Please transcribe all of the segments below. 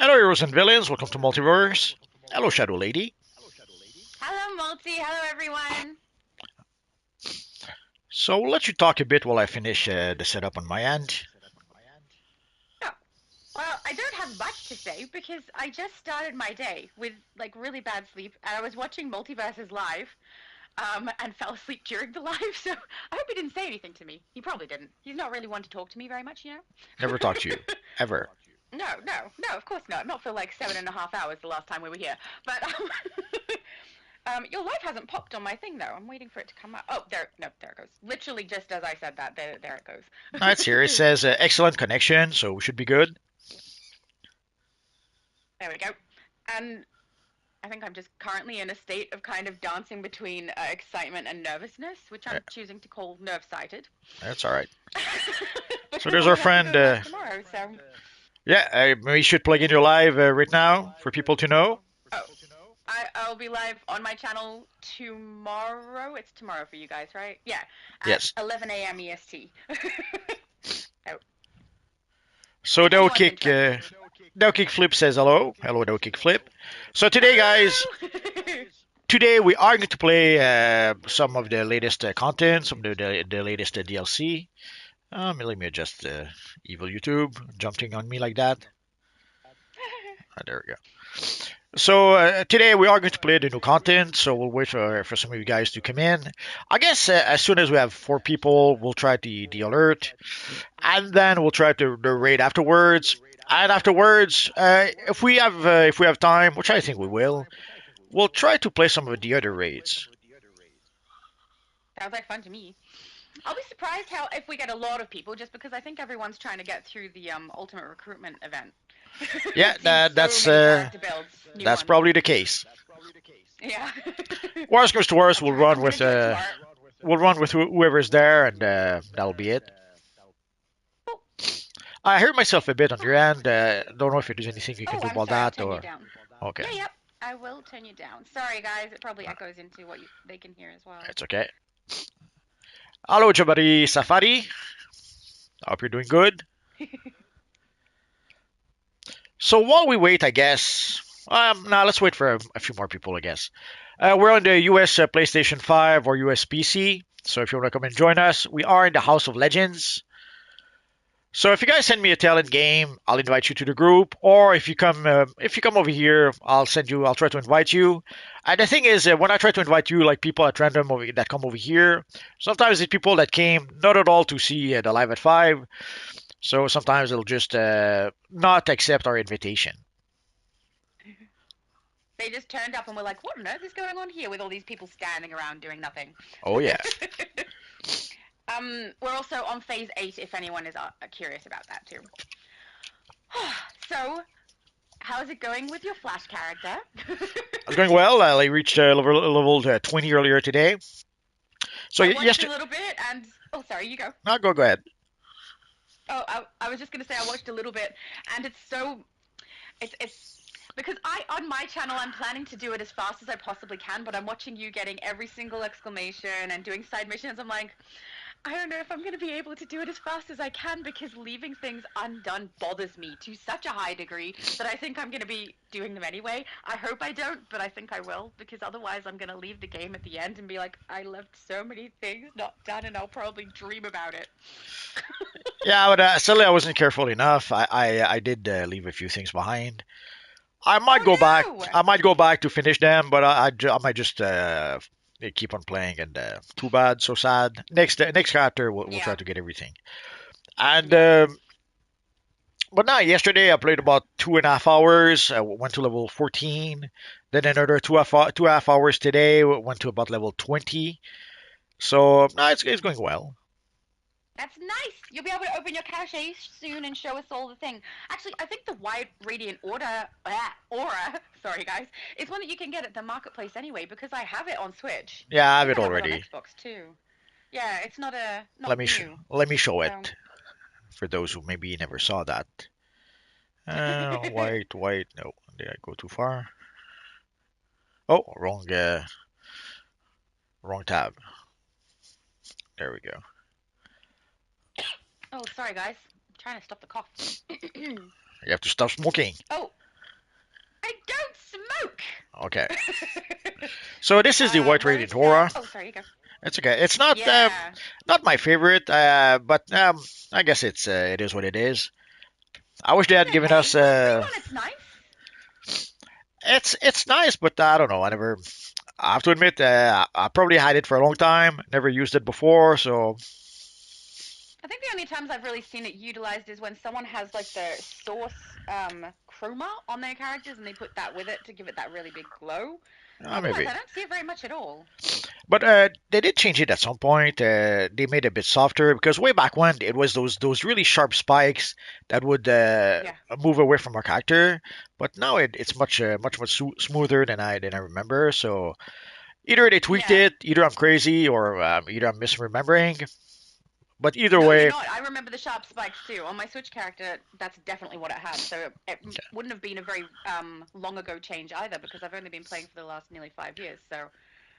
Hello, heroes and villains. Welcome to Multiverse. Hello, Shadow Lady. Hello, Multi. Hello, everyone. So, we'll let you talk a bit while I finish the setup on my end. Oh, well, I don't have much to say because I just started my day with like really bad sleep, and I was watching Multiverses live, and fell asleep during the live. So I hope he didn't say anything to me. He probably didn't. He's not really one to talk to me very much, you know. Never talk to you. Ever. No, no, no. Of course not. Not for like 7.5 hours the last time we were here. But your live hasn't popped on my thing though. I'm waiting for it to come up. Oh, there. No, there it goes. Literally just as I said that, there it That's here. It goes. says excellent connection, so we should be good. There we go. And I think I'm just currently in a state of kind of dancing between excitement and nervousness, which Uh, I'm choosing to call nerve-sighted. that's all right. So, Because there's I'll our be have to friend. go live tomorrow, so. Yeah, we should plug in your live right now for people to know. Oh, I'll be live on my channel tomorrow. It's tomorrow for you guys, right? Yeah, at Yes. 11 a.m. EST. Oh, So, if anyone's interested. No Kick Flip says hello. Hello, No Kick Flip. So, today, guys, Hello! today we are going to play some of the latest content, some of the latest DLC. Let me adjust evil YouTube jumping on me like that. There we go. So today we are going to play the new content. So we'll wait for some of you guys to come in. I guess as soon as we have 4 people, we'll try the alert, and then we'll try the raid afterwards. And afterwards, if we have time, which I think we will, we'll try to play some of the other raids. Sounds like fun to me. I'll be surprised how if we get a lot of people, just because I think everyone's trying to get through the ultimate recruitment event. Yeah, We've seen so many character builds, new that's ones. probably the case. Yeah. Worst comes to worst, That's right. I'm gonna do it tomorrow. we'll run with whoever's there, and that'll be it. Oh, I heard myself a bit on your end. Don't know if there's anything you can oh, do I'm about sorry. I'll that turn you or. down. Okay, Yeah, yep. I will turn you down. Sorry, guys. It probably echoes into what they can hear as well. it's okay. Hello, Jabari Safari. Hope you're doing good. So while we wait, I guess. Now let's wait for a few more people, I guess. We're on the US PlayStation 5 or US PC. So if you want to come and join us, we are in the House of Legends. So if you guys send me a talent game, I'll invite you to the group. Or if you come over here, I'll try to invite you. And the thing is, when I try to invite you, like people at random that come over here, sometimes it's people that came not at all to see the live at 5. So sometimes they'll just not accept our invitation. They just turned up and were like, "What on earth is going on here?" With all these people standing around doing nothing. Oh yeah. We're also on phase 8. If anyone is curious about that too. So, how's it going with your Flash character? It's going well. I reached level 20 earlier today. So I watched a yesterday, little bit, and oh, sorry, you go. no, go ahead. Oh, I was just gonna say I watched a little bit, and it's because on my channel I'm planning to do it as fast as I possibly can, but I'm watching you getting every single exclamation and doing side missions. I'm like, I don't know if I'm gonna be able to do it as fast as I can because leaving things undone bothers me to such a high degree that I think I'm gonna be doing them anyway. I hope I don't, but I think I will because otherwise I'm gonna leave the game at the end and be like, I left so many things not done, and I'll probably dream about it. Yeah, but sadly I wasn't careful enough. I did leave a few things behind. I might go back. Oh I might go back to finish them, but I might just keep on playing. And too bad, so sad. Next chapter, no! we'll try Yeah, to get everything. And yeah. but now yesterday I played about 2.5 hours. I went to level 14. Then another 2.5 hours today. Went to about level 20. So no, it's going well. That's nice. You'll be able to open your cache soon and show us all the thing. Actually, I think the White Radiant Aura, sorry guys, is one that you can get at the marketplace anyway because I have it on Switch. Yeah, I I have think it I have it on already. Xbox too. Yeah, it's not Let not me new. let me show So it for those who maybe never saw that. Wait. No, did I go too far? Oh, wrong tab. There we go. Oh, sorry guys. I'm trying to stop the cough. You have to stop smoking. Oh, Okay. So this is the white Rose rated said, horror. "Oh, sorry, you go." It's okay. It's not Yeah. not my favorite, but I guess it is what it is. I wish they had It's given okay. us For a free one, it's nice. it's nice, but I don't know. I have to admit, I probably had it for a long time. Never used it before, so I think the only times I've really seen it utilized is when someone has like the source chroma on their characters and they put that with it to give it that really big glow. Otherwise, maybe. I don't see it very much at all. But they did change it at some point. They made it a bit softer because way back when it was those really sharp spikes that would Yeah. move away from our character. But now it's much smoother than I remember. So either they tweaked Yeah. it, either I'm crazy, or either I'm misremembering. But either No, you're way, not. I remember the sharp spikes too. On my Switch character, that's definitely what it had. So it wouldn't have been a very long ago change either because I've only been playing for the last nearly 5 years. So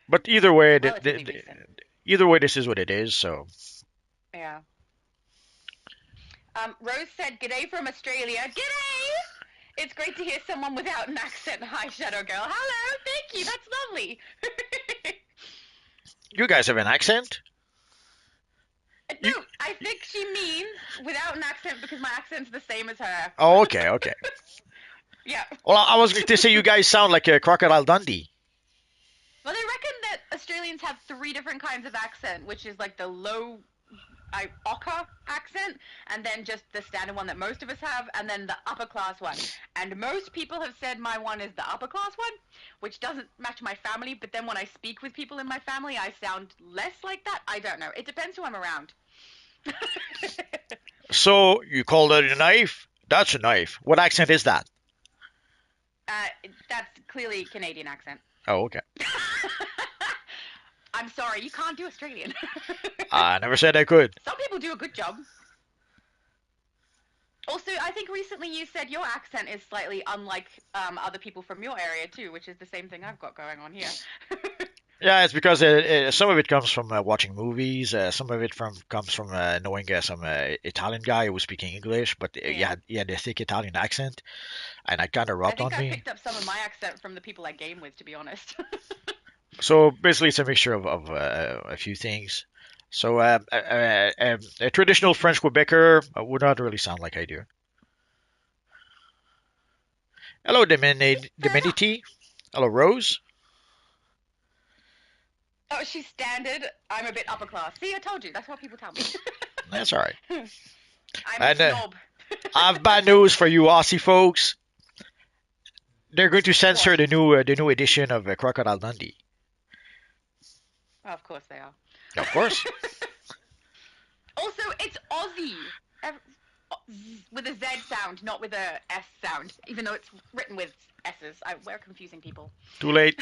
but either way, relatively recent. either way, this is what it is. So Yeah. Rose said, "G'day from Australia." G'day! It's great to hear someone without an accent. Hi, Shadow Girl. Hello, thank you. That's lovely. you guys have an accent. No, You, I think she means without an accent because my accent's the same as her. oh, okay, okay. Yeah. Well, I was going to say you guys sound like a Crocodile Dundee. Well, they reckon that Australians have three different kinds of accent, which is like the low ochre accent, and then just the standard one that most of us have, and then the upper class one. And most people have said my one is the upper class one, which doesn't match my family, but then when I speak with people in my family, I sound less like that. I don't know. It depends who I'm around. So you call that a knife? That's a knife. What accent is that? That's clearly Canadian accent. Oh, okay. I'm sorry, you can't do Australian. I never said I could. Some people do a good job. Also, I think recently you said your accent is slightly unlike other people from your area too, which is the same thing I've got going on here. Yeah, it's because some of it comes from watching movies. Some of it comes from knowing some Italian guy who was speaking English, but Yeah. he had a thick Italian accent, and it kind of I rubbed think on I me. picked up some of my accent from the people I game with, to be honest. So basically, it's a mixture of a few things. So a traditional French Quebecer would not really sound like I do. Hello, Fair enough. Diminity. Hello, Rose. Oh, she's standard. I'm a bit upper class. See, I told you. That's what people tell me. That's all right. I'm a And snob. I have bad news for you, Aussie folks. They're going to censor What? the new edition of Crocodile Dundee. Oh, of course they are. Of course. Also, it's Aussie. With a Z sound, not with a S sound, even though it's written with S's. We're confusing people. Too late.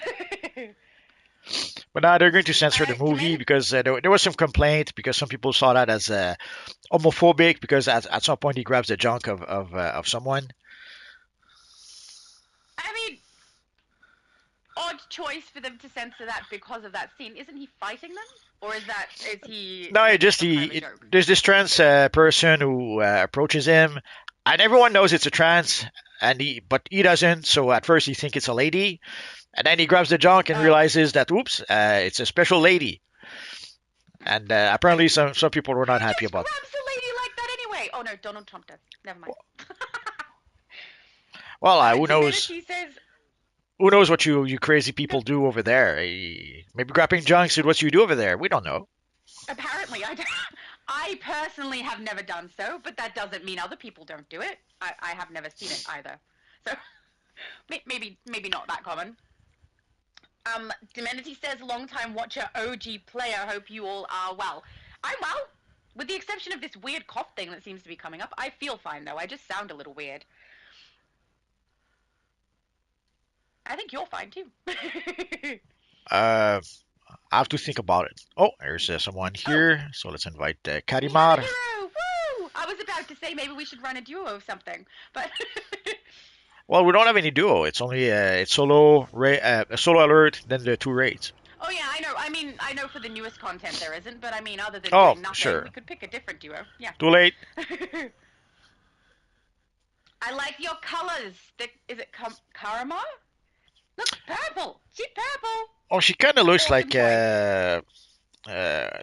But now they're going to censor the movie Demanded. because there was some complaint because some people saw that as homophobic because at some point he grabs the junk of someone. I mean, odd choice for them to censor that because of that scene. Isn't he fighting them, or is he No, it making just some kind of a joke? there's this trans person who approaches him, and everyone knows it's a trans, but he doesn't. So at first he thinks it's a lady, and then he grabs the junk and Oh, realizes that oops, it's a special lady. And like apparently some people were who not happy just about. grabs a lady like that anyway? Oh no, Donald Trump does. Never mind. Well, who knows? Divinity says Who knows what you crazy people do over there? Maybe grabbing junks is what you do over there. We don't know. apparently I don't. I personally have never done so, but that doesn't mean other people don't do it. I have never seen it either. So maybe not that common. Divinity says, long time watcher, OG player. Hope you all are well. I'm well, with the exception of this weird cough thing that seems to be coming up. I feel fine though. I just sound a little weird. I think you're fine too. Uh, I have to think about it. Oh, there's someone Oh, here. So let's invite we have a Karimar. hero! Woo! I was about to say maybe we should run a duo of something, but Well, we don't have any duo. It's only it's solo solo alert, then the two raids. oh yeah, I know. I mean, I know for the newest content there isn't, but I mean, other than Oh, doing nothing, we sure. could pick a different duo. Yeah. Too late. I like your colors. Is it Karama? Look, purple. She's purple. Oh, she kind of looks Awesome like choice.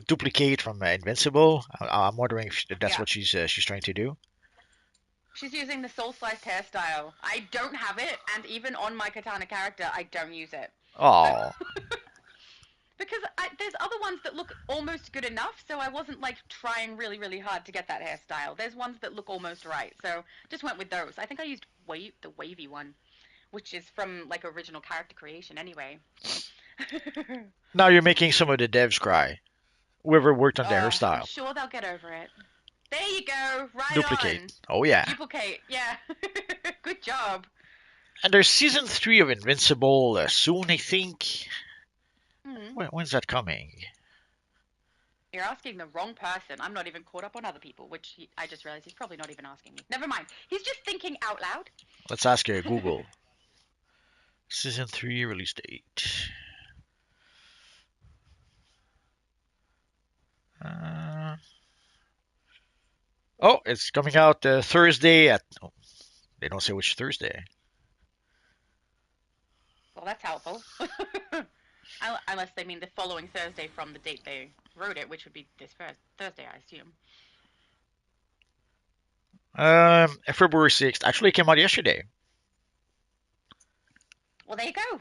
duplicate from Invincible. I'm wondering if that's Yeah. what she's trying to do. She's using the soul-sliced hairstyle. I don't have it, and even on my katana character, I don't use it. So, Oh, because there's other ones that look almost good enough, so I wasn't like trying really, really hard to get that hairstyle. There's ones that look almost right, so just went with those. I think I used the wavy one, which is from like original character creation anyway. now you're making some of the devs cry. Whoever worked on the I'm hairstyle. sure they'll get over it. There you go, right Duplicate. on. Oh yeah. Duplicate, yeah. Good job. And there's season 3 of Invincible soon, I think. Hmm. When's that coming? You're asking the wrong person. I'm not even caught up on other people, which I just realized he's probably not even asking me. Never mind. He's just thinking out loud. Let's ask Google. Season 3 release date. Uh, oh, it's coming out Thursday at. Oh, they don't say which Thursday. Well, that's helpful. Unless they mean the following Thursday from the date they wrote it, which would be this Thursday, I assume. February 6th. Actually, it came out yesterday. Well, there you go. Oh,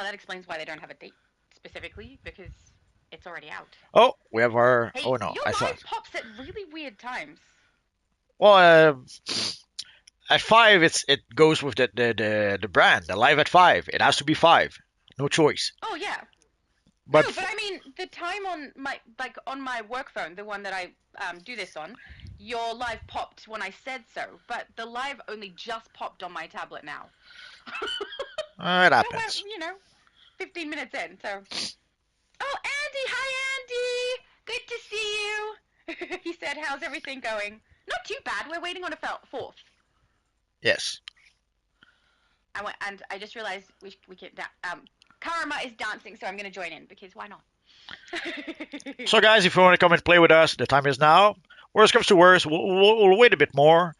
that explains why they don't have a date specifically, because it's already out. Oh, we have our. Hey, Oh no, your I thought. live pops at really weird times. Well, at 5, it goes with the brand. The live at 5. It has to be 5. No choice. Oh yeah. No, But but I mean the time on my work phone, the one that I do this on, your live popped when I said so, but the live only just popped on my tablet now. it But we're, happens. 15 minutes in, so. Oh, Andy! Hi, Andy! Good to see you. He said, "How's everything going?" Not too bad. We're waiting on a fourth. Yes. And I just realized we can. Karma is dancing, so I'm gonna join in because why not? So, guys, if you want to come and play with us, the time is now. Worst comes to worst, we'll wait a bit more.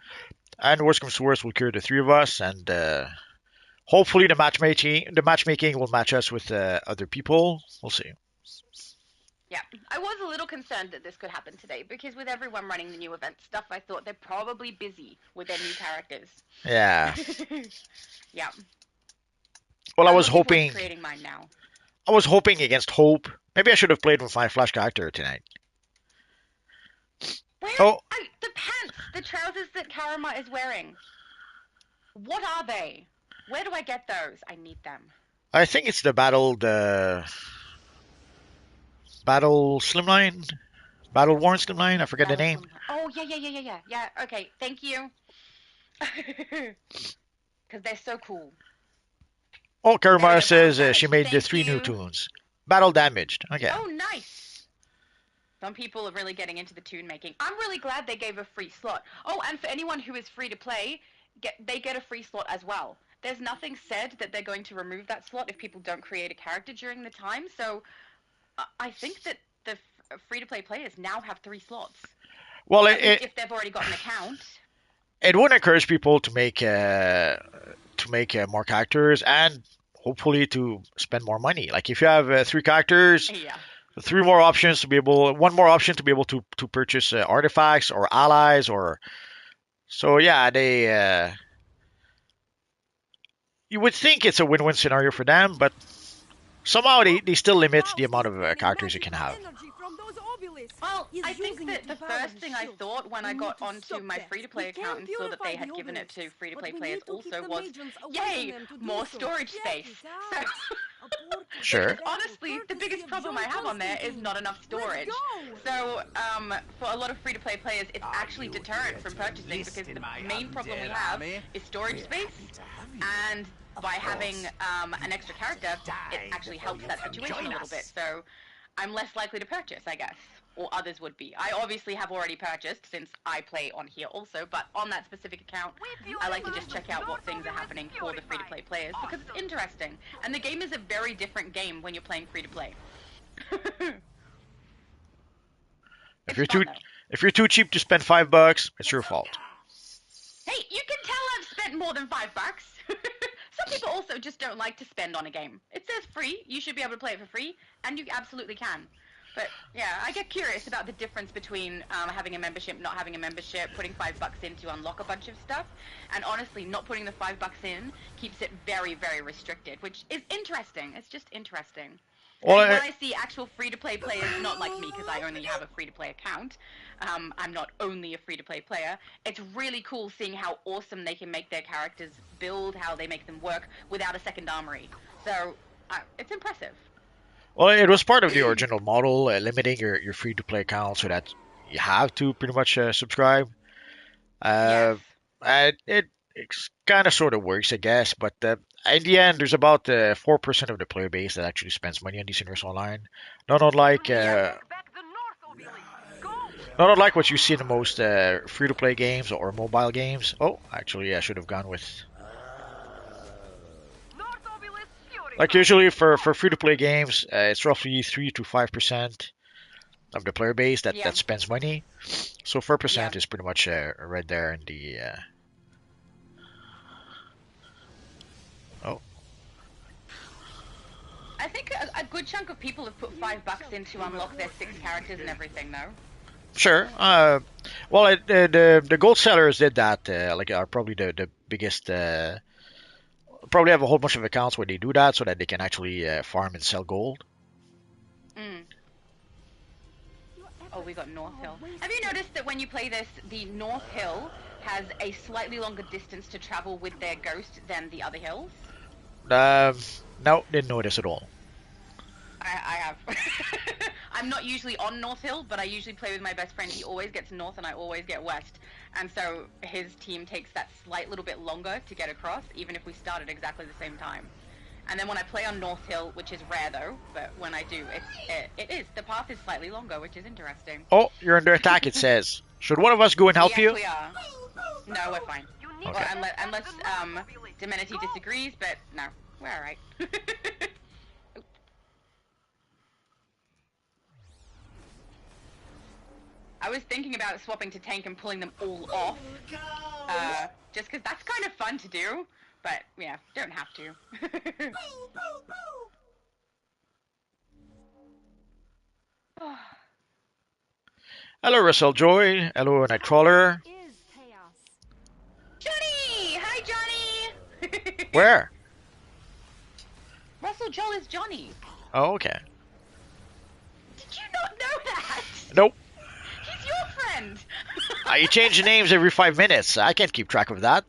And worst comes to worst, we'll cure the three of us, and hopefully the matchmaking will match us with other people. We'll see. Yeah, I was a little concerned that this could happen today because with everyone running the new event stuff, I thought they're probably busy with their new characters. Yeah. Yeah. Well, I'm looking forward to creating mine now. I was hoping against hope. Maybe I should have played with my flash character tonight. Where? Oh, The pants, the trousers that Karama is wearing. What are they? Where do I get those? I need them. I think it's the battle slimline, battle worn slimline. I forget the name. Oh yeah. Okay, thank you. Because they're so cool. Oh, Karamara says she made the Thank 3 new you. tunes. Battle damaged. Okay. Oh, nice. Some people are really getting into the tune making. I'm really glad they gave a free slot. Oh, and for anyone who is free to play, they get a free slot as well. There's nothing said that they're going to remove that slot if people don't create a character during the time. So I think that the free to play players now have 3 slots. Well, if they've already got an account. It would encourage people to make more characters and hopefully to spend more money. Like if you have 3 characters, Yeah. 3 more options to be able, one more option to be able to purchase artifacts or allies or. So yeah, you would think it's a win-win scenario for them, but somehow they still limit the amount of characters you can have. Well, I think that the first thing I thought when I got onto my free-to-play account and saw that they had given it to free-to-play players also was, yay, more storage space. So, Sure. honestly, the biggest problem I have on there is not enough storage. So, for a lot of free-to-play players, it's actually deterrent from purchasing because the main problem we have is storage space, and by having an extra character, it actually helps that situation a little bit. So, I'm less likely to purchase, I guess. Or others would be. I obviously have already purchased since I play on here also, but on that specific account, I like to just check out what things are happening for the free-to-play players because it's interesting. And the game is a very different game when you're playing free-to-play. If you're too cheap to spend $5, it's your fault. Hey, you can tell I've spent more than $5. So some people also just don't like to spend on a game. It says free. You should be able to play it for free, and you absolutely can. But yeah, I get curious about the difference between having a membership, not having a membership, putting $5 in to unlock a bunch of stuff, and honestly, not putting the $5 in keeps it very, very restricted, which is interesting. It's just interesting. Well, And when I see actual free-to-play players, not like me because I only have a free-to-play account, I'm not only a free-to-play player, it's really cool seeing how awesome they can make their characters build, how they make them work without a second armory. So, it's impressive. well, it was part of the original model, limiting your free-to-play account so that you have to pretty much subscribe. Yes. Uh, it kind of sort of works, I guess, but in the end, there's about 4% of the player base that actually spends money on these Universe Online. Not unlike not unlike what you see in the most free-to-play games or mobile games. Oh, actually, I should have gone with like usually for free-to-play games, it's roughly 3 to 5% of the player base that Yeah. spends money. So 4% Yeah. is pretty much right there in the. Oh, I think a good chunk of people have put $5 in to unlock their 6 characters and everything, though. sure. Well, the gold sellers did that. Like are probably the biggest. Probably have a whole bunch of accounts where they do that so that they can actually farm and sell gold. Mm. Oh, we got North Hill. Have you noticed that when you play this, the North Hill has a slightly longer distance to travel with their ghost than the other hills? Um, no, didn't notice at all. I have. I'm not usually on North Hill, but I usually play with my best friend. He always gets north and I always get west. And so his team takes that slight little bit longer to get across, even if we start at exactly the same time. And then when I play on North Hill, which is rare though, but when I do, the path is slightly longer, which is interesting. Oh, you're under attack. It says. Should one of us go and help Yes, you? we are. No, we're fine. Okay. Well, unless Diminity disagrees, but no, we're alright. I was thinking about swapping to tank and pulling them all off, just because that's kind of fun to do, but yeah, don't have to. Hello, Russell Joy. Hello, Nightcrawler. Johnny! Hi, Johnny! Where? Russell Joel is Johnny. Oh, okay. Did you not know that? Nope. He's your friend. You change the names every 5 minutes. I can't keep track of that.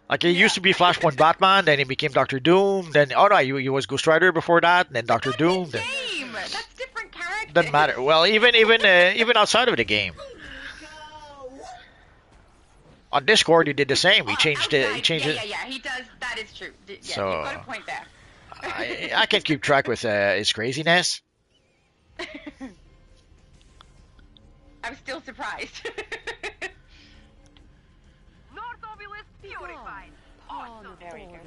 Like, he used to be Flashpoint Batman, then he became Doctor Doom, then, oh no, he was Ghost Rider before that, then Doctor Doom. Then, Game. That's different characters. doesn't matter. Well, even outside of the game. On Discord, he did the same. He changed it. He changed yeah, it. yeah, he does. That is true. Yeah, So, you've got a point there. I can't keep track with his craziness. I'm still surprised. Very good.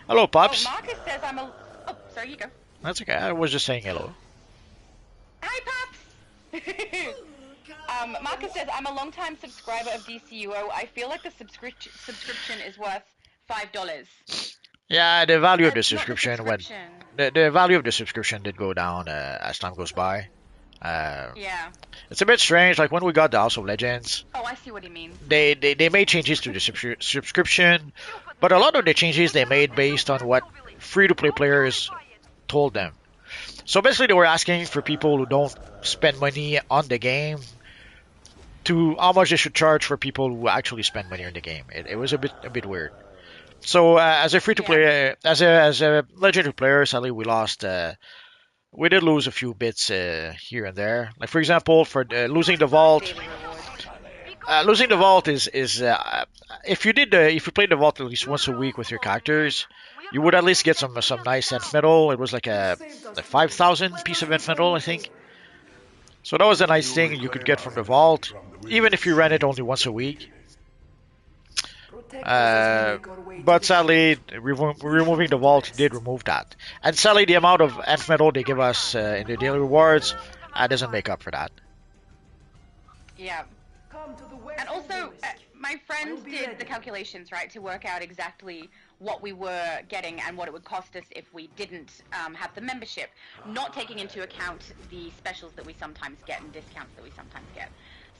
Hello, Pops. Oh, Marcus says I'm a... Oh, sorry, you go. That's okay. I was just saying hello. Hi, Pops! Marcus says, I'm a long-time subscriber of DCUO. I feel like the subscription is worth $5. Yeah, the value of the That's not subscription went. subscription. The value of the subscription did go down as time goes by. Yeah. It's a bit strange. Like when we got the House of Legends, Oh, I see what he means. they made changes to the subscription, but a lot of the changes they made based on what free-to-play players told them. So basically, they were asking for people who don't spend money on the game to how much they should charge for people who actually spend money on the game. It was a bit weird. So as a free-to-play, as a legendary player, sadly we lost. We did lose a few bits here and there. Like for example, for losing the vault. Daily reward. Losing the vault is if you played the vault at least once a week with your characters, you would at least get some nice nth metal. It was like a 5,000 piece of nth metal, I think. So that was a nice thing you could get from the vault, even if you ran it only once a week. But sadly, removing the vault did remove that. And sadly, the amount of nth metal they give us in the daily rewards doesn't make up for that. Yeah. And also, my friend did the calculations, right, to work out exactly what we were getting and what it would cost us if we didn't have the membership, not taking into account the specials that we sometimes get and discounts that we sometimes get.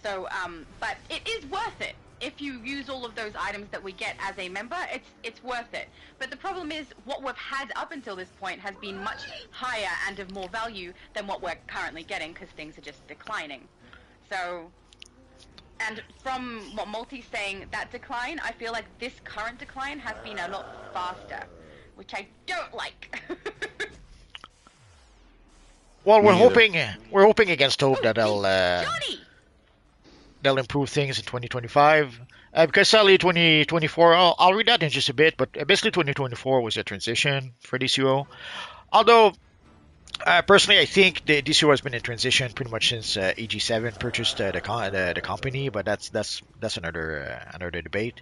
So, but it is worth it. If you use all of those items that we get as a member, it's worth it. But the problem is, what we've had up until this point has been much higher and of more value than what we're currently getting, because things are just declining. So, and from what Multi's saying, that decline, I feel like this current decline has been a lot faster, which I don't like. Well, we're hoping against hope that Johnny! they'll improve things in 2025. Because sadly, 2024, I'll read that in just a bit, but basically 2024 was a transition for DCUO. Although, personally, I think the DCUO has been in transition pretty much since AG7 purchased the company, but that's another debate.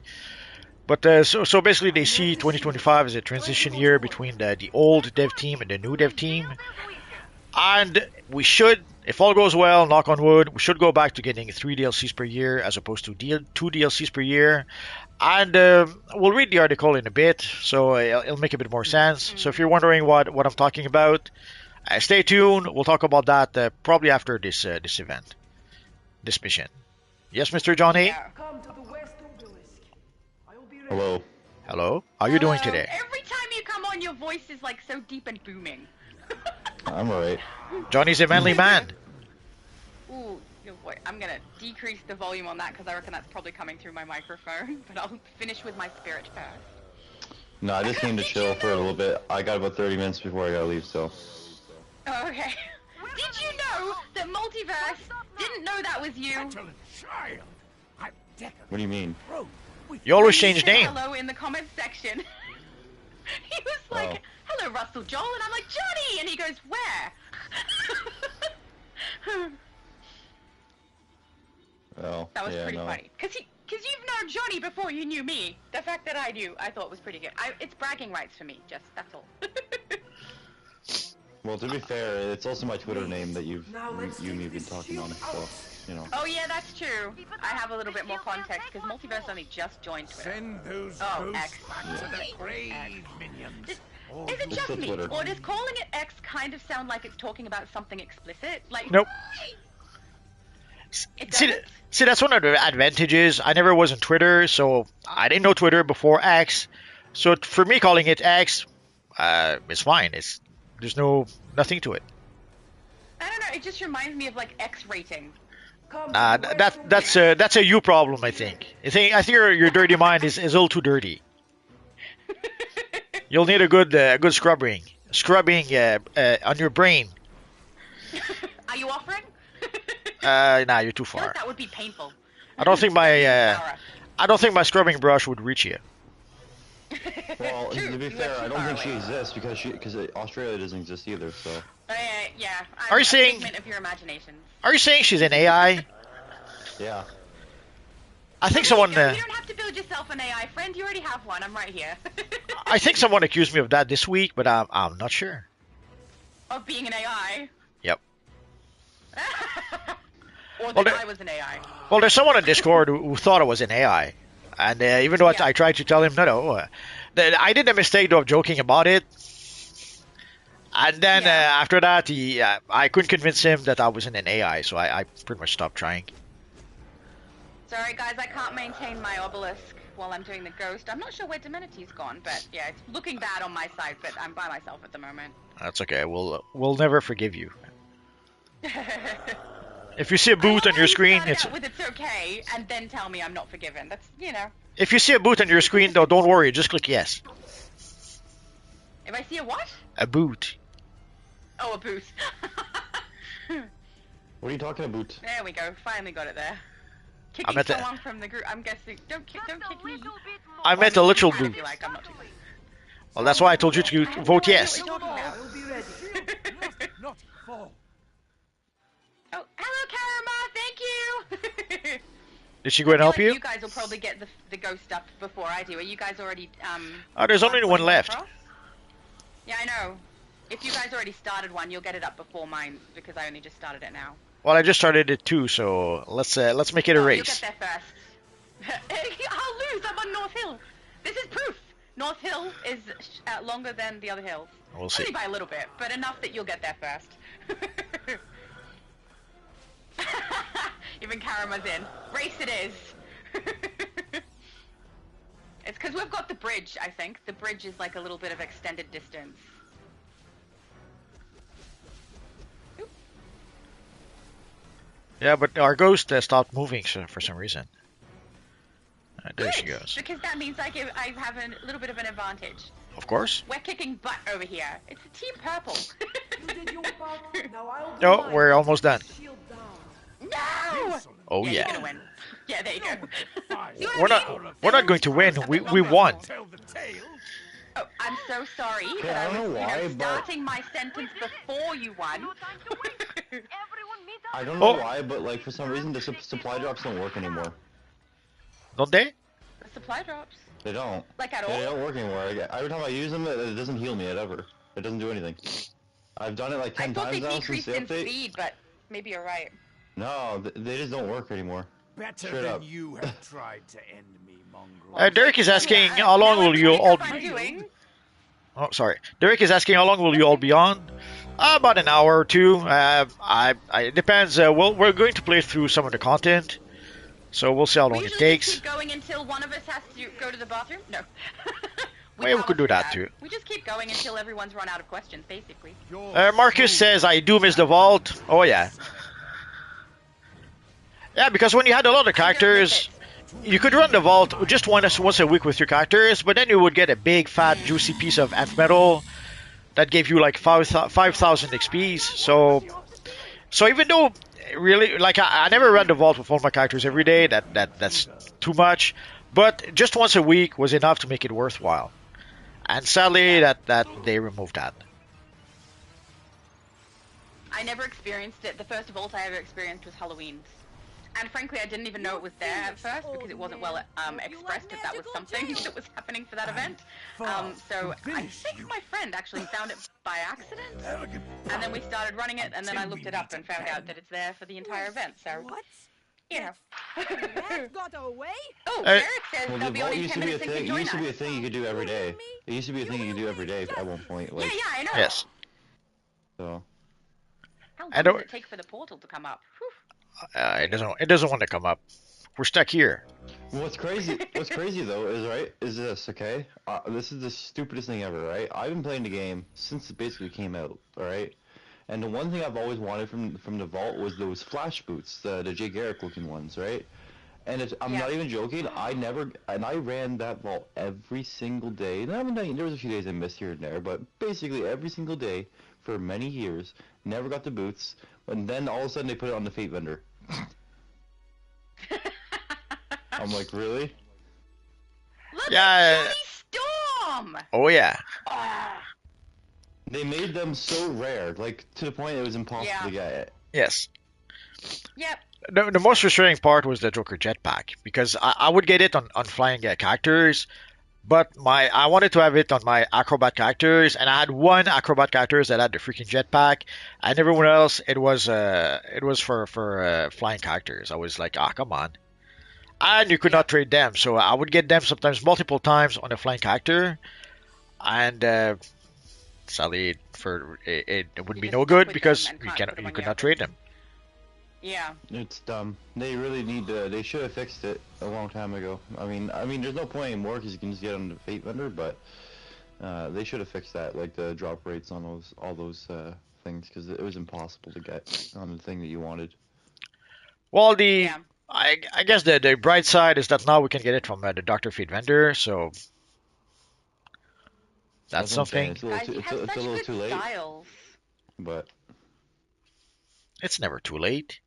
But so basically, they see 2025 as a transition year between the old dev team and the new dev team. And we should, if all goes well, knock on wood, we should go back to getting 3 DLCs per year as opposed to 2 DLCs per year. And we'll read the article in a bit, so it'll make a bit more sense. So if you're wondering what I'm talking about, stay tuned. We'll talk about that probably after this event, this mission. Yes, Mr. Johnny? Yeah. Hello. Hello. How are you doing today? Every time you come on, your voice is like so deep and booming. I'm alright. Johnny's a manly man. Ooh, your voice. I'm gonna decrease the volume on that because I reckon that's probably coming through my microphone. But I'll finish with my spirit first. No, I just came to chill for a little bit. I got about 30 minutes before I gotta leave, so. Oh, okay. Did you know that Multiverse didn't know that was you? What do you mean? You always He change said name. hello in the comment section. He was like, hello, Russell Joel, and I'm like, Johnny! And he goes, where? Well, That was yeah, pretty no. funny. Because you've known Johnny before you knew me. The fact that I knew, I thought was pretty good. It's bragging rights for me, just, that's all. Well, to be fair, it's also my Twitter name that you and me have been talking on, so, you know. Oh yeah, that's true. I have a little bit more context, because Multiverse only just joined Twitter. Send those Oh, ghosts X. back to the grave, minions. Is it It's just still me, Twitter. or does calling it X kind of sound like it's talking about something explicit? Like, Nope. It See, doesn't? see, that's one of the advantages. I never was on Twitter, so I didn't know Twitter before X. So for me, calling it X, it's fine. There's nothing to it. I don't know. It just reminds me of like X rating. That's a you problem, I think. I think your dirty mind is a little too dirty. You'll need a good scrubbing on your brain. Are you offering? Nah, you're too I feel far. like that would be painful. I don't think my Sour. I don't think my scrubbing brush would reach you. Well, True, to be you fair, went I too don't far think she away. exists because Australia doesn't exist either, so. Yeah. Are you a saying- figment of your imagination? Are you saying she's an AI? Yeah. I think There you someone go. You don't have to build yourself an AI friend. You already have one. I'm right here. I think someone accused me of that this week, but I'm not sure. Of being an AI. Yep. Or Well, that there- I was an AI. Well, there's someone on Discord who thought it was an AI, and even though Yeah. I tried to tell him no, that I did a mistake though of joking about it, and then Yeah. after that I couldn't convince him that I wasn't an AI, so I pretty much stopped trying. Sorry, guys, I can't maintain my obelisk while I'm doing the ghost. I'm not sure where Dominity's gone, but yeah, it's looking bad on my side, but I'm by myself at the moment. That's okay. We'll never forgive you. If you see a boot I on love your how screen, you started it's out with it's okay, and then tell me I'm not forgiven. That's, if you see a boot on your screen though, don't worry, just click yes. if I see a what? A boot. Oh, a boot. What are you talking about? There we go. Finally got it there. I'm Kicking at the- someone from the group. I'm guessing. Don't kick me. I meant a literal If boot. you like, I'm not too late. Well, that's why I told you I to have vote no idea yes. what you're talking about. Will be ready. Not fall. Oh, hello, Karama. Thank you. Did she go and help I feel you? like you guys will probably get the ghost stuff before I do. Are you guys already Oh, there's only one left. across? Yeah, I know. If you guys already started one, you'll get it up before mine because I only just started it now. Well, I just started it too, so let's make it a Oh, race. You'll get there first. I'll lose. I'm on North Hill. This is proof. North Hill is longer than the other hills. We'll see. Only by a little bit, but enough that you'll get there first. Even Karama's in. Race it is. It's because we've got the bridge, I think. The bridge is like a little bit of extended distance. Oop. Yeah, but our ghost stopped moving for some reason. There she Good, goes. because that means I have a little bit of an advantage. Of course. We're kicking butt over here. It's a team purple. You did your part, now I'll do No, mine. we're almost done. Shield down. No! Oh You're yeah. gonna win. Yeah, there you go. You We're know what I mean? not. We're not going to win. We won. Tell the tale. Oh, I'm so sorry Yeah, that I I don't was, know why, but- starting my sentence before you won. I don't know Oh. why, but like for some reason the supply drops don't work anymore. Don't they? The supply drops. They don't. Like at They all? don't work anymore. Every time I use them, it doesn't heal me ever. It doesn't do anything. I've done it like I 10 thought they times now since decreased the in update. speed, but maybe you're right. No, they just don't work anymore. Better Straight than up. you have tried to end me, mongrel. Derek is asking Yeah, how long now will you everybody all knows what I'm be? doing. Oh, sorry. Derek is asking how long will you all be on? About an hour or two. It depends. We're going to play through some of the content, so we'll see how long We it usually takes. just keep going until one of us has to go to the bathroom. No. Well, we power could do through that too. We just keep going until everyone's run out of questions, basically. Marcus says I do miss the vault. Oh yeah. Yeah, because when you had a lot of characters, you could run the vault just once a week with your characters, but then you would get a big, fat, juicy piece of nth metal that gave you like 5,000 XPs. So even though really, like I never ran the vault with all my characters every day. That's too much. But just once a week was enough to make it worthwhile. And sadly, that they removed that. I never experienced it. The first vault I ever experienced was Halloween's. And frankly, I didn't even know it was there at first because it wasn't well expressed if that was something that was happening for that event. So I think my friend actually found it by accident. And then we started running it, and then I looked it up and found out that it's there for the entire event. So, What? you know. That got away? Oh, Uh, Derek says Well, they'll the be vault on in used 10 to be a minutes and can thing. It join used to be a us. thing you could do every day. It used to be a thing you could do every day at one point. Yeah, Like, yeah, I know. Yes. So. How long I does don't- it take for the portal to come up? Whew. It doesn't want to come up. We're stuck here. What's crazy though is this, okay? This is the stupidest thing ever, right? I've been playing the game since it basically came out, alright? And the one thing I've always wanted from the vault was those flash boots, the Jay Garrick looking ones, right? And I'm Yeah. not even joking, I ran that vault every single day. And there was a few days I missed here and there, but basically every single day for many years, never got the boots, and then all of a sudden they put it on the Fate vendor. I'm like, really? Look Yeah, at Johnny Storm! Oh yeah. Ah, They made them so rare, like to the point it was impossible Yeah. to get it. Yes. yep. The most frustrating part was the Joker jetpack because I would get it on flying characters, but I wanted to have it on my acrobat characters, and I had one acrobat characters that had the freaking jetpack, and everyone else it was for flying characters. I was like, come on, and you could not trade them, so I would get them sometimes multiple times on a flying character, and sadly it would You be just no stuck good with because them and you can't put them you on could your not trade them. Yeah. It's dumb. They really need to. They should have fixed it a long time ago. I mean, there's no point anymore because you can just get on the Fate vendor, but they should have fixed that, like the drop rates on all those things, because it was impossible to get on the thing that you wanted. Well, Yeah. I guess the bright side is that now we can get it from the Dr. Feed vendor, so that's what I'm saying. something. Guys, you have It's a such little good too late, styles. but It's never too late.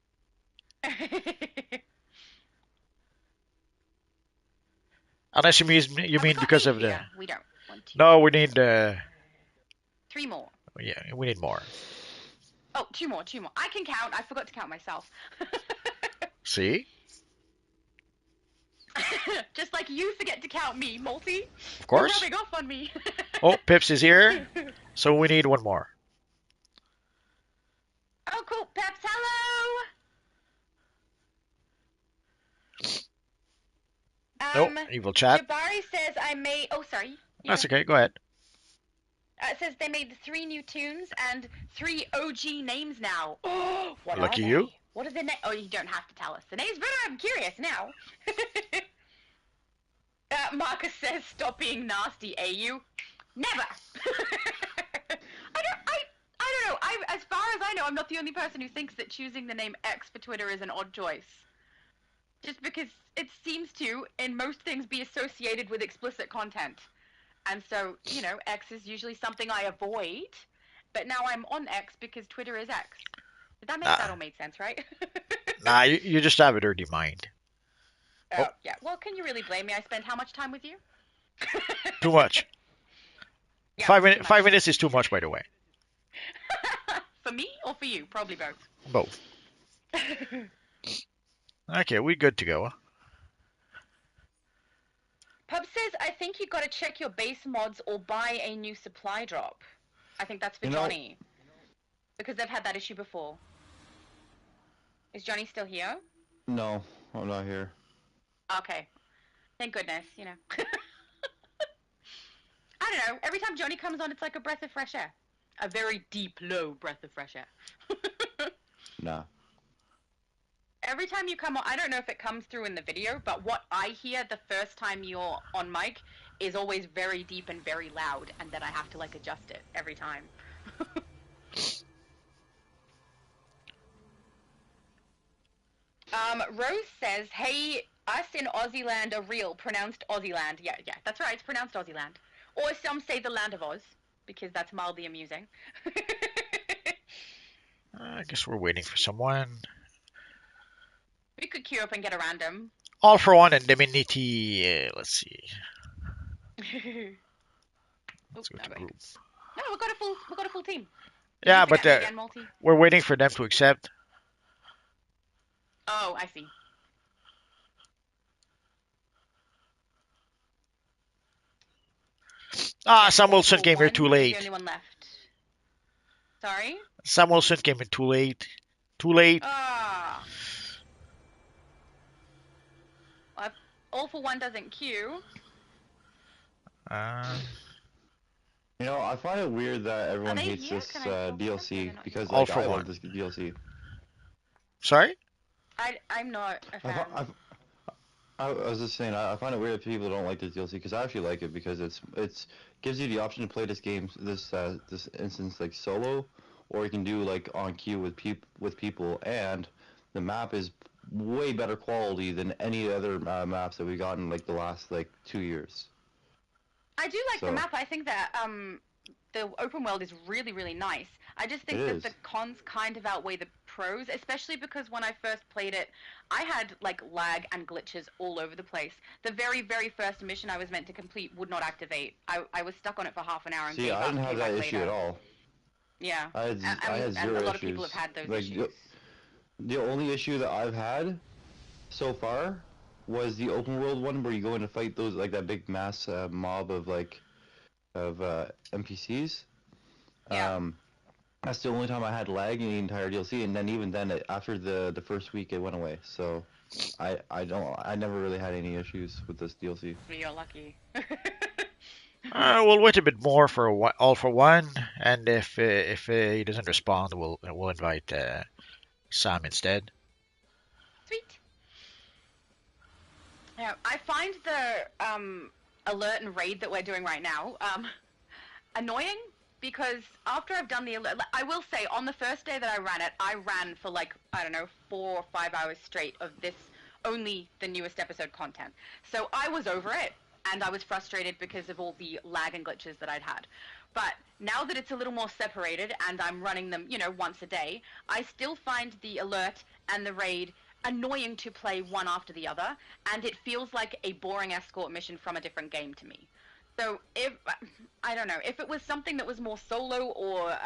Unless you mean because of the. Yeah, we don't want to. No, we need 3 more. yeah, we need more. Oh, 2 more, 2 more. I can count. I forgot to count myself. See? Just like you forget to count me, Multi. Of course. You're rubbing off on me. Oh, Pips is here, so we need one more. Oh, cool. Peps, hello. Nope. Evil chat. Jabari says I made. Oh, sorry. That's okay. Go ahead. It says they made 3 new tunes and 3 OG names now. Oh, what Lucky are they? you. What are the names? Oh, you don't have to tell us the names, but I'm curious now. Marcus says, "Stop being nasty, AU." Never. I don't know. As far as I know, I'm not the only person who thinks that choosing the name X for Twitter is an odd choice. Just because it seems to, in most things, be associated with explicit content. And so, you know, X is usually something I avoid, but now I'm on X because Twitter is X. Did that make that all made sense, right? Nah, you just have a dirty mind. Oh, yeah. Well, can you really blame me? I spend how much time with you? Too much. Yeah, 5 minutes. too 5 minutes is too much, by the way. much. For me or for you? Probably both. Both. Okay, we good to go. Pub says, I think you gotta check your base mods or buy a new supply drop. I think that's for Johnny. Because they've had that issue before. Is Johnny still here? No, I'm not here. Okay. Thank goodness, you know. I don't know. Every time Johnny comes on, it's like a breath of fresh air. A very deep, low breath of fresh air. Nah. Every time you come on, I don't know if it comes through in the video, but what I hear the first time you're on mic is always very deep and very loud, and then I have to like adjust it every time. Rose says, "Hey, us in Aussieland are real, pronounced Aussieland." Yeah, that's right, it's pronounced Aussieland. Or some say the land of Oz, because that's mildly amusing. I guess we're waiting for someone. We could queue up and get a random. All for one indemnity. Let's see. Let's go to group. No, we got a full team. Yeah, but Again, multi. we're waiting for them to accept. Oh, I see. Samuelson came here too late. The only one left. Sorry? Samuelson came in too late. Too late. Ah. Well, if all for one doesn't queue. You know, I find it weird that everyone they hates here? this Can I talk to them? DLC They're not because All like for I one. love this DLC. Sorry? I'm not a fan. I was just saying, I find it weird that people don't like this DLC because I actually like it because it's gives you the option to play this game, this instance like solo, or you can do like on queue with people, and the map is way better quality than any other maps that we got in like the last like 2 years. I do like the map. I think that the open world is really, really nice. I just think that the cons kind of outweigh the pros, especially because when I first played it, I had like lag and glitches all over the place. The very, very first mission I was meant to complete would not activate. I was stuck on it for half an hour and gave up. I didn't have that issue later. at all. Yeah. I had zero and a lot issues. of people have had those like, issues. The only issue that I've had so far was the open world one where you go in to fight those like that big mass mob of NPCs. Yeah. That's the only time I had lag in the entire DLC, and then even then, after the first week, it went away. So, I never really had any issues with this DLC. You're lucky. We'll wait a bit more for all for one, and if he doesn't respond, we'll invite Sam instead. Sweet. Yeah, I find the alert and raid that we're doing right now annoying because after I've done the alert, I will say on the first day that I ran for like, I don't know, 4 or 5 hours straight of this, only the newest episode content. So I was over it, and I was frustrated because of all the lag and glitches that I'd had. But now that it's a little more separated and I'm running them, you know, once a day, I still find the alert and the raid annoying to play one after the other, and it feels like a boring escort mission from a different game to me. So if, I don't know, if it was something that was more solo or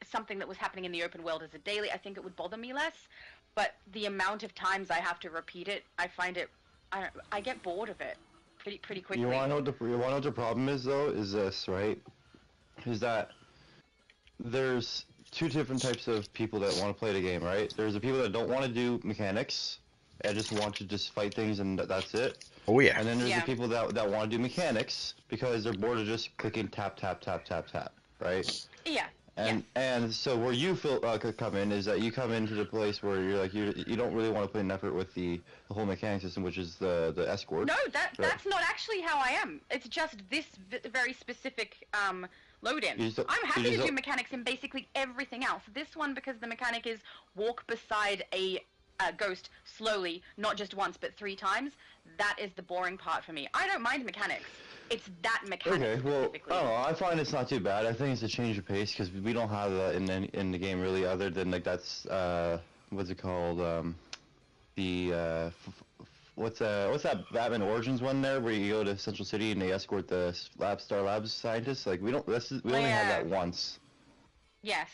something that was happening in the open world as a daily, I think it would bother me less. But the amount of times I have to repeat it, I find it, I get bored of it pretty quickly. You wanna know what the problem is though? Is this, right? Is that there's two different types of people that want to play the game, right? There's the people that don't want to do mechanics, and just want to just fight things and that's it. Oh yeah. And then there's Yeah. the people that want to do mechanics because they're bored of just clicking tap tap tap tap tap, right? Yeah. And so where you feel could come in is that you come into the place where you're like you don't really want to put an effort with the whole mechanic system, which is the escort. No, right? that's not actually how I am. It's just this very specific load-in. You just- I'm you happy just to do don't- mechanics in basically everything else. This one, because the mechanic is walk beside a ghost slowly, not just once but 3 times. That is the boring part for me. I don't mind mechanics. It's that mechanic Okay, well, specifically. I don't know. I find it's not too bad. I think it's a change of pace because we don't have that in the game really, other than like that's what's it called? What's that Batman Origins one there where you go to Central City and they escort the Star Labs scientists? Like we don't. We only have that once. Yes.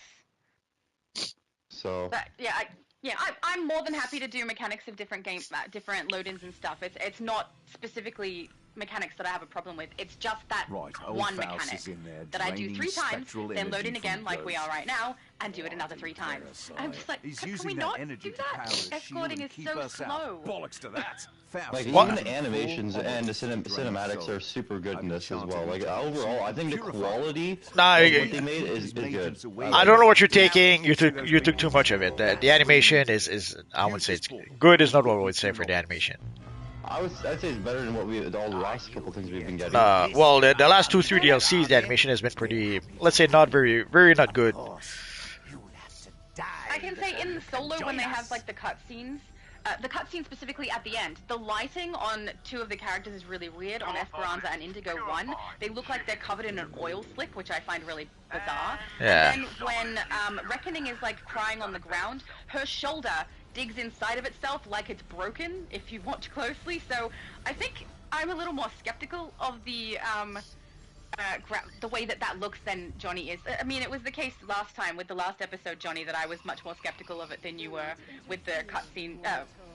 So. But I'm more than happy to do mechanics of different different load-ins and stuff. It's not specifically mechanics that I have a problem with. It's just that Right, old one Faust mechanic is in there that I do draining 3 times, spectral then load energy in from again like we ghosts. are right now, and do it another 3 times. And I'm just like, He's can using we that not energy do to power that? his shield Escorting and is keep so us out. slow. Bollocks to that. Faust Like is What? even full the animations of and the drained cinematics souls. are super good in this as Unenchanted well. Like intelligence overall, I think the purified. quality Nah, of what they made is good. I don't know what you're taking. You took too much of it. The animation is I wouldn't say it's good. Is not what I would say for the animation. I'd say it's better than what all the last couple things we've been getting. Well, the last 2-3 DLCs, the animation has been pretty, let's say, not very not good. I can say in the solo when they have like the cutscenes, the cutscene specifically at the end, the lighting on 2 of the characters is really weird. On Esperanza and Indigo 1, they look like they're covered in an oil slick, which I find really bizarre. Yeah. And then when Reckoning is like crying on the ground, her shoulder digs inside of itself like it's broken, if you watch closely. So I think I'm a little more skeptical of the way that looks than Johnny is. I mean, it was the case last time with the last episode, Johnny, that I was much more skeptical of it than you were with the cutscene.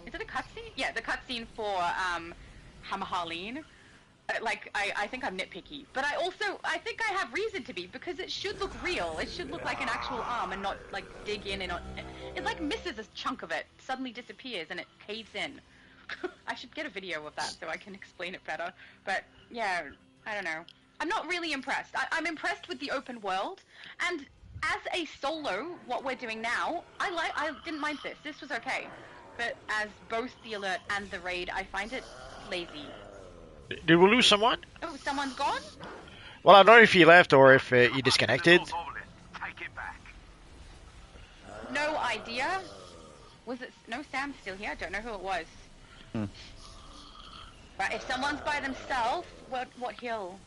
Is it a cutscene? Yeah, the cutscene for Hamahaleen. I think I'm nitpicky, but I think I have reason to be, because it should look real. It should look like an actual arm and not like dig in and it like misses a chunk of it, suddenly disappears and it caves in. I should get a video of that so I can explain it better. But yeah, I don't know. I'm not really impressed. I'm impressed with the open world, and as a solo, what we're doing now, I didn't mind this. This was okay. But as both the alert and the raid, I find it lazy. Did we lose someone? Oh, someone's gone? Well, I don't know if he left or if he disconnected. No idea. Was it? No, Sam's still here. I don't know who it was. But if someone's by themselves, what hill?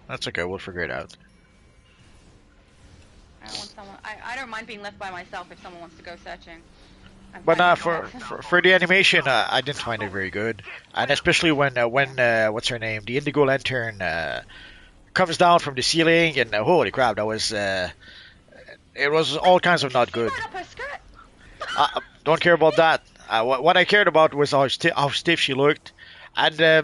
That's okay. We'll figure it out. I don't want someone. I don't mind being left by myself if someone wants to go searching. I'm But fine. for the animation, I didn't find it very good, and especially when what's her name, the Indigo Lantern comes down from the ceiling, and holy crap, that was it was all kinds of not good. Right up her skirt. Don't care about that. What I cared about was how stiff she looked, and I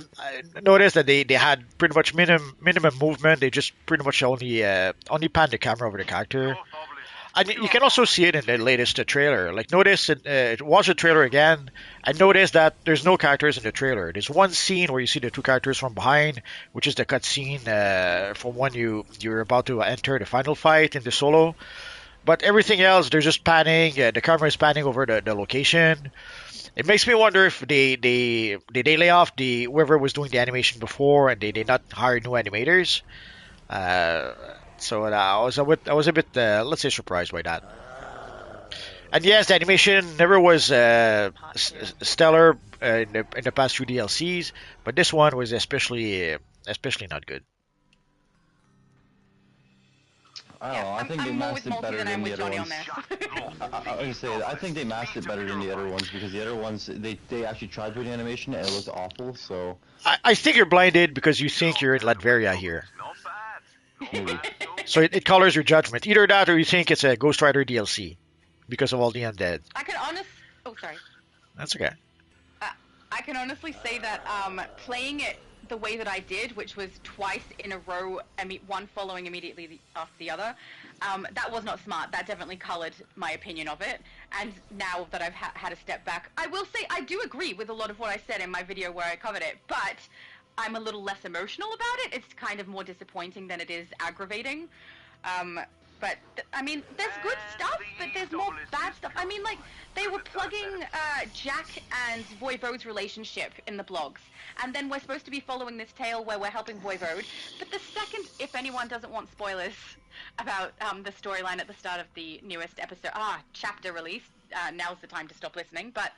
noticed that they had pretty much minimum movement. They just pretty much only panned the camera over the character. And you can also see it in the latest trailer. Like, notice watch the trailer again, and notice that there's no characters in the trailer. There's one scene where you see the 2 characters from behind, which is the cutscene from when you're about to enter the final fight in the solo. But everything else, they're just panning. The camera is panning over the location. It makes me wonder if they lay off whoever was doing the animation before, and they not hire new animators. So I was a bit let's say surprised by that. And yes, the animation never was stellar in the past 2 DLCs, but this one was especially not good. I don't know. I think they I'm more masked with it Multi better than than I'm the with other Johnny on ones. this. I was gonna say, I think they masked it better than the other ones because the other ones they actually tried doing animation and it looked awful. So I think you're blinded because you think you're in Latveria here. maybe. So it colors your judgment. Either that or you think it's a Ghost Rider DLC because of all the undead. I can Oh, sorry. That's okay. I can honestly say that playing it the way that I did, which was twice in a row, one following immediately after the other, that was not smart. That definitely colored my opinion of it. And now that I've had a step back, I will say I do agree with a lot of what I said in my video where I covered it, but I'm a little less emotional about it. It's kind of more disappointing than it is aggravating. But I mean, there's good stuff, but there's more bad stuff. I mean, like, they were plugging Jack and Voivode's relationship in the blogs, and then we're supposed to be following this tale where we're helping Voivode. But the second, if anyone doesn't want spoilers about the storyline at the start of the newest episode, chapter release, now's the time to stop listening. But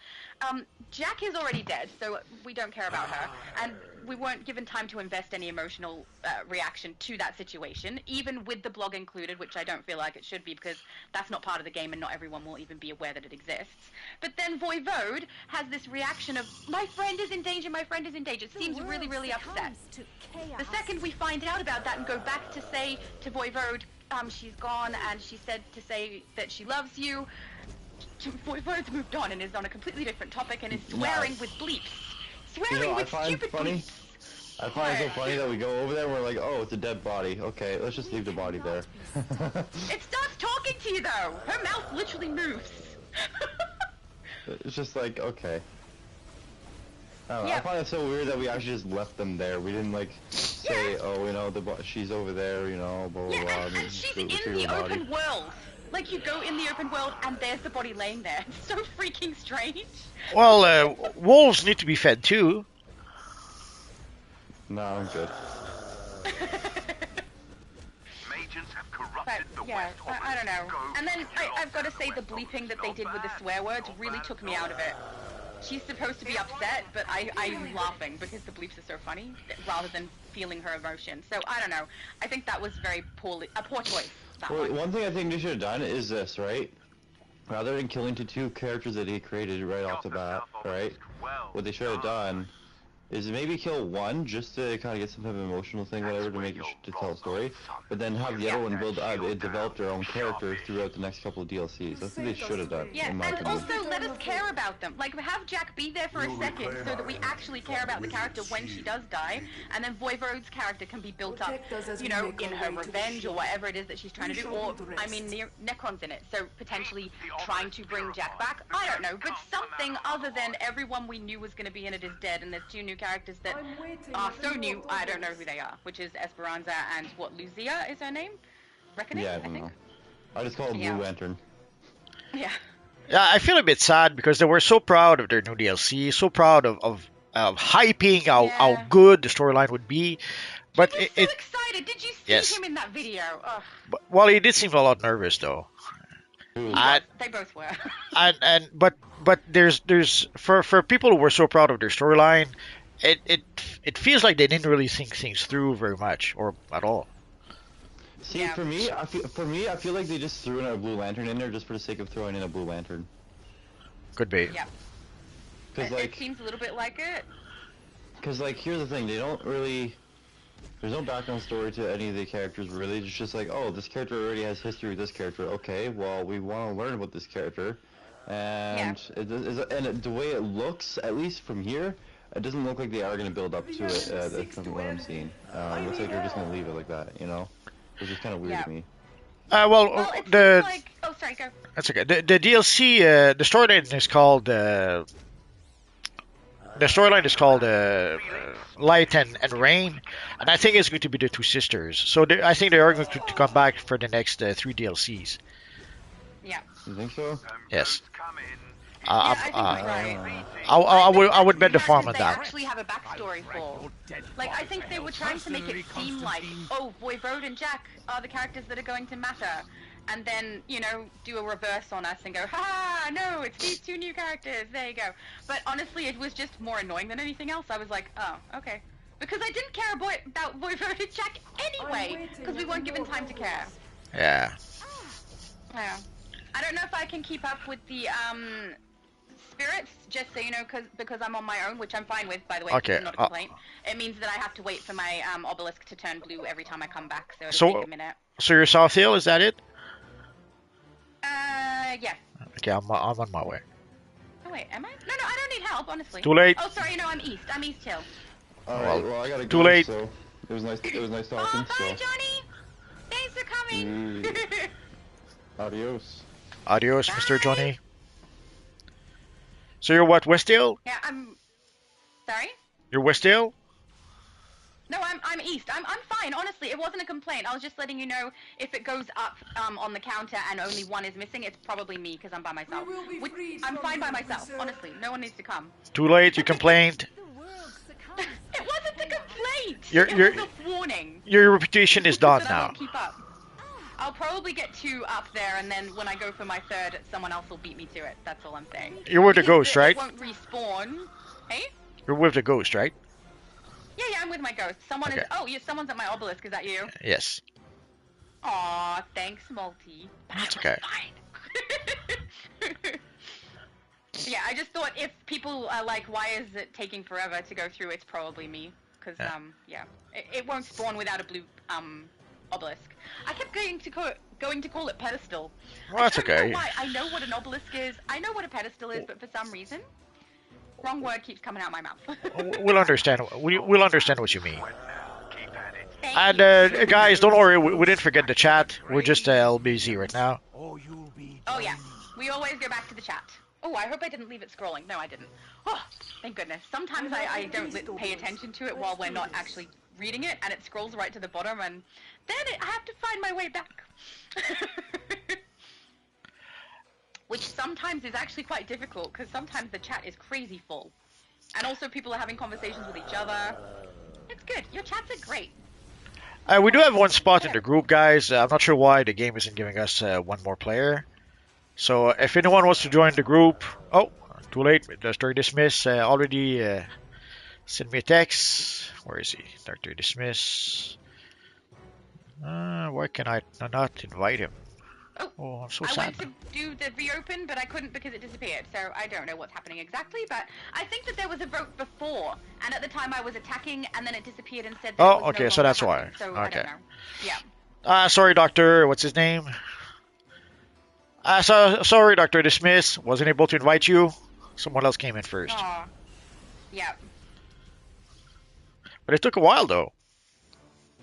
Jack is already dead, so we don't care about her, and we weren't given time to invest any emotional reaction to that situation, even with the blog included, which I don't feel like it should be because that's not part of the game and not everyone will even be aware that it exists. But then Voivode has this reaction of, my friend is in danger, my friend is in danger. Seems really, really upset. The second we find out about that and go back to say to Voivode, she's gone and she said to say that she loves you, Voivode's moved on and is on a completely different topic and is swearing with bleeps. Swearing with stupid bleeps. I find it so funny that we go over there and we're like, oh, it's a dead body. Okay, let's just leave the body there. It starts talking to you though. Her mouth literally moves. It's just like, okay. I don't know, Yeah. I find it so weird that we actually just left them there. We didn't like say, oh, you know, she's over there, you know, blah blah blah. And she's in the open world. Like, you go in the open world and there's the body laying there. It's so freaking strange. Well, wolves need to be fed too. No, I'm good. But, yeah, I don't know. And then I've got to say the bleeping that they did with the swear words really took me out of it. She's supposed to be upset, but I'm laughing because the bleeps are so funny rather than feeling her emotion. So I don't know. I think that was a poor choice. Well, one thing I think they should have done is this, right? Rather than killing the two characters that he created right off the bat, right? What they should have done is maybe kill one just to kind of get some type of emotional thing, whatever, to make it to tell a story, but then have the other one develop their own character throughout the next couple of DLCs. That's what they should have done. Yeah, in my and opinion. also let us care about them. Like, have Jack be there for a second so that we actually care about the character when she does die, and then Voivode's character can be built up, you know, in her revenge or whatever it is that she's trying to do. Or, I mean, Necron's in it, so potentially trying to bring Jack back. I don't know, but something other than everyone we knew was going to be in it is dead, and there's two new characters that are so new, I don't know who they are, which is Esperanza and what, Lucia is her name? Reckoning, Yeah, I don't know. I just call it Yeah. Blue Lantern. Yeah. Yeah, I feel a bit sad because they were so proud of their new DLC, so proud of hyping how good the storyline would be. But He was so excited. Did you see him in that video? Ugh. well, he did seem a lot nervous though. They both were. But there's for people who were so proud of their storyline, it feels like they didn't really think things through very much or at all. See, Yeah. for me, I feel like they just threw in a Blue Lantern in there just for the sake of throwing in a Blue Lantern. Could be. Yeah. Because It seems a little bit like it. Because, like, here's the thing, they don't really... There's no background story to any of the characters, really. It's just like, oh, this character already has history with this character. Okay, well, we want to learn about this character. And, the way it looks, at least from here, it doesn't look like they are going to build up to it from what I'm seeing. It looks like they're just going to leave it like that, you know? Which is kind of weird to me. Well, it seems like... Oh, sorry, go. That's okay. The DLC, the storyline is called Light and Rain, and I think it's going to be the two sisters. So I think they are going to come back for the next 3 DLCs. Yeah. You think so? Yes. I think you're right. I would bet the farm on They that. actually have a backstory for. Like, I think they were trying to make it seem like, oh, Voivode and Jack are the characters that are going to matter. And then, you know, do a reverse on us and go, ha, no, it's these two new characters, there you go. But honestly, it was just more annoying than anything else. I was like, oh, okay. Because I didn't care about Voivode and Jack anyway, because we weren't given time to care. Yeah. Yeah. I don't know if I can keep up with the, spirits, just so you know, because I'm on my own, which I'm fine with, by the way. Okay, Not a complaint. It means that I have to wait for my obelisk to turn blue every time I come back, so it'll So- take a minute. So you're South Hill, is that it? Yeah. Okay, I'm on my way. Oh wait, am I? No, I don't need help, honestly. Too late. Oh, sorry, no, I'm East. I'm East Hill. Alright, well, I gotta Too go, late. so... It was nice Oh, talking, bye, so... Johnny! Thanks for coming! Adios. Adios, Mr. Bye. Johnny. So you're what, Westdale? Yeah, I'm. Sorry. You're Westdale? No, I'm east. I'm fine. Honestly, it wasn't a complaint. I was just letting you know if it goes up on the counter and only one is missing, it's probably me because I'm by myself. We will be freed I'm from fine by you, myself. sir. Honestly, no one needs to come. Too late. You complained. The world succumbs. It wasn't a complaint. You're- It was a warning. Your reputation is done That I now. won't keep up. I'll probably get 2 up there, and then when I go for my 3rd, someone else will beat me to it. That's all I'm saying. You're with the Because ghost, right? It won't respawn. Hey? You're with the ghost, right? Yeah, I'm with my ghost. Someone Okay. is. Oh, someone's at my obelisk. Is that you? Yes. Aw, thanks, Multi. That's okay. Fine. Yeah, I just thought if people are like, why is it taking forever to go through? It's probably me, because Yeah. it won't spawn without a blue obelisk. I kept going to call it pedestal. Well, that's I don't okay. know why. I know what an obelisk is. I know what a pedestal is, but for some reason, wrong word keeps coming out my mouth. We'll understand. We'll understand what you mean. Thank And you. guys, don't worry. We didn't forget the chat. We're just LBZ right now. Or you'll be Oh yeah, we always go back to the chat. Oh, I hope I didn't leave it scrolling. No, I didn't. Oh, thank goodness. Sometimes I don't pay attention to it while we're not actually reading it, and it scrolls right to the bottom, and then I have to find my way back. Which sometimes is actually quite difficult, because sometimes the chat is crazy full. And also people are having conversations with each other. It's good. Your chats are great. We do have one spot in the group, guys. I'm not sure why the game isn't giving us one more player. So if anyone wants to join the group, oh, too late. Dr. Dismiss already sent me a text. Where is he? Dr. Dismiss. Why can I not invite him? Oh, I'm so I sad. went to do the reopen, but I couldn't because it disappeared. So I don't know what's happening exactly, but I think that there was a vote before, and at the time I was attacking, and then it disappeared and said that Oh, it was no okay, so longer that's why. happening. So I Okay. don't know. Yeah. Sorry, Doctor. What's his name? Sorry, Dr. Dismiss. Wasn't able to invite you. Someone else came in first. Aw. Yeah. But it took a while, though.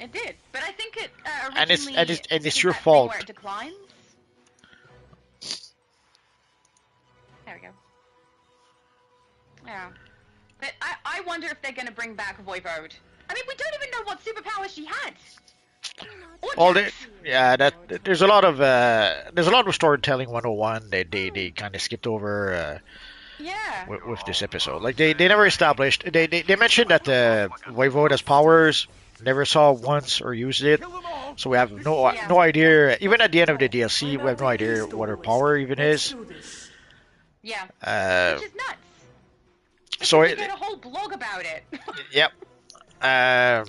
It did, but I think it And it's- originally and it's did your that thing fault. where it declines. There we go. Yeah, but I wonder if they're gonna bring back Voivode. I mean, we don't even know what superpower she had. Or Well, Jax. there's a lot of storytelling 101. They kind of skipped over Yeah. with this episode. Like they never established. They mentioned that the Voivode has powers. Never saw once or used it. kill them all. So we have no idea. Even at the end of the DLC, we have no idea what her power even is. Yeah. Uh, Which is nuts. so We it, get a whole blog about it. yep. And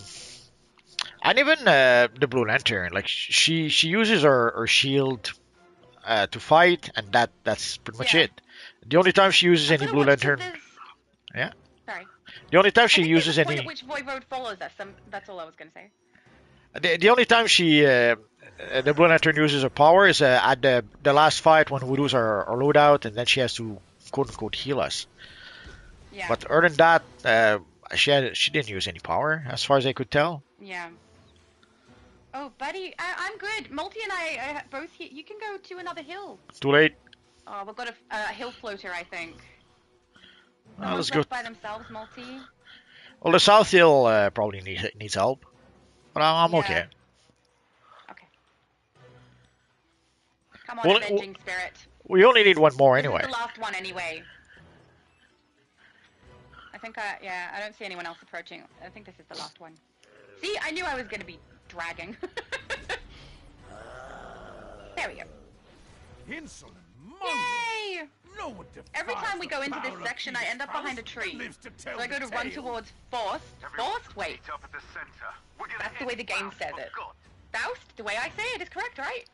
even the Blue Lantern, like she uses her shield to fight, and that's pretty much Yeah. it. The only time she uses I any thought Blue it was Lantern, just this- Yeah. Sorry. the only time I she think there's uses a point any, at which Voivode follows us. That's all I was gonna say. the only time she the Blue Lantern uses her power is at the last fight when we lose our loadout, and then she has to quote unquote heal us. Yeah. But other than that, she didn't use any power as far as I could tell. Yeah. Oh, buddy, I'm good. Multi and I both here. You can go to another hill. Too late. Oh, we've got a hill floater, I think. Let's Someone's go. left by themselves, Multi. Well, the South Hill probably needs help, but I'm Yeah. okay. Okay. Come on, Well, avenging spirit. We only need one more This anyway. is the last one anyway. I think I don't see anyone else approaching. I think this is the last one. See, I knew I was gonna be dragging. There we go. Insolent mongrel. Yay! No one Every defies time we the go into this power of section, I his end up house behind a and tree. lives to tell So I go the to run tale. towards Forst. Forst? Wait. That's the way the game says it. Faust? The way I say it is correct, right?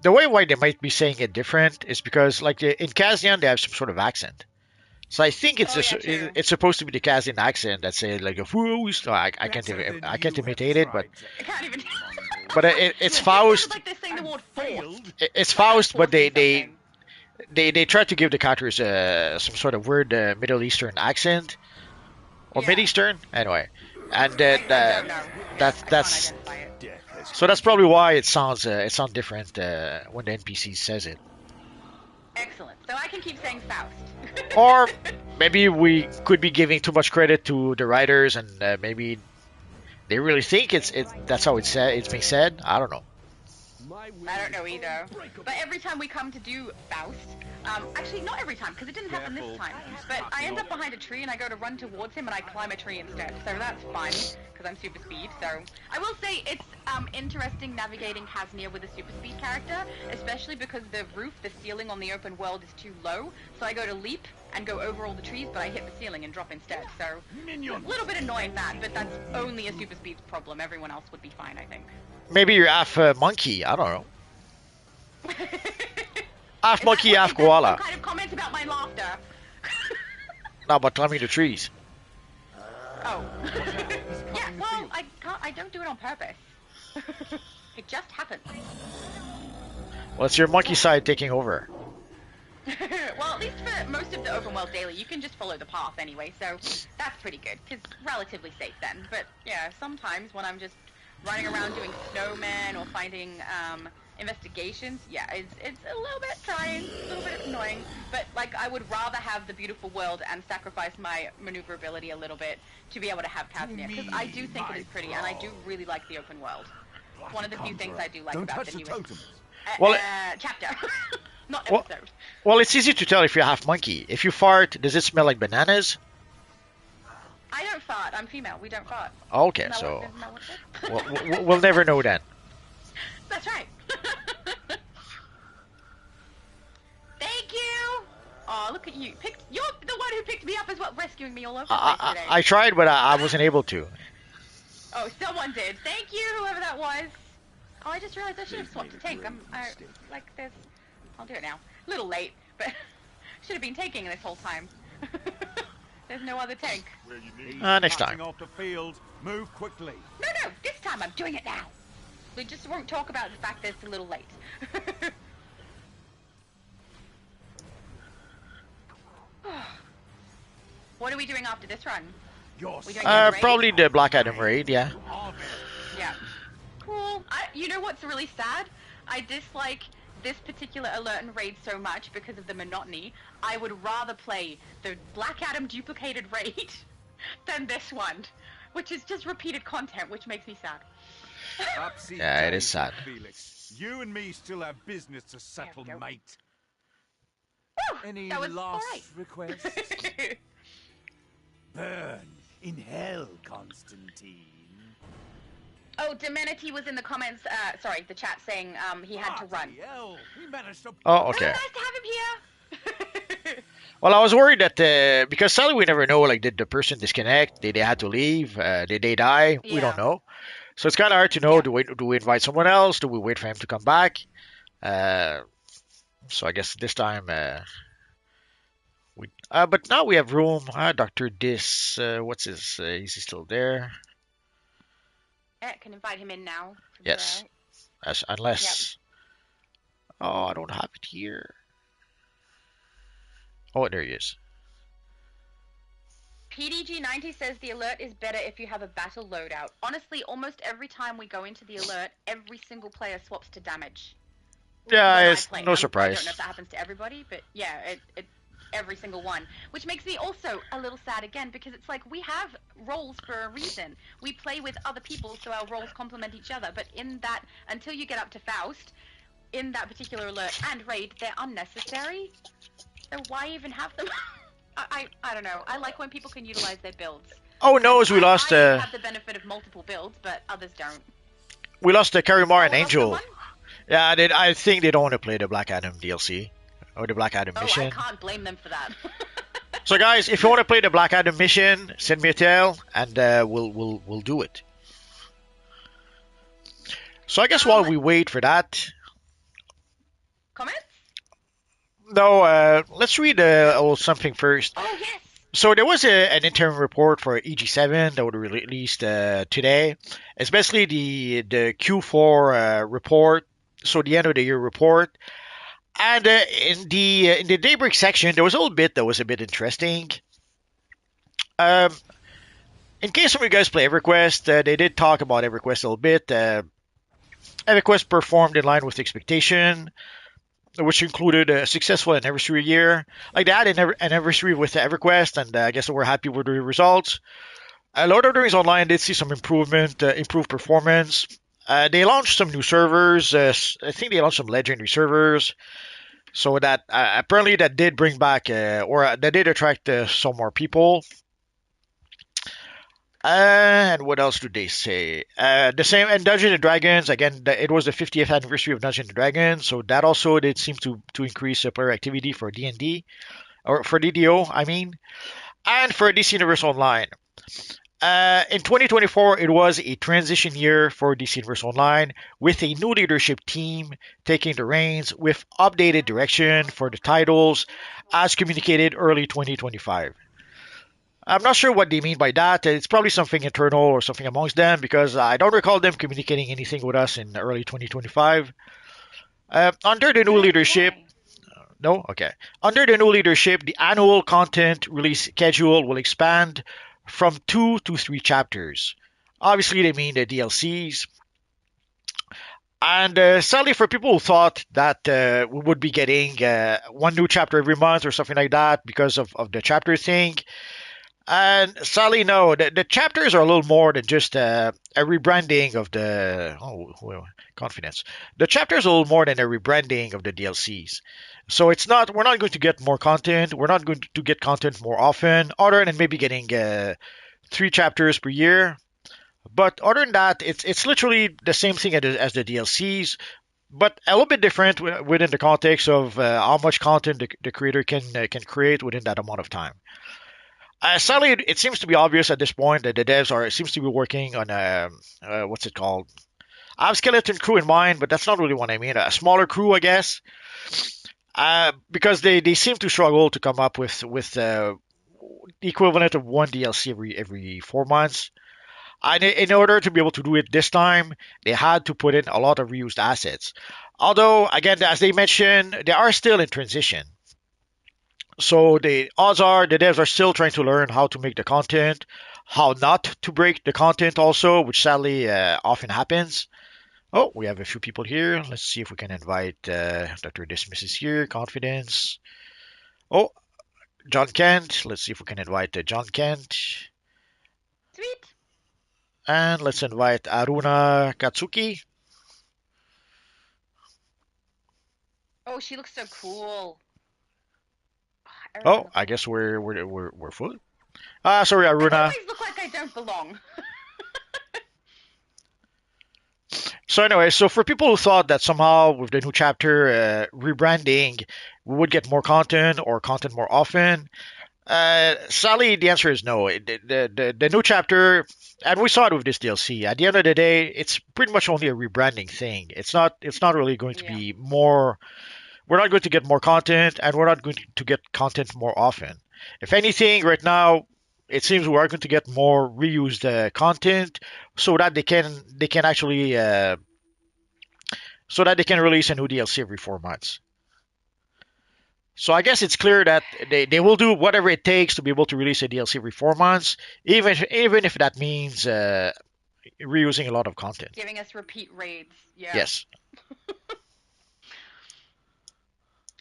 The way why they might be saying it different is because like in Kazian they have some sort of accent. So I think it's Oh, yeah, true. it's supposed to be the Kazian accent that say like a Faust. I can't I can't imitate it, but I can't even. it's It Faust. sounds like they're saying the word Forst. It's Faust, but Forcing something. they try to give the characters some sort of weird Middle Eastern accent or Yeah. Mid Eastern anyway, and I don't know. that's I can't that's identify it. so that's probably why it sounds different when the NPC says it. Excellent. So I can keep saying Faust. Or maybe we could be giving too much credit to the writers, and maybe they really think it's that's how it's being said. I don't know. I don't know either. But every time we come to do Faust, actually not every time, because it didn't happen this time, but I end up behind a tree and I go to run towards him and I climb a tree instead. So that's fun, because I'm super speed. So I will say it's interesting navigating Hasnir with a super speed character, especially because the roof, the ceiling on the open world is too low. So I go to leap and go over all the trees, but I hit the ceiling and drop instead. So a little bit annoying that, but that's only a super speed problem. Everyone else would be fine, I think. Maybe you're half monkey. I don't know. Half Is monkey, that half is that koala. some kind of comment about my laughter? Not about climbing the trees. Oh. Yeah, well, I don't do it on purpose. It just happens. Well, it's your monkey side taking over. Well, at least for most of the open world daily, you can just follow the path anyway, so that's pretty good. It's relatively safe then. But yeah, sometimes when I'm just running around doing snowmen or finding investigations, yeah, it's a little bit trying, a little bit annoying, but like I would rather have the beautiful world and sacrifice my maneuverability a little bit to be able to have Kazmir, because I do think it is pretty, and I do really like the open world. It's one of the few things I do like Don't about touch the the newest totems. Well, chapter, not Well- episode. Well, it's easy to tell if you're half monkey. If you fart, does it smell like bananas? I don't fart. I'm female. We don't fart. Okay, Isn't that so what- isn't that what it is? we'll never know then. That's right. Thank you. Oh, look at you. You're the one who picked me up as well, rescuing me all over the place today. I tried, but I wasn't able to. Oh, someone did. Thank you, whoever that was. Oh, I just realized I should have swapped a tank. Like this. I'll do it now. A little late, but should have been taking this whole time. There's no other tank. Next time. Passing off the field. Move quickly. No, this time I'm doing it now. We just won't talk about the fact that it's a little late. What are we doing after this run? Your We don't get raid? Probably the Black Adam raid, yeah. Yeah. Cool. You know what's really sad? I dislike this particular alert and raid so much because of the monotony. I would rather play the Black Adam duplicated raid than this one, which is just repeated content, which makes me sad. Upsy Yeah, it is daisy, sad. Felix. You and me still have business to settle, There we go. mate. Whew, Any that was last alright. requests? Burn in hell, Constantine. Oh, Demenity was in the comments, the chat saying he had to run. Bloody hell, we managed to... Oh, Oh, okay. nice to have him here. Well, I was worried that because sadly we never know, like, did the person disconnect? Did they had to leave? Did they die? We Yeah. don't know. So it's kind of hard to know. Yeah. Do we invite someone else? Do we wait for him to come back? So I guess this time but now we have room. Dr. Dis, what's his? Is he still there? Yeah, can invite him in now. Yes. Unless. Oh, I don't have it here. Oh, there he is. PDG90 says the alert is better if you have a battle loadout. Honestly, almost every time we go into the alert, every single player swaps to damage. Yeah, when I it's play. no I surprise. don't know if that happens to everybody, but yeah, it every single one. Which makes me also a little sad again, because it's like we have roles for a reason. We play with other people, so our roles complement each other. But in that, until you get up to Faust, in that particular alert and raid, they're unnecessary. So why even have them? I don't know. I like when people can utilize their builds. Oh no, we lost. I have the benefit of multiple builds, but others don't. We lost Karimar and Oh, lost Angel. someone? Yeah, I think they don't want to play the Black Adam DLC or the Black Adam Oh, mission. I can't blame them for that. So guys, if you want to play the Black Adam mission, send me a tell and we'll do it. So I guess while we wait for that, Comments? no, let's read a little something first. Oh, yes. So there was an interim report for EG7 that would be released today. It's basically the Q4 report, so the end of the year report. And in the Daybreak section, there was a little bit that was a bit interesting. In case some of you guys play EverQuest, they did talk about EverQuest a little bit. EverQuest performed in line with expectation. which included a successful anniversary year. Like they had an anniversary with EverQuest, and I guess we're happy with the results. Lord of the Rings Online did see some improved performance. They launched some new servers. I think they launched some legendary servers. So that apparently that did bring back or that did attract some more people. And what else did they say? The same and Dungeons and Dragons again. It was the 50th anniversary of Dungeons and Dragons, so that also did seem to increase player activity for D&D or for DDO, I mean, and for DC Universe Online. In 2024, it was a transition year for DC Universe Online with a new leadership team taking the reins with updated direction for the titles as communicated early 2025. I'm not sure what they mean by that. It's probably something internal or something amongst them because I don't recall them communicating anything with us in early 2025. Under the new leadership, Okay. no? Okay. Under the new leadership, the annual content release schedule will expand from 2 to 3 chapters. Obviously, they mean the DLCs. And sadly, for people who thought that we would be getting one new chapter every month or something like that because of the chapter thing, and sadly, no, the chapters are a little more than just a rebranding of the. Oh, well, confidence. The chapters are a little more than a rebranding of the DLCs. So it's not. We're not going to get more content. We're not going to get content more often, other than maybe getting 3 chapters per year. But other than that, it's literally the same thing as the DLCs, but a little bit different within the context of how much content the creator can create within that amount of time. Sadly, it seems to be obvious at this point that the devs are seems to be working on a what's it called? I have skeleton crew in mind, but that's not really what I mean. A smaller crew, I guess, because they seem to struggle to come up with the equivalent of one DLC every 4 months. And in order to be able to do it this time, they had to put in a lot of reused assets. Although, again, as they mentioned, they are still in transition. So the odds are the devs are still trying to learn how to make the content, how not to break the content also, which sadly often happens. Oh, we have a few people here. Let's see if we can invite Dr. Dismiss is here. Confidence. Oh, John Kent. Let's see if we can invite John Kent. Sweet. And let's invite Aruna Katsuki. Oh, she looks so cool. Oh, Everyone looks I so guess cool. we're full. Sorry, I Aruna. always look like I don't belong. So anyway, so for people who thought that somehow with the new chapter rebranding, we would get more content or content more often, sadly the answer is no. The new chapter, and we saw it with this DLC. At the end of the day, it's pretty much only a rebranding thing. It's not really going to Yeah. be more. We're not going to get more content, and we're not going to get content more often. If anything, right now it seems we are going to get more reused content, so that they can actually so that they can release a new DLC every 4 months. So I guess it's clear that they will do whatever it takes to be able to release a DLC every 4 months, even if that means reusing a lot of content. Giving us repeat raids. Yeah. Yes.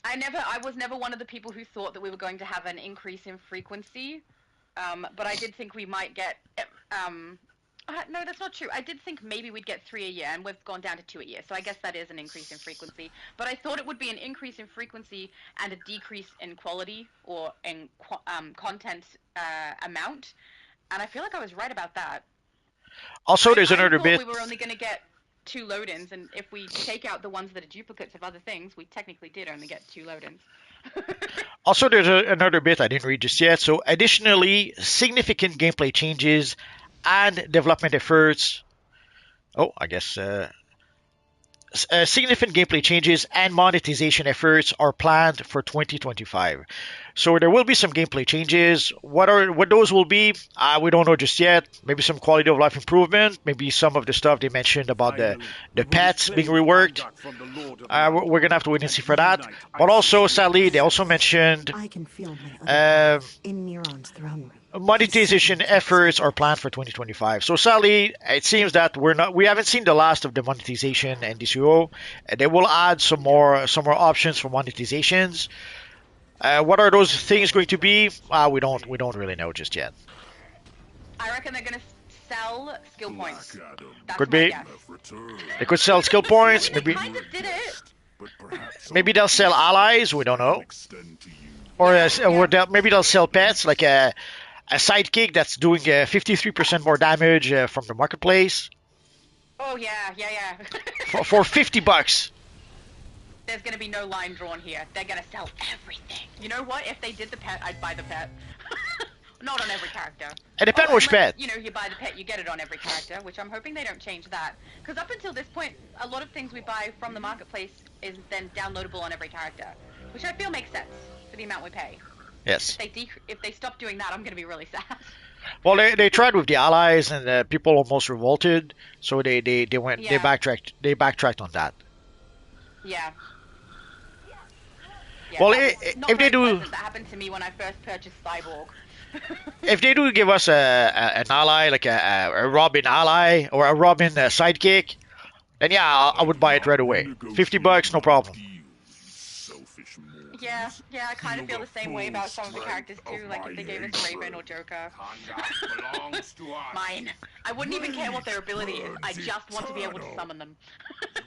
I was never one of the people who thought that we were going to have an increase in frequency. But I did think we might get. No, that's not true. I did think maybe we'd get 3 a year, and we've gone down to 2 a year. So I guess that is an increase in frequency. But I thought it would be an increase in frequency and a decrease in quality or in content amount. And I feel like I was right about that. Also, there's I another thought bit. we were only going to get 2 load-ins, and if we take out the ones that are duplicates of other things, we technically did only get 2 load-ins. Also, there's another bit I didn't read just yet. So, additionally, significant gameplay changes and development efforts. Oh, I guess significant gameplay changes and monetization efforts are planned for 2025. So there will be some gameplay changes. What those will be, we don't know just yet. Maybe some quality of life improvement. Maybe some of the stuff they mentioned about the pets being reworked. We're gonna have to wait and see for that. But also, sadly, they also mentioned I can feel my other uh, half in Neuron's throne room. monetization efforts are planned for 2025. So sadly, it seems that we haven't seen the last of the monetization and DCUO. They will add some more options for monetizations. What are those things going to be? We don't really know just yet. I reckon they're gonna sell skill points. That's Could my be. guess. They could sell skill I points. mean, they Maybe kind of did it. maybe they'll sell allies. We don't know. Maybe they'll sell pets like a sidekick that's doing 53% more damage from the marketplace Oh yeah. for $50. There's gonna be no line drawn here. They're gonna sell everything. You know what? If they did the pet, I'd buy the pet. Not on every character. It depends which unless, pet. You know, you buy the pet, you get it on every character, which I'm hoping they don't change that. Because up until this point, a lot of things we buy from the marketplace is then downloadable on every character, which I feel makes sense for the amount we pay. Yes. If they stop doing that, I'm gonna be really sad. Well, they tried with the allies and people almost revolted, so they went Yeah. they backtracked on that. Yeah. Well, that was not if they very do, pleasant. That happened to me when I first purchased Cyborg. if they do give us an ally like a Robin ally or a Robin sidekick, then yeah, I would buy it right away. $50, no problem. Yeah, I kind of feel the same way about some of the characters too. Like if they gave us Raven or Joker. Mine. I wouldn't even care what their ability is. I just want to be able to summon them.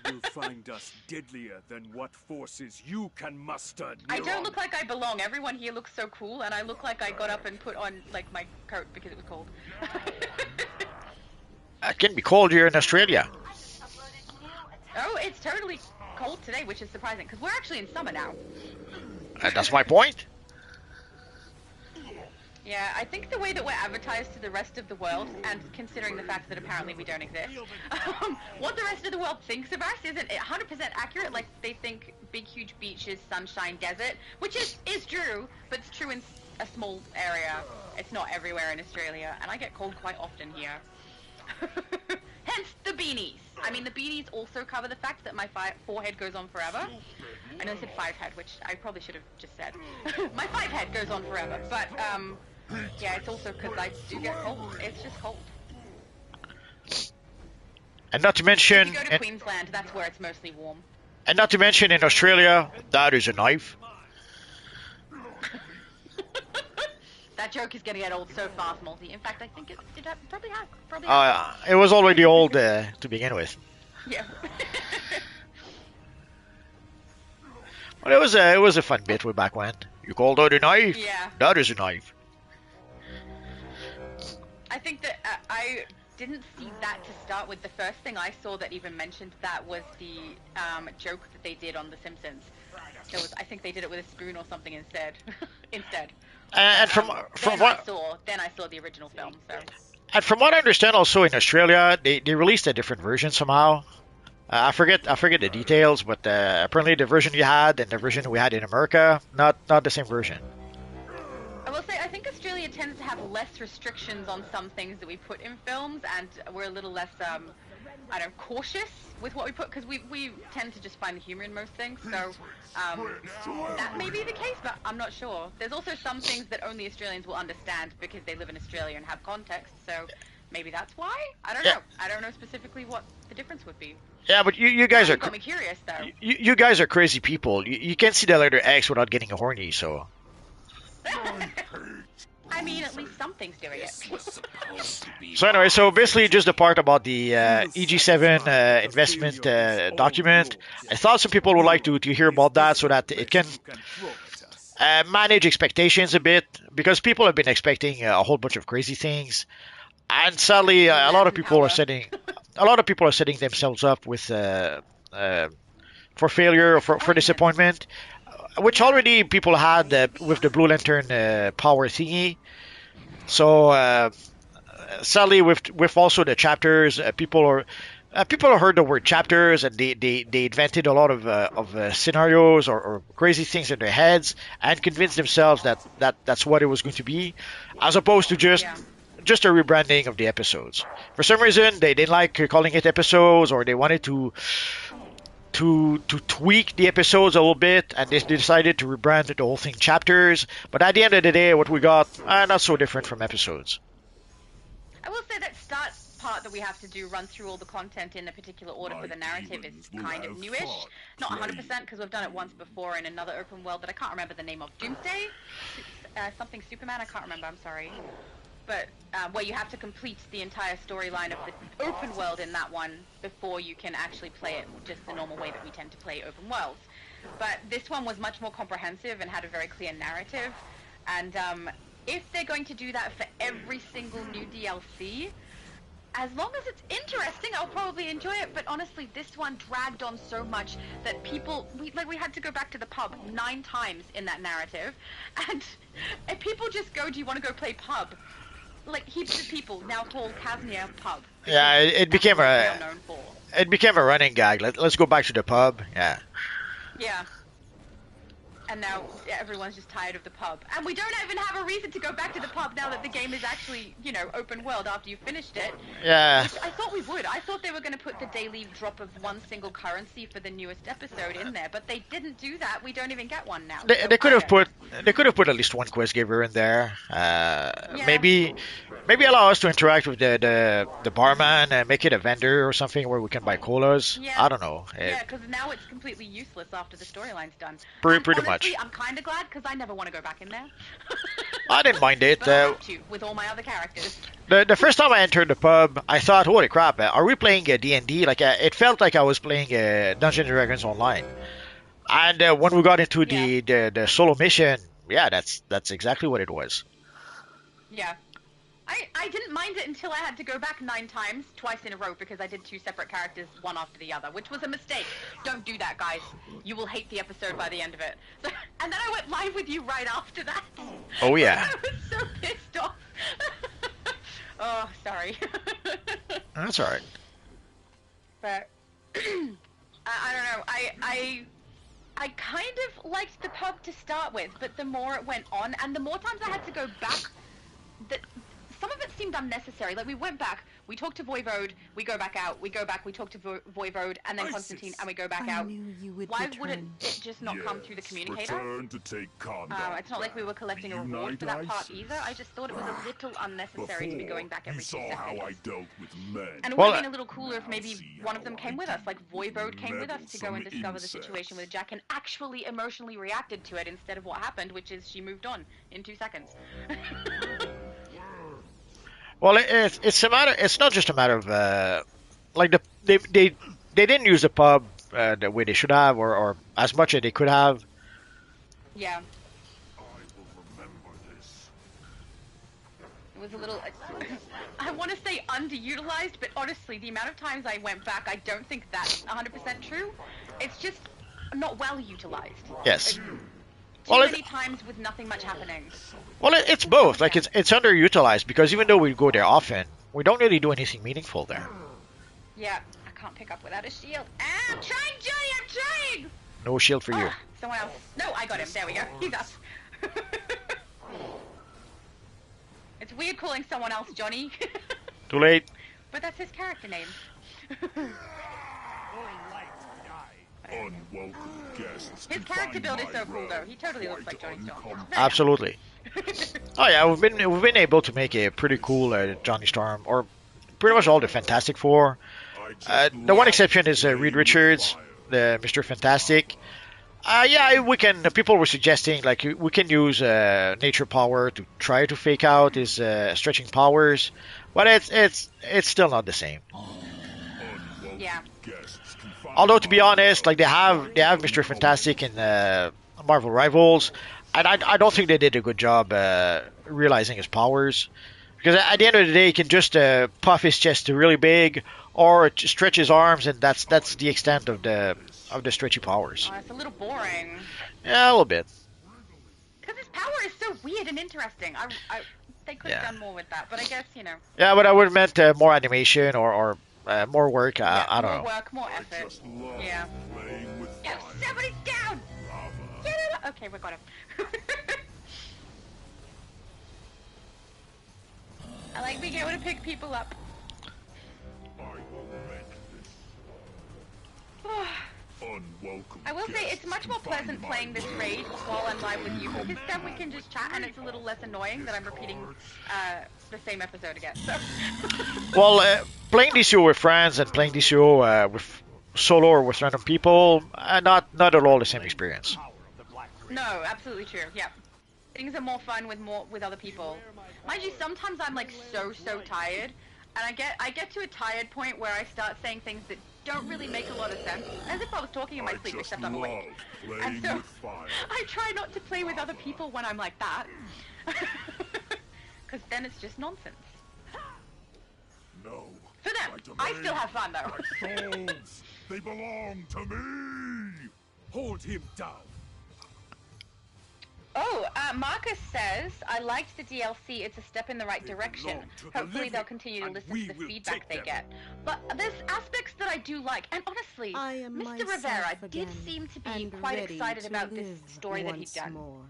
You will find us deadlier than what forces you can muster. I don't look like I belong. Everyone here looks so cool, and I look like I got up and put on like my coat because it was cold. It can be cold here in Australia. Oh, it's totally cold today, which is surprising because we're actually in summer now. That's my point. Yeah, I think the way that we're advertised to the rest of the world, and considering the fact that apparently we don't exist, what the rest of the world thinks of us isn't 100% accurate. Like, they think big, huge beaches, sunshine, desert, which is true, but it's true in a small area. It's not everywhere in Australia, and I get cold quite often here. Hence the beanies. I mean, the beanies also cover the fact that my forehead goes on forever. I know I said 5 head, which I probably should have just said. My 5 head goes on forever, but yeah, it's also because I do get cold. It's just cold. And not to mention, If you go to Queensland, that's where it's mostly warm. and not to mention in Australia, that is a knife. That joke is going to get old so fast, Multi. In fact, I think it probably has. It was already old to begin with. Yeah. Well, it was a fun bit way back when. You called out a knife? Yeah. That is a knife. I think that I didn't see that to start with. The first thing I saw that even mentioned that was the joke that they did on The Simpsons. I think they did it with a spoon or something instead. And from then I saw the original film. So. And from what I understand, also in Australia, they released a different version somehow. I forget the details, but apparently the version you had and the version we had in America, not the same version. I will say, I think Australia tends to have less restrictions on some things that we put in films, and we're a little less, cautious with what we put, because we tend to just find the humor in most things, so that may be the case, but I'm not sure. There's also some things that only Australians will understand because they live in Australia and have context, so maybe that's why? I don't know. I don't know specifically what the difference would be. Yeah, but you guys are got me curious, though. You guys are crazy people. You can't see the letter X without getting horny, so... I mean, at least something's doing it. So anyway, so basically just the part about the EG7 investment document. I thought some people would like to hear about that so that it can manage expectations a bit, because people have been expecting a whole bunch of crazy things, and sadly a lot of people are setting themselves up with for failure or for disappointment, which already people had with the Blue Lantern power thingy. So sadly, with also the chapters, people heard the word chapters and they invented a lot of scenarios or crazy things in their heads and convinced themselves that's what it was going to be, as opposed to just a rebranding of the episodes. For some reason, they didn't like calling it episodes, or they wanted to to tweak the episodes a little bit, and they decided to rebrand the whole thing chapters. But at the end of the day, what we got, not so different from episodes. I will say that start part that we have to do, run through all the content in a particular order for the narrative, is kind of newish. Not 100% because we've done it once before in another open world that I can't remember the name of. Doomsday? Something Superman? I can't remember, I'm sorry. But where you have to complete the entire storyline of the open world in that one before you can actually play it just the normal way that we tend to play open worlds. But this one was much more comprehensive and had a very clear narrative. And if they're going to do that for every single new DLC, as long as it's interesting, I'll probably enjoy it. But honestly, this one dragged on so much that we had to go back to the pub 9 times in that narrative, and people just go, "Do you want to go play pub?" Like heaps of people now call Kaznia pub. Yeah, it became it became a running gag. Let's go back to the pub. Yeah. Yeah. And now everyone's just tired of the pub. And we don't even have a reason to go back to the pub now that the game is actually, open world after you finished it. Yeah. Which I thought we would. I thought they were going to put the daily drop of one single currency for the newest episode in there, but they didn't do that. We don't even get one now. They could have put at least one quest giver in there. Maybe allow us to interact with the barman and make it a vendor or something where we can buy colas. Yeah. I don't know. Yeah, because now it's completely useless after the storyline's done. Pretty Honestly, much. I'm kind of glad because I never want to go back in there. I didn't mind it. But I have to with all my other characters. The first time I entered the pub, I thought, holy crap, are we playing D&D? Like, it felt like I was playing Dungeons & Dragons Online. And when we got into the solo mission, yeah, that's exactly what it was. Yeah. I didn't mind it until I had to go back 9 times, twice in a row, because I did 2 separate characters, one after the other, which was a mistake. Don't do that, guys. You will hate the episode by the end of it. So, and then I went live with you right after that. Oh, yeah. I was so pissed off. Oh, sorry. That's all right. But I don't know. I kind of liked the pub to start with, but the more it went on, and the more times I had to go back, some of it seemed unnecessary. Like, we went back, we talked to Voivode, we go back out, we go back, we talk to Voivode, and then Constantine, and we go back out. Why wouldn't it just not come through the communicator? Return to take It's not like we were collecting a reward for that part either. I just thought it was a little unnecessary to be going back every 2 seconds. How I dealt with men. And it would have been a little cooler if maybe one of them came with us, like Voivode came with us to go and discover the situation with Jack and actually emotionally reacted to it instead of what happened, which is she moved on in 2 seconds. Well, it's a matter. It's not just a matter of like they didn't use the pub the way they should have, or as much as they could have. Yeah. I will remember this. It was a little. I want to say underutilized, but honestly, the amount of times I went back, I don't think that's 100% true. It's just not well utilized. Yes. Too many times with nothing much happening. Well, it's both. Like, it's underutilized because even though we go there often, we don't really do anything meaningful there. Yeah, I can't pick up without a shield. I'm trying, Johnny, I'm trying! No shield for you. Someone else. No, I got him. There we go. He's up. It's weird calling someone else Johnny. Too late. But that's his character name. Unwelcome guests. His character build is so cool, though. He totally looks like Johnny Storm. Absolutely. Oh yeah, we've been able to make a pretty cool Johnny Storm, or pretty much all the Fantastic Four. The one exception is Reed Richards, the Mr. Fantastic. Yeah, we can. People were suggesting like we can use nature power to try to fake out his stretching powers, but it's still not the same. Yeah. Although to be honest, like they have Mr. Fantastic in Marvel Rivals, and I don't think they did a good job realizing his powers, because at the end of the day, he can just puff his chest to really big, or stretch his arms, and that's the extent of the stretchy powers. It's a little boring. Yeah, a little bit. Because his power is so weird and interesting. They could have done more with that, but I guess Yeah, but I would have meant more animation or more work. I don't know. More work, more effort. Yeah. Yo, somebody's down! Get it up! Okay, we got him. I like being able to pick people up. Unwelcome I will say it's guests much more can find pleasant my playing this will. raid while I'm live with you, because then we can just chat and it's a little less annoying that I'm repeating the same episode again. So Well, playing DCO with friends and playing DCO with solo or with random people, not at all the same experience. no, absolutely true. Yeah, things are more fun with other people. Mind you, sometimes I'm like so tired, and I get to a tired point where I start saying things that don't really make a lot of sense, as if I was talking in my I sleep, just except I'm love awake. playing And so with fire. I try not to play with other people when I'm like that, because then it's just nonsense. No. For them, My I still domain, have fun though. my souls, they belong to me. Hold him down. Oh, Marcus says, I liked the DLC, it's a step in the right They direction. belong to the Hopefully they'll living, continue to and listen we to the will feedback take they them. get. But there's aspects that I do like, and honestly, I am Mr. myself Rivera again, did seem to be and quite ready excited to about this live story that he'd once done. more.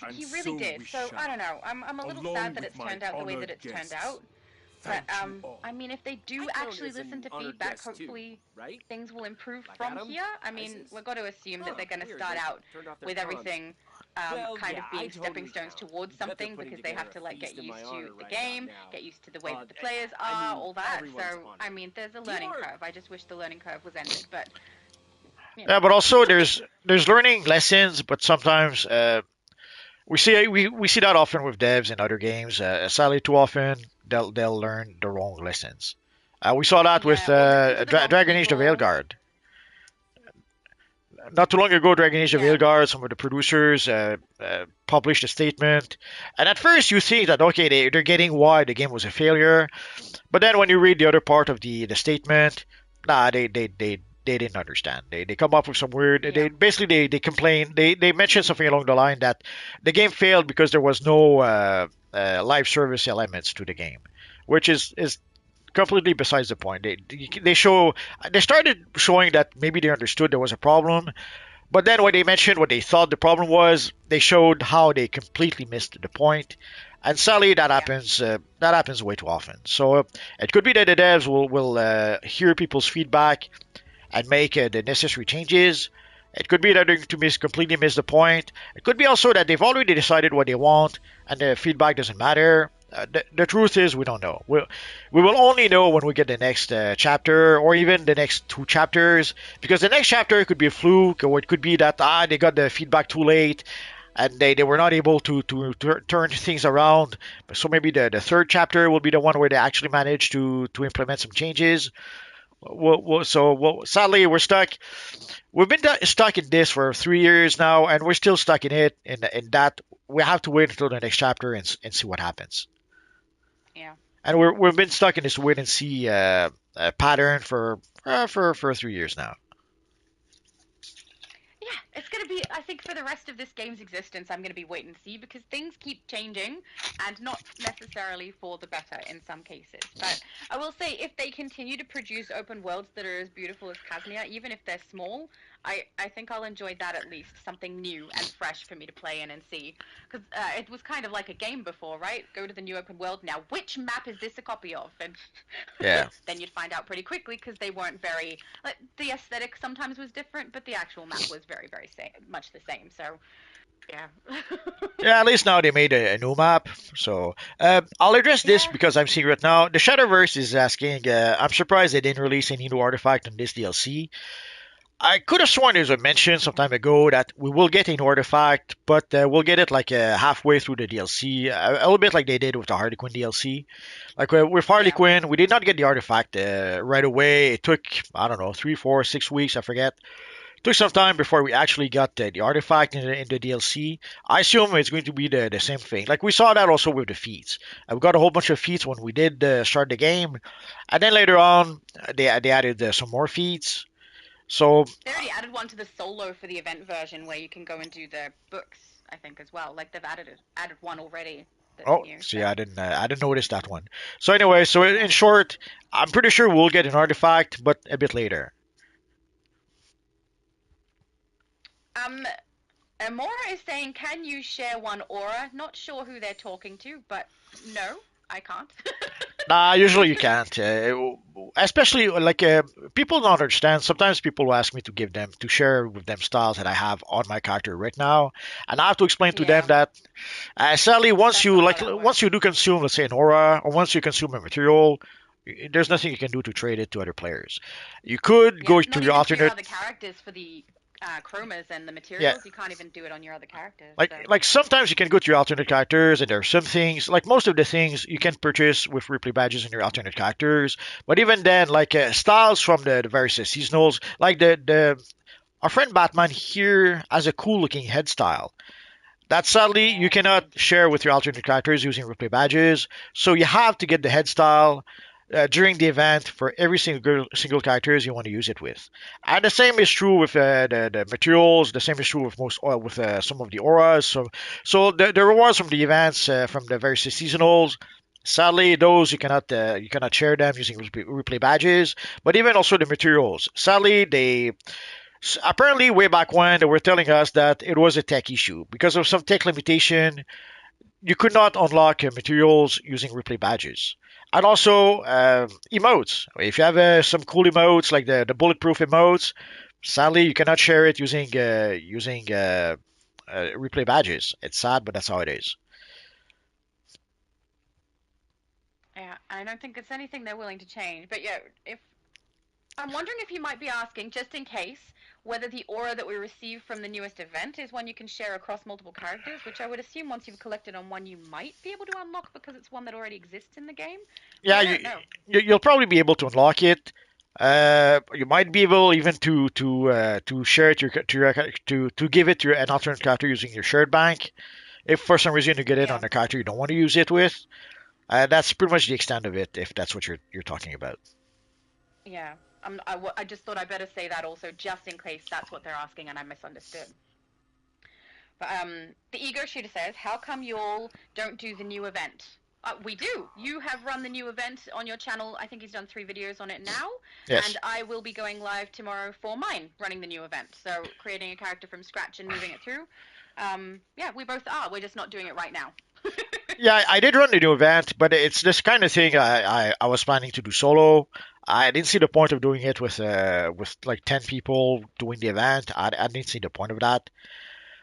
And He really so did, we so shall, I don't know, I'm a little along sad that with it's my turned out the way that honored it's turned guests. out. Thank But, you all. I mean, if they do I count actually as an listen to honored feedback, guest too, hopefully right? things will improve Like from Adam, here. I mean, ISIS? we've got to assume that Huh, they're going to weird, start they out turned off their with comms. everything Well, kind yeah, of being I stepping totally stones count. towards Bet they're something, putting because they have together to a like get feast in used my to honor the right game, about now. get used to the way that the I players are, mean, all that. everyone's So honor. I mean, there's a learning Teamwork. curve. I just wish the learning curve was ended, but Yeah, but also there's learning lessons, but sometimes we see that often with devs in other games. Sadly, too often they'll learn the wrong lessons. We saw that with yeah, or listen to the wrong Dragon Age: The people. Veilguard. Not too long ago, Dragon Age: The Yeah. Veilguard, some of the producers published a statement, and at first you think that okay, they're getting why the game was a failure, but then when you read the other part of the statement, nah, they didn't understand. They come up with some weird. Yeah. They basically they complain. They mention something along the line that the game failed because there was no live service elements to the game, which is completely besides the point. They started showing that maybe they understood there was a problem, but then when they mentioned what they thought the problem was, they showed how they completely missed the point. And sadly, that Yeah. happens. That happens way too often. So it could be that the devs will hear people's feedback and make the necessary changes. It could be that they're going to completely miss the point. It could be also that they've already decided what they want and the feedback doesn't matter. The truth is, we don't know. We will only know when we get the next chapter or even the next two chapters, because the next chapter could be a fluke, or it could be that they got the feedback too late and they were not able to turn things around. So maybe the third chapter will be the one where they actually manage to implement some changes. Sadly, we're stuck. We've been stuck in this for 3 years now, and we're still stuck in it. In that, we have to wait until the next chapter and see what happens. Yeah. And we've been stuck in this wait and see pattern for 3 years now. Yeah, it's gonna be. I think for the rest of this game's existence, I'm gonna be wait and see, because things keep changing, and not necessarily for the better in some cases. But I will say, if they continue to produce open worlds that are as beautiful as Kaznia, even if they're small, I think I'll enjoy that at least. Something new and fresh for me to play in and see. Because it was kind of like a game before, right? Go to the new open world. Now, which map is this a copy of? And Yeah. then you'd find out pretty quickly, because they weren't very. Like, the aesthetic sometimes was different, but the actual map was very, very much the same. So, yeah. Yeah, at least now they made a new map. So I'll address this Yeah. because I'm seeing right now. The Shadowverse is asking. I'm surprised they didn't release any new artifact on this DLC. I could have sworn there's a mention some time ago that we will get an artifact, but we'll get it like halfway through the DLC, a little bit like they did with the Harley Quinn DLC. Like with Harley Yeah. Quinn, we did not get the artifact right away. It took, I don't know, 3, 4, 6 weeks, I forget. It took some time before we actually got the artifact in the DLC. I assume it's going to be the same thing. Like we saw that also with the feats. We got a whole bunch of feats when we did start the game, and then later on they added some more feats. So They already added one to the solo for the event version, where you can go and do the books, I think, as well. Like, they've added one already that's oh, new. see, So. I didn't notice that one. So anyway, so in short, I'm pretty sure we'll get an artifact, but a bit later. Amora is saying, can you share one aura? Not sure who they're talking to, but no, I can't. Nah, usually you can't. Especially like people don't understand. Sometimes people will ask me to share with them styles that I have on my character right now, and I have to explain to them Yeah, that sadly, that's not how that once you works. do consume, let's say an aura, or once you consume a material, there's nothing you can do to trade it to other players. You could Yep, go to not your even to your alternate. other characters for the chromas and the Yeah, materials. You can't even do it on your other characters. So like sometimes you can go to your alternate characters, and there are some things like most of the things you can purchase with replay badges in your alternate characters. But even then, like styles from the various seasonals, like the our friend Batman here has a cool looking head style that sadly yeah, you it's cannot pretty. share with your alternate characters using replay badges. So you have to get the head style during the event for every single characters you want to use it with. And the same is true with the materials. The same is true with most with some of the auras. So the rewards from the events from the various seasonals. Sadly, those you cannot share them using replay badges. But even also the materials. Sadly, they apparently way back when they were telling us that it was a tech issue because of some tech limitation. You could not unlock materials using replay badges. And also emotes. If you have some cool emotes like the bulletproof emotes, sadly you cannot share it using replay badges. It's sad, but that's how it is. Yeah, I don't think it's anything they're willing to change. But yeah, if I'm wondering if you might be asking, just in case, whether the aura that we receive from the newest event is one you can share across multiple characters, which I would assume once you've collected on one, you might be able to unlock because it's one that already exists in the game. But Yeah, I don't know. you'll probably be able to unlock it. You might be able even to share it to give it to an alternate character using your shared bank. If for some reason you get it Yeah, on a character you don't want to use it with, that's pretty much the extent of it. If that's what you're talking about. yeah. I just thought I better say that also, just in case that's what they're asking and I misunderstood. But the ego shooter says, "How come you all don't do the new event?" We do. You have run the new event on your channel. I think he's done 3 videos on it now, Yes. and I will be going live tomorrow for mine, running the new event. So creating a character from scratch and moving it through. Yeah, we both are. We're just not doing it right now. Yeah, I did run the new event, but it's this kind of thing I was planning to do solo. I didn't see the point of doing it with like 10 people doing the event. I didn't see the point of that.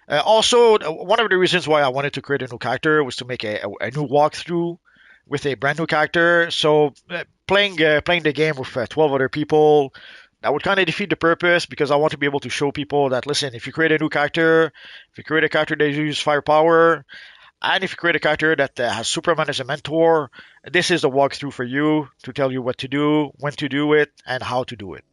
Also, one of the reasons why I wanted to create a new character was to make a new walkthrough with a brand new character. So playing the game with 12 other people, that would kind of defeat the purpose because I want to be able to show people that listen, if you create a new character, if you create a character that uses firepower, and if you create a character that has Superman as a mentor, this is the walkthrough for you to tell you what to do, when to do it, and how to do it.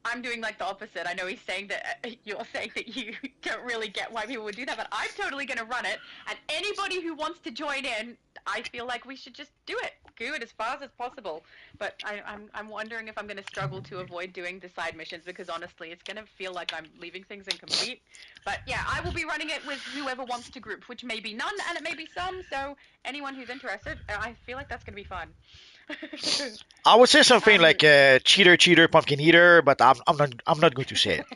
I'm doing like the opposite. I know he's saying that you're saying that you don't really get why people would do that, but I'm totally going to run it. And anybody who wants to join in, I feel like we should just do it, as fast as possible. But I'm wondering if I'm going to struggle to avoid doing the side missions because honestly, it's going to feel like I'm leaving things incomplete. But yeah, I will be running it with whoever wants to group, which may be none and it may be some. So anyone who's interested, I feel like that's going to be fun. I would say something um, like cheater, pumpkin eater, but I'm not going to say it.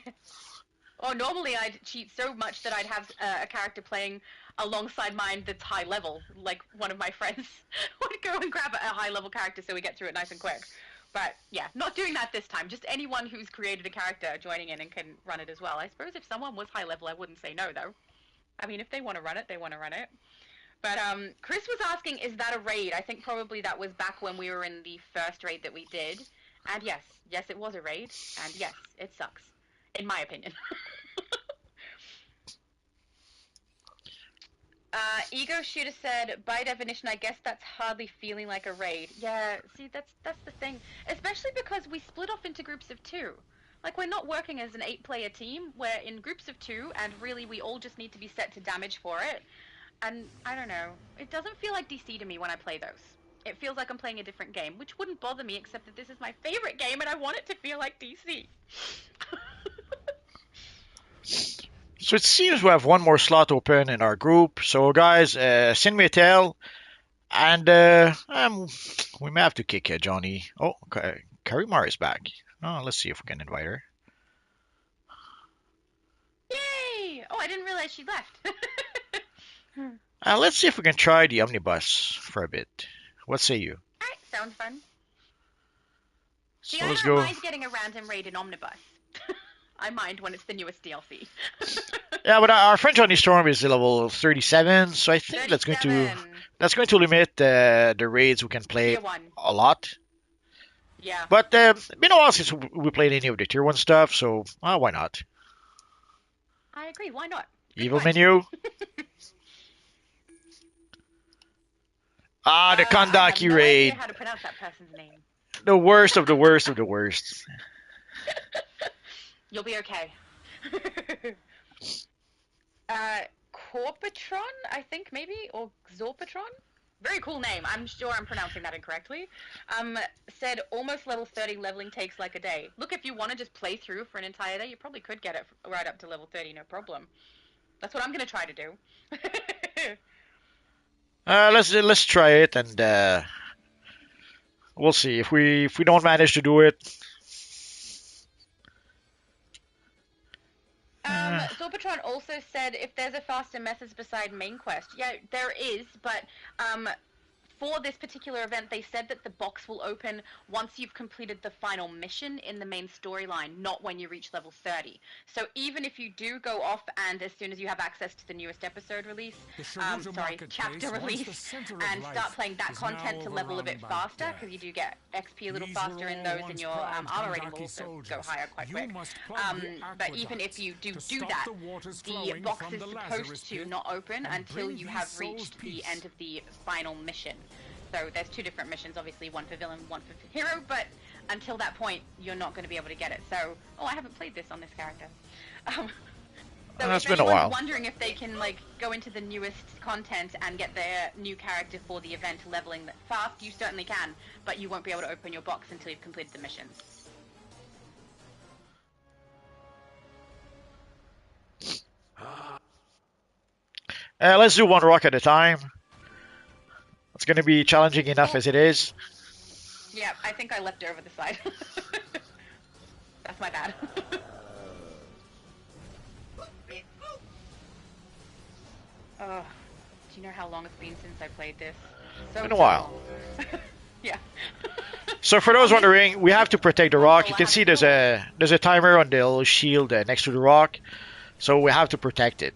Or normally I'd cheat so much that I'd have a character playing alongside mine that's high level. Like one of my friends would go and grab a high level character so we get through it nice and quick. But yeah, not doing that this time. Just anyone who's created a character joining in and can run it as well. I suppose if someone was high level, I wouldn't say no though. I mean, if they want to run it, they want to run it. But Chris was asking, is that a raid? I think probably that was back when we were in the first raid that we did. And yes, it was a raid. And yes, it sucks, in my opinion. Ego Shooter said, by definition, I guess that's hardly feeling like a raid. Yeah, see, that's the thing. Especially because we split off into groups of two. Like, we're not working as an 8-player team. We're in groups of two, and really, we all just need to be set to damage for it. And, I don't know. It doesn't feel like DC to me when I play those. It feels like I'm playing a different game, which wouldn't bother me, except that this is my favorite game, and I want it to feel like DC. So it seems we have one more slot open in our group. So guys, send me a tell, and we may have to kick Johnny. Oh, okay. Karimar is back. Oh, let's see if we can invite her. Yay! Oh, I didn't realize she left. Let's see if we can try the omnibus for a bit. What say you? Alright, sounds fun. See, So I let's don't go. mind getting a random raid in Omnibus. I mind when it's the newest DLC. Yeah, but our friend Johnny Storm is level 37, so I think that's going to 37. limit the raids we can play Tier 1. a lot. Yeah. But it's been a while since we played any of the tier 1 stuff, so why not? I agree, why not? Good Evil point. menu. The I have Kandaki no raid. idea how to pronounce that person's name. The worst of the worst of the worst. You'll be okay. Corpatron, I think maybe, or Zorpatron? Very cool name. I'm sure I'm pronouncing that incorrectly. Said almost level 30 leveling takes like a day. Look, if you want to just play through for an entire day, you probably could get it right up to level 30, no problem. That's what I'm going to try to do. Let's try it, and we'll see if we don't manage to do it. Zorpatron also said if there's a faster method beside main quest. Yeah, there is, but for this particular event, they said that the box will open once you've completed the final mission in the main storyline, not when you reach level 30. So even if you do go off and as soon as you have access to the newest episode release, chapter release, and start playing that content to level a bit faster, because you do get XP a little faster in those, and your armor rating will also go higher quite quick. But even if you do that, the box is supposed to not open until you have reached the end of the final mission. So there's two different missions, obviously, one for villain, one for hero, but until that point, you're not going to be able to get it. So, I haven't played this on this character. So It's if been a while. wondering if they can go into the newest content and get their new character for the event leveling that fast, you certainly can, but you won't be able to open your box until you've completed the missions. Let's do one rock at a time. It's going to be challenging enough as it is. Yeah, I think I left over the side. That's my bad. Oh, do you know how long it's been since I played this? Been a while. Yeah. So for those wondering, we have to protect the rock. You can see there's a timer on the little shield next to the rock, so we have to protect it.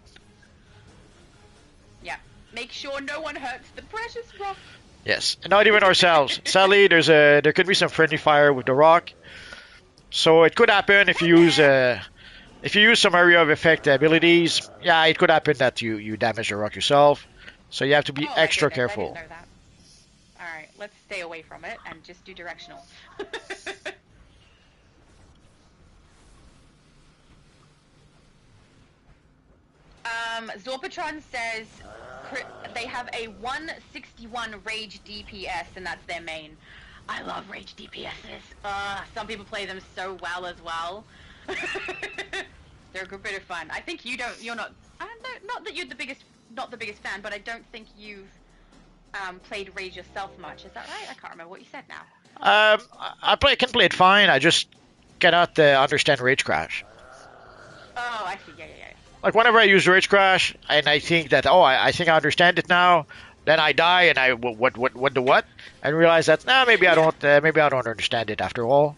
Yeah. Make sure no one hurts the precious rock. Yes, and not even ourselves. Sadly, there could be some friendly fire with the rock, so it could happen if you use some area of effect abilities. Yeah, it could happen that you damage the rock yourself, so you have to be extra careful. I didn't know that. All right, let's stay away from it and just do directional. Zorpatron says they have a 161 Rage DPS, and that's their main. I love Rage DPSs. Some people play them so well as well. They're a good bit of fun. I think you're not. Not that you're not the biggest fan, but I don't think you've played Rage yourself much. Is that right? I can't remember what you said now. I can play it fine. I just cannot understand Rage Crash. Oh, I see. Yeah. Like whenever I use Rage Crash, and I think that I think I understand it now, then I die and I what, and realize that maybe I don't understand it after all.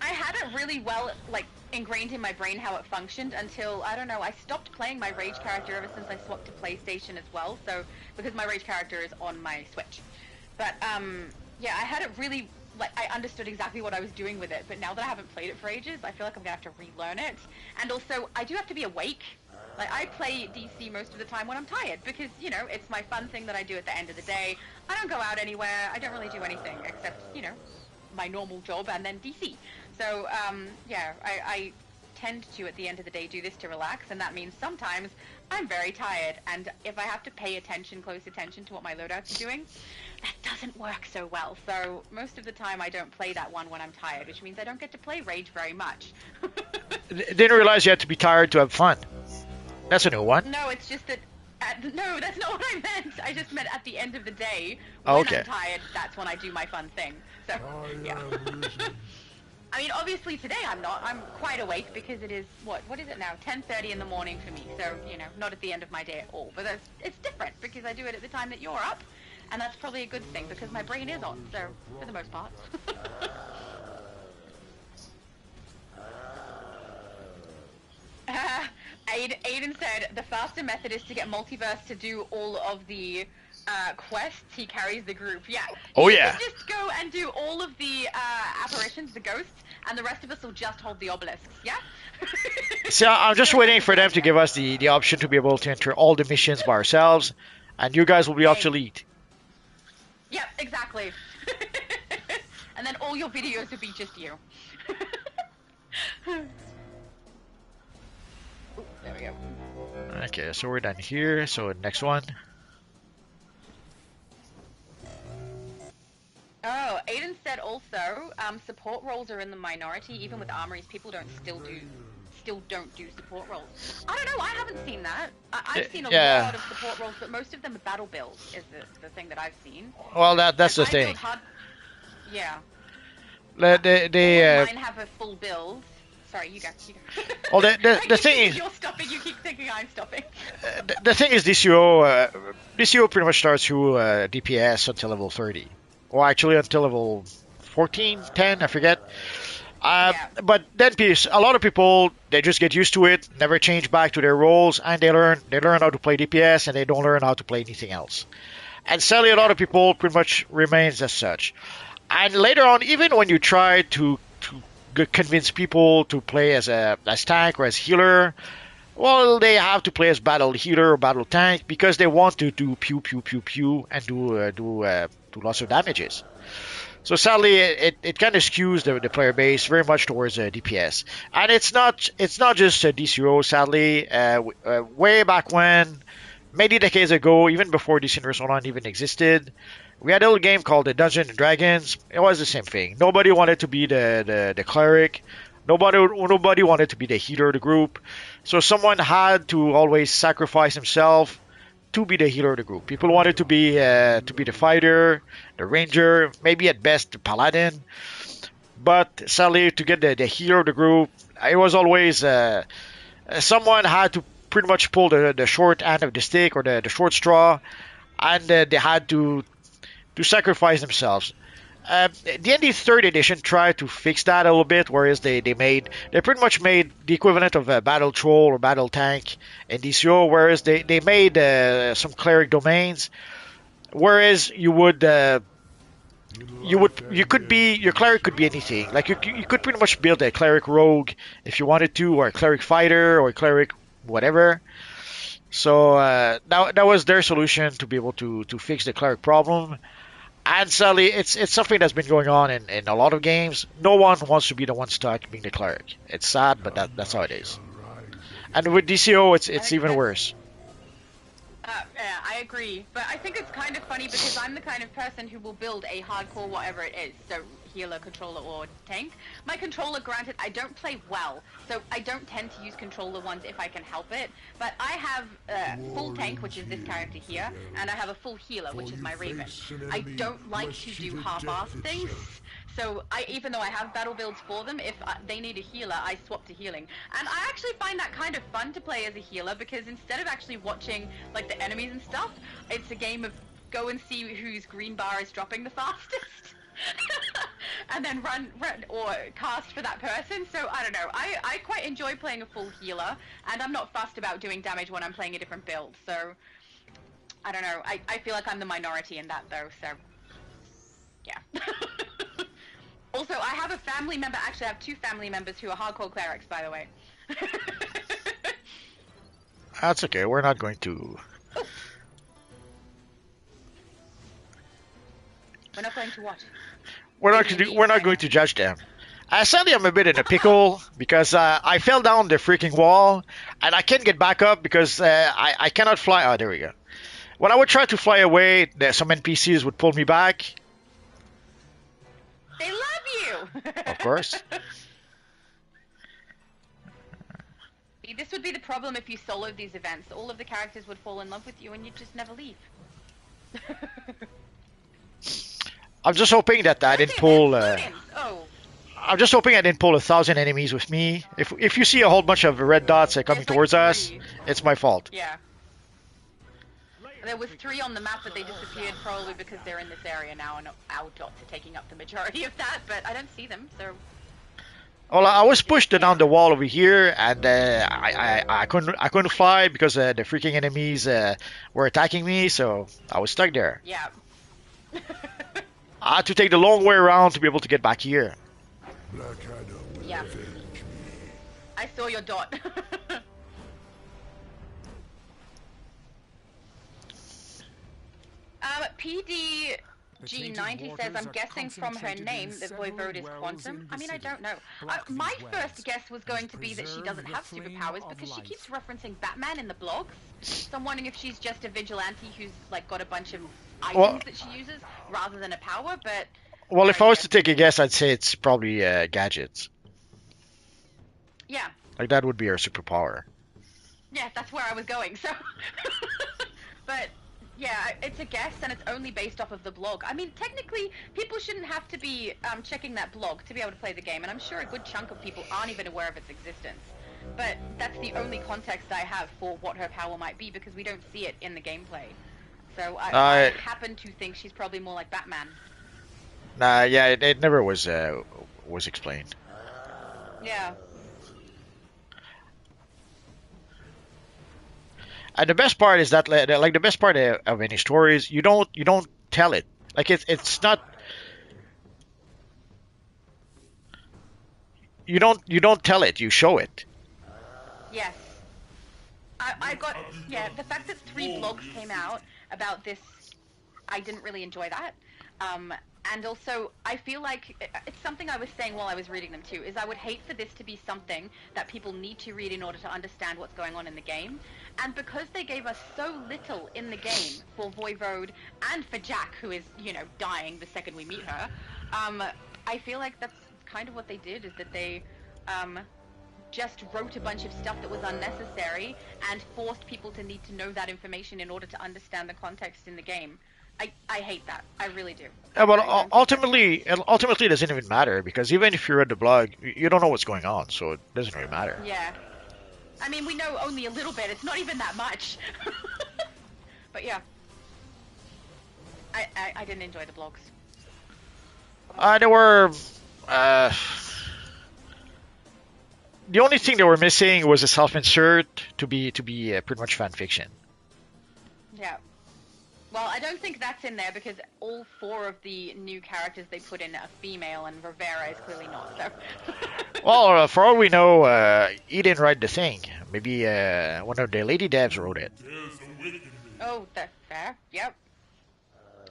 I had it really well ingrained in my brain how it functioned until I don't know. I stopped playing my Rage character ever since I swapped to PlayStation as well. So because my Rage character is on my Switch, but yeah, I had it really. I understood exactly what I was doing with it, but now that I haven't played it for ages, I feel like I'm gonna have to relearn it. And also, I do have to be awake. I play DC most of the time when I'm tired, because, it's my fun thing that I do at the end of the day. I don't go out anywhere, I don't really do anything, except, my normal job and then DC. So, yeah, I tend to, at the end of the day, do this to relax, and that means sometimes I'm very tired, and if I have to pay close attention to what my loadouts are doing, that doesn't work so well. So most of the time I don't play that one when I'm tired, which means I don't get to play Rage very much. Didn't realize you had to be tired to have fun. That's a new one. No, it's just that... no, that's not what I meant. I just meant at the end of the day, when I'm tired, that's when I do my fun thing. So, yeah. I mean, obviously today I'm not. I'm quite awake because it is, what is it now? 10:30 in the morning for me. So, you know, not at the end of my day at all. But it's different because I do it at the time that you're up. And that's probably a good thing because my brain is on, so, for the most part. Aiden said the faster method is to get Multiverse to do all of the quests. He carries the group. Yeah. Oh, You yeah. can just go and do all of the apparitions, the ghosts, and the rest of us will just hold the obelisks. Yeah. So I'm just waiting for them to give us the option to be able to enter all the missions by ourselves, and you guys will be Hey. obsolete. Yep, exactly. And then all your videos will be just you. Ooh, there we go. Okay, so we're done here. So next one. Oh, Aiden said also, support roles are in the minority. Even with armories, people still don't do support roles. I don't know. I haven't seen that. I've seen a Yeah. lot of support roles, but most of them are battle builds. Is the thing that I've seen. Well, that's the If I build thing. Yeah. They All of mine have a full build. Sorry, you go. Well, the I the keep thing thinking is, you're stopping. You keep thinking I'm stopping. the thing is, DCUO pretty much starts you DPS until level 30, or actually until level 14, 10, I forget. Yeah. But then a lot of people, they just get used to it, never change back to their roles, and they learn how to play DPS, and they don't learn how to play anything else. And sadly, a lot of people pretty much remains as such. And later on, even when you try to convince people to play as tank or as healer, well, they have to play as battle healer or battle tank because they want to do pew pew pew pew and do lots of damages. So sadly, it kind of skews the player base very much towards DPS, and it's not just DCO. Sadly, way back when, many decades ago, even before DC Universe Online even existed, we had a little game called the Dungeons and Dragons. It was the same thing. Nobody wanted to be the cleric. Nobody wanted to be the healer of the group. So someone had to always sacrifice himself to be the healer of the group. People wanted to be the fighter, the ranger, maybe at best the paladin. But sadly, to get the healer of the group, it was always someone had to pretty much pull the short end of the stick or the short straw, and they had to sacrifice themselves. D&D third edition tried to fix that a little bit, whereas they pretty much made the equivalent of a battle troll or battle tank in DCO, whereas they made some cleric domains, whereas your cleric could be anything. Like you could pretty much build a cleric rogue if you wanted to, or a cleric fighter, or a cleric whatever. So that was their solution to be able to fix the cleric problem. And sadly, it's something that's been going on in a lot of games. No one wants to be the one stuck being the cleric. It's sad, but that's how it is. And with DCO, it's even worse. Yeah, I agree. But I think it's kind of funny because I'm the kind of person who will build a hardcore whatever it is. So healer, controller, or tank. My controller, granted, I don't play well. So I don't tend to use controller ones if I can help it. But I have full tank, which is this character here. And I have a full healer, which is my Raven. I don't like to do half-assed things. So even though I have battle builds for them, if they need a healer, I swap to healing. And I actually find that kind of fun to play as a healer because instead of actually watching like the enemies and stuff, it's a game of go and see whose green bar is dropping the fastest. And then run or cast for that person. So I don't know. I quite enjoy playing a full healer, and I'm not fussed about doing damage when I'm playing a different build. So I don't know. I feel like I'm the minority in that though. So yeah. Also, I have a family member. Actually, I have two family members who are hardcore clerics, by the way. That's okay. We're not going to. We're not going to what? We're not going to judge them. Sadly, I'm a bit in a pickle because I fell down the freaking wall and I can't get back up because I cannot fly. Oh, there we go. When I would try to fly away, some NPCs would pull me back. They love you! Of course. This would be the problem if you soloed these events. All of the characters would fall in love with you and you'd just never leave. I'm just hoping that I didn't pull. Oh. I'm just hoping I didn't pull 1,000 enemies with me. If you see a whole bunch of red dots coming There's like towards us, 3. it's my fault. Yeah. There was 3 on the map, but they disappeared probably because they're in this area now, and our dots are taking up the majority of that. But I don't see them, so. Well, I was pushed down the wall over here, and I couldn't fly because the freaking enemies were attacking me, so I was stuck there. Yeah. I had to take the long way around to be able to get back here. Yeah. I saw your dot. PDG90 says, I'm guessing from her name that Voivode is quantum. I mean, I don't know. My first guess was going to be that she doesn't have superpowers because she keeps referencing Batman in the blogs. So I'm wondering if she's just a vigilante who's like got a bunch of items that she uses rather than a power, but... Well, if I was to take a guess, I'd say it's probably gadgets. Yeah. Like, that would be her superpower. Yeah, that's where I was going, so... But... Yeah, it's a guess, and it's only based off of the blog. I mean, technically, people shouldn't have to be checking that blog to be able to play the game, and I'm sure a good chunk of people aren't even aware of its existence. But that's the only context I have for what her power might be, because we don't see it in the gameplay. So I happen to think she's probably more like Batman. Nah, yeah, it never was explained. Yeah. And the best part is that, like, the best part of any story is you don't tell it. Like, it's not. You don't tell it. You show it. Yes. I got, yeah, the fact that 3 blogs came out about this, I didn't really enjoy that. And also, I feel like it's something I was saying while I was reading them too, is I would hate for this to be something that people need to read in order to understand what's going on in the game. And because they gave us so little in the game for Voivode and for Jack, who is, you know, dying the second we meet her, I feel like that's kind of what they did, is that they just wrote a bunch of stuff that was unnecessary and forced people to need to know that information in order to understand the context in the game. I hate that. I really do. Yeah, but ultimately, it doesn't even matter, because even if you read the blog, you don't know what's going on, so it doesn't really matter. Yeah. I mean, we know only a little bit. It's not even that much. But yeah. I didn't enjoy the blogs. There were... the only thing they were missing was a self-insert to be pretty much fan fiction. Yeah. Well, I don't think that's in there because all 4 of the new characters they put in are female, and Rivera is clearly not, so... Well, for all we know, he didn't write the thing. Maybe one of the lady devs wrote it. Oh, that's fair. Yep.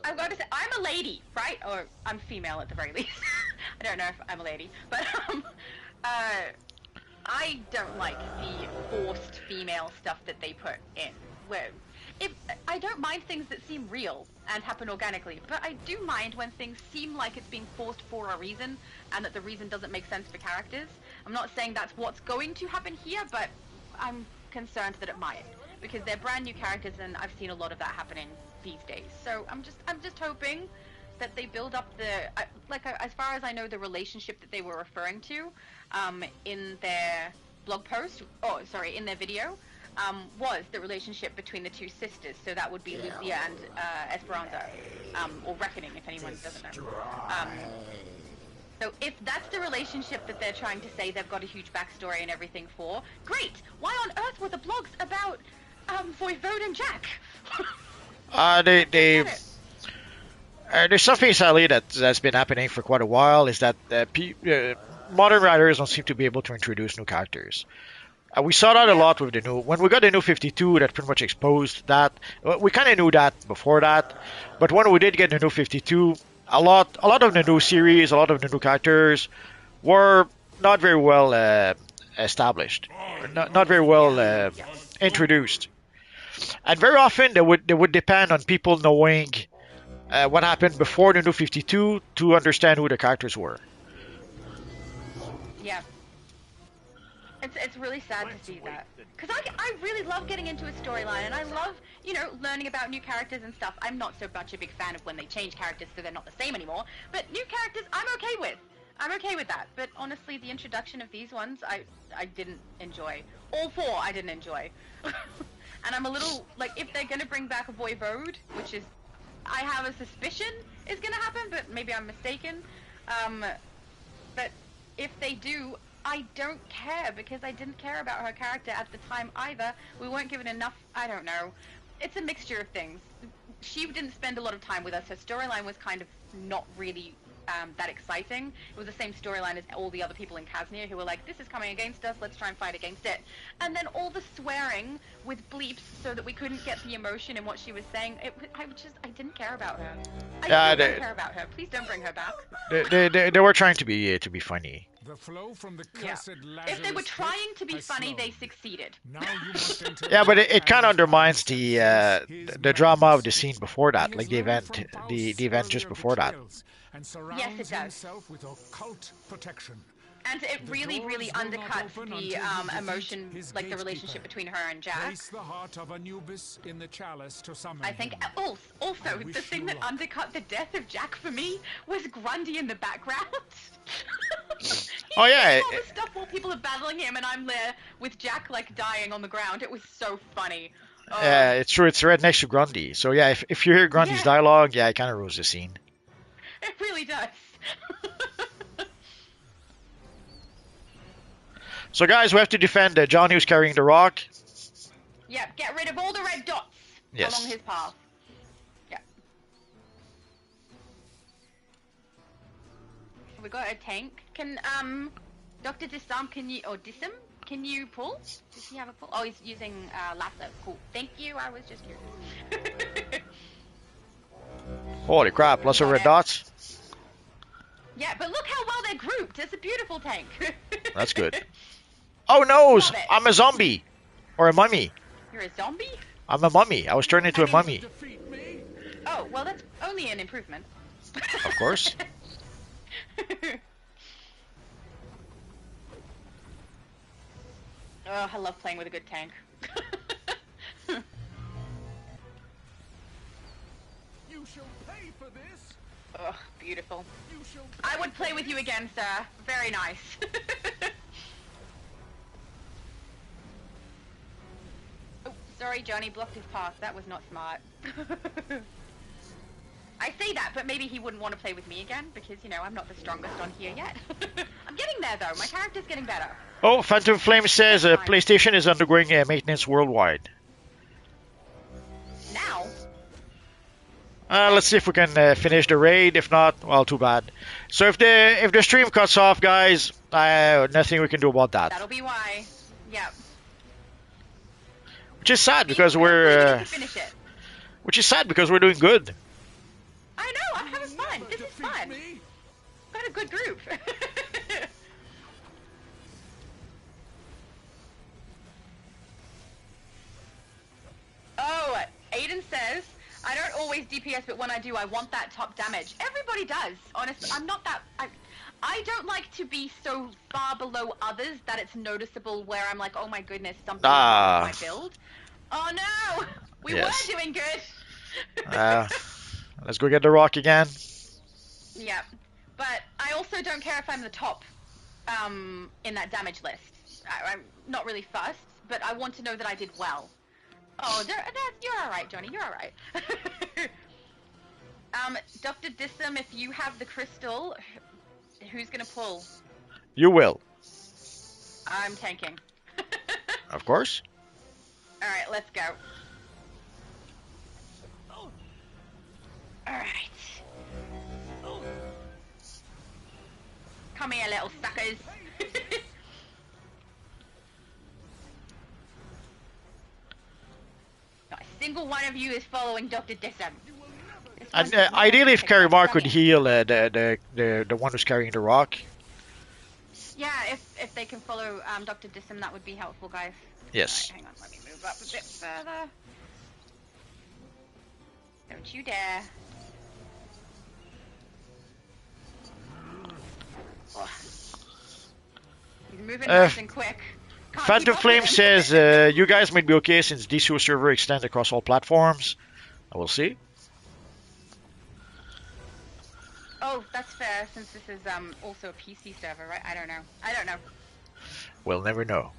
I've got to say, I'm a lady, right? Or I'm female at the very least. I don't know if I'm a lady, but I don't like the forced female stuff that they put in. Where I don't mind things that seem real and happen organically, but I do mind when things seem like it's being forced for a reason and that the reason doesn't make sense for characters. I'm not saying that's what's going to happen here, but I'm concerned that it might, because they're brand new characters and I've seen a lot of that happening these days. So I'm just hoping that they build up as far as I know, the relationship that they were referring to in their blog post, in their video, was the relationship between the 2 sisters. So that would be Lucia and Esperanza, or Reckoning, if anyone doesn't know. So if that's the relationship that they're trying to say they've got a huge backstory and everything for, great! Why on earth were the blogs about Voivode and Jack? There's something sadly that's been happening for quite a while, is that modern writers don't seem to be able to introduce new characters. We saw that a lot with when we got the new 52, that pretty much exposed that. We kind of knew that before that, but when we did get the new 52, a lot of the new series, a lot of the new characters were not very well established, not very well introduced, and very often they would depend on people knowing what happened before the new 52 to understand who the characters were. Yeah. It's really sad to see that. Because I really love getting into a storyline, and I love, learning about new characters and stuff. I'm not so much a big fan of when they change characters so they're not the same anymore, but new characters I'm okay with. I'm okay with that. But honestly, the introduction of these ones, I didn't enjoy. All four, I didn't enjoy. And I'm a little like, if they're gonna bring back a Voivode, which is, I have a suspicion is gonna happen, but maybe I'm mistaken. But if they do, I don't care because I didn't care about her character at the time either. We weren't given enough. I don't know. It's a mixture of things. She didn't spend a lot of time with us. Her storyline was kind of not really that exciting. It was the same storyline as all the other people in Kaznia who were like, this is coming against us, let's try and fight against it. And then all the swearing with bleeps so that we couldn't get the emotion in what she was saying. I didn't care about her. I didn't care about her. Please don't bring her back. They were trying to be funny. The flow from the Yeah. cursed If they were Lazarus trying pit to be has funny, they slowed. succeeded. Now you must enter Yeah, but it and kind of undermines find his the drama of the madness. scene before He that, has like the learned event from the Faust's event just earlier before that. betrayals and surrounds Yes, it does. himself with occult protection. And it The really, doors really will not undercuts open the until you defeat emotion, his like the gatekeeper. relationship between her and Jack. Place the heart of Anubis in the chalice to summon I think him. also I the wish thing you that luck. undercut the death of Jack for me was Grundy in the background. He's Oh, yeah, doing all the stuff while people are battling him, and I'm there with Jack like dying on the ground. It was so funny. Oh, Yeah, it's true. It's right next to Grundy. So yeah, if you hear Grundy's Yeah. dialogue, yeah, it kind of ruins the scene. it really does. So guys, we have to defend Johnny who's carrying the rock. Yep, get rid of all the red dots Yes. along his path. Yep. We got a tank. Can Dr. Disam, Disam, can you pull? Does he have a pull? Oh, he's using lasso. Cool. Thank you. I was just curious. Holy crap! Lots of red dots. Yeah, but look how well they're grouped. It's a beautiful tank. That's good. Oh no! Love it. I'm a zombie or a mummy. You're a zombie? I'm a mummy. I was turned into a mummy. Defeat me. Oh, well, that's only an improvement. Of course. Oh, I love playing with a good tank. You shall pay for this. Oh, beautiful. You shall I pay would play for with you this. again, sir. Very nice. Oh, sorry, Johnny blocked his path. That was not smart. I say that, but maybe he wouldn't want to play with me again because, you know, I'm not the strongest on here yet. I'm getting there, though. My character's getting better. Oh, Phantom Flame says PlayStation is undergoing maintenance worldwide. Now, Let's see if we can finish the raid. If not, well, too bad. So if the stream cuts off, guys, nothing we can do about that. that'll be why. Yep. Which is sad because Hopefully we we're can finish it. doing good. I know, I'm having fun. Never This is defeat fun. me. Got a good group. Oh, Aiden says, I don't always DPS, but when I do, I want that top damage. Everybody does. Honestly, I'm not that... I don't like to be so far below others that it's noticeable where I'm like, oh my goodness, something is wrong with my build. Oh no! We Yes. were doing good! Let's go get the rock again. Yeah, but I also don't care if I'm the top in that damage list. I'm not really fussed, but I want to know that I did well. Oh, you're all right, Johnny. You're all right. Dr. Disam, if you have the crystal, who's gonna pull? You will, I'm tanking. of course. All right, let's go. All right. Come here, little suckers. Not a single one of you is following Dr. Disam. And ideally, if Carrie Mark could heal the one who's carrying the rock. Yeah, if they can follow Dr. Disam, that would be helpful, guys. Yes. Alright, hang on, let me move up a bit further. Don't you dare. Oh. He's moving nice and quick. Can't Phantom keep up Flame with him. says you guys might be okay since DCUO server extends across all platforms. I will see. Oh, that's fair, since this is also a PC server, right? I don't know. I don't know. We'll never know.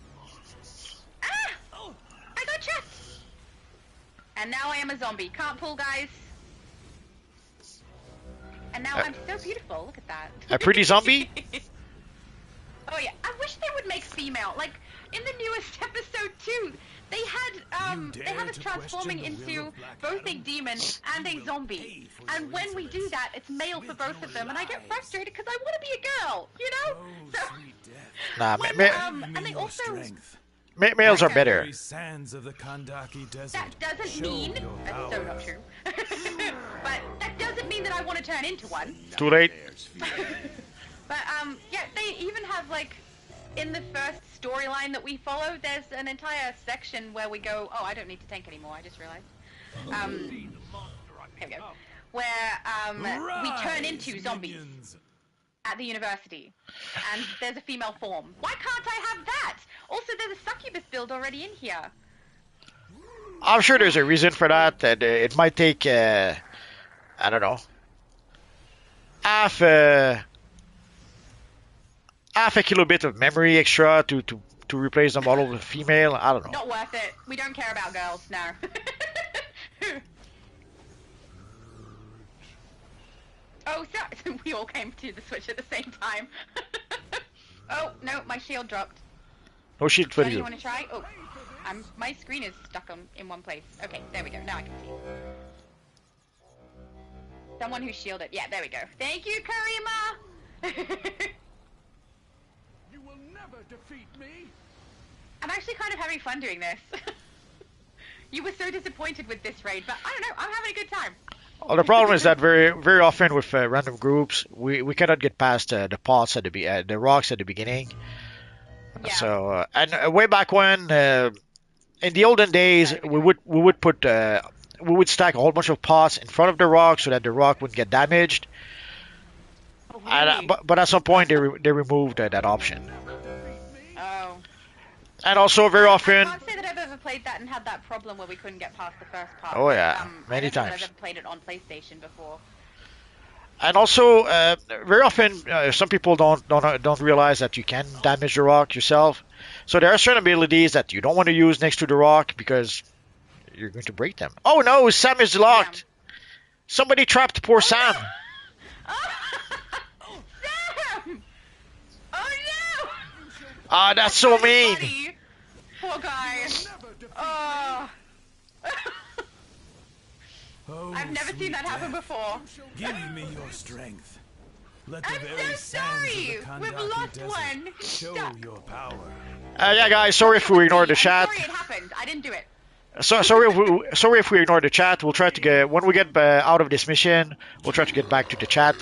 Ah! I got trapped! And now I am a zombie. Can't pull, guys. And now I'm so beautiful. Look at that. A pretty zombie? Oh yeah. I wish they would make female. Like in the newest episode too, they have us transforming into both a demon and a zombie. And when we do that, it's male for both of them, and I get frustrated because I want to be a girl, you know? So Nah, and they also males are better. Sands of the Kandaki Desert. that doesn't mean that's so not true. But that doesn't mean that I want to turn into one. Too late. But yeah, they even have like in the first storyline that we follow, there's an entire section where we go, oh, I don't need to tank anymore. I just realized. Here we go. Where we turn into zombies at the university, and there's a female form. Why can't I have that? Also, there's a succubus build already in here. I'm sure there's a reason for that. And it might take, I don't know, half a kilobit of memory extra to replace the model with female. I don't know. Not worth it. We don't care about girls, no. Oh, so we all came to the switch at the same time. Oh, no, my shield dropped. No shield for Do you you. want to try? Oh, my screen is stuck in one place. Okay, there we go. Now I can see. Someone who's shielded. Yeah, there we go. Thank you, Karima! You will never defeat me. I'm actually kind of having fun doing this. You were so disappointed with this raid, but I don't know. I'm having a good time. Well, the problem is that very often with random groups, we cannot get past the pots at the rocks at the beginning. Yeah. So and way back when, in the olden days, we would put we would stack a whole bunch of pots in front of the rock so that the rock wouldn't get damaged. Oh, And, really? but at some point they removed that option. Oh. And also very I often, can't say that I've ever played that and had that problem where we couldn't get past the first part. Oh, yeah, I many don't know that times. I've ever played it on PlayStation before. and also very often some people don't realize that you can damage the rock yourself. So there are certain abilities that you don't want to use next to the rock because you're going to break them. Oh no, Sam is locked. Somebody trapped poor Sam. Sam! Oh no! Ah, that's so mean. Buddy. Poor guy. Oh. Oh, I've never sweet seen that happen death. before. Give me your strength. Let the I'm very so sands sorry. of the We've Kandaki lost Desert one. He's show stuck. your power. Yeah, guys, sorry if we ignored the I'm chat. sorry it happened. I didn't do it. Sorry if we ignored the chat. We'll try to get when we get out of this mission. We'll try to get back to the chat.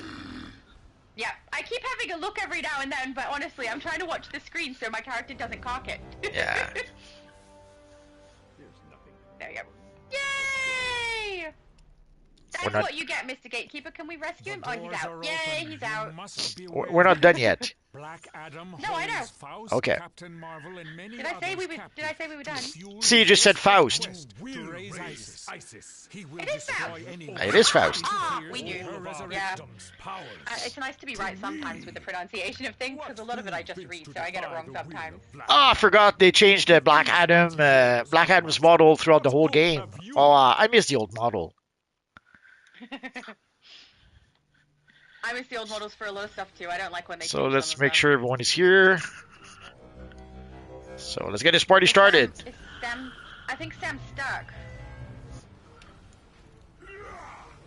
Yeah, I keep having a look every now and then, but honestly, I'm trying to watch the screen so my character doesn't cock it. Yeah. There we go. Yay! That's We're not- what you get, Mr. Gatekeeper. Can we rescue him? Oh, he's out. Yay, he's out. We're not done yet. Black Adam, No, I know. Holmes, Faust, Okay. Captain Marvel, and many Did I say we others were? Did I say we were done? captive. See, you just said Faust. To raise ISIS. He will It is destroy Faust. anyone It is Faust. Ah, we who knew. resurrects Yeah. Adam's powers. It's nice to be right sometimes with the pronunciation of things, because a lot of it I just read, so I get it wrong sometimes. Oh, I forgot they changed the Black Adam's model throughout the whole game. Oh, I miss the old model. I miss the old models for a lot of stuff too. I don't like when they. So change let's some of make them. sure everyone is here. So let's get this party started. Is Sam? I think Sam's stuck.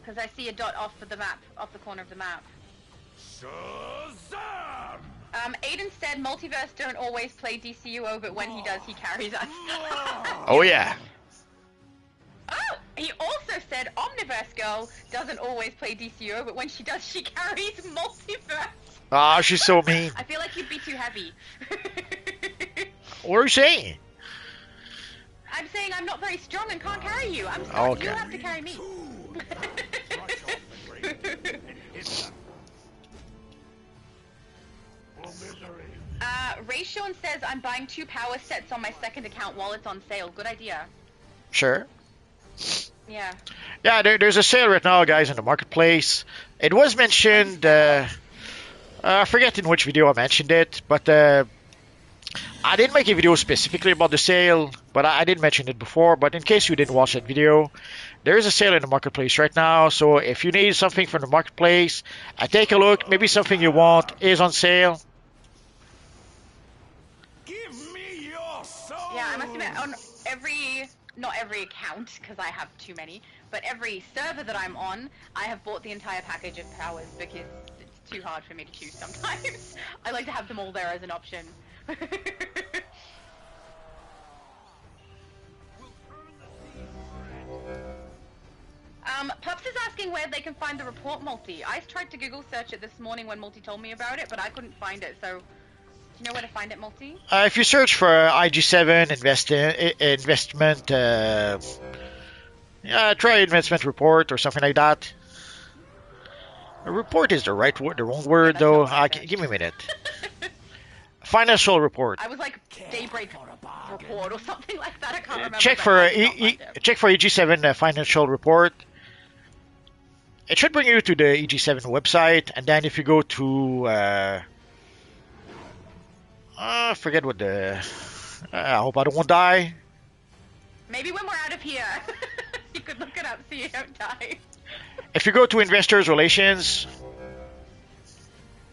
Because I see a dot off of the map, off the corner of the map. Shazam! Aiden said multiverse don't always play DCUO, but when he does, he carries us. Oh yeah. Oh, he also said Omniverse Girl doesn't always play DCUO, but when she does, she carries multiverse. Ah, she's so mean. I feel like you'd be too heavy. What are you saying? I'm saying I'm not very strong and can't carry you. I'm stuck. Okay. You have to carry me. Rayshon says I'm buying 2 power sets on my second account while it's on sale. Good idea. Sure. Yeah. Yeah, there's a sale right now, guys, in the marketplace. It was mentioned. I forget in which video I mentioned it, but I didn't make a video specifically about the sale, but I did mention it before. But in case you didn't watch that video, there is a sale in the marketplace right now. So if you need something from the marketplace, take a look. Maybe something you want is on sale. Give me your soul. Yeah, I must admit, on not every account, because I have too many, but every server that I'm on, I have bought the entire package of powers because it's too hard for me to choose sometimes. I like to have them all there as an option. Pups is asking where they can find the report, Multi. I tried to Google search it this morning when Multi told me about it, but I couldn't find it, so... Do you know where to find it, Multi? If you search for IG7 investment, try investment report or something like that. A report is the right word, the wrong word that's though. not what I said. Give me a minute. Financial report. I was like Daybreak report or something like that. I can't remember. Check but for I could not find it. check for EG7 financial report. It should bring you to the EG7 website, and then if you go to forget what the. I hope I don't die. Maybe when we're out of here, you could look it up so you don't die. If you go to investors relations,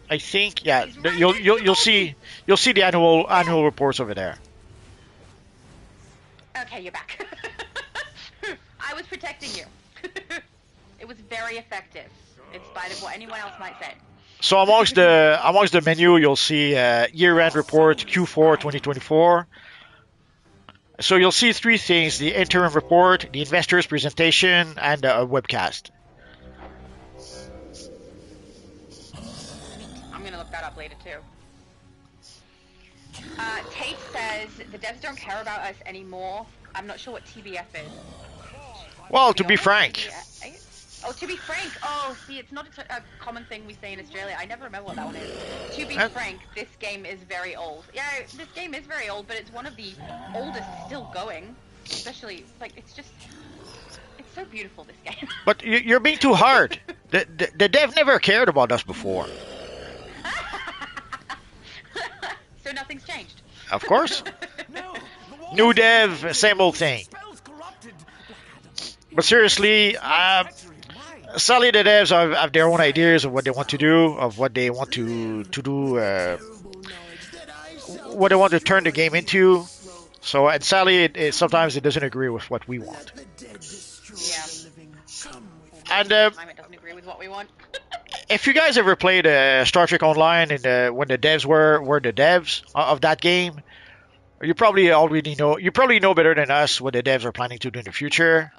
I think you'll see the annual reports over there. Okay, you're back. I was protecting you. It was very effective, in spite of what anyone else might say. So amongst the menu, you'll see year-end report Q4 2024. So you'll see three things: the interim report, the investors presentation, and a webcast. I'm gonna look that up later too. Tate says the devs don't care about us anymore. I'm not sure what TBF is. Well, to be frank, TBF? Oh, to be frank. Oh, see, it's not a common thing we say in Australia. I never remember what that one is. To be frank, this game is very old. Yeah, this game is very old, but it's one of the oldest still going. Especially, like, it's so beautiful, this game. but you're being too hard. The dev never cared about us before. So nothing's changed. Of course. No, New dev, same old thing. spells corrupted. But seriously, sadly the devs have their own ideas of what they want to do, of what they want to do, what they want to turn the game into. So, and sadly, sometimes it doesn't agree with what we want. Yeah. And Time it doesn't agree with what we want. if you guys ever played Star Trek Online when the devs were the devs of that game, you probably already know. You probably know better than us what the devs are planning to do in the future.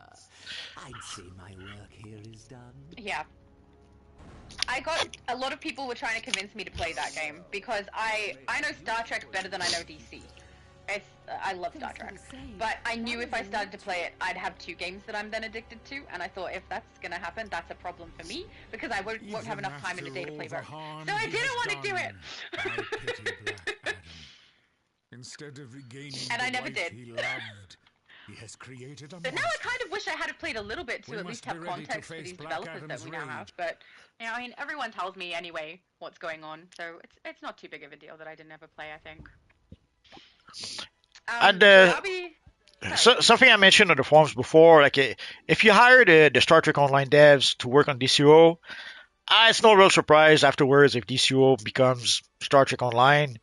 I'd say my work here is done. Yeah. I got a lot of people were trying to convince me to play that game because I know Star Trek better than I know DC. I love Star Trek, but I knew if I started to play it, I'd have two games that I'm then addicted to, and I thought if that's gonna happen, that's a problem for me because I won't have enough time in the day to play both. So I didn't want to do it. I pity Black Adam. Instead of regaining And the I never life did. he loved, he has created a But now I monster. kind of wish I had played a little bit to We at least must have be ready to context for face these Black developers that Adam's we now rage. have. But you know, I mean, everyone tells me anyway what's going on, so it's not too big of a deal that I didn't ever play. I think. And, so I'll be. So, something I mentioned on the forums before, like if you hire the Star Trek Online devs to work on DCUO, it's no real surprise afterwards if DCUO becomes Star Trek Online.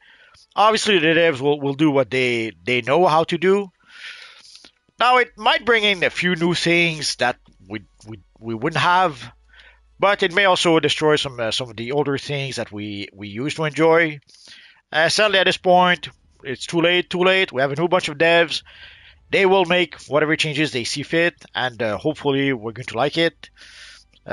Obviously, the devs will do what they know how to do. Now, it might bring in a few new things that we wouldn't have, but it may also destroy some of the older things that we used to enjoy. Sadly, at this point, it's too late. We have a new bunch of devs. They will make whatever changes they see fit, and hopefully we're going to like it.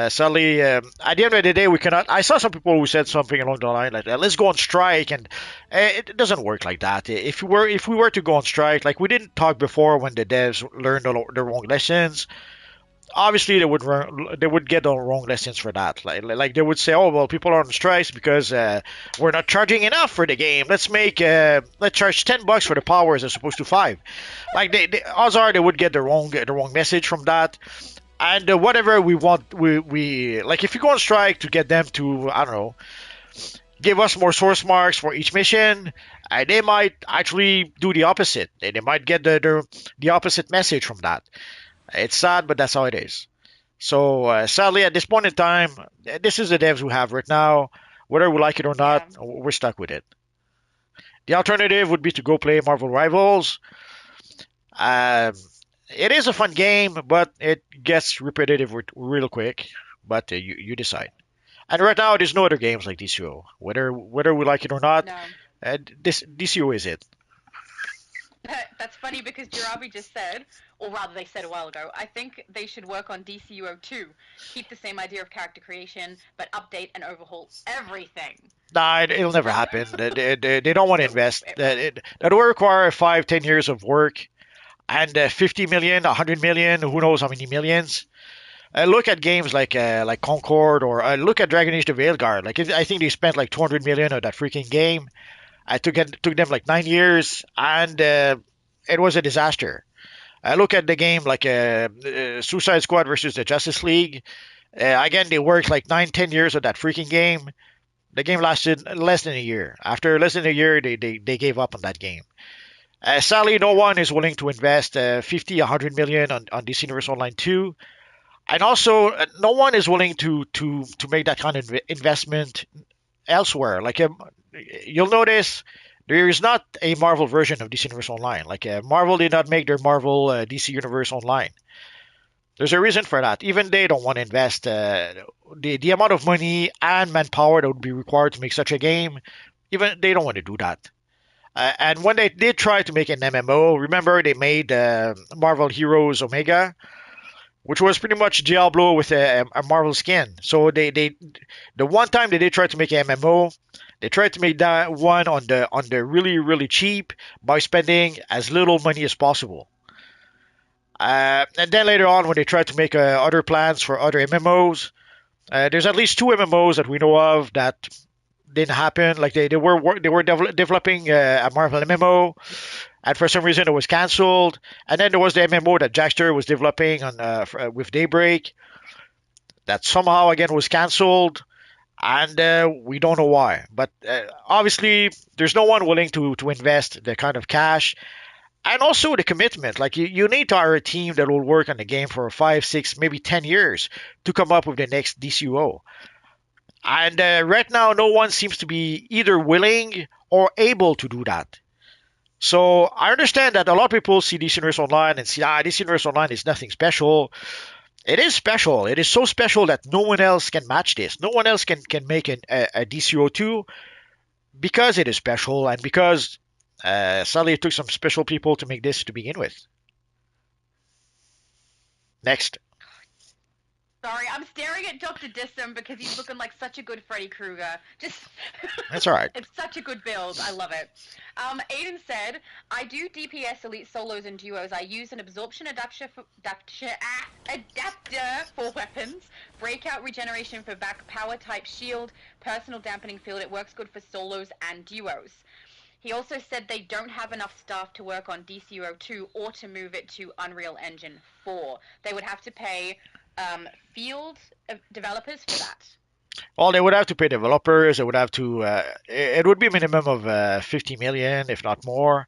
Sadly, at the end of the day, we cannot. I saw some people who said something along the line like, "Let's go on strike," and it doesn't work like that. If we were to go on strike, like we didn't talk before when the devs learned the wrong lessons, obviously they would get the wrong lessons for that. Like they would say, "Oh well, people are on strikes because we're not charging enough for the game. Let's charge $10 for the powers as opposed to 5." Like odds are they would get the wrong message from that. And whatever we want, we like if you go on strike to get them to, I don't know, give us more source marks for each mission, they might actually do the opposite. They might get the opposite message from that. It's sad, but that's how it is. So sadly, at this point in time, this is the devs we have right now. Whether we like it or not, Yeah. we're stuck with it. The alternative would be to go play Marvel Rivals. Um, it is a fun game, but it gets repetitive real quick. But you decide. And right now, there's no other games like DCO. Whether we like it or not, No. this DCO is it. That's funny because Jirabi just said, or rather they said a while ago, I think they should work on DCUO 2. Keep the same idea of character creation, but update and overhaul everything. Nah, it'll never happen. They don't want to invest. It- That will require 5, 10 years of work and 50 million, 100 million, who knows how many millions. Look at games like Concord or look at Dragon Age: The Veilguard. Like I think they spent like 200 million on that freaking game. It took them like 9 years, and it was a disaster. Look at the game like Suicide Squad versus the Justice League. Again, they worked like 9, 10 years on that freaking game. The game lasted less than a year. After less than a year, they gave up on that game. Sadly, no one is willing to invest 50, 100 million on DC Universe Online 2. And also, no one is willing to make that kind of investment elsewhere. Like you'll notice, there is not a Marvel version of DC Universe Online. Like Marvel did not make their Marvel DC Universe Online. There's a reason for that. Even they don't want to invest the amount of money and manpower that would be required to make such a game. Even they don't want to do that. And when they did try to make an MMO, remember they made Marvel Heroes Omega, which was pretty much Diablo with a Marvel skin. So the one time that they tried to make an MMO, they tried to make that one on the really really cheap by spending as little money as possible. And then later on, when they tried to make other plans for other MMOs, there's at least two MMOs that we know of that didn't happen. Like they were developing a Marvel MMO, and for some reason it was cancelled. And then there was the MMO that Jackster was developing with Daybreak that somehow again was cancelled, and we don't know why. But obviously, there's no one willing to invest the kind of cash and also the commitment. Like you need to hire a team that will work on the game for 5, 6, maybe 10 years to come up with the next DCUO. And right now, no one seems to be either willing or able to do that. So I understand that a lot of people see DC Universe Online and see, DC Universe Online is nothing special. It is special. It is so special that no one else can match this. No one else can make a DCO2 because it is special and because sadly it took some special people to make this to begin with. Next. Sorry, I'm staring at Dr. Dissom because he's looking like such a good Freddy Krueger. Just That's all right. It's such a good build. I love it. Aiden said, I do DPS elite solos and duos. I use an absorption adapter for weapons, breakout regeneration for back, power type shield, personal dampening field. It works good for solos and duos. He also said they don't have enough staff to work on DCUO 2 or to move it to Unreal Engine 4. They would have to pay field developers for that. Well, they would have to pay developers. They would have to. It would be a minimum of 50 million, if not more,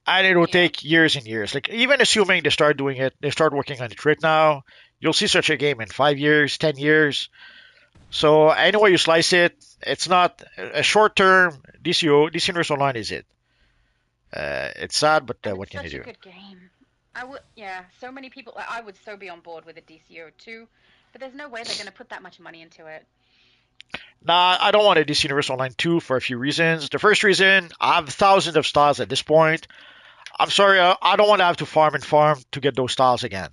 and it would take years and years. Like even assuming they start doing it, they start working on it right now. You'll see such a game in 5 years, 10 years. So any way you slice it, it's not a short term. DCO, DC Universe Online is it. It's sad, but what can you It's do? such a good game. So many people. I would so be on board with a DCO 2, but there's no way they're going to put that much money into it. Nah, I don't want a DC Universe Online 2 for a few reasons. The first reason, I have thousands of stars at this point. I'm sorry, I don't want to have to farm and farm to get those stars again.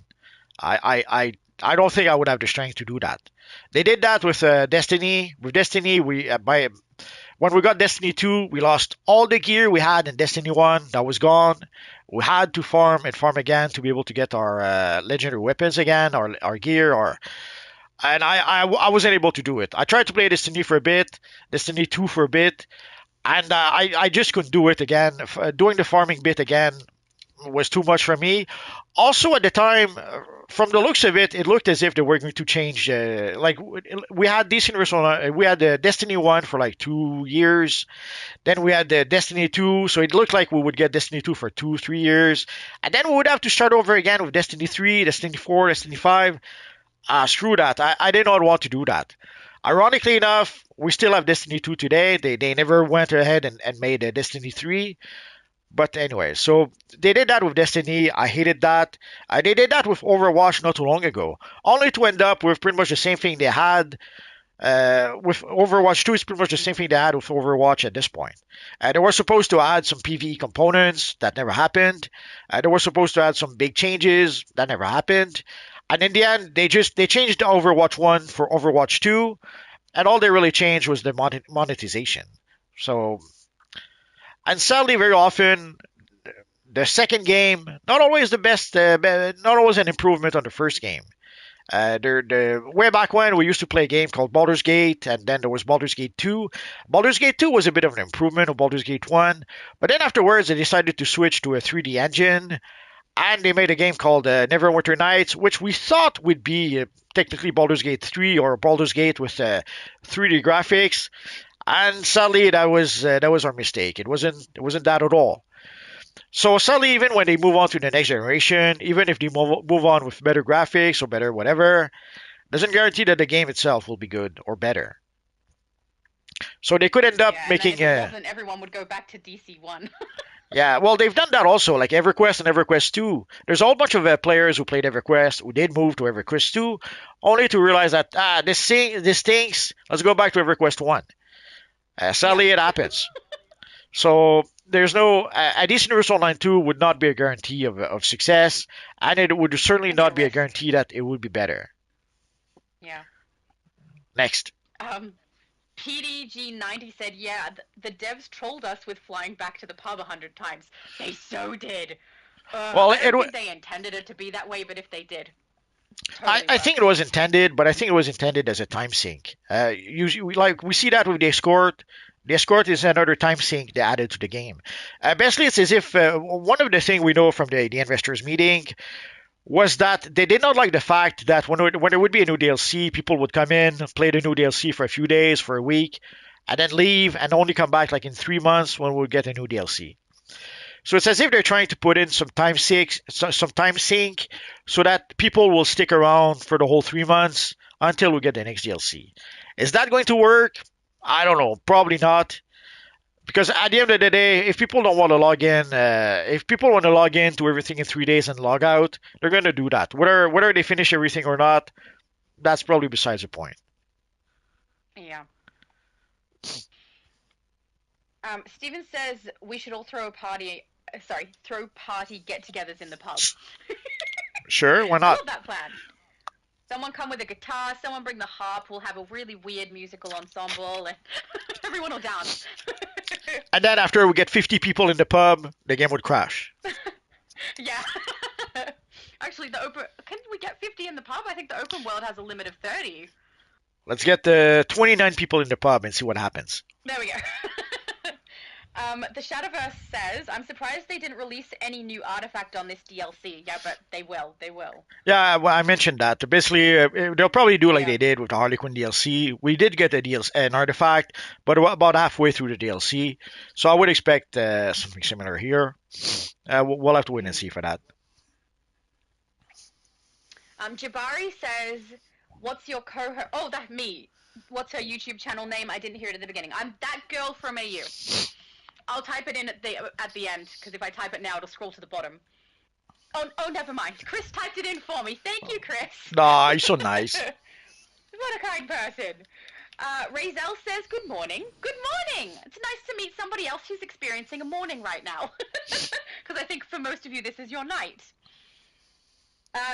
I don't think I would have the strength to do that. They did that with Destiny. With Destiny, when we got Destiny 2, we lost all the gear we had in Destiny 1. That was gone. We had to farm and farm again to be able to get our legendary weapons again, our gear, and I wasn't able to do it. I tried to play Destiny for a bit, Destiny 2 for a bit, and I just couldn't do it again. Doing the farming bit again, was too much for me. Also, at the time, from the looks of it, it looked as if they were going to change. Like we had this Universal, we had the Destiny 1 for like 2 years. Then we had the Destiny 2, so it looked like we would get Destiny 2 for 2, 3 years, and then we would have to start over again with Destiny 3, Destiny 4, Destiny 5. Screw that. I did not want to do that. Ironically enough, we still have Destiny 2 today. They never went ahead and made a Destiny 3. But anyway, so they did that with Destiny. I hated that. They did that with Overwatch not too long ago, only to end up with pretty much the same thing they had with Overwatch 2. It's pretty much the same thing they had with Overwatch at this point. They were supposed to add some PvE components. That never happened. They were supposed to add some big changes. That never happened. And in the end, they changed Overwatch 1 for Overwatch 2, and all they really changed was the monetization. So, and sadly, very often the second game not always the best, not always an improvement on the first game. Way back when we used to play a game called Baldur's Gate, and then there was Baldur's Gate 2. Baldur's Gate 2 was a bit of an improvement of Baldur's Gate 1, but then afterwards they decided to switch to a 3D engine, and they made a game called Neverwinter Nights, which we thought would be technically Baldur's Gate 3 or Baldur's Gate with 3D graphics, and sadly that was our mistake. It wasn't that at all. So sadly, even when they move on to the next generation, even if they move on with better graphics or better whatever, doesn't guarantee that the game itself will be good or better. So they could end up Yeah, and then making if it wasn't, everyone would go back to DC1. yeah, well, they've done that also, like EverQuest and EverQuest 2. There's a whole bunch of players who played EverQuest who did move to EverQuest 2, only to realize that this stinks. Let's go back to EverQuest 1. Sadly, it happens. So there's no a decent Universal Online 2 would not be a guarantee of success, and it would certainly It's a not be a risk. guarantee that it would be better. Yeah. Next. PDG90 said, yeah, the devs trolled us with flying back to the pub 100 times. They so did. Well, I don't think they intended it to be that way, but if they did, totally I think it was intended, but I think it was intended as a time sink. Like we see that with the escort. The escort is another time sink they added to the game. Basically, it's as if one of the things we know from the investors meeting was that they did not like the fact that when there would be a new DLC, people would come in, play the new DLC for a few days, for a week, and then leave and only come back like in 3 months when we'll get a new DLC. So it's as if they're trying to put in some time sink so that people will stick around for the whole 3 months until we get the next DLC. Is that going to work? I don't know. Probably not. Because at the end of the day, if people don't want to log in, if people want to log in to everything in 3 days and log out, they're going to do that. Whether they finish everything or not, that's probably besides the point. Yeah. Steven says we should all throw party get-togethers in the pub. Sure, why I not? love that plan. Someone come with a guitar, someone bring the harp, we'll have a really weird musical ensemble, and everyone will dance. And then after we get 50 people in the pub, the game would crash. Yeah. Actually, can we get 50 in the pub? I think the open world has a limit of 30. Let's get 29 people in the pub and see what happens. There we go. The Shadowverse says, I'm surprised they didn't release any new artifact on this DLC. Yeah, but they will. They will. Yeah, well, I mentioned that. Basically, they'll probably do like Yeah. they did with the Harley Quinn DLC. We did get an artifact, but about halfway through the DLC. So I would expect something similar here. We'll have to wait and see for that. Jabari says, what's your co-host? Oh, that's me. What's her YouTube channel name? I didn't hear it at the beginning. I'm that girl from AU. I'll type it in at the end, because if I type it now, it'll scroll to the bottom. Oh, never mind. Chris typed it in for me. Thank you, Chris. Nah, you're so nice. What a kind person. Razel says, good morning. Good morning. It's nice to meet somebody else who's experiencing a morning right now. Because I think for most of you, this is your night.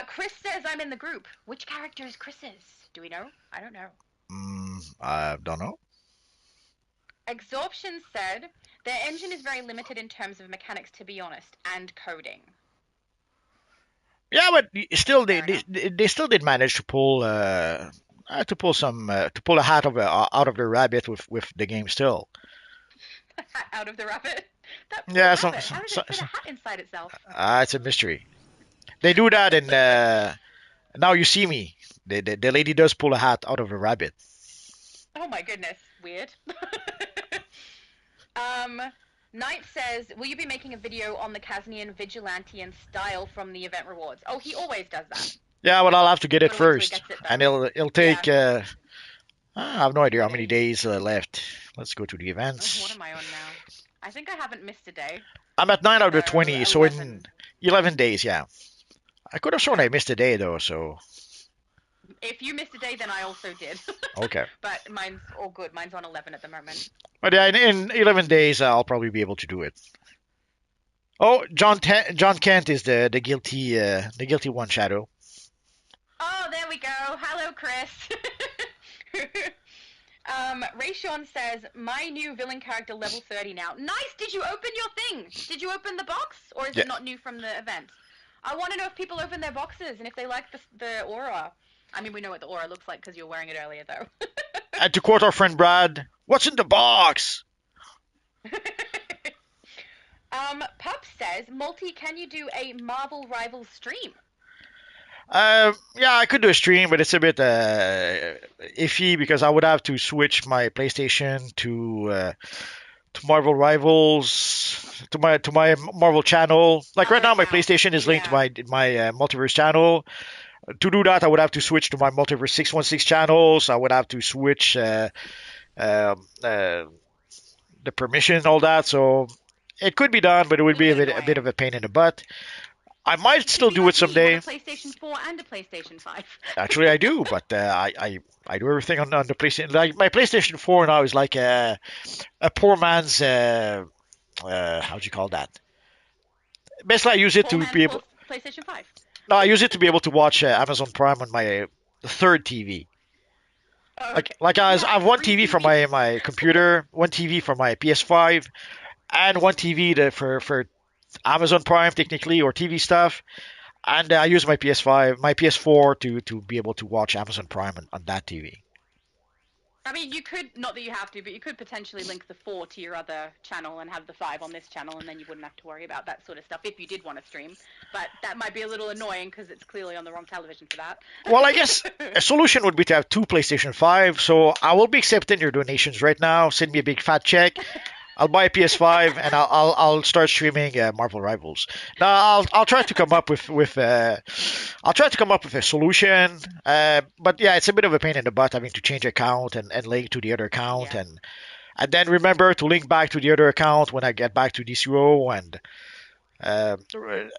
Chris says, I'm in the group. Which character is Chris's? Do we know? I don't know. I don't know. Absorption said, their engine is very limited in terms of mechanics, to be honest, and coding. Yeah, but still, Fair they still did manage to pull a hat out of the rabbit with the game still. Out of the rabbit. That poor Yeah, rabbit. How did it fit a hat inside itself? it's a mystery. They do that in Now You See Me. The lady does pull a hat out of a rabbit. Oh my goodness, weird. um, Knight says, will you be making a video on the Kaznian vigilante and style from the event rewards? Oh, he always does that. Yeah, but I'll have to get it Gotta wait till he first, gets it and done. it'll take. I have no idea how Okay. many days left. Let's go to the What events. am I on now? I think I haven't missed a day. I'm at 9 out of So 20, so in 11. 11 days, yeah. I could have sworn I missed a day though, so If you missed a day, then I also did. okay. But mine's all good. Mine's on 11 at the moment. But yeah, in 11 days, I'll probably be able to do it. Oh, John Kent is the guilty one, Shadow. Oh, there we go. Hello, Chris. Rayshawn says, my new villain character level 30 now. Nice! Did you open your thing? Did you open the box? Or is Yeah. it not new from the event? I want to know if people open their boxes and if they like the aura. I mean, we know what the aura looks like because you were wearing it earlier, though. And to quote our friend Brad, what's in the box? Pup says, Multi, can you do a Marvel Rivals stream? Yeah, I could do a stream, but it's a bit iffy because I would have to switch my PlayStation to Marvel Rivals, to my Marvel channel. Like right now, my Account. PlayStation is linked Yeah. to my Multiverse channel. To do that, I would have to switch to my Multiverse 616 channels. I would have to switch the permission and all that. So it could be done, but it would be a bit of a pain in the butt. I might still do it someday. You want a PlayStation 4 and a PlayStation 5. Actually, I do, but I do everything on the PlayStation. Like my PlayStation 4 now is like a poor man's how do you call that? Basically, I use it Poor to man's be able. PlayStation 5. No, I use it to be able to watch Amazon Prime on my third TV. Oh, Like I have one three TV for TVs. my computer, one TV for my PS5, and one TV for Amazon Prime technically or TV stuff. And I use my PS4 to be able to watch Amazon Prime on that TV. I mean, you could, not that you have to, but you could potentially link the 4 to your other channel and have the 5 on this channel, and then you wouldn't have to worry about that sort of stuff if you did want to stream. But that might be a little annoying because it's clearly on the wrong television for that. Well, I guess a solution would be to have two PlayStation 5. So I will be accepting your donations right now. Send me a big fat check. I'll buy a PS5 and I'll start streaming Marvel Rivals. Now I'll try to come up with I'll try to come up with a solution. But yeah, it's a bit of a pain in the butt having to change account and link to the other account Yeah. and then remember to link back to the other account when I get back to DCUO and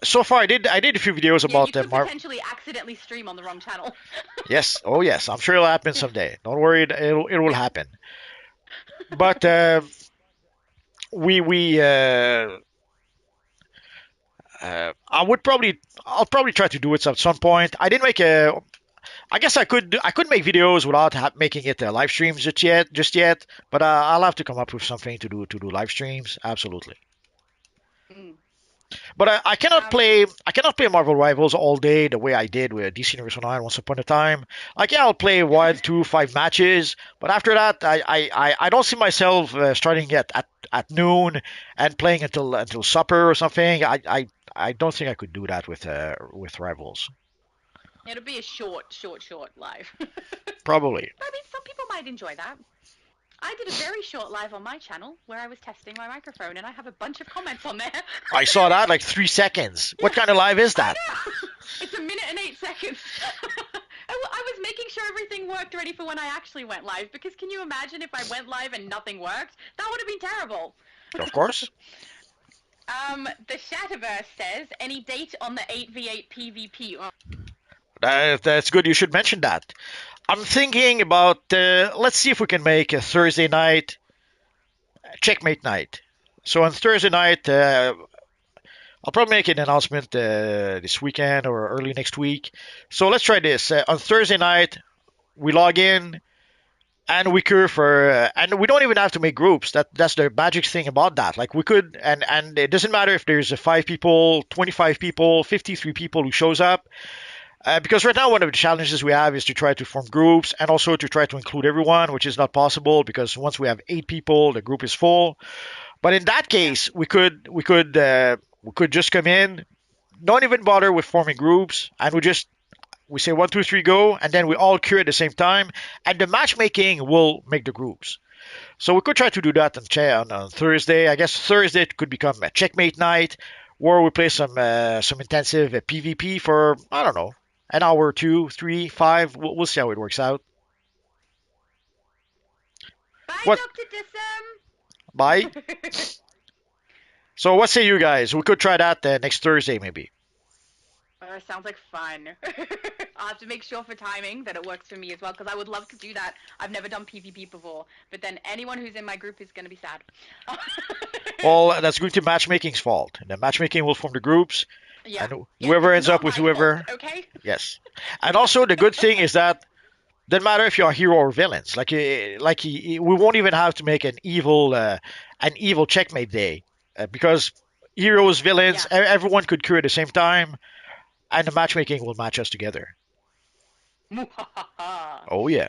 so far I did a few videos Yeah, about you could Marvel. potentially accidentally stream on the wrong channel. Yes, oh yes, I'm sure it'll happen someday. Don't worry, it will happen. But I'll probably try to do it at some point. I didn't make a. I guess I could make videos without making it live streams just yet. But I'll have to come up with something to do live streams. Absolutely. Mm. But I cannot play Marvel Rivals all day the way I did with DC Universe Online once upon a time. Like yeah, I'll play 1, 2, 5 matches, but after that I don't see myself starting at noon and playing until supper or something. I don't think I could do that with Rivals. It'll be a short live. Probably. I mean, some people might enjoy that. I did a very short live on my channel where I was testing my microphone, and I have a bunch of comments on there. I saw that like 3 seconds. What kind of live is that? It's 1 minute and 8 seconds. I was making sure everything worked ready for when I actually went live, because can you imagine if I went live and nothing worked? That would have been terrible. Of course. The Shatterverse says, any date on the 8v8 PvP? Oh, That's good. You should mention that. I'm thinking about let's see if we can make a Thursday night checkmate night. So on Thursday night, I'll probably make an announcement this weekend or early next week. So let's try this. On Thursday night, we log in and we queue for, and we don't even have to make groups. That's the magic thing about that. Like we could, and it doesn't matter if there's 5 people, 25 people, 53 people who shows up. Because right now one of the challenges we have is to try to form groups and also to try to include everyone, which is not possible because once we have 8 people, the group is full. But in that case, we could just come in, don't even bother with forming groups, and we say 1, 2, 3, go, and then we all queue at the same time, and the matchmaking will make the groups. So we could try to do that on Thursday. I guess Thursday could become a checkmate night, where we play some intensive PvP for, I don't know, an hour, 2, 3, 5. We'll see how it works out. Bye, What? Dr. Dism. Bye. So what say you guys? We could try that next Thursday maybe. Sounds like fun. I'll have to make sure for timing that it works for me as well, because I would love to do that. I've never done PvP before, but then anyone who's in my group is going to be sad. Well, that's going to matchmaking's fault. The matchmaking will form the groups, Yeah. and Yeah, whoever it's ends not up with my whoever. fault, okay? Yes. And also the good thing is that doesn't matter if you're hero or villains. We won't even have to make an evil checkmate day, because heroes, villains, everyone could queue at the same time, and the matchmaking will match us together. Oh yeah.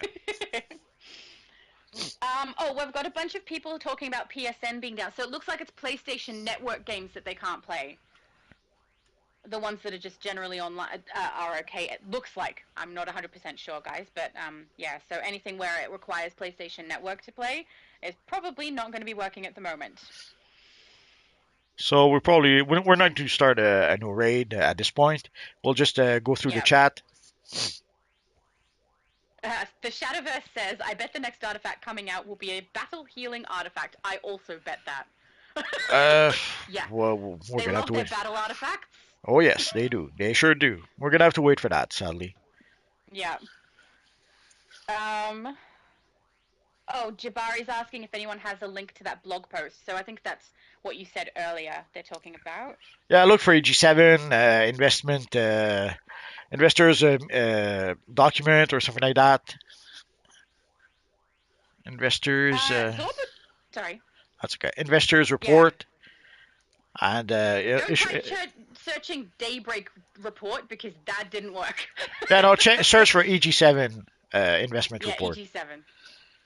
We've got a bunch of people talking about PSN being down. So it looks like it's PlayStation Network games that they can't play. The ones that are just generally online are okay. It looks like. I'm not 100% sure, guys, but yeah. So anything where it requires PlayStation Network to play is probably not going to be working at the moment. So we're not going to start a new raid at this point. We'll just go through the Yep. chat. The Shadowverse says, I bet the next artifact coming out will be a battle healing artifact. I also bet that. Yeah. Well, we're They gonna have love to their wait. battle artifacts. Oh yes, they do. They sure do. We're gonna have to wait for that, sadly. Yeah. Jabari's asking if anyone has a link to that blog post. So I think that's what you said earlier they're talking about. Yeah, look for AG7 investors document or something like that. Investors. Sorry. That's okay. Investors report. And Don't try searching Daybreak report, because that didn't work. yeah, no, search for EG7 investment report. EG7.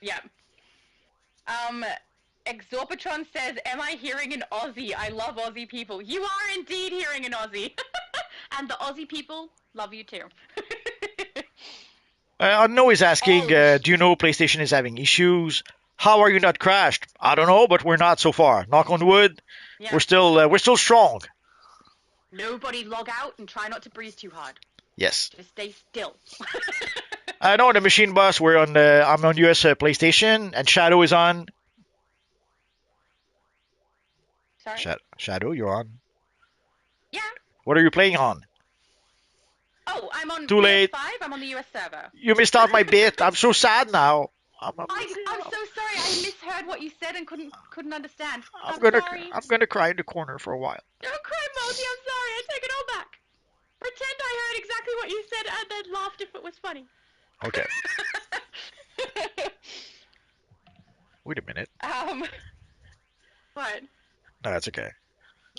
Yeah. Exorbitron says, am I hearing an Aussie? I love Aussie people. You are indeed hearing an Aussie. And the Aussie people love you too. No is asking, do you know PlayStation is having issues? How are you not crashed? I don't know, but we're not so far. Knock on wood. Yeah. We're still strong. Nobody log out and try not to breathe too hard. Yes. Just stay still. I know the machine bus. I'm on US PlayStation, and Shadow is on. Sorry. Shadow, you're on. Yeah. What are you playing on? Oh, I'm on Too late. PS5. I'm on the US server. You missed out my bit. I'm so sad now. I'm so sorry. I misheard what you said and couldn't understand. I'm sorry. gonna cry in the corner for a while. Don't cry, Mosey. I'm sorry. I take it all back. Pretend I heard exactly what you said and then laughed if it was funny. Okay. Wait a minute. What? No, that's okay.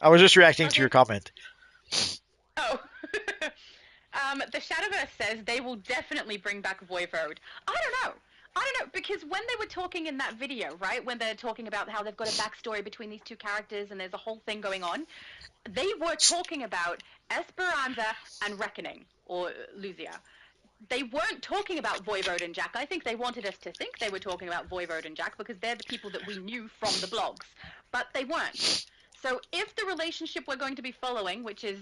I was just reacting to your comment. Oh. The Shadowverse says they will definitely bring back Voivode. I don't know, because when they were talking in that video, right, when they're talking about how they've got a backstory between these two characters and there's a whole thing going on, they were talking about Esperanza and Reckoning, or Lucia. They weren't talking about Voivode and Jack. I think they wanted us to think they were talking about Voivode and Jack because they're the people that we knew from the blogs, but they weren't. So if the relationship we're going to be following, which is,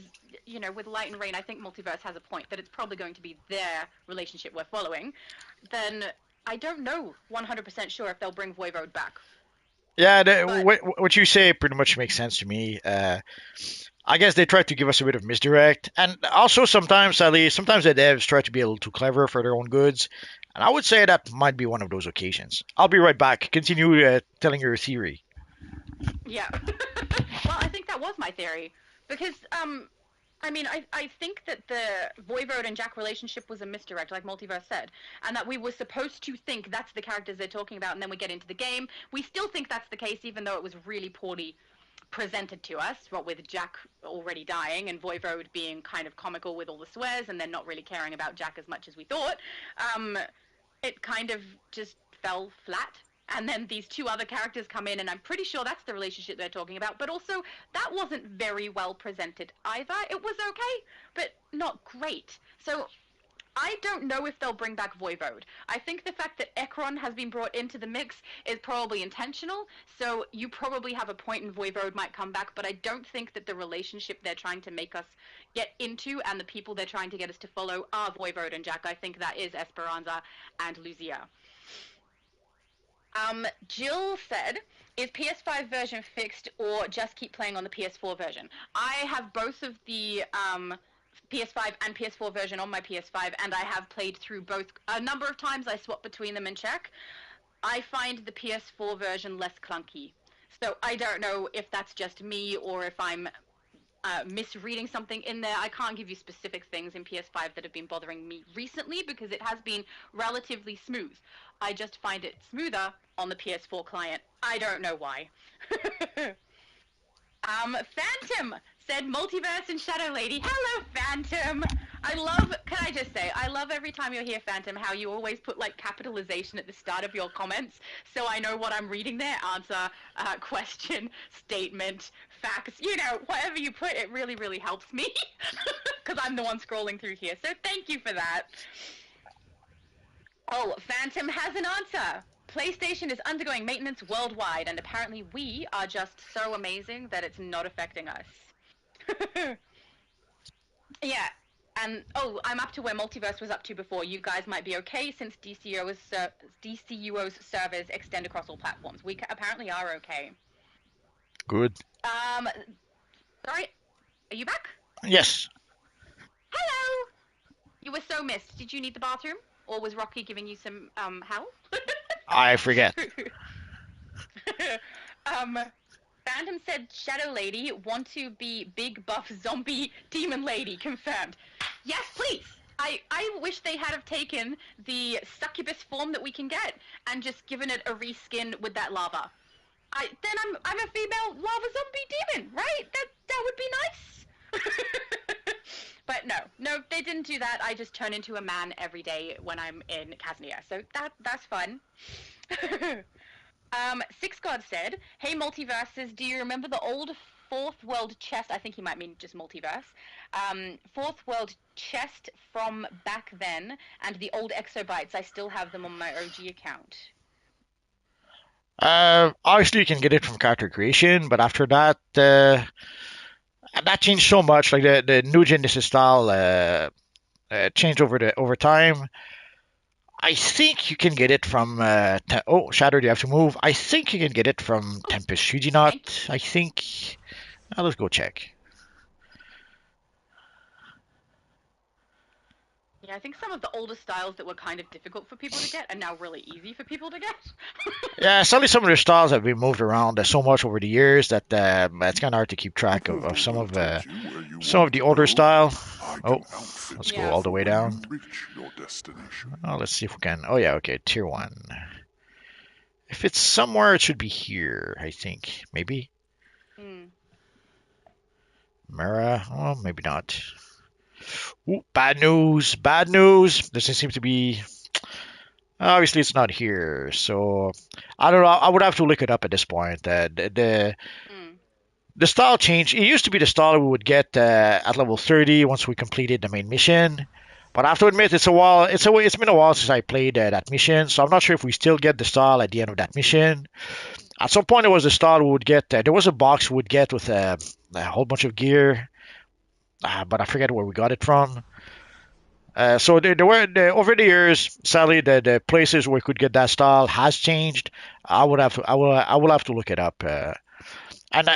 with Light and Rain, I think Multiverse has a point that it's probably going to be their relationship we're following, then I don't know 100% sure if they'll bring Voivode back. Yeah, what you say pretty much makes sense to me. I guess they try to give us a bit of misdirect. And also sometimes the devs try to be a little too clever for their own goods. And I would say that might be one of those occasions. I'll be right back. Continue telling your theory. Yeah. Well, I think that was my theory. Because, I think that the Voivode and Jack relationship was a misdirect, like Multiverse said. And that we were supposed to think that's the characters they're talking about, and then we get into the game. We still think that's the case, even though it was really poorly presented to us, what with Jack already dying and Voivode being kind of comical with all the swears and then not really caring about Jack as much as we thought. It kind of just fell flat. and then these two other characters come in, and I'm pretty sure that's the relationship they're talking about. But also, that wasn't very well presented either. It was okay, but not great. So I don't know if they'll bring back Voivode. I think the fact that Ekron has been brought into the mix is probably intentional, so you probably have a point in Voivode might come back, but I don't think that the relationship they're trying to make us get into and the people they're trying to get us to follow are Voivode and Jack. I think that is Esperanza and Lucia. Jill said, is PS5 version fixed or just keep playing on the PS4 version? I have both of the PS5 and PS4 version on my PS5, and I have played through both a number of times. I swap between them and check. I find the PS4 version less clunky. So I don't know if that's just me or if I'm misreading something in there. I can't give you specific things in PS5 that have been bothering me recently because it has been relatively smooth. I just find it smoother on the PS4 client. I don't know why. Phantom said Multiverse and Shadow Lady. Hello, Phantom. Can I just say, I love every time you're here, Phantom, how you always put like capitalization at the start of your comments so I know what I'm reading there. Answer, question, statement, facts, whatever you put, it really, really helps me because I'm the one scrolling through here. So thank you for that. Oh, Phantom has an answer. PlayStation is undergoing maintenance worldwide, and apparently we are just so amazing that it's not affecting us. Yeah, and I'm up to where Multiverse was up to before. You guys might be okay since DCUO's servers extend across all platforms. We apparently are okay. Good. Sorry, are you back? Yes. Hello! You were so missed. Did you need the bathroom? Or was Rocky giving you some, hell? I forget. Phantom said Shadow Lady want to be big buff zombie demon lady. Confirmed. Yes, please. I wish they had have taken the succubus form that we can get and just given it a reskin with that lava. Then I'm a female lava zombie demon, right? That would be nice. But no, they didn't do that. I just turn into a man every day when I'm in Casnia, so that's fun. Six God said, "Hey multiverses, do you remember the old fourth world chest?" I think he might mean just multiverse. Fourth world chest from back then, and the old exobytes. I still have them on my OG account. Obviously you can get it from character creation, but after that, that changed so much. Like the new Genesis style changed over time. I think you can get it from. Shadow, do you have to move? I think you can get it from Tempest. Should you not? I think. Let's go check. Yeah, I think some of the older styles that were kind of difficult for people to get are now really easy for people to get. Yeah, sadly, some of their styles have been moved around so much over the years that it's kind of hard to keep track of some of the older style. Oh, let's go all the way down. Oh, let's see if we can. Oh yeah, okay, tier 1. If it's somewhere, it should be here. I think maybe. Mara. Oh, maybe not. Ooh, bad news. Bad news. Doesn't seem to be. Obviously, it's not here, so I don't know. I would have to look it up at this point. The style changed. It used to be the style we would get at level 30 once we completed the main mission. But I have to admit, it's a while. It's been a while since I played that mission, so I'm not sure if we still get the style at the end of that mission. At some point, it was the style we would get. There was a box we would get with a whole bunch of gear, but I forget where we got it from. So there were over the years, sadly, the places where we could get that style has changed. I will have to look it up. And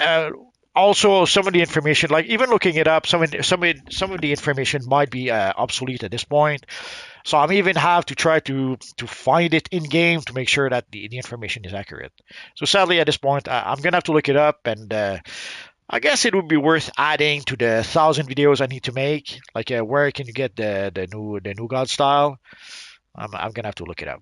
also, some of the information, like even looking it up, some of the information might be obsolete at this point. So I'm even have to try to find it in game to make sure that the information is accurate. So sadly, at this point, I'm gonna have to look it up, and I guess it would be worth adding to the 1,000 videos I need to make. Like where can you get the new God style? I'm gonna have to look it up.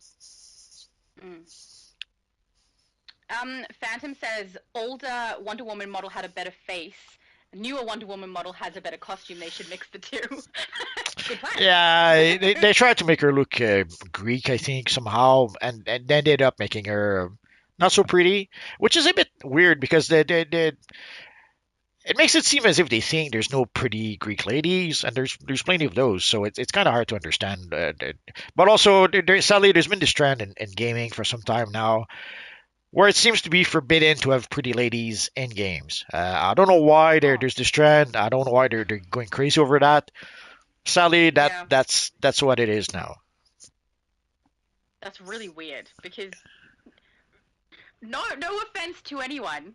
Phantom says older Wonder Woman model had a better face. Newer Wonder Woman model has a better costume. They should mix the two. Good plan. Yeah, they tried to make her look Greek, I think, somehow, and then they ended up making her not so pretty, which is a bit weird because it makes it seem as if they think there's no pretty Greek ladies, and there's plenty of those. So it's kind of hard to understand. But also, sadly, there's been this trend in gaming for some time now, where it seems to be forbidden to have pretty ladies in games. I don't know why there's this trend. I don't know why they're going crazy over that. Sadly, Yeah, that's what it is now. that's really weird because no offense to anyone,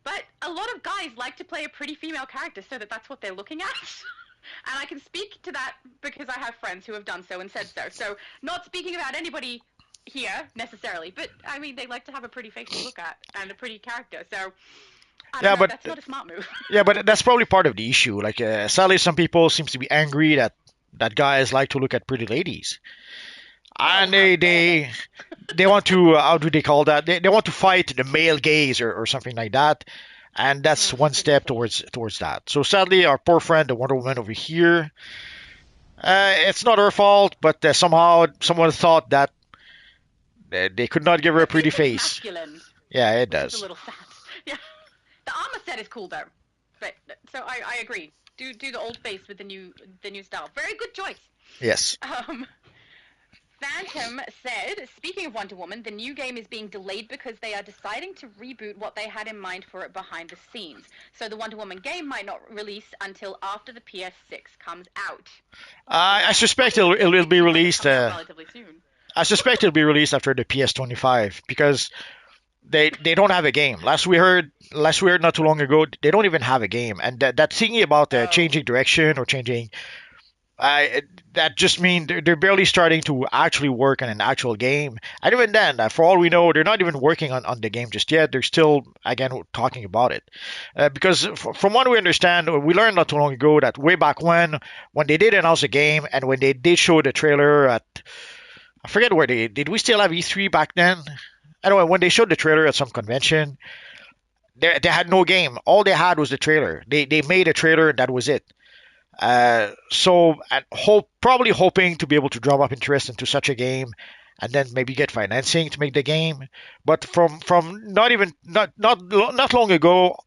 but a lot of guys like to play a pretty female character so that that's what they're looking at. And I can speak to that because I have friends who have done so and said so. So, not speaking about anybody here necessarily, but I mean, they like to have a pretty face to look at and a pretty character. So, I Yeah, don't know, but that's not a smart move. yeah, but that's probably part of the issue. Like, sadly, some people seems to be angry that guys like to look at pretty ladies, Oh, and how they dare they they want to how do they call that? They want to fight the male gaze or something like that, and that's one That's step ridiculous. towards that. So sadly, our poor friend, the Wonder Woman over here, it's not her fault, but somehow someone thought that they could not give her a That pretty this looks face. masculine, Yeah, it which is a does. little sad. Yeah, the armor set is cool though, but so I agree. Do the old face with the new style. Very good choice. Yes. Um, Phantom said, speaking of Wonder Woman, the new game is being delayed because they are deciding to reboot what they had in mind for it behind the scenes. So the Wonder Woman game might not release until after the PS6 comes out. I suspect it'll It be seems like it's released. coming out relatively soon. I suspect it'll be released after the PS25 because they don't have a game. Last we heard not too long ago, they don't even have a game. And that thingy about Oh. changing direction or changing, that just mean they're barely starting to actually work on an actual game. And even then, for all we know, they're not even working on the game just yet. They're still again talking about it, because from what we understand, we learned not too long ago that way back when they did announce a game and when they did show the trailer at, I forget where they did. We still have E3 back then. Anyway, when they showed the trailer at some convention, they had no game. All they had was the trailer. They made a trailer and that was it. So and probably hoping to be able to drum up interest into such a game, and then maybe get financing to make the game. But from not long ago,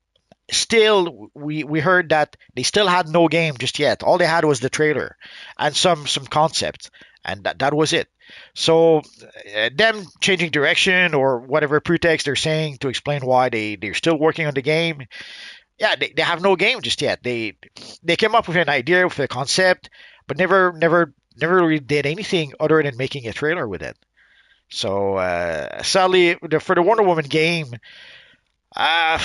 still we heard that they still had no game just yet. All they had was the trailer and some concept, and that was it. So them changing direction or whatever pretext they're saying to explain why they're still working on the game. Yeah, they have no game just yet. They came up with an idea with a concept, but never really did anything other than making a trailer with it. So sadly, for the Wonder Woman game, uh,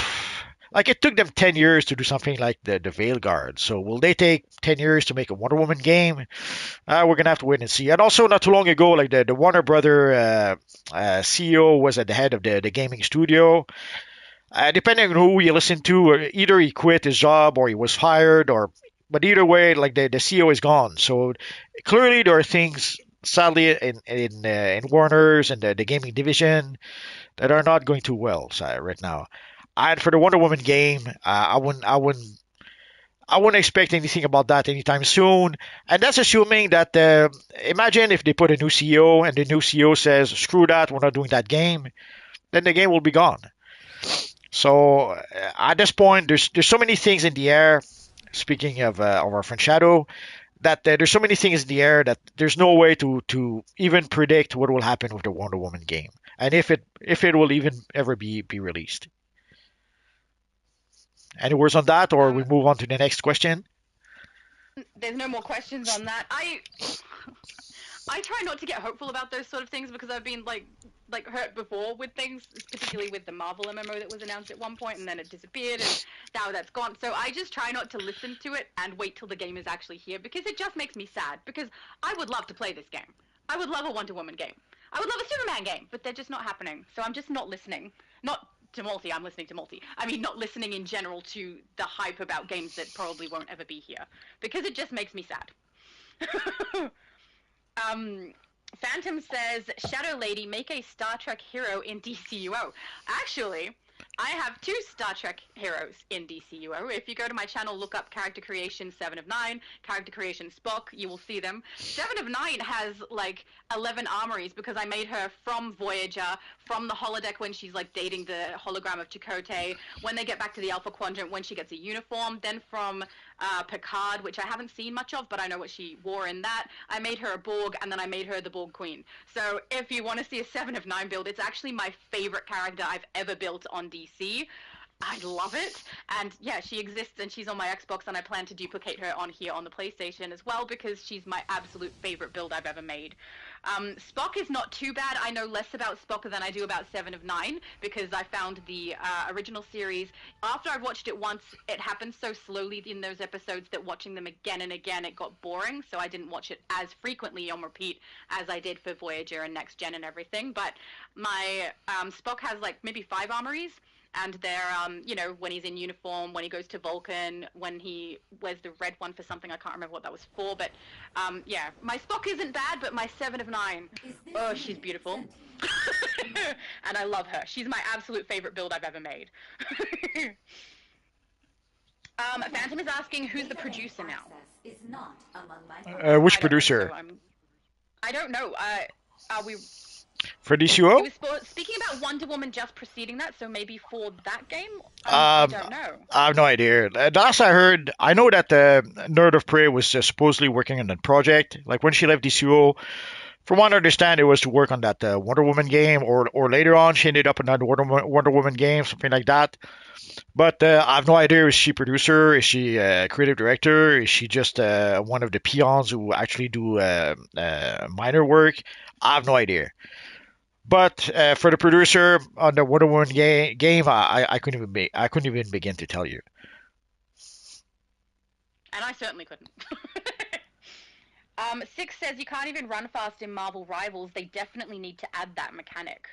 like it took them 10 years to do something like the Veil Guard. So will they take 10 years to make a Wonder Woman game? We're gonna have to wait and see. And also, not too long ago, like the Warner Brother CEO was at the head of the gaming studio. Depending on who you listen to, either he quit his job or he was fired, or but either way, like the CEO is gone. So clearly, there are things, sadly, in Warner's and the gaming division that are not going too well right now. And for the Wonder Woman game, I wouldn't expect anything about that anytime soon. And that's assuming that imagine if they put a new CEO and the new CEO says, "Screw that, we're not doing that game," then the game will be gone. So at this point, there's so many things in the air. Speaking of our friend Shadow, that there's so many things in the air that there's no way to even predict what will happen with the Wonder Woman game, and if it will even ever be released. Any words on that, or we Um, move on to the next question? there's no more questions on that. I try not to get hopeful about those sort of things because I've been like hurt before with things, particularly with the Marvel MMO that was announced at one point and then it disappeared and now that's gone. So I just try not to listen to it and wait till the game is actually here because it just makes me sad because I would love to play this game. I would love a Wonder Woman game. I would love a Superman game, but they're just not happening. So I'm just not listening. Not to multi, I'm listening to multi. I mean, not listening in general to the hype about games that probably won't ever be here because it just makes me sad. Um, Phantom says, Shadow Lady, make a Star Trek hero in DCUO. Actually, I have 2 Star Trek heroes in DCUO. If you go to my channel, look up character creation 7 of 9, character creation Spock, you will see them. 7 of 9 has like 11 armories because I made her from Voyager, from the holodeck when she's like dating the hologram of Chakotay, when they get back to the Alpha Quadrant when she gets a uniform, then from Picard, which I haven't seen much of, but I know what she wore in that. I made her a Borg, and then I made her the Borg Queen. So if you want to see a 7 of 9 build, it's actually my favorite character I've ever built on DC. I love it. And yeah, she exists and she's on my Xbox, and I plan to duplicate her on here on the PlayStation as well because she's my absolute favorite build I've ever made. Spock is not too bad. I know less about Spock than I do about 7 of 9 because I found the original series. After I've watched it once, it happened so slowly in those episodes that watching them again and again, it got boring. So I didn't watch it as frequently on repeat as I did for Voyager and Next Gen and everything. But my Spock has like maybe 5 armories. And they're, you know, when he's in uniform, when he goes to Vulcan, when he wears the red one for something, I can't remember what that was for, but, yeah, my Spock isn't bad, but my 7 of 9, oh, she's beautiful. And I love her. She's my absolute favorite build I've ever made. Phantom is asking who's the producer now. Which producer? I don't know. Are we... For He DCUO? was speaking about Wonder Woman just preceding that, so maybe for that game? I don't know. I have no idea. The last I heard, I know that Nerd of Prey was supposedly working on that project. Like when she left DCUO, from what I understand, it was to work on that Wonder Woman game, or later on she ended up in that Wonder Woman game, something like that. But I have no idea. Is she producer? Is she creative director? Is she just one of the peons who actually do minor work? I have no idea. But for the producer on the Wonder Woman game, I couldn't even begin to tell you. And I certainly couldn't. Six says you can't even run fast in Marvel Rivals. They definitely need to add that mechanic.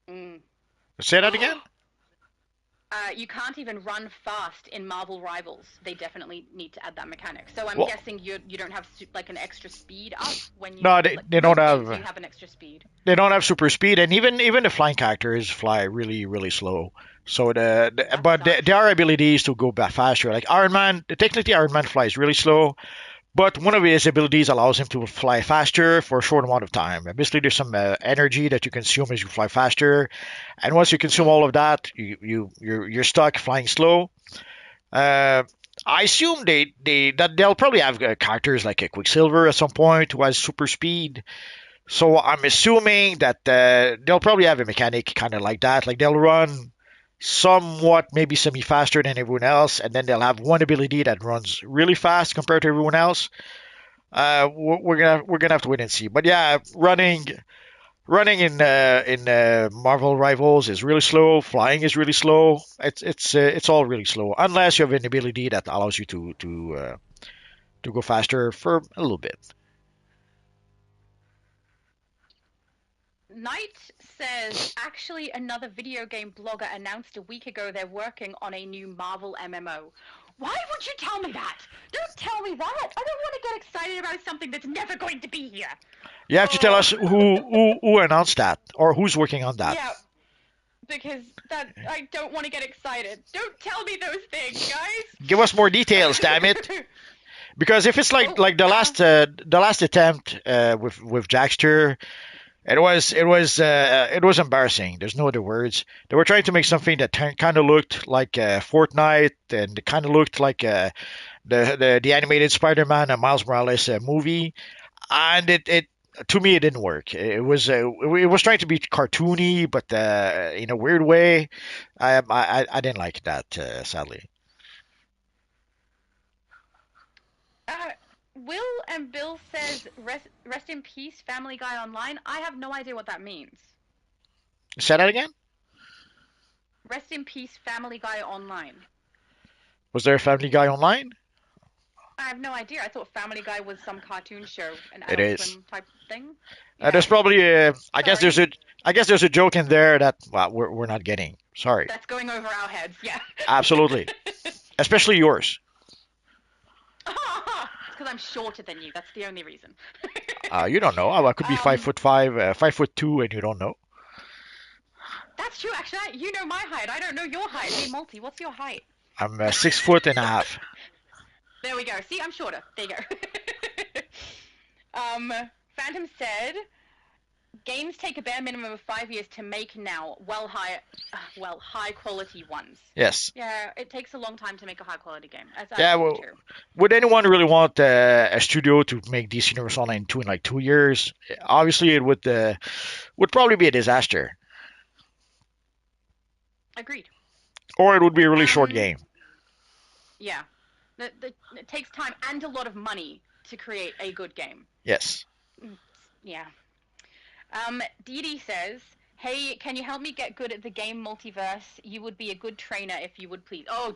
Say that again. You can't even run fast in Marvel Rivals. They definitely need to add that mechanic. So I'm Well- guessing you don't have like an extra speed up when you. No, they don't have- You have an extra speed. They don't have super speed, and even the flying characters fly really really slow. So but there are abilities to go back faster. Like Iron Man, technically Iron Man flies really slow, but one of his abilities allows him to fly faster for a short amount of time. And basically, there's some energy that you consume as you fly faster, and once you consume all of that, you're stuck flying slow. I assume that they'll probably have characters like a Quicksilver at some point who has super speed. So I'm assuming that they'll probably have a mechanic kind of like that. Like they'll run somewhat maybe semi faster than everyone else, and then they'll have one ability that runs really fast compared to everyone else. We're gonna have to wait and see. But yeah, running in Marvel Rivals is really slow. Flying is really slow. It's all really slow unless you have an ability that allows you to go faster for a little bit. Knight says, actually, another video game blogger announced a week ago they're working on a new Marvel MMO. Why would you tell me that? Don't tell me that. I don't want to get excited about something that's never going to be here. You have to tell us who announced that or who's working on that. Yeah, because that I don't want to get excited. Don't tell me those things, guys. Give us more details, damn it. Because if it's like the last attempt with Jackster, it was embarrassing. There's no other words. They were trying to make something that kind of looked like Fortnite, and it kind of looked like the animated Spider-Man and Miles Morales movie, and it to me it didn't work. It was trying to be cartoony, but in a weird way. I didn't like that, sadly. Will and Bill says, rest in peace, Family Guy Online. I have no idea what that means. Say that again? Rest in peace, Family Guy Online. Was there a Family Guy online? I have no idea. I thought Family Guy was some cartoon show, an It Adult is. Swim type thing. There's probably I guess Sorry. there's a joke in there that we're not getting. Sorry. That's going over our heads, yeah. Absolutely. Especially yours. Because I'm shorter than you. That's the only reason. You don't know. I could be 5'5", 5'2", and you don't know. That's that's true. Actually, you know my height. I don't know your height. Hey, Multi, what's your height? I'm 6'1.5". There we go. See, I'm shorter. There you go. Phantom said, games take a bare minimum of 5 years to make now. High quality ones. Yes. Yeah, it takes a long time to make a high quality game. That's Yeah, absolutely well, true. would anyone really want a studio to make DC Universe Online 2 in like 2 years? Obviously, it would probably be a disaster, Agreed. or it would be a really short Um, game. Yeah. It takes time and a lot of money to create a good game. Yes. Yeah. Dee Dee says, hey, can you help me get good at the game multiverse? You would be a good trainer if you would please. Oh,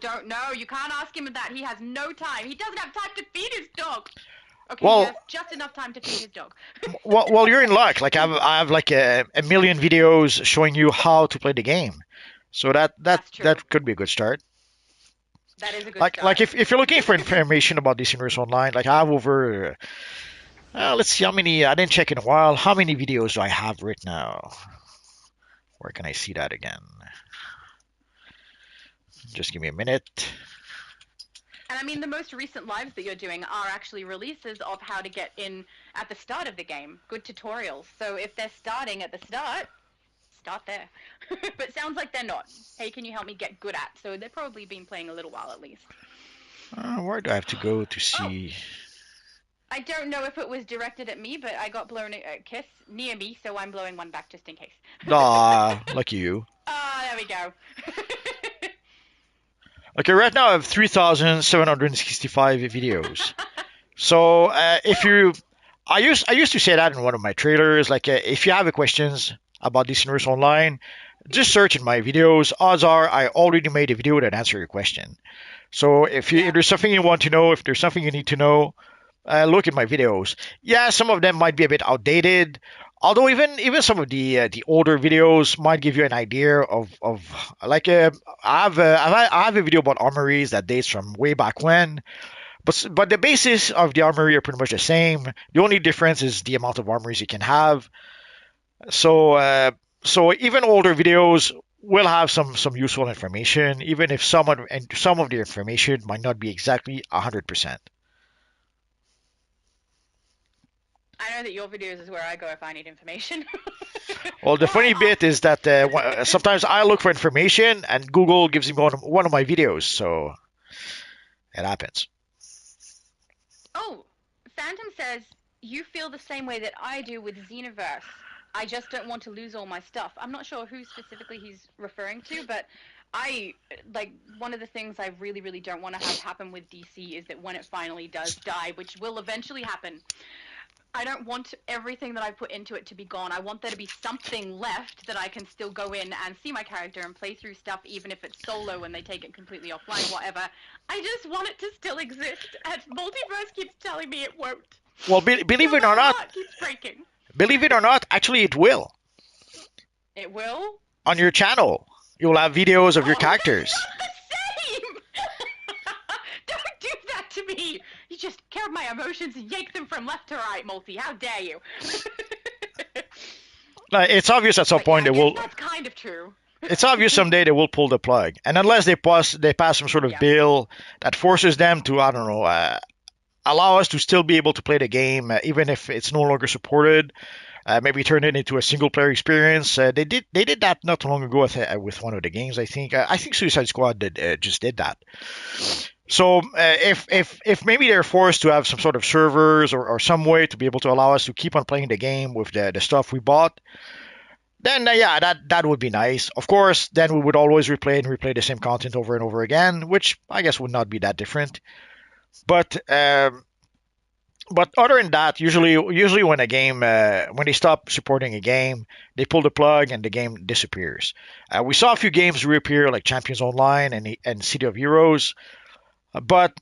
you can't ask him that. He has no time. He doesn't have time to feed his dog. Okay, Well- he has just enough time to feed his dog. Well, you're in luck. Like I have like a million videos showing you how to play the game, so That's true. that could be a good start. That is a good Like start. if you're looking for information about DC Universe Online, like I have over let's see how many. I didn't check in a while. How many videos do I have right now? Where can I see that again? Just give me a minute. And I mean, the most recent lives that you're doing are actually releases of how to get in at the start of the game. Good tutorials. So if they're starting at the start there. But sounds like they're not. Hey, can you help me get good at? So they've probably been playing a little while at least. Where do I have to go to see? I don't know if it was directed at me, but I got blown a kiss near me, so I'm blowing one back just in case. Aw, lucky you. Ah, there we go. Okay, right now I have 3,765 videos. So I used to say that in one of my trailers. Like, if you have questions about this universe online, just search in my videos. Odds are I already made a video that answer your question. So if there's something you want to know, if there's something you need to know, look at my videos. Yeah, some of them might be a bit outdated. Although even some of the older videos might give you an idea of like I have a video about armories that dates from way back when, but the basis of the armory are pretty much the same. The only difference is the amount of armories you can have. So even older videos will have some useful information, even if some of the information might not be exactly 100%. I know that your videos is where I go if I need information. Well, the funny bit is that sometimes I look for information and Google gives me one of my videos, so it happens. Oh, Phantom says, you feel the same way that I do with Xenoverse. I just don't want to lose all my stuff. I'm not sure who specifically he's referring to, but one of the things I really, really don't want to have happen with DC is that when it finally does die, which will eventually happen, I don't want everything that I put into it to be gone. I want there to be something left that I can still go in and see my character and play through stuff, even if it's solo and they take it completely offline, whatever. I just want it to still exist, and Multiverse keeps telling me it won't. Well, believe it or My not, heart keeps breaking. believe it or not, actually it will. It will? On your channel, you'll have videos of your Oh, characters. That's not the same! Don't do that to me! You just care my emotions and yank them from left to right, Multi. How dare you? It's obvious at some But point yeah, they I will. guess that's kind of true. It's obvious someday they will pull the plug, and unless they pass some sort of Yeah. bill that forces them to, I don't know, allow us to still be able to play the game even if it's no longer supported. Maybe turn it into a single player experience. They did that not too long ago with one of the games. I think Suicide Squad just did that. So if maybe they're forced to have some sort of servers or some way to be able to allow us to keep on playing the game with the stuff we bought, then yeah, that would be nice. Of course, then we would always replay the same content over and over again, which I guess would not be that different. But other than that, usually when a game when they stop supporting a game, they pull the plug and the game disappears. We saw a few games reappear like Champions Online and City of Heroes, but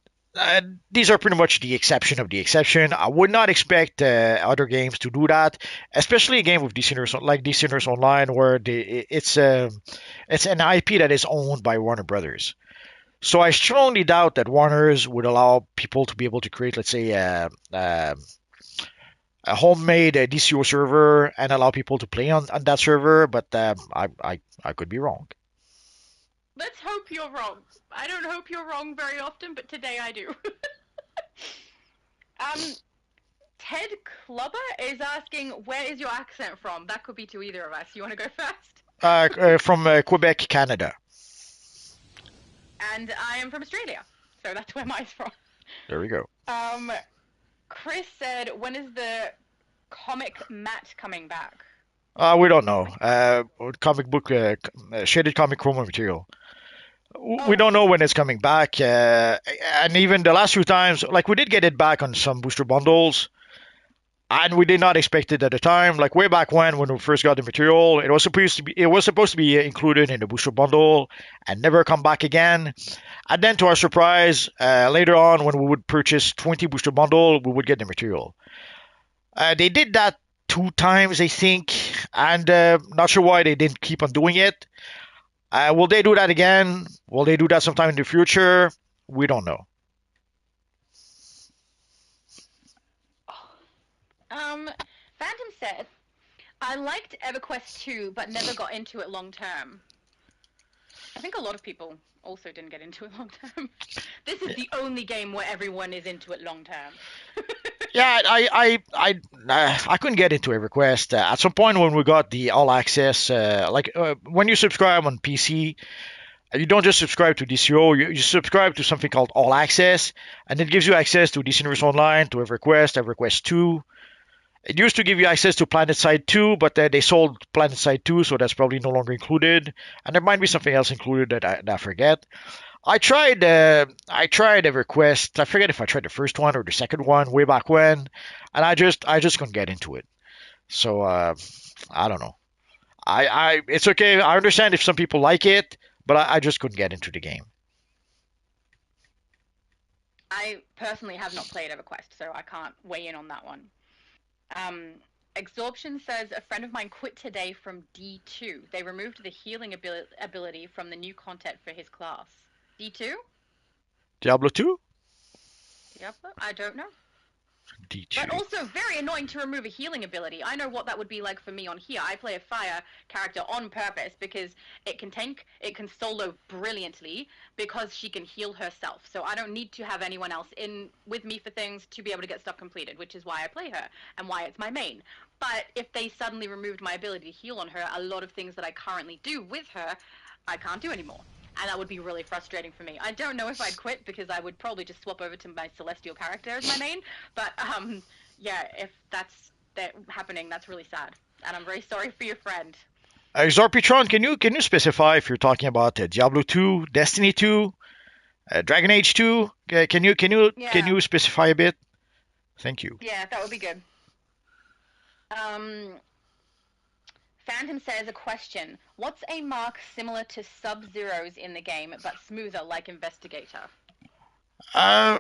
these are pretty much the exception of the exception. I would not expect other games to do that, especially a game with DC Universe Online, where it's an IP that is owned by Warner Brothers. So I strongly doubt that Warner's would allow people to be able to create, let's say, a homemade DCUO server and allow people to play on that server, but I could be wrong. Let's hope you're wrong. I don't hope you're wrong very often, but today I do. Ted Clubber is asking, where is your accent from? That could be to either of us. You want to go first? From Quebec, Canada. And I am from Australia, so that's where mine's from. There we go. Chris said, when is the comic mat coming back? We don't know. Comic book, shaded comic chroma material. We don't know when it's coming back. And even the last few times, like we did get it back on some booster bundles, and we did not expect it at the time. Like way back when we first got the material, it was supposed to be included in the booster bundle and never come back again. And then to our surprise, later on when we would purchase 20 booster bundle, we would get the material. They did that 2 times, I think, and not sure why they didn't keep on doing it. Will they do that again? Will they do that sometime in the future? We don't know. Phantom said, I liked EverQuest 2, but never got into it long term. I think a lot of people also didn't get into it long term. This is the only game where everyone is into it long term. Yeah, I couldn't get into EverQuest. At some point when we got the all access, when you subscribe on PC, you don't just subscribe to DCO, you subscribe to something called all access, and it gives you access to DC Universe Online, to EverQuest, EverQuest 2. It used to give you access to PlanetSide 2, but they sold PlanetSide 2, so that's probably no longer included. And there might be something else included that I forget. I tried EverQuest. I forget if I tried the first one or the second one way back when, and I just couldn't get into it. So I don't know. It's okay. I understand if some people like it, but I just couldn't get into the game. I personally have not played EverQuest, so I can't weigh in on that one. Exorption says, a friend of mine quit today from D2. They removed the healing ability from the new content for his class. D2? Diablo 2? Diablo? I don't know. D2. But also very annoying to remove a healing ability. I know what that would be like for me on here. I play a fire character on purpose because it can tank, it can solo brilliantly because she can heal herself. So I don't need to have anyone else in with me for things to be able to get stuff completed, which is why I play her and why it's my main. But if they suddenly removed my ability to heal on her, a lot of things that I currently do with her, I can't do anymore. And that would be really frustrating for me. I don't know if I'd quit because I would probably just swap over to my Celestial character as my main. But yeah, if that's happening, that's really sad. And I'm very sorry for your friend. Zarpitron, can you specify if you're talking about Diablo 2, Destiny 2, Dragon Age 2? Can you specify a bit? Thank you. Yeah, that would be good. Phantom says, a question. What's a mark similar to Sub-Zero's in the game, but smoother like Investigator? I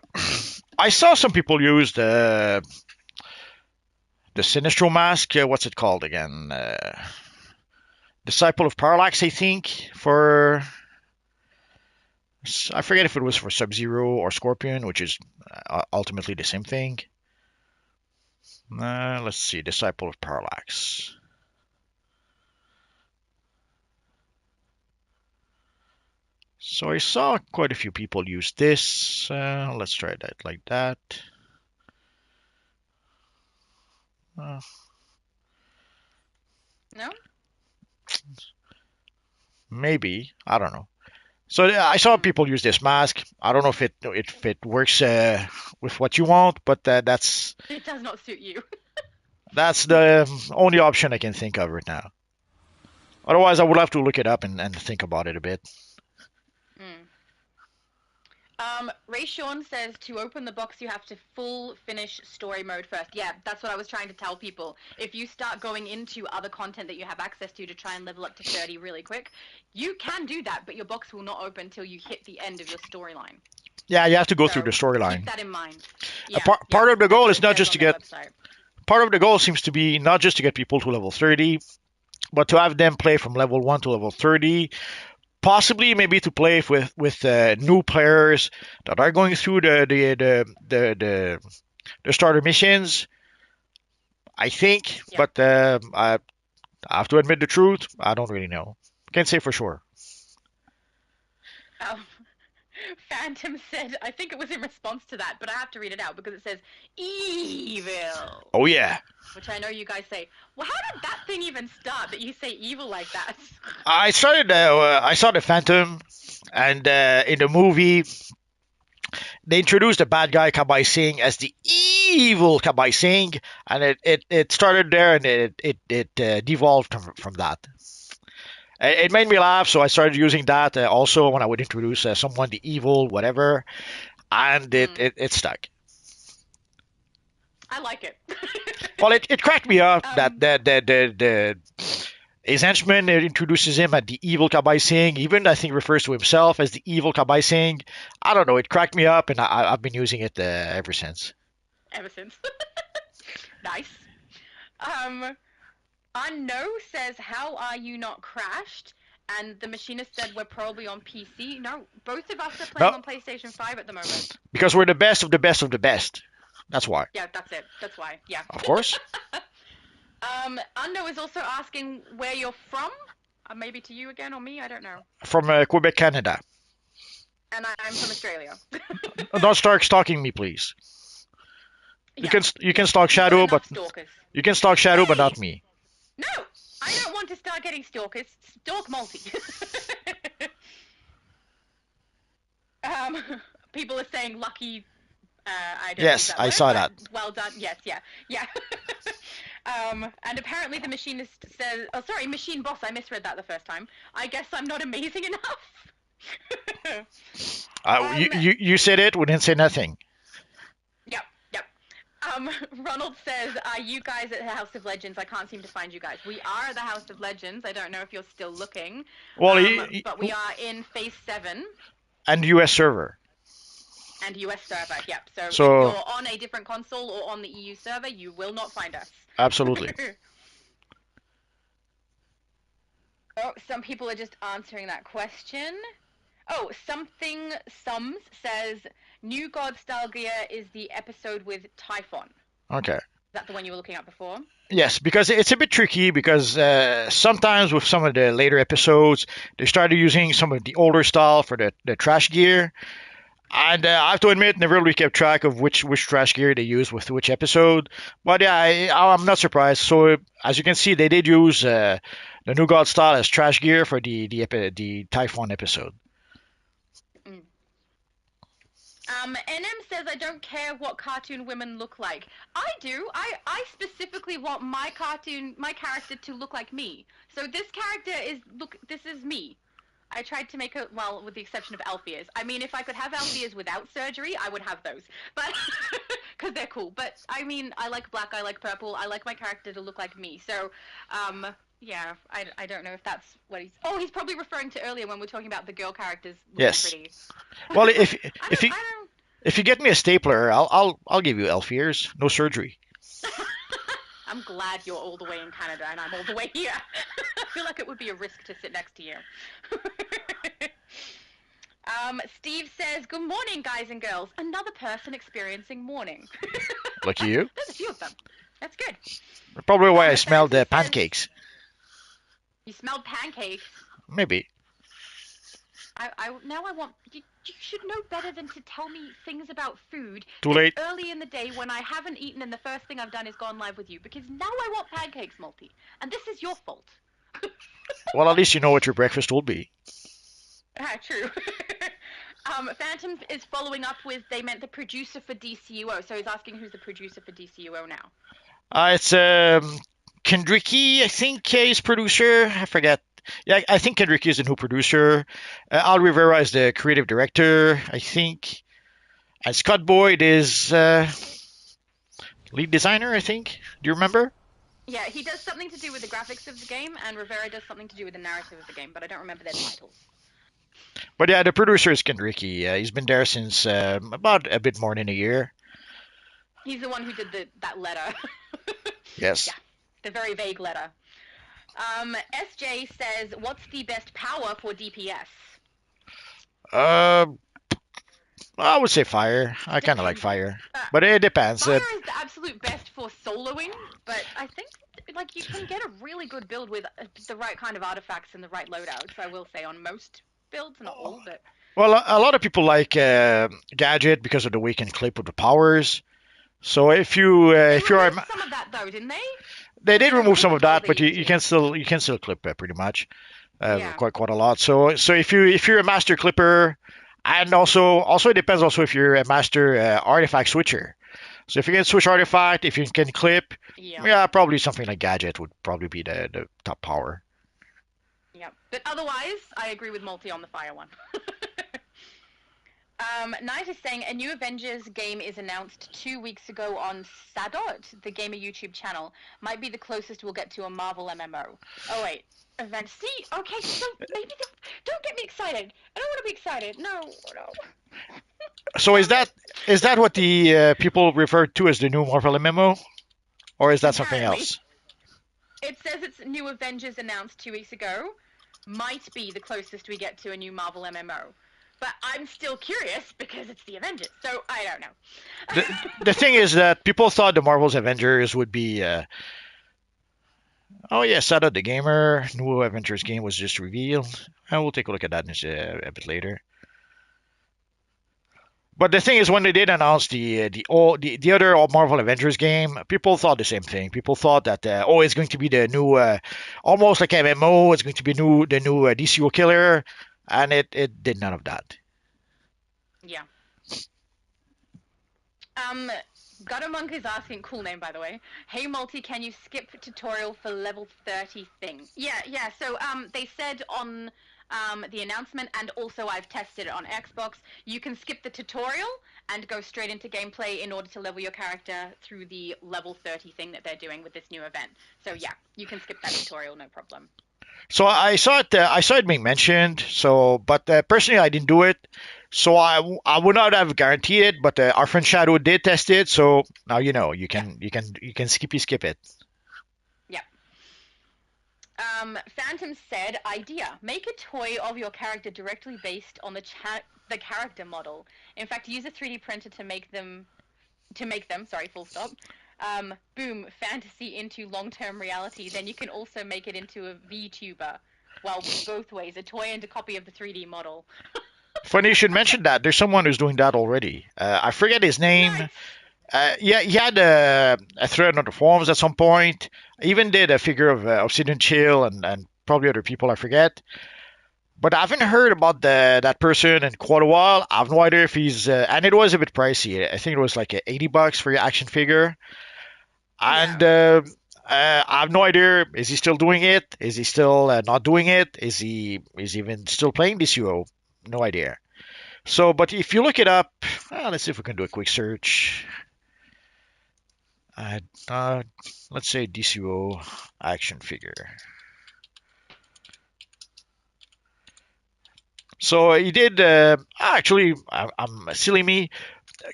saw some people use the Sinistro mask. What's it called again? Disciple of Parallax, I think, for... I forget if it was for Sub-Zero or Scorpion, which is ultimately the same thing. Let's see, Disciple of Parallax. So I saw quite a few people use this. Let's try that like that. No? Maybe. I don't know. So I saw people use this mask. I don't know if it works with what you want, but that's... It does not suit you. That's the only option I can think of right now. Otherwise, I would have to look it up and think about it a bit. Ray Sean says to open the box you have to full finish story mode first. Yeah, that's what I was trying to tell people. If you start going into other content that you have access to try and level up to 30 really quick, you can do that, but your box will not open until you hit the end of your storyline. Yeah, you have to go through the storyline. Keep that in mind. Yeah, part of the goal is not just to get... Part of the goal seems to be not just to get people to level 30, but to have them play from level 1 to level 30. Possibly, maybe to play with new players that are going through the starter missions. I think, Yeah. but I have to admit the truth. I don't really know. Can't say for sure. Um, Phantom said, I think it was in response to that, but I have to read it out because it says evil, Oh yeah. which I know you guys say. Well, how did that thing even start that you say evil like that? I started. I saw the Phantom, and in the movie they introduced the bad guy Kabai Singh as the evil Kabai Singh, and it started there, and it devolved from that. It made me laugh, so I started using that also when I would introduce someone, the evil, whatever, and it stuck. I like it. Well, it cracked me up that Um, the his henchman introduces him as the evil Kabai Singh. Even I think refers to himself as the evil Kabai Singh. I don't know. It cracked me up, and I've been using it ever since. Ever since. Nice. Unknow says, how are you not crashed? And the machinist said, we're probably on PC. No, both of us are playing No, on PlayStation 5 at the moment. because we're the best of the best of the best. That's why. Yeah, that's it. That's why. Yeah. Of course. Unknow is also asking where you're from. Maybe to you again or me, I don't know. From Quebec, Canada. And I'm from Australia. Don't start stalking me, please. Yeah. You can stalk You've got Shadow, but enough stalkers. you can stalk Shadow, but Hey! not me. No, I don't want to start getting stalkers. Stalk multi. People are saying lucky. I don't Yes, use that I word, saw but that. well done. Yes, yeah. And apparently the machinist says, oh, sorry, machine boss, I misread that the first time. I guess I'm not amazing enough. You said it, we didn't say nothing. Yep, yep. Ronald says, are you guys at the House of Legends? I can't seem to find you guys. We are at the House of Legends. I don't know if you're still looking. Well, But we are in Phase 7 and US server. and US server. Yep. So if So you're on a different console or on the EU server, you will not find us. absolutely. Oh, some people are just answering that question. Oh, Sums says, New God Style Gear is the episode with Typhon. Okay. Is that the one you were looking at before? Yes, because it's a bit tricky because sometimes with some of the later episodes, they started using some of the older style for the trash gear. And I have to admit, never really kept track of which trash gear they used with which episode. But yeah, I'm not surprised. So as you can see, they did use the New God style as trash gear for the Typhon episode. NM says, I don't care what cartoon women look like. I do. I specifically want my character to look like me. So this character this is me. I tried to make it, well, with the exception of Alpheas. I mean, if I could have Alpheas without surgery, I would have those. But, because they're cool. But, I mean, I like black, I like purple, I like my character to look like me. So, yeah, I don't know if that's what he's... Oh, he's probably referring to earlier when we were talking about the girl characters looking Yes. pretty. Well, I if you get me a stapler, I'll give you elf ears, no surgery. I'm glad you're all the way in Canada and I'm all the way here. I feel like it would be a risk to sit next to you. Steve says, good morning, guys and girls. Another person experiencing morning. Lucky you. There's a few of them. That's good. Probably why I smelled the Phantom says- pancakes. You smelled pancakes. Maybe. Now I want you should know better than to tell me things about food Too this late. early in the day when I haven't eaten and the first thing I've done is gone live with you because now I want pancakes, Multi, and this is your fault. Well, at least you know what your breakfast will be. True. Phantom is following up with they meant the producer for DCUO, so he's asking who's the producer for DCUO now. It's Kendricky, I think, is producer. I forget. Yeah, I think Kendricky is the new producer. Al Rivera is the creative director, I think. And Scott Boyd is lead designer, I think. Do you remember? Yeah, he does something to do with the graphics of the game, and Rivera does something to do with the narrative of the game, but I don't remember their titles. But yeah, the producer is Kendricky. He's been there since about a bit more than a year. He's the one who did that letter. Yes. Yeah, the very vague letter. SJ says, what's the best power for DPS? I would say fire. I kind of like Depends. fire, Uh, but it depends. Fire is the absolute best for soloing, but I think like you can get a really good build with the right kind of artifacts and the right loadouts. I will say on most builds, not all, but Well, a lot of people like gadget because of the way you can clip with the powers. So they if you're removed some of that though, didn't they? they Or did did they remove remove some it of all that, they but used to? you can still clip Yeah. quite a lot. So if you're a master clipper, and also it depends also if you're a master artifact switcher. So if you can switch artifact, if you can clip, Yeah. yeah, probably something like gadget would probably be the top power. Yeah. But otherwise, I agree with Multi on the fire one. Knight is saying a new Avengers game is announced 2 weeks ago on Sadot, the gamer YouTube channel. Might be the closest we'll get to a Marvel MMO. Oh wait, event. See, okay, so maybe don't get me excited. I don't want to be excited. No, no. So Damn it. is that what the people refer to as the new Marvel MMO, or is that something Apparently, else? it says it's new Avengers announced 2 weeks ago. Might be the closest we get to a new Marvel MMO. But I'm still curious because it's the Avengers, so I don't The know. the thing is that people thought the Marvel's Avengers would be oh yeah, Sada the Gamer new Avengers game was just revealed. And we'll take a look at that a bit later. But the thing is, when they did announce the other Marvel Avengers game, people thought the same thing. People thought that it's going to be the new almost like MMO. It's going to be the new DCUO killer, and it did none of that. Yeah. Um, Guttermonk is asking, cool name by the way. Hey Multi, can you skip tutorial for level 30 thing? Yeah. So they said on the announcement, and also I've tested it on Xbox. You can skip the tutorial and go straight into gameplay in order to level your character through the level 30 thing that they're doing with this new event. So yeah, you can skip that tutorial, no problem. So I saw it being mentioned. So, but personally, I didn't do it. So I would not have guaranteed it. But our friend Shadow did test it. So now you know Yeah. you can skip it. Yeah. Phantom said, idea: make a toy of your character directly based on the character model. In fact, use a 3D printer to make them. Sorry, full stop. Boom, fantasy into long-term reality. Then you can also make it into a VTuber. Well, both ways, a toy and a copy of the 3D model. Funny you should mention that. There's someone who's doing that already. I forget his name. Nice. Yeah, he had a thread on the forums at some point. Even did a figure of Obsidian Chill and probably other people I forget. But I haven't heard about that person in quite a while. I have no idea if he's and it was a bit pricey. I think it was like $80 for your action figure. And Yeah. I have no idea. Is he still doing it? Is he still not doing it? Is he even still playing DCUO? No idea. So, but if you look it up, let's see if we can do a quick search. Uh, uh, let's say DCUO action figure. So he did. Actually, I'm silly me.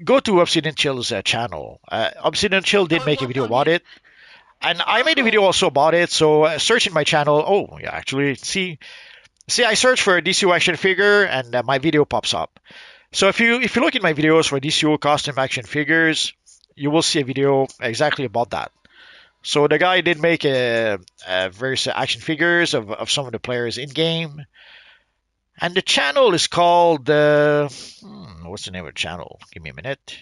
Go to Obsidian Chill's channel. Obsidian Chill did Oh, it make a was video on about his. it, and I Oh, made a cool. video also about it. So search in my channel. Oh, yeah, actually, see, I search for a DCUO action figure, and my video pops up. So if you look at my videos for DCUO custom action figures, you will see a video exactly about that. So the guy did make various action figures of some of the players in game, and the channel is called what's the name of the channel? Give me a minute.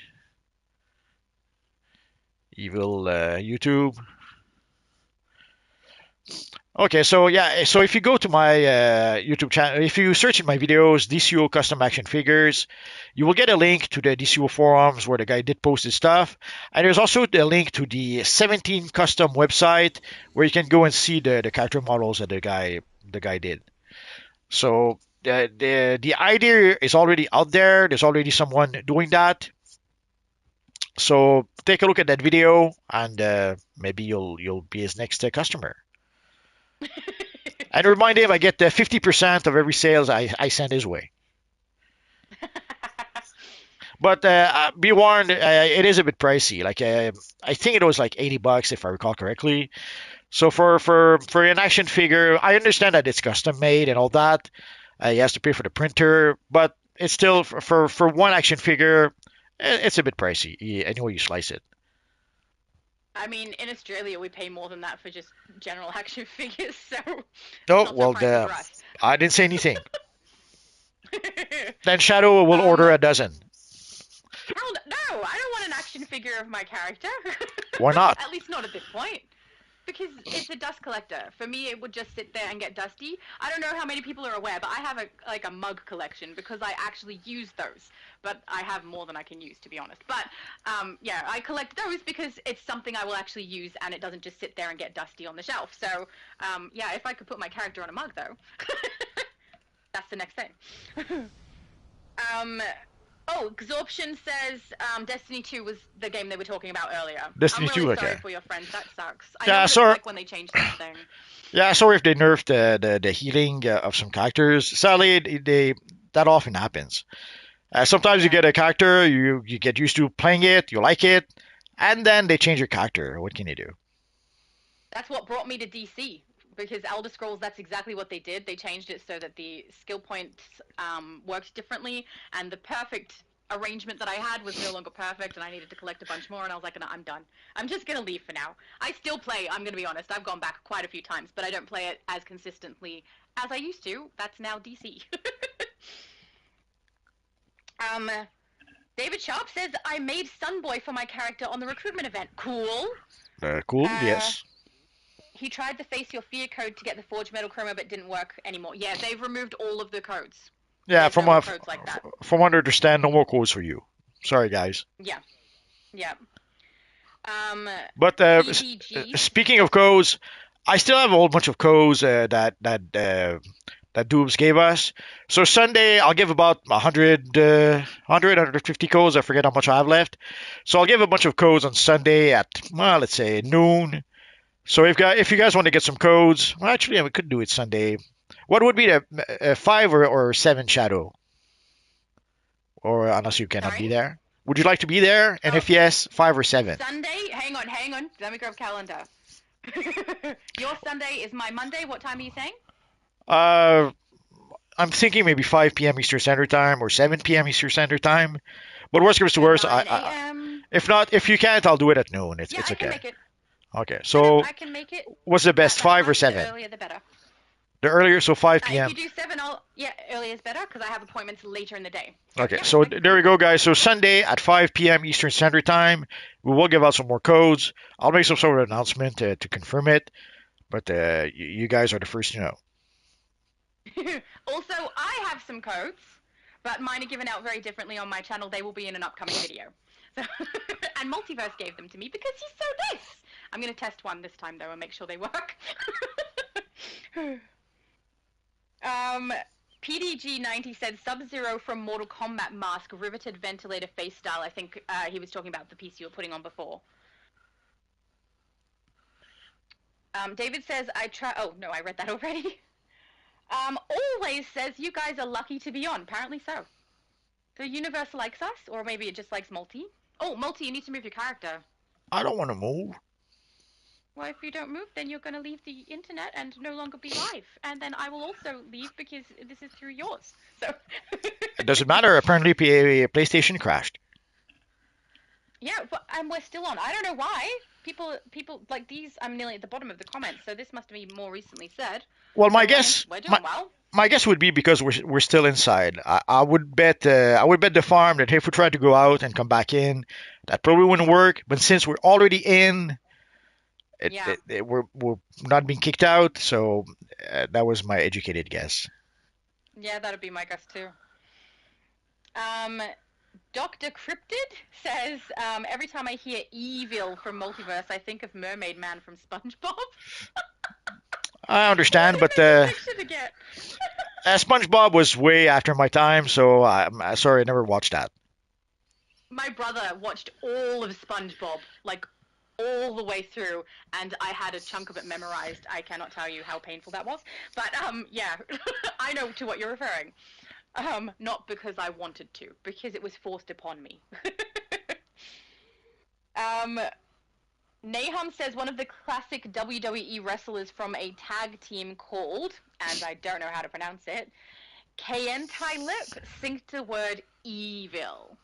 Evil YouTube. Okay, so yeah, so if you go to my YouTube channel, if you search in my videos DCO custom action figures, you will get a link to the DCO forums where the guy did post his stuff, and there's also the link to the 17 custom website where you can go and see the character models that the guy did. So the idea is already out there. There's already someone doing that. So take a look at that video, and maybe you'll be his next customer. And remind him I get 50% of every sales I send his way. But be warned, it is a bit pricey. Like I think it was like $80 if I recall correctly. So for an action figure, I understand that it's custom made and all that. He has to pay for the printer, but it's still for one action figure, it's a bit pricey. Anyway you slice it. I mean, in Australia, we pay more than that for just general action figures, so Oh not well, surprising for us. I didn't say anything. Then Shadow will order a dozen. Hell no! I don't want an action figure of my character. Why not? At least not at this point. Because it's a dust collector. For me, it would just sit there and get dusty. I don't know how many people are aware, but I have a mug collection because I actually use those. But I have more than I can use, to be honest. But yeah, I collect those because it's something I will actually use, and it doesn't just sit there and get dusty on the shelf. So yeah, if I could put my character on a mug, though, that's the next thing. Oh, Exorption says Destiny 2 was the game they were talking about earlier. Destiny I'm 2, really okay. sorry for your friends. That sucks. I Yeah, know what sorry. it's like when they change something. Yeah, sorry if they nerfed the healing of some characters. Sadly, that often happens. Sometimes you Yeah. get a character, you get used to playing it, you like it, and then they change your character. What can you do? That's what brought me to DC. Because Elder Scrolls, that's exactly what they did. They changed it so that the skill points worked differently, and the perfect arrangement that I had was no longer perfect, and I needed to collect a bunch more, and I was like, no, I'm done. I'm just going to leave for now. I still play, I'm going to be honest. I've gone back quite a few times, but I don't play it as consistently as I used to. That's now DC. David Sharp says, I made Sunboy for my character on the recruitment event. Cool. Cool, yes. He tried the Face Your Fear code to get the Forge Metal Chroma, but didn't work anymore. Yeah, they've removed all of the codes. Yeah, There's from no more what codes like that. from what I understand, no more codes for you. Sorry, guys. Yeah. Yeah. But PDG. speaking of codes, I still have a whole bunch of codes that Doobs gave us. So Sunday, I'll give about 150 codes. I forget how much I have left. So I'll give a bunch of codes on Sunday at, well, let's say noon. So if you guys want to get some codes, well, actually, we could do it Sunday. What would be the 5 or 7 Shadow? Or unless you cannot Sorry? be there. Would you like to be there? And if yes, 5 or 7? Sunday? Hang on. Let me grab calendar. Your Sunday is my Monday. What time are you saying? I'm thinking maybe 5 p.m. Eastern Standard Time or 7 p.m. Eastern Standard Time. But worst comes to worst, 9 a.m. if you can't, I'll do it at noon. It's Yeah, I okay. can make it. Okay, so I can make it. what's the best, 5 or The 7? earlier the better. The earlier, so 5 p.m. If you do 7, earlier is better because I have appointments later in the day. Okay, Yeah, so makes there we go, guys. So Sunday at 5 p.m. Eastern Standard Time, we will give out some more codes. I'll make some sort of announcement to confirm it, but you guys are the first to know. Also, I have some codes, but mine are given out very differently on my channel. They will be in an upcoming video. So, and Multiverse gave them to me because he's so nice. I'm going to test one this time, though, and make sure they work. PDG90 said Sub-Zero from Mortal Kombat mask, riveted ventilator face style. I think he was talking about the piece you were putting on before. David says, oh, no, I read that already. Always says, you guys are lucky to be on. Apparently so. The universe likes us, or maybe it just likes Multi. Oh, Multi, you need to move your character. I don't want to move. Well, if you don't move, then you're going to leave the internet and no longer be live. And then I will also leave because this is through yours. So. It doesn't matter. Apparently, PlayStation crashed. Yeah, but and we're still on. I don't know why. People like these. I'm nearly at the bottom of the comments, so this must be more recently said. Well, my So, guess, we're doing well. my guess would be because we're still inside. I would bet the farm that if we tried to go out and come back in, that probably wouldn't work. But since we're already in, we're not being kicked out. So that was my educated guess. Yeah, that'd be my guess too. Dr. Cryptid says, every time I hear evil from Multiverse, I think of Mermaid Man from SpongeBob. I understand, but SpongeBob was way after my time, so I'm sorry, I never watched that. My brother watched all of SpongeBob, like all the way through, and I had a chunk of it memorized. I cannot tell you how painful that was, but yeah, I know to what you're referring. Not because I wanted to, because it was forced upon me. Nahum says one of the classic WWE wrestlers from a tag team called, and I don't know how to pronounce it, KN Lip synced the word evil.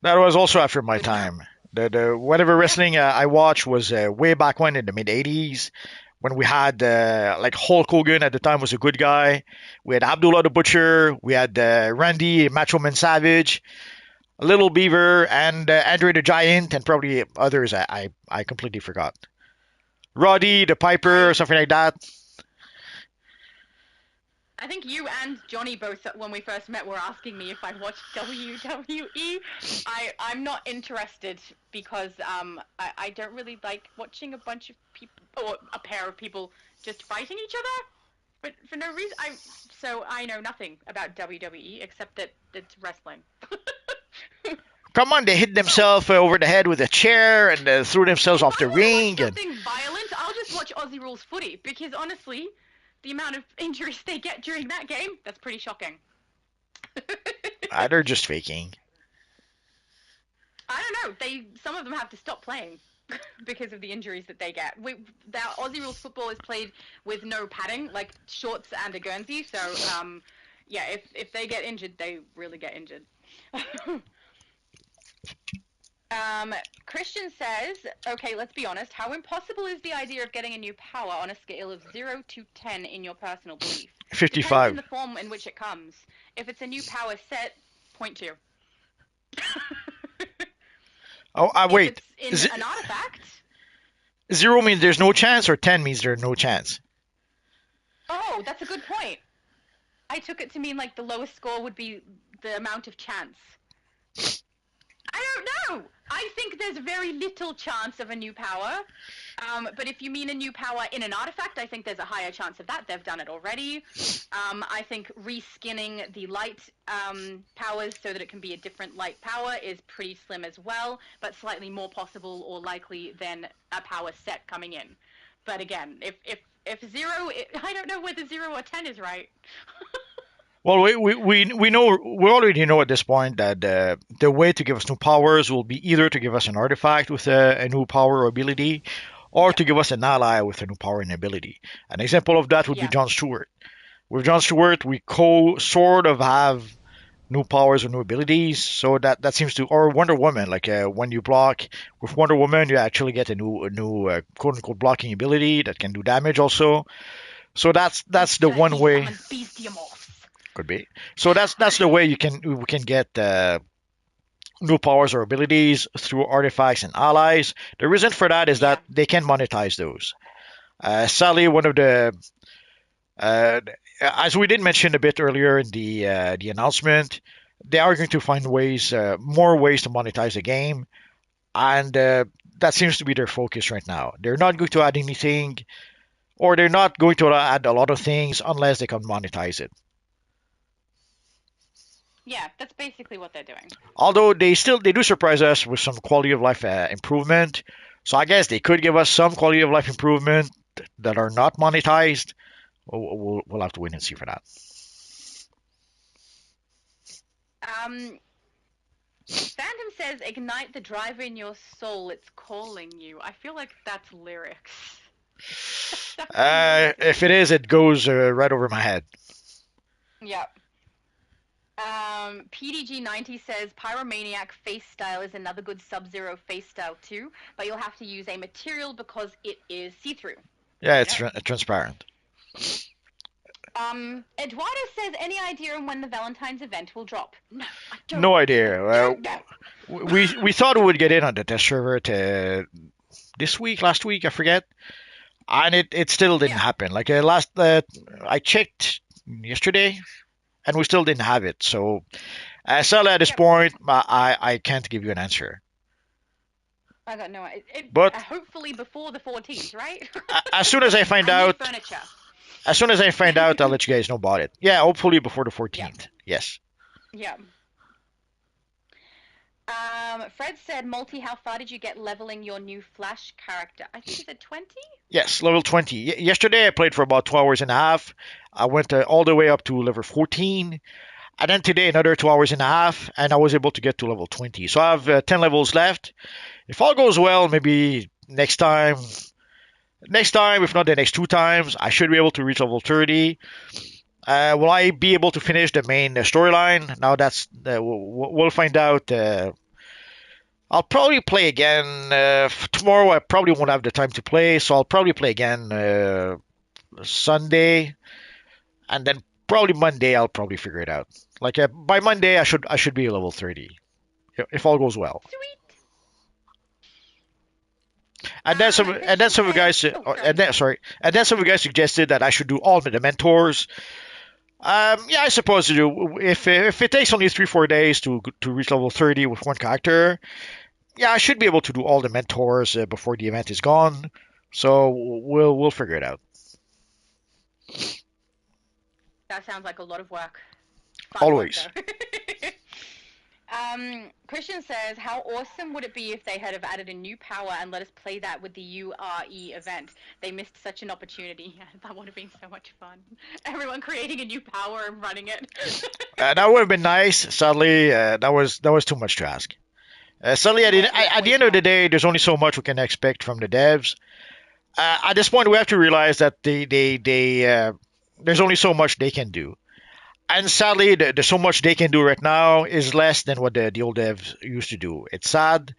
That was also after my Good to know. time. The whatever wrestling I watched was way back when in the mid '80s when we had like Hulk Hogan at the time was a good guy. We had Abdullah the Butcher. We had Randy Macho Man Savage, Little Beaver, and Andre the Giant, and probably others I completely forgot. Roddy the Piper, something like that. I think you and Johnny both, when we first met, were asking me if I'd watched WWE. I'm not interested because I don't really like watching a bunch of people, or a pair of people, just fighting each other, but for no reason. So I know nothing about WWE except that it's wrestling. Come on, they hit themselves over the head with a chair and threw themselves off If I the want to ring. watch something violent, I'll just watch Aussie Rules Footy because honestly, the amount of injuries they get during that game, that's pretty shocking. They're just faking. I don't know. Some of them have to stop playing because of the injuries that they get. Their Aussie rules football is played with no padding, like shorts and a Guernsey. So, yeah, if they get injured, they really get injured. Christian says, okay, let's be honest. How impossible is the idea of getting a new power on a scale of 0 to 10 in your personal belief? 55. Depends in the form in which it comes. If it's a new power set, 0.2. Oh, wait. If it's in an artifact. 0 means there's no chance, or 10 means there's no chance? Oh, that's a good point. I took it to mean like the lowest score would be the amount of chance. I don't know. I think there's very little chance of a new power. But if you mean a new power in an artifact, I think there's a higher chance of that. They've done it already. I think reskinning the light powers so that it can be a different light power is pretty slim as well, but slightly more possible or likely than a power set coming in. But again, if 0, I don't know whether 0 or 10 is right. Well, we know we already know at this point that the way to give us new powers will be either to give us an artifact with a new power or ability, or to give us an ally with a new power and ability. An example of that would be John Stewart. With John Stewart, we sort of have new powers or new abilities, so that seems to. Or Wonder Woman, like when you block with Wonder Woman, you actually get a new quote unquote blocking ability that can do damage also. So that's the one way. Could be. So that's the way we can get new powers or abilities through artifacts and allies. The reason for that is that they can monetize those. Sadly, one of the as we did mention a bit earlier in the announcement, they are going to find more ways to monetize the game, and that seems to be their focus right now. They're not going to add anything, or they're not going to add a lot of things unless they can monetize it. Yeah, that's basically what they're doing. Although they do surprise us with some quality of life improvement, so I guess they could give us some quality of life improvement that are not monetized. We'll have to wait and see for that. Phantom says, "Ignite the driver in your soul. It's calling you." I feel like that's lyrics. If it is, it goes right over my head. Yep. PDG90 says Pyromaniac face style is another good Sub-Zero face style too, but you'll have to use a material because it is see-through. Yeah, it's transparent. Eduardo says, any idea on when the Valentine's event will drop? No, I don't. No idea. No. We thought we would get in on the test server last week, I forget, and it still didn't happen. Like I checked yesterday, and we still didn't have it. So, sadly, at this point, I can't give you an answer. I got no idea. But hopefully before the 14th, right? As soon as I find out, furniture. As soon as I find out, I'll let you guys know about it. Yeah, hopefully before the 14th. Yeah. Yes. Yeah. Fred said, Multi, how far did you get leveling your new Flash character? I think you said 20? Yes, level 20. Yesterday I played for about 2 hours and a half. I went all the way up to level 14. And then today another 2 hours and a half, and I was able to get to level 20. So I have 10 levels left. If all goes well, maybe next time, if not the next 2 times, I should be able to reach level 30. Will I be able to finish the main storyline? Now that's we'll find out. I'll probably play again tomorrow. I probably won't have the time to play, so I'll probably play again Sunday, and then probably Monday I'll probably figure it out. Like by Monday I should be level 30 if all goes well. Sweet. And then Christian some of the says, guys oh, sorry. and then sorry and then some of the guys suggested that I should do all the mentors. Yeah, I suppose to do if it takes only 3 4 days to reach level 30 with one character. Yeah, I should be able to do all the mentors before the event is gone. So we'll figure it out. That sounds like a lot of work. Fun Always. work, though. Christian says, how awesome would it be if they had have added a new power and let us play that with the URE event? They missed such an opportunity. That would have been so much fun. Everyone creating a new power and running it. That would have been nice. Sadly, that was too much to ask. Sadly, at the end of the day, there's only so much we can expect from the devs. At this point, we have to realize that there's only so much they can do. And sadly, the so much they can do right now is less than what the old devs used to do. It's sad,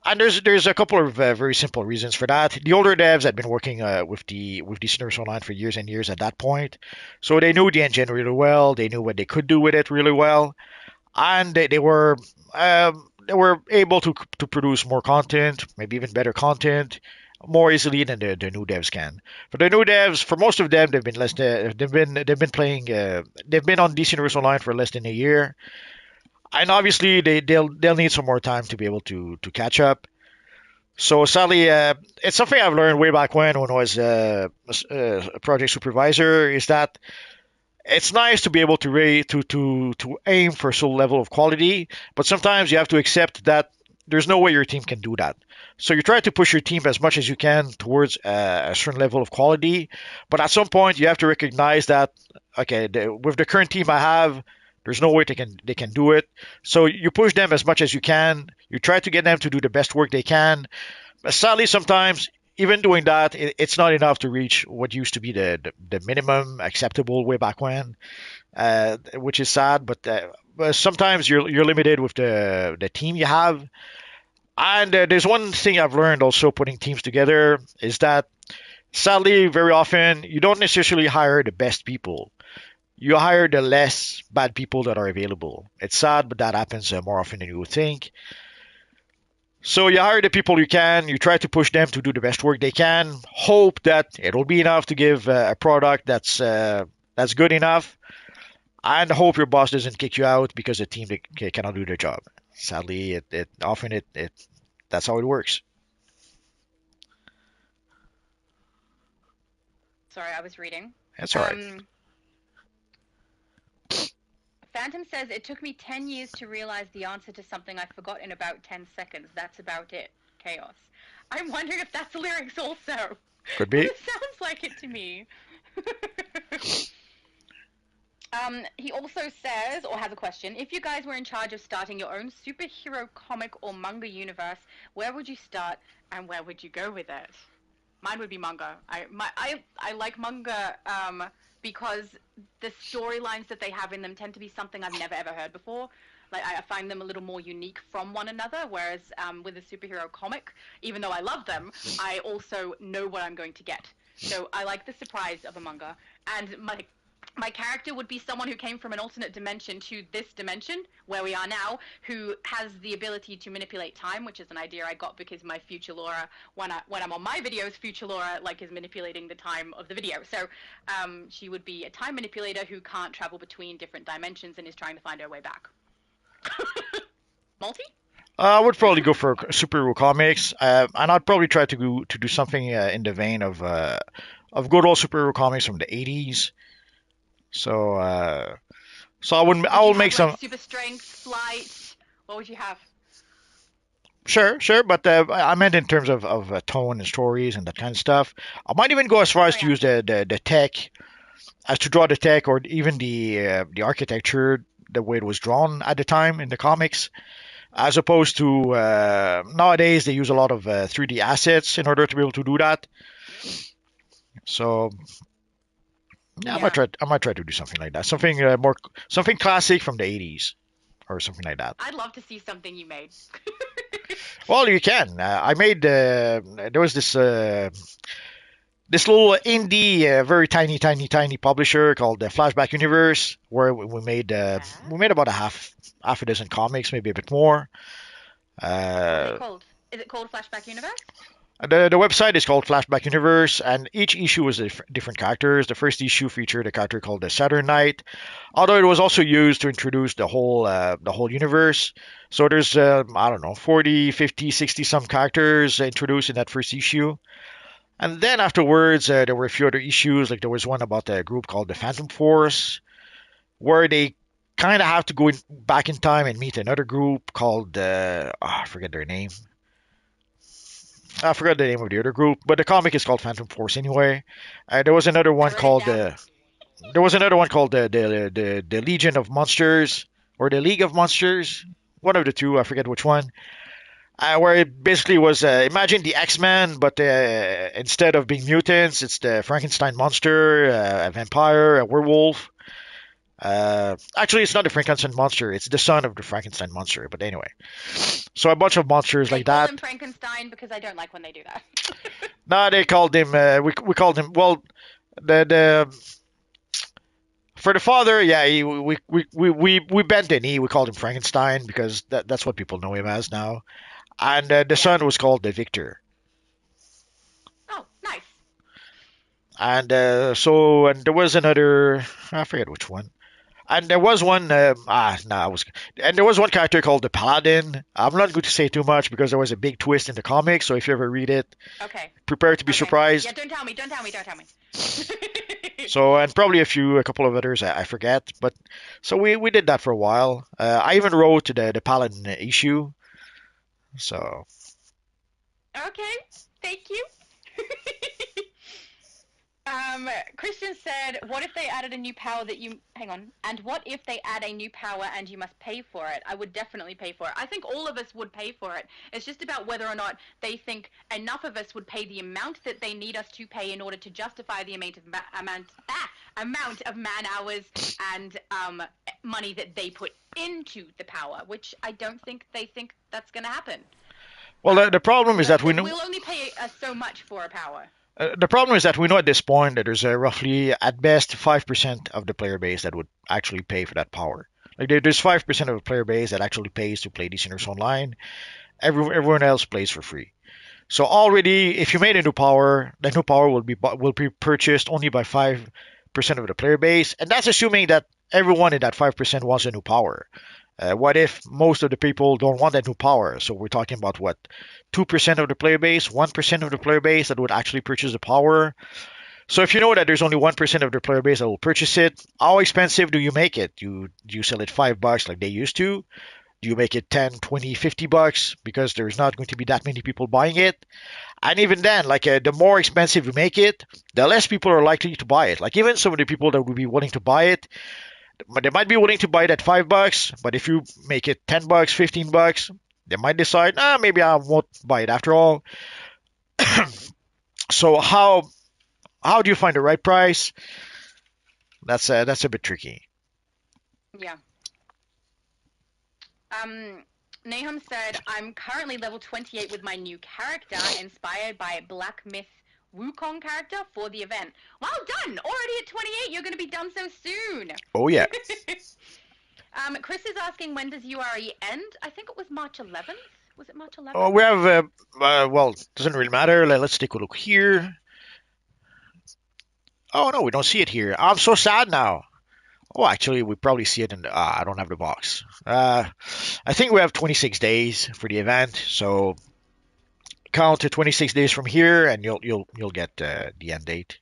and there's a couple of very simple reasons for that. The older devs had been working with the Cineverse Online for years and years at that point, so they knew the engine really well. They knew what they could do with it really well, and they were able to produce more content, maybe even better content, more easily than the new devs can. For the new devs, for most of them, they've been playing they've been on DC Universe Online for less than a year, and obviously they'll need some more time to be able to catch up. So sadly, it's something I've learned way back when I was a project supervisor. Is that it's nice to be able to to aim for a certain level of quality, but sometimes you have to accept that there's no way your team can do that. So you try to push your team as much as you can towards a certain level of quality, but at some point you have to recognize that okay, with the current team I have, there's no way they can do it. So you push them as much as you can. You try to get them to do the best work they can. But sadly, sometimes even doing that, it's not enough to reach what used to be the minimum acceptable way back when, which is sad. But sometimes you're limited with the team you have. And there's one thing I've learned also putting teams together is that sadly, very often you don't necessarily hire the best people. You hire the less bad people that are available. It's sad, but that happens more often than you would think. So you hire the people you can, you try to push them to do the best work they can, hope that it'll be enough to give a product that's good enough, and hope your boss doesn't kick you out because the team cannot do their job. Sadly, it often it that's how it works. Sorry, I was reading. That's all right. Phantom says, it took me 10 years to realize the answer to something I forgot in about 10 seconds. That's about it. Chaos. I'm wondering if that's the lyrics also. Could be. It sounds like it to me. He also says, or has a question, if you guys were in charge of starting your own superhero comic or manga universe, where would you start and where would you go with it? Mine would be manga. I like manga because the storylines that they have in them tend to be something I've never ever heard before. Like I find them a little more unique from one another, whereas with a superhero comic, even though I love them, I also know what I'm going to get. So I like the surprise of a manga. And my character would be someone who came from an alternate dimension to this dimension where we are now, who has the ability to manipulate time, which is an idea I got because my future Laura, when I'm on my videos, future Laura is manipulating the time of the video. So she would be a time manipulator who can't travel between different dimensions and is trying to find her way back. Multi? I would probably go for superhero comics, and I'd probably try to do something in the vein of good old superhero comics from the 80s. So I will make some super strength, flight. What would you have? sure, but I meant in terms of tone and stories and that kind of stuff. I might even go as far as to use the tech, as to draw the tech or even the architecture the way it was drawn at the time in the comics, as opposed to nowadays they use a lot of 3D assets in order to be able to do that. So Yeah, Yeah. I might try to do something like that. Something something classic from the 80s or something like that. I'd love to see something you made. Well, you can. I made there was this little indie, very tiny publisher called Flashback Universe, where we made about half a dozen comics, maybe a bit more. What are they Uh, called? Is it called Flashback Universe? the website is called Flashback Universe, and each issue was different characters. The first issue featured a character called the Saturn Knight, although it was also used to introduce the whole universe. So there's I don't know 40, 50, 60 some characters introduced in that first issue. And then afterwards, there were a few other issues. Like there was one about a group called the Phantom Force, where they kind of have to back in time and meet another group called I forget their name. I forgot the name of the other group, but the comic is called Phantom Force anyway. There was another I one wrote it called down. there was another one called the Legion of Monsters or the League of Monsters. One of the two, I forget which one. Where it basically was imagine the X-Men, but instead of being mutants, it's the Frankenstein monster, a vampire, a werewolf. Actually, it's not the Frankenstein monster; it's the son of the Frankenstein monster. But anyway, so a bunch of monsters They like call that. him Frankenstein because I don't like when they do that. No, they called him. We called him. Well, the for the father, yeah, we bent the knee. We called him Frankenstein because that's what people know him as now. And the Yeah. son was called the Victor. Oh, nice. And and there was another, I forget which one. And there was one, I was, and there was one character called the Paladin. I'm not going to say too much because there was a big twist in the comic. So if you ever read it, Okay. prepare to be Okay. Yeah, surprised. don't tell me. Don't tell me. Don't tell me. So and probably a couple of others I forget. But so we did that for a while. I even wrote the Paladin issue. So Okay. Thank you. Christian said, "What if they added a new power that you hang on? And what if they add a new power and you must pay for it? I would definitely pay for it. I think all of us would pay for it. It's just about whether or not they think enough of us would pay the amount that they need us to pay in order to justify the amount of man hours and money that they put into the power, which I don't think they think that's going to happen. well, the problem is that we know. We'll only pay so much for a power." The problem is that we know at this point that there's roughly, at best, 5% of the player base that would actually pay for that power. Like there's 5% of the player base that actually pays to play DCUO Online. Everyone else plays for free. So already, if you made a new power, that new power will be purchased only by 5% of the player base, and that's assuming that everyone in that 5% wants a new power. What if most of the people don't want that new power? So we're talking about what, 2% of the player base, 1% of the player base that would actually purchase the power. So if you know that there's only 1% of the player base that will purchase it, how expensive do you make it? Do you sell it $5 like they used to? Do you make it 10, 20, $50 because there's not going to be that many people buying it? And even then, like the more expensive you make it, the less people are likely to buy it. Like even some of the people that would be willing to buy it, but they might be willing to buy it at $5, but if you make it $10, $15, they might decide, maybe I won't buy it after all. So how do you find the right price? That's a bit tricky. Yeah. Nahum said, "I'm currently level 28 with my new character, inspired by Black Myth Wukong character for the event." Well done! Already at 28, you're going to be done so soon. Oh yeah. Chris is asking, when does URE end? I think it was March 11th. Was it March 11th? Oh, we have well, doesn't really matter. Let's take a look here. Oh no, we don't see it here. I'm so sad now. Oh, actually, we probably see it in the. I don't have the box. I think we have 26 days for the event, so count to 26 days from here, and you'll get the end date.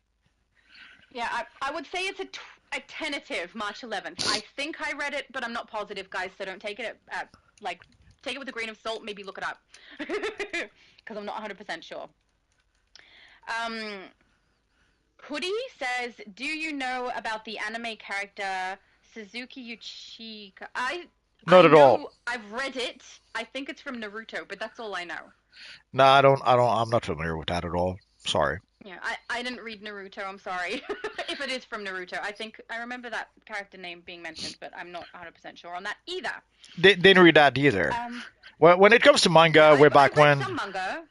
Yeah, I would say it's a tentative March 11th. I think I read it, but I'm not positive, guys. So don't take it take it with a grain of salt. Maybe look it up, because I'm not 100% sure. Hoodie says, "Do you know about the anime character Suzuki Uchika?" Not I at all. know, I've read it. I think it's from Naruto, but that's all I know. No, I don't. I'm not familiar with that at all. Sorry. Yeah, I didn't read Naruto. I'm sorry. If it is from Naruto, I think I remember that character name being mentioned, but I'm not 100% sure on that either. Didn't read that either. Um, Well, when it comes to no, manga, way I back read when, some manga.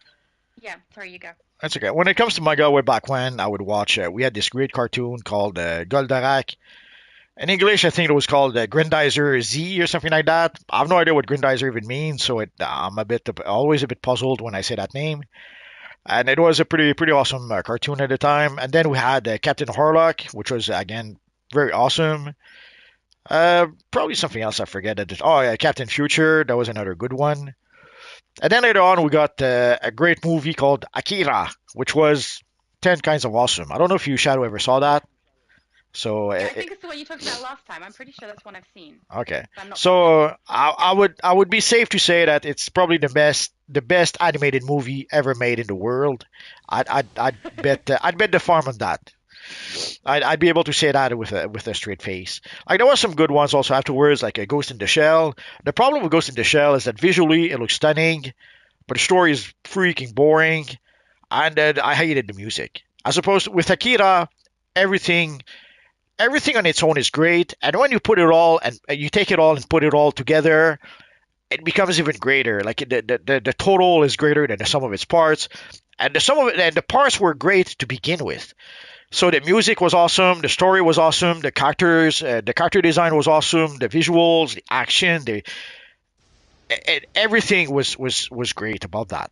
Yeah, sorry, you go. that's okay. When it comes to manga, way back when, I would watch. We had this great cartoon called Goldarak. In English, I think it was called Grandizer Z or something like that. I have no idea what Grandizer even means, so I'm a bit always a bit puzzled when I say that name. And it was a pretty awesome cartoon at the time. And then we had Captain Harlock, which was again very awesome. Probably something else I forget. Oh yeah, Captain Future, that was another good one. And then later on, we got a great movie called Akira, which was 10 kinds of awesome. I don't know if you Shadow ever saw that. So Yeah, I think it's the one you talked about last time. I'm pretty sure that's one I've seen. okay, If I'm not wrong. so I would be safe to say that it's probably the best animated movie ever made in the world. I'd bet the farm on that. I'd be able to say that with a straight face. Like there were some good ones also afterwards, like a Ghost in the Shell. The problem with Ghost in the Shell is that visually it looks stunning, but the story is freaking boring, and I hated the music. As opposed to, with Akira, everything everything on its own is great, and when you put it all and you take it all and put it all together, it becomes even greater. Like the total is greater than the sum of its parts, and the sum of it and the parts were great to begin with. So the music was awesome, the story was awesome, the character design was awesome, the visuals, the action, everything was great about that.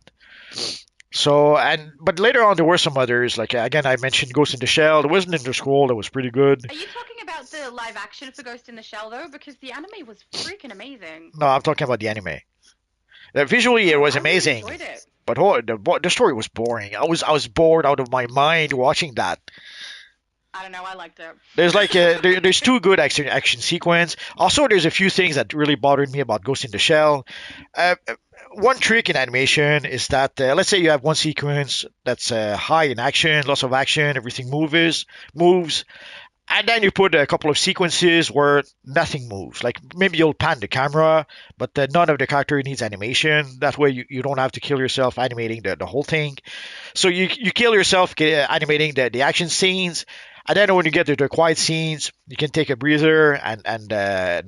So but later on there were some others, like again I mentioned Ghost in the Shell. There was Ninja Scroll that was pretty good. Are you talking about the live action for Ghost in the Shell though? Because the anime was freaking amazing. No, I'm talking about the anime. Visually it Oh, was I really amazing, enjoyed it. but the story was boring. I was bored out of my mind watching that. I don't know. I liked it. There's like there's two good action sequence. Also, there's a few things that really bothered me about Ghost in the Shell. One trick in animation is that let's say you have one sequence that's high in action, lots of action, everything moves, and then you put a couple of sequences where nothing moves. Like maybe you'll pan the camera, but none of the character needs animation. That way you don't have to kill yourself animating the whole thing. So you kill yourself animating the action scenes, and then when you get to the quiet scenes, you can take a breather and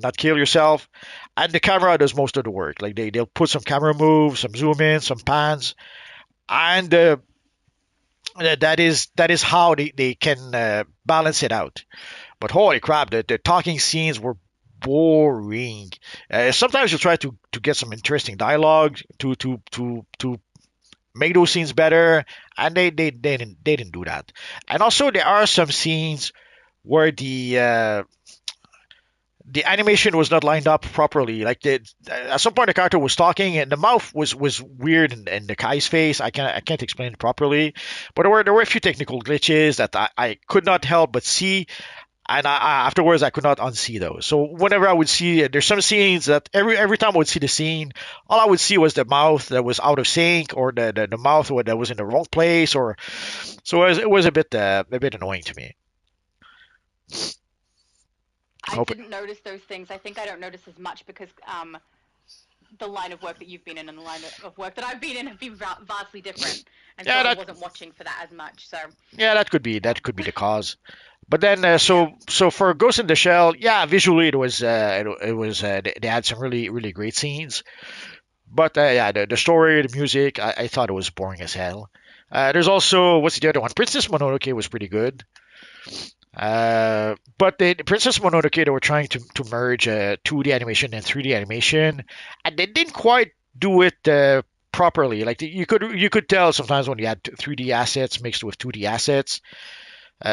not kill yourself. And the camera does most of the work. Like they'll put some camera moves, some zoom in, some pans, and that is how they can balance it out. But holy crap, the talking scenes were boring. Sometimes you try to get some interesting dialogue to make those scenes better, and they didn't do that. And also there are some scenes where the animation was not lined up properly. Like at some point the character was talking and the mouth was weird in the guy's face. I can't explain it properly, but there were a few technical glitches that I could not help but see, and afterwards I could not unsee those. So whenever I would see, there's some scenes that every time I would see the scene, all I would see was the mouth that was out of sync, or the mouth that was in the wrong place, or so it was a bit annoying to me. I Hope, didn't notice those things. I think I don't notice as much because the line of work that you've been in and the line of work that I've been in have been vastly different, and so yeah, I that wasn't watching for that as much. So yeah, that could be the cause. But then, yeah, so for Ghost in the Shell, yeah, visually it was they had some really great scenes. But yeah, the story, the music, I thought it was boring as hell. There's also what's the other one? Princess Mononoke was pretty good. But the Princess Mononoke, they were trying to merge 2D animation and 3D animation, and they didn't quite do it properly. Like you could tell sometimes when you had 3D assets mixed with 2D assets.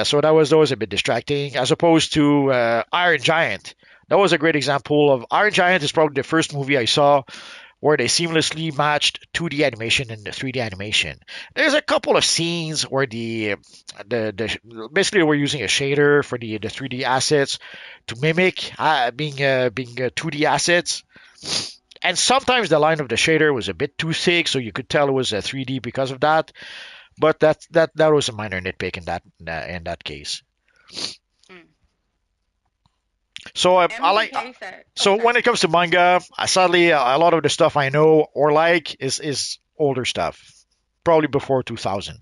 So that was a bit distracting, as opposed to Iron Giant. That was a great example of Iron Giant. Is probably the first movie I saw where they seamlessly matched 2D animation and the 3D animation. There's a couple of scenes where the basically we're using a shader for the 3D assets to mimic being 2D assets. And sometimes the line of the shader was a bit too thick, so you could tell it was a 3D because of that. But that was a minor nitpick in that case. mm. So I like. MDK said. Oh, So sorry. when it comes to manga, sadly, a lot of the stuff I know or like is older stuff, probably before 2000.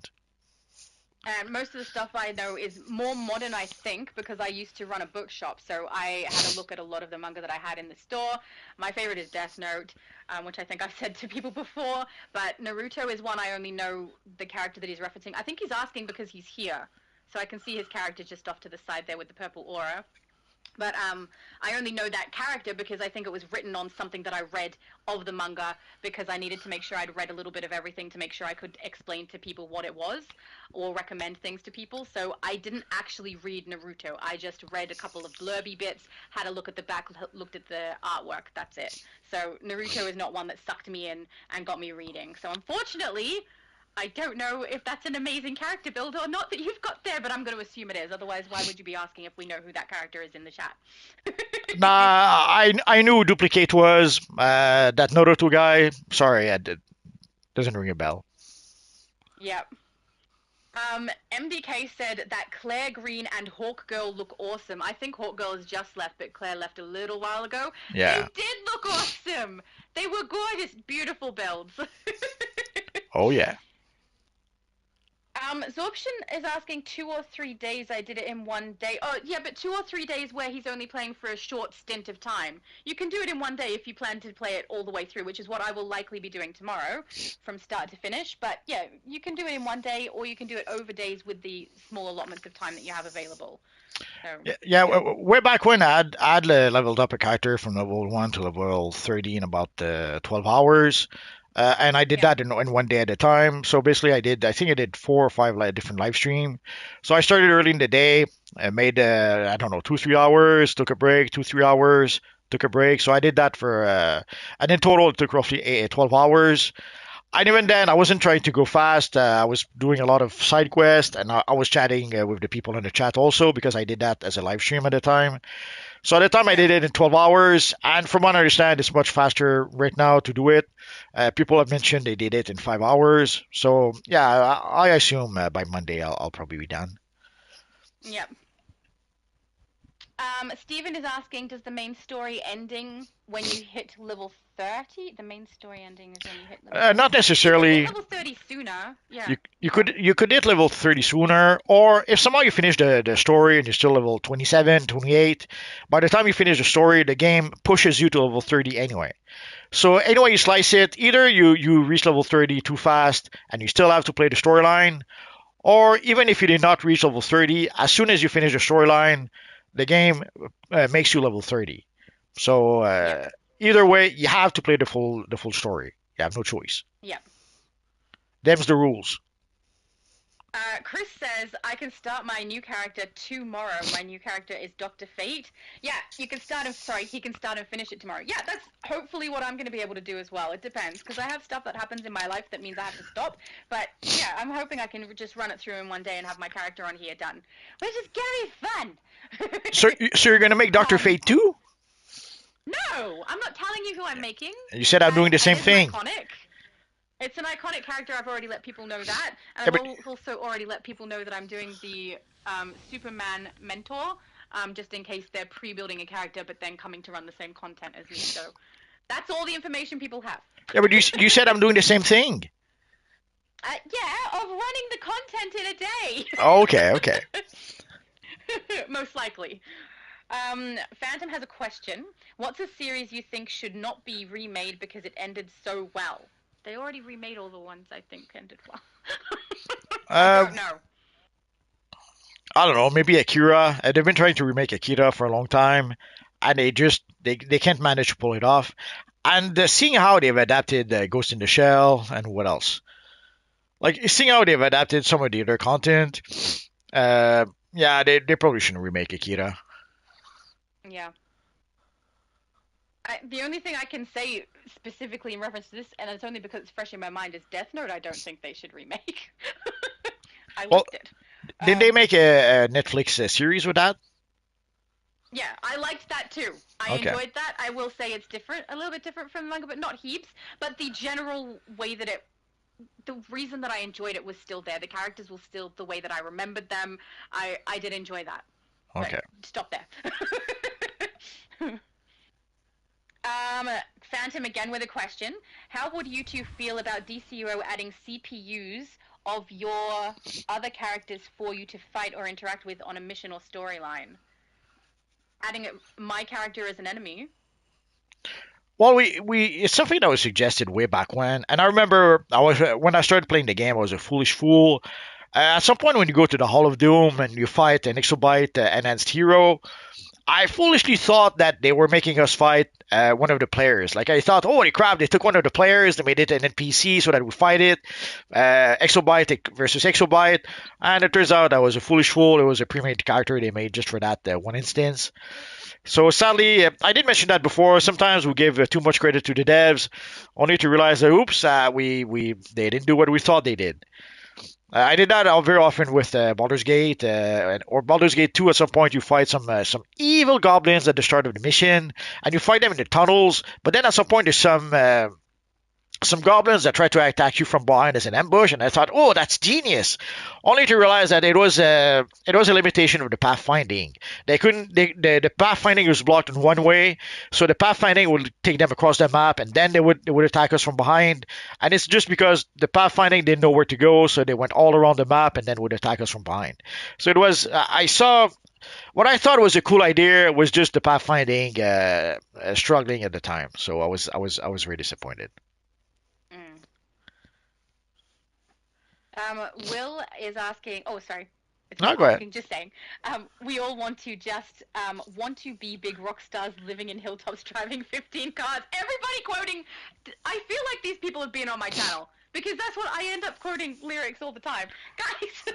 And most of the stuff I know is more modern, I think, because I used to run a bookshop. So I had a look at a lot of the manga that I had in the store. My favorite is Death Note, which I think I've said to people before. But Naruto is one I only know the character that he's referencing. I think he's asking because he's here. So I can see his character just off to the side there with the purple aura. But I only know that character because I think it was written on something that I read of the manga because I needed to make sure I'd read a little bit of everything to make sure I could explain to people what it was or recommend things to people. So I didn't actually read Naruto. I just read a couple of blurby bits, had a look at the back, looked at the artwork. That's it. So Naruto is not one that sucked me in and got me reading. So unfortunately, I don't know if that's an amazing character build or not that you've got there, but I'm going to assume it is. Otherwise, why would you be asking if we know who that character is in the chat? Nah, I knew who Duplicate was. That Naruto guy. Sorry, doesn't ring a bell. Yep. MDK said that Claire Green and Hawk Girl look awesome. I think Hawk Girl has just left, but Claire left a little while ago. Yeah. They did look awesome. They were gorgeous, beautiful builds. Oh yeah. Zorption is asking 2 or 3 days. I did it in 1 day. Oh, yeah, but 2 or 3 days where he's only playing for a short stint of time. You can do it in 1 day if you plan to play it all the way through, which is what I will likely be doing tomorrow from start to finish. But yeah, you can do it in 1 day, or you can do it over days with the small allotments of time that you have available. So, Yeah, way back when I'd leveled up a character from level 1 to level 30 in about 12 hours. And I did Yeah. that in 1 day at a time. So basically, I think I did 4 or 5 different live stream. So I started early in the day, I made, I don't know, 2-3 hours, took a break, 2-3 hours, took a break. So I did that for, and in total, it took roughly 12 hours. And even then, I wasn't trying to go fast. I was doing a lot of side quests, and I was chatting with the people in the chat also because I did that as a live stream at the time. So at the time I did it in 12 hours, and from what I understand, it's much faster right now to do it. People have mentioned they did it in 5 hours. So yeah, I assume by Monday I'll probably be done. Yep. Steven is asking, does the main story ending when you hit level 30? The main story ending is when you hit level 30. Not You necessarily. can hit level 30 sooner. Yeah. You could hit level 30 sooner, or if somehow you finish the story and you're still level 27, 28, by the time you finish the story, the game pushes you to level 30 anyway. So anyway you slice it, either you reach level 30 too fast and you still have to play the storyline, or even if you did not reach level 30, as soon as you finish the storyline, the game makes you level 30. So Yep. either way, you have to play the full story. You have no choice. Yep. Them's the rules. Chris says, I can start my new character tomorrow. My new character is Dr. Fate. Yeah, you can start and, sorry, he can start and finish it tomorrow. Yeah, that's hopefully what I'm going to be able to do as well. It depends, because I have stuff that happens in my life that means I have to stop. But yeah, I'm hoping I can just run it through in 1 day and have my character on here done. Which is going to be fun. So you're gonna make Doctor Fate too? No, I'm not telling you who I'm making. You said I'm doing the same It is thing. Iconic. It's an iconic character. I've already let people know that, and Yeah, but- I've also already let people know that I'm doing the Superman mentor, just in case they're pre-building a character but then coming to run the same content as me. So that's all the information people have. Yeah, but you said I'm doing the same thing. Yeah, of running the content in a day. Okay. Most likely. Phantom has a question. What's a series you think should not be remade because it ended so well? They already remade all the ones I think ended well. I don't know. I don't know. Maybe Akira. They've been trying to remake Akira for a long time, and they can't manage to pull it off. And seeing how they've adapted Ghost in the Shell and what else, like seeing how they've adapted some of the other content, yeah, they probably shouldn't remake Akira. Yeah. The only thing I can say specifically in reference to this, and it's only because it's fresh in my mind, is Death Note. I don't think they should remake. I Well, liked it. Did they make a Netflix series with that? Yeah, I liked that too. I Okay. enjoyed that. I will say it's different, a little bit different from the manga, but not heaps. But the general way that the reason that I enjoyed it was still there. The characters were still the way that I remembered them. I did enjoy that. But Okay. stop there. Phantom again with a question. How would you two feel about DCUO adding CPUs of your other characters for you to fight or interact with on a mission or storyline. Adding my character as an enemy. Well, we it's something that was suggested way back when, and I remember when I started playing the game, I was a foolish fool. At some point, when you go to the Hall of Doom and you fight an Exobite enhanced hero, I foolishly thought that they were making us fight one of the players. Like I thought, holy crap, they took one of the players, they made it an NPC so that we fight it, Exobite versus Exobite, and it turns out I was a foolish fool. It was a pre-made character they made just for that one instance. So sadly, I did mention that before. Sometimes we give too much credit to the devs, only to realize that oops, we they didn't do what we thought they did. I did that very often with Baldur's Gate or Baldur's Gate 2. At some point, you fight some evil goblins at the start of the mission, and you fight them in the tunnels. But then at some point, there's some goblins that try to attack you from behind as an ambush, and I thought, oh, that's genius. Only to realize that it was a limitation of the pathfinding. They couldn't the pathfinding was blocked in one way, so the pathfinding would take them across the map, and then they would attack us from behind. And it's just because the pathfinding didn't know where to go, so they went all around the map and then would attack us from behind. So it was I saw. What I thought was a cool idea was just the pathfinding struggling at the time. So I was really disappointed. Will is asking. Oh, sorry. It's No, not go ahead. asking, just saying. We all want to want to be big rock stars living in hilltops, driving 15 cars. Everybody quoting. I feel like these people have been on my channel because that's what I end up quoting lyrics all the time, guys.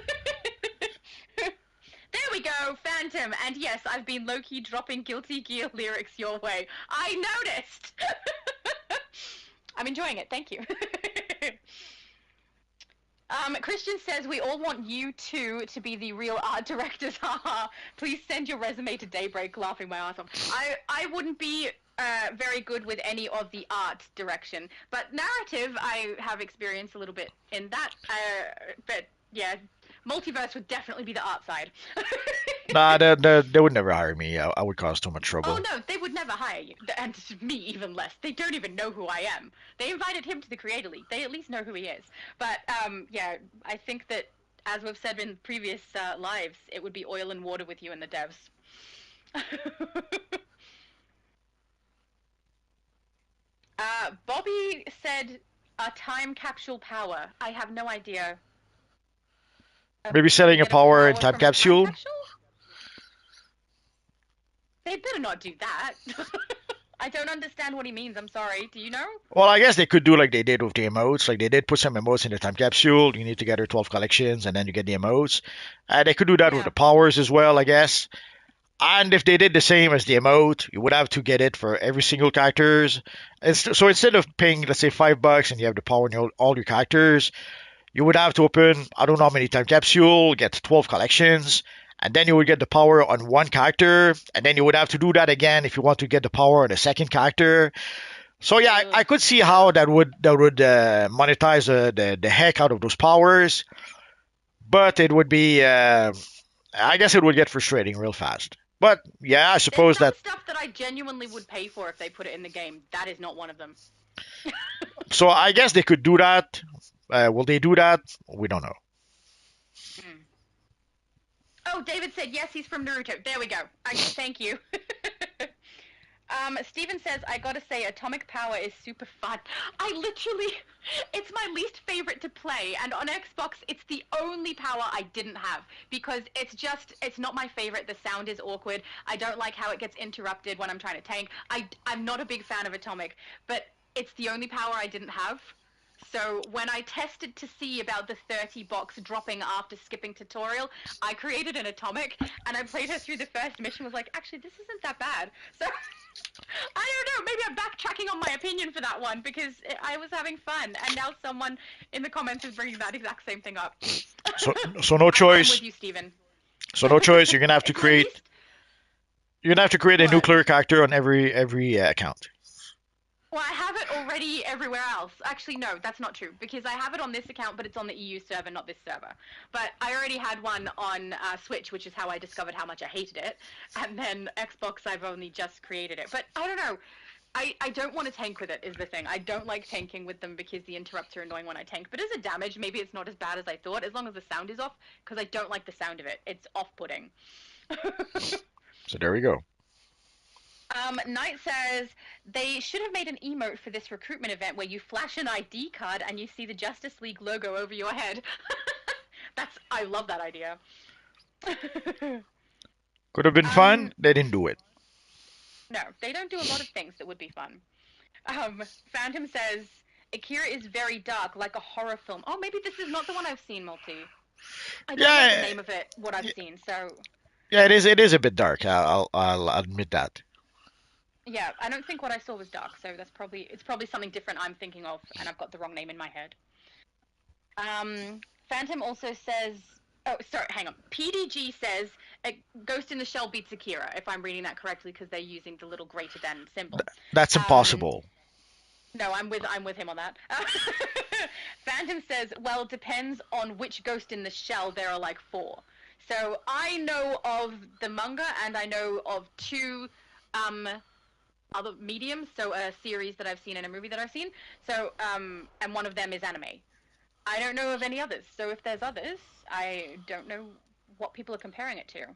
There we go, Phantom. And yes, I've been low-key dropping Guilty Gear lyrics your way. I noticed. I'm enjoying it. Thank you. Christian says we all want you two to be the real art directors. Haha. Please send your resume to Daybreak. Laughing my ass off. I wouldn't be very good with any of the art direction, but narrative I have experience a little bit in that. But yeah, multiverse would definitely be the art side. Nah, they would never hire me. I would cause too much trouble. Oh no, they would never hire you, and me even less. They don't even know who I am. They invited him to the Creator League. They at least know who he is. But yeah, I think that as we've said in previous lives, it would be oil and water with you and the devs. Bobby said a time capsule power. I have no idea. Maybe selling a power in time from capsule. They better not do that. I don't understand what he means. I'm sorry. Do you know? Well, I guess they could do like they did with the emotes. Like they did put some emotes in the time capsule. You need to gather 12 collections and then you get the emotes. They could do that with the powers as well, I guess. And if they did the same as the emote, you would have to get it for every single characters. So instead of paying, let's say, $5 and you have the power in all your characters, you would have to open, I don't know how many time capsule, get 12 collections, and then you would get the power on one character, and then you would have to do that again if you want to get the power on a second character. So yeah, I could see how that would monetize the heck out of those powers, but it would be, I guess it would get frustrating real fast. But yeah, I suppose There's some stuff that I genuinely would pay for if they put it in the game. That is not one of them. So I guess they could do that. Will they do that? We don't know. Oh, David said yes, he's from Naruto. There we go. Thank you. Steven says, I gotta say, Atomic Power is super fun. It's my least favorite to play, and on Xbox, it's the only power I didn't have, because it's not my favorite. The sound is awkward. I don't like how it gets interrupted when I'm trying to tank. I'm not a big fan of Atomic, but it's the only power I didn't have. So when I tested to see about the 30 box dropping after skipping tutorial, I created an Atomic, and I played her through the first mission, was like, actually, this isn't that bad. So, I don't know, maybe I'm backtracking on my opinion for that one, because I was having fun, and now someone in the comments is bringing that exact same thing up. So no choice. I'm with you, Steven. So no choice. You're gonna have to create. You're gonna have to create a nuclear character on every account. Well, I have it already everywhere else. Actually, no, that's not true, because I have it on this account, but it's on the EU server, not this server. But I already had one on Switch, which is how I discovered how much I hated it. And then Xbox, I've only just created it. But I don't know. I don't want to tank with it is the thing. I don't like tanking with them because the interrupts are annoying when I tank. But as a damage, maybe it's not as bad as I thought, as long as the sound is off, because I don't like the sound of it. It's off-putting. So there we go. Knight says they should have made an emote for this recruitment event where you flash an ID card and you see the Justice League logo over your head. I love that idea. Could have been fun. They didn't do it. No, they don't do a lot of things that would be fun. Phantom says Akira is very dark, like a horror film. Oh, maybe this is not the one I've seen, Multi. I don't know the name of it, what I've seen, so... Yeah, it is. It is a bit dark. I'll admit that. Yeah, I don't think what I saw was dark, so it's probably something different I'm thinking of, and I've got the wrong name in my head. Phantom also says... Oh, sorry, hang on. PDG says Ghost in the Shell beats Akira, if I'm reading that correctly, because they're using the little greater than symbol. That's impossible. No, I'm with him on that. Phantom says, well, depends on which Ghost in the Shell. There are like 4. So I know of the manga, and I know of 2 other mediums. So a series that I've seen and a movie that I've seen. So and one of them is anime. I don't know of any others. So if there's others, I don't know what people are comparing it to.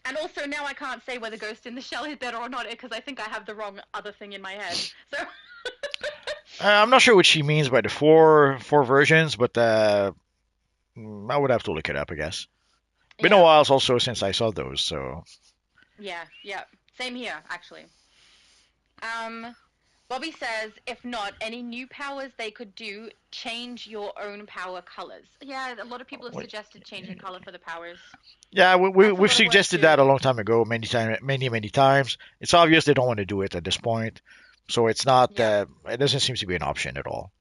And also now I can't say whether Ghost in the Shell is better or not because I think I have the wrong other thing in my head. So I'm not sure what she means by the four versions, but I would have to look it up, I guess. Been a while also since I saw those, so. Yeah. Same here, actually. Bobby says, if not, any new powers they could do, change your own power colors. Yeah, a lot of people have suggested changing color for the powers. Yeah, we've suggested that a long time ago, many times. It's obvious they don't want to do it at this point, so it's not. It doesn't seem to be an option at all.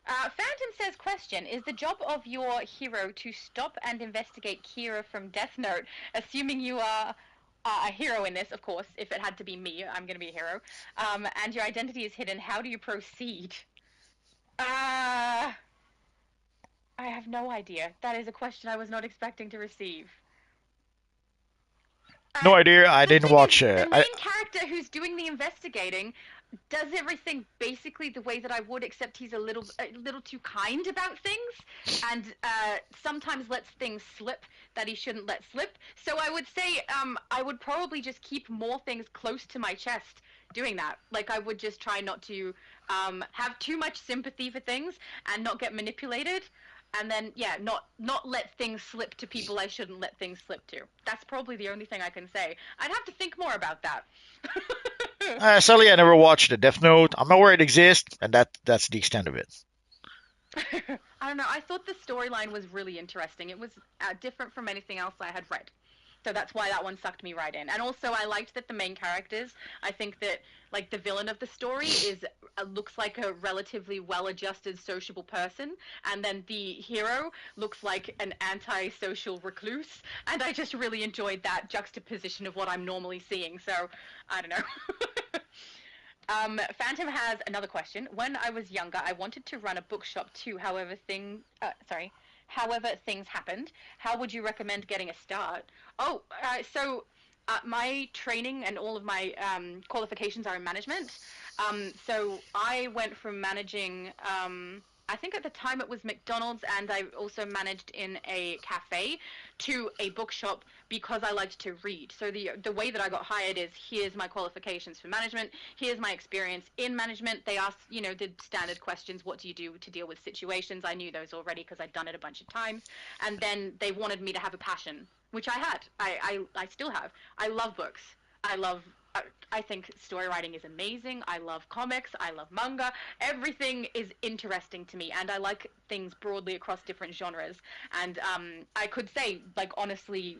Phantom says, question, is the job of your hero to stop and investigate Kira from Death Note, assuming you are a hero in this, of course. If it had to be me, I'm going to be a hero. And your identity is hidden. How do you proceed? I have no idea. That is a question I was not expecting to receive. No idea. I didn't watch. The main character who's doing the investigating does everything basically the way that I would, except he's a little too kind about things, and sometimes lets things slip that he shouldn't let slip. So I would say I would probably just keep more things close to my chest doing that. Like I would just try not to have too much sympathy for things and not get manipulated. And then, not let things slip to people I shouldn't let things slip to. That's probably the only thing I can say. I'd have to think more about that. Sadly, I never watched the Death Note. I'm aware it exists, and that's the extent of it. I don't know. I thought the storyline was really interesting. It was different from anything else I had read. So that's why that one sucked me right in. And also, I liked that the main characters, I think that, like, the villain of the story looks like a relatively well-adjusted, sociable person, and then the hero looks like an anti-social recluse, and I just really enjoyed that juxtaposition of what I'm normally seeing, so, I don't know. Phantom has another question. When I was younger, I wanted to run a bookshop too, however things happened. How would you recommend getting a start? My training and all of my qualifications are in management. So I went from managing, I think at the time it was McDonald's, and I also managed in a cafe, to a bookshop because I liked to read. So the way that I got hired is, here's my qualifications for management, here's my experience in management. They asked, the standard questions, what do you do to deal with situations? I knew those already because I'd done it a bunch of times. And then they wanted me to have a passion, which I had. I still have. I love books. I think story writing is amazing. I love comics. I love manga. Everything is interesting to me, and I like things broadly across different genres. And I could say, like, honestly,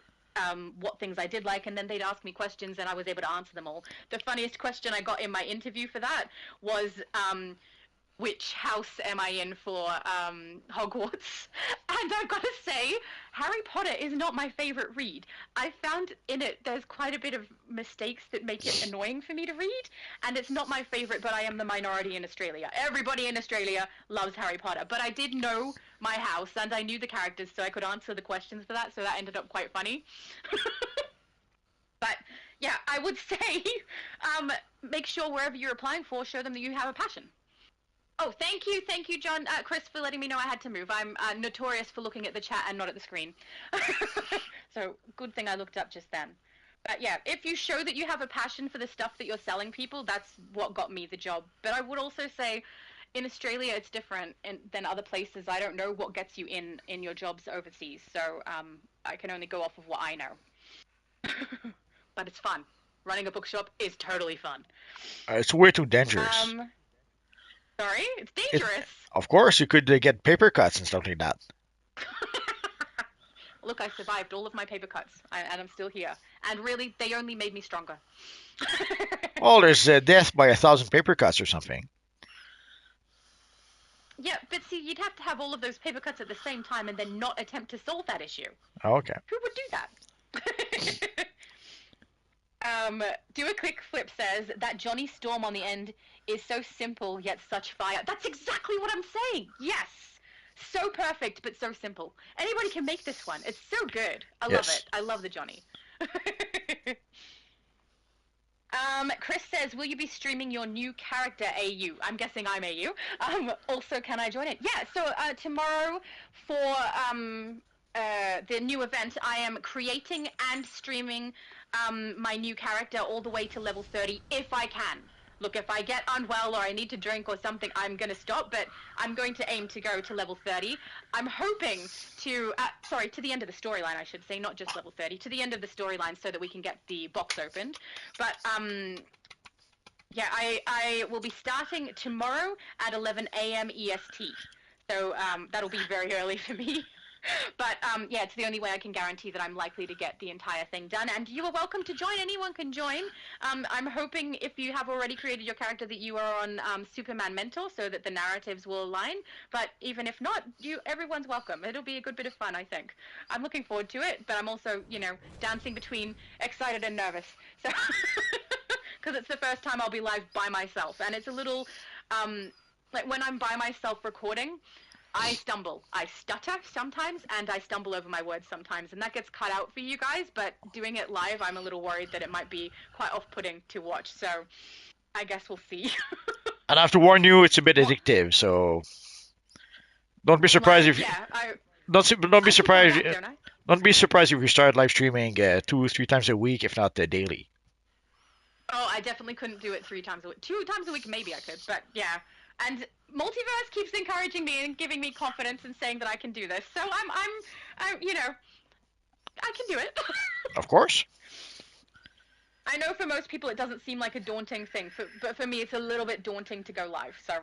what things I did like, and then they'd ask me questions, and I was able to answer them all. The funniest question I got in my interview for that was, which house am I in for Hogwarts? And I've got to say, Harry Potter is not my favorite read. I found in it there's quite a bit of mistakes that make it annoying for me to read, and it's not my favorite, but I am the minority in Australia. Everybody in Australia loves Harry Potter, but I did know my house, and I knew the characters, so I could answer the questions for that, so that ended up quite funny. But I would say, make sure wherever you're applying for, show them that you have a passion. Oh, thank you, John, Chris, for letting me know I had to move. I'm notorious for looking at the chat and not at the screen. So, good thing I looked up just then. But yeah, if you show that you have a passion for the stuff that you're selling people, that's what got me the job. But I would also say, in Australia, it's different than other places. I don't know what gets you in your jobs overseas, so I can only go off of what I know. But it's fun. Running a bookshop is totally fun. It's way too dangerous. Sorry? It's It, dangerous. of course, you could get paper cuts and stuff like that. Look, I survived all of my paper cuts, and I'm still here. And really, they only made me stronger. Well, there's death by 1,000 paper cuts or something. Yeah, but see, you'd have to have all of those paper cuts at the same time and then not attempt to solve that issue. Okay. Who would do that? Do a quick flip says that Johnny Storm on the end is so simple yet such fire. That's exactly what I'm saying. Yes. So perfect, but so simple. Anybody can make this one. It's so good. I love it. I love the Johnny. Chris says, will you be streaming your new character, AU? I'm guessing I'm AU. Also, can I join it? Yeah, so tomorrow for the new event, I am creating and streaming my new character all the way to level 30 if I can. Look, if I get unwell or I need to drink or something, I'm going to stop, but I'm going to aim to go to level 30. I'm hoping to, to the end of the storyline, I should say, not just level 30, to the end of the storyline so that we can get the box opened. But, yeah, I will be starting tomorrow at 11 a.m. EST. So that'll be very early for me. But, yeah, it's the only way I can guarantee that I'm likely to get the entire thing done. And you are welcome to join. Anyone can join. I'm hoping if you have already created your character that you are on Superman Mentor so that the narratives will align. But even if not, everyone's welcome. It'll be a good bit of fun, I think. I'm looking forward to it, but I'm also, dancing between excited and nervous. So, because it's the first time I'll be live by myself. And it's a little, like when I'm by myself recording, I stumble. I stutter sometimes, and I stumble over my words sometimes, and that gets cut out for you guys, but doing it live, I'm a little worried that it might be quite off-putting to watch, so I guess we'll see. And I have to warn you, it's a bit addictive, so don't be surprised if you... Yeah, don't be surprised. That, don't I? Don't be surprised if you start live streaming 2-3 times a week, if not daily. Oh, I definitely couldn't do it 3 times a week. 2 times a week, maybe I could, but yeah. And Multiverse keeps encouraging me and giving me confidence and saying that I can do this. So I'm I can do it. Of course. I know for most people it doesn't seem like a daunting thing, but for me it's a little bit daunting to go live. So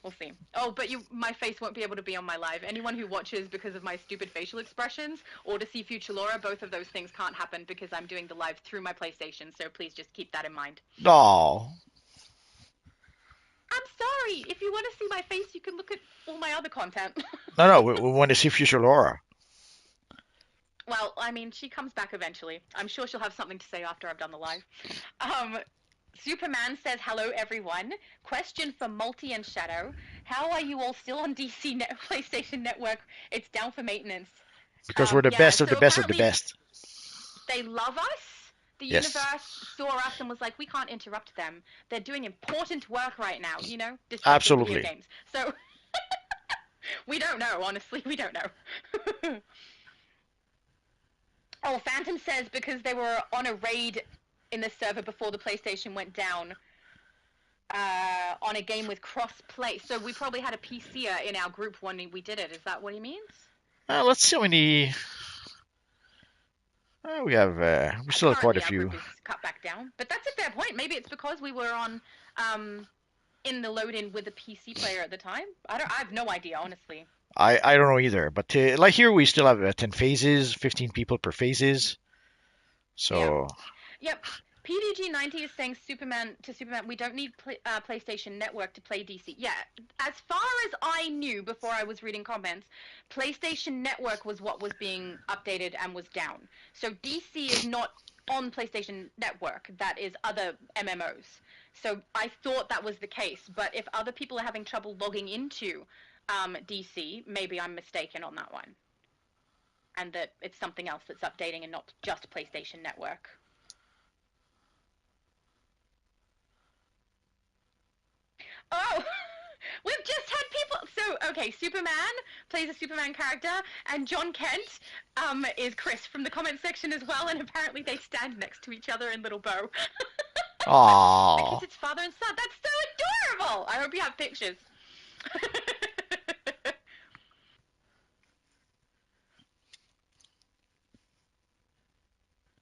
we'll see. Oh, but my face won't be able to be on my live. Anyone who watches because of my stupid facial expressions or to see future Laura, both of those things can't happen because I'm doing the live through my PlayStation. So please just keep that in mind. No. I'm sorry. If you want to see my face, you can look at all my other content. No, we want to see future Laura. Well, I mean, she comes back eventually. I'm sure she'll have something to say after I've done the live. Superman says, hello, everyone. Question for Multi and Shadow. How are you all still on PlayStation Network? It's down for maintenance. Because we're the best of the best of the best. They love us. The universe saw us and was like, we can't interrupt them. They're doing important work right now, Absolutely. Video games. So, we don't know, honestly. We don't know. Oh, Phantom says because they were on a raid in the server before the PlayStation went down on a game with cross-play. So we probably had a PCer in our group when we did it. Is that what he means? Let's see how many... we still have quite a few. Our group is cut back down, but that's a fair point. Maybe it's because we were on in the load-in with a PC player at the time. I have no idea, honestly. I don't know either, but like here we still have 10 phases, 15 people per phases. So. Yeah. Yep. PDG90 is saying Superman, we don't need PlayStation Network to play DC. Yeah, as far as I knew before I was reading comments, PlayStation Network was what was being updated and was down. So DC is not on PlayStation Network. That is other MMOs. So I thought that was the case. But if other people are having trouble logging into DC, maybe I'm mistaken on that one. And that it's something else that's updating and not just PlayStation Network. Oh, we've just had people. So, okay, Superman plays a Superman character, and John Kent is Chris from the comment section as well, and apparently they stand next to each other in Little Bow. I Aww. guess it's father and son. That's so adorable. I hope you have pictures.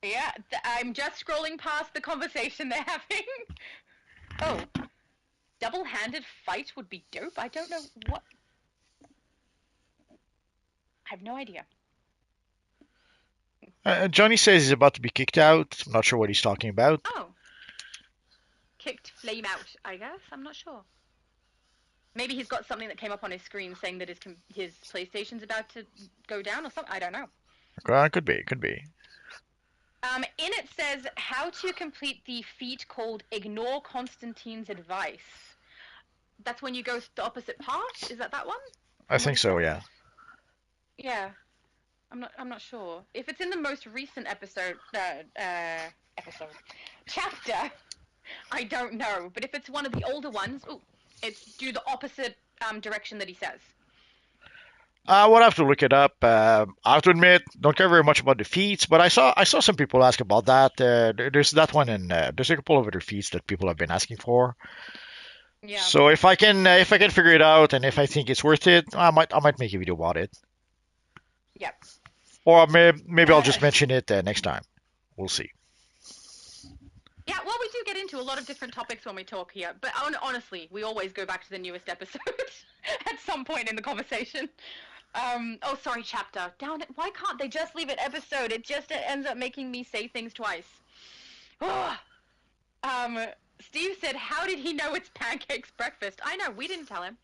Yeah, I'm just scrolling past the conversation they're having. Oh, double-handed fight would be dope. I don't know what. I have no idea. Johnny says he's about to be kicked out. I'm not sure what he's talking about. Oh, kicked flame out, I guess. I'm not sure. Maybe he's got something that came up on his screen saying that his PlayStation's about to go down or something. I don't know. Could be, could be. In it says how to complete the feat called Ignore Constantine's Advice. That's when you go the opposite path? Is that one? I think so, yeah. Yeah. I'm not sure. If it's in the most recent chapter, I don't know. But if it's one of the older ones, it's do the opposite direction that he says. I would have to look it up. I have to admit, don't care very much about the feats, but I saw some people ask about that. There's that one, and there's a couple of other feats that people have been asking for. Yeah. So if I can figure it out, and if I think it's worth it, I might make a video about it. Yep. Or maybe I'll just mention it next time. We'll see. Yeah, well, we do get into a lot of different topics when we talk here, but honestly, we always go back to the newest episode at some point in the conversation. Oh, sorry, chapter. Down it. Why can't they just leave it episode? It ends up making me say things twice. Steve said, how did he know it's Pancake's breakfast? I know, we didn't tell him.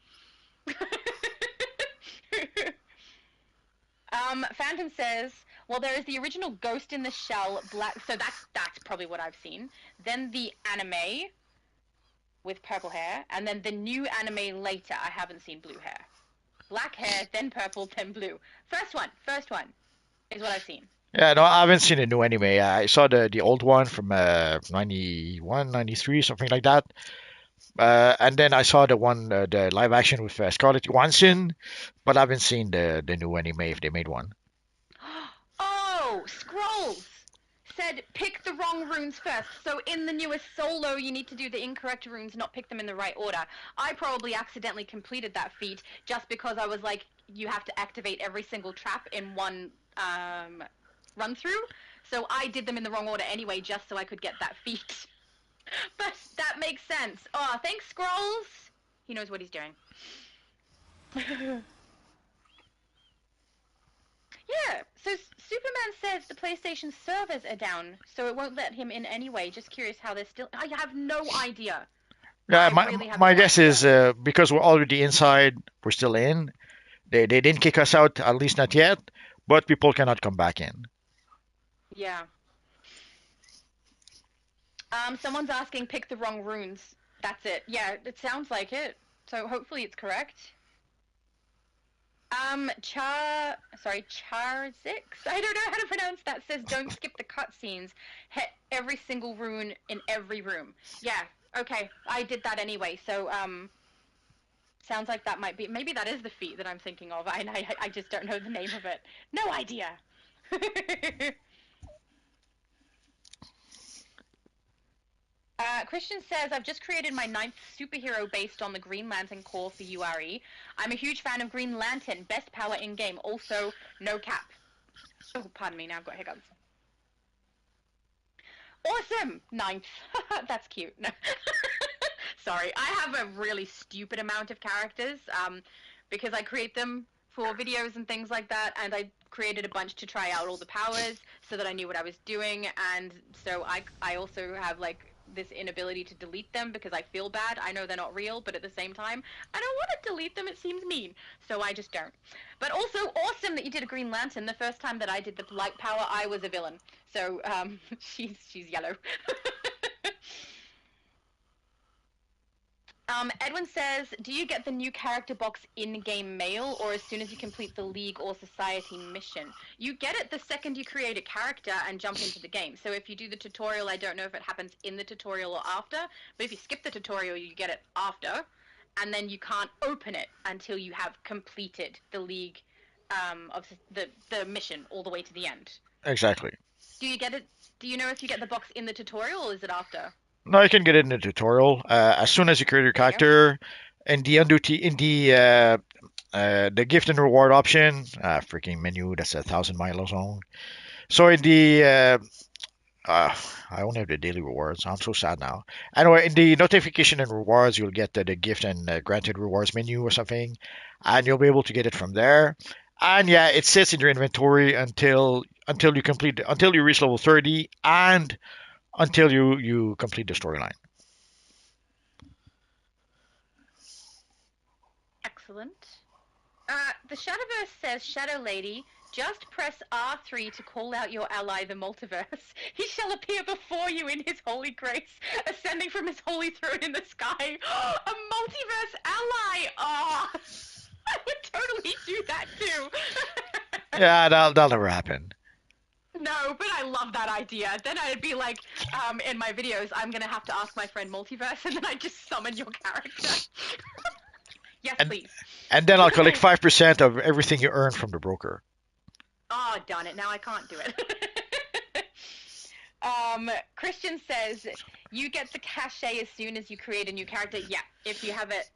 Phantom says, well, there is the original Ghost in the Shell, black. So that's probably what I've seen. Then the anime with purple hair, and then the new anime later. I haven't seen blue hair. Black hair, then purple, then blue. First one is what I've seen. Yeah, no, I haven't seen a new anime. I saw the old one from 91, 93, something like that. And then I saw the live action with Scarlett Johansson, but I haven't seen the new anime if they made one. Oh, Scrolls said pick the wrong runes first. So in the newest solo, you need to do the incorrect runes, not pick them in the right order. I probably accidentally completed that feat just because I was like, you have to activate every single trap in one run through. So I did them in the wrong order anyway, just so I could get that feat. But that makes sense. Oh, thanks, Scrolls. He knows what he's doing. Yeah, so Superman says the PlayStation servers are down, so it won't let him in anyway. Just curious how they're still. I have no idea. Yeah, I really have my no guess idea. is because we're already inside, we're still in. They didn't kick us out, at least not yet, but people cannot come back in. Yeah. Someone's asking pick the wrong runes. That's it. Yeah, it sounds like it. So hopefully it's correct. Charzix, I don't know how to pronounce that, says don't skip the cutscenes. Hit every single rune in every room. Yeah, okay, I did that anyway, so, sounds like that might be, maybe that is the feat that I'm thinking of, I just don't know the name of it. No idea! Christian says, I've just created my 9th superhero based on the Green Lantern core for URE. I'm a huge fan of Green Lantern, best power in-game, also no cap. Oh, pardon me, now I've got hiccups. Awesome! 9th. That's cute. No. Sorry, I have a really stupid amount of characters, because I create them for videos and things like that, and I created a bunch to try out all the powers so that I knew what I was doing, and so I also have, like, this inability to delete them because I feel bad. I know they're not real, but at the same time, I don't want to delete them. It seems mean, so I just don't. But also awesome that you did a Green Lantern. The first time that I did the light power, I was a villain. So she's yellow. Edwin says, do you get the new character box in-game mail or as soon as you complete the League or Society mission? You get it the second you create a character and jump into the game. So if you do the tutorial, I don't know if it happens in the tutorial or after, but if you skip the tutorial, you get it after. and then you can't open it until you have completed the league of the mission all the way to the end. Exactly. Do you get it? Do you know if you get the box in the tutorial or is it after? No, you can get it in the tutorial. As soon as you create your There you go. character, in the the gift and reward option, freaking menu that's 1,000 miles long. So in the I only have the daily rewards. I'm so sad now. Anyway, in the notification and rewards, you'll get the gift and granted rewards menu or something, and you'll be able to get it from there. And yeah, it sits in your inventory until you complete until you reach level 30 and until you complete the storyline. Excellent. The Shadowverse says, Shadow Lady, just press R3 to call out your ally, the multiverse. He shall appear before you in his holy grace, ascending from his holy throne in the sky. A multiverse ally! Oh, I would totally do that too. Yeah, that'll never happen. No, but I love that idea. Then I'd be like, in my videos, I'm going to have to ask my friend Multiverse, and then I just summon your character. Yes, And please. and then I'll collect 5% of everything you earn from the broker. Oh, darn it. Now I can't do it. Christian says, you get the cachet as soon as you create a new character. Yeah, if you have it,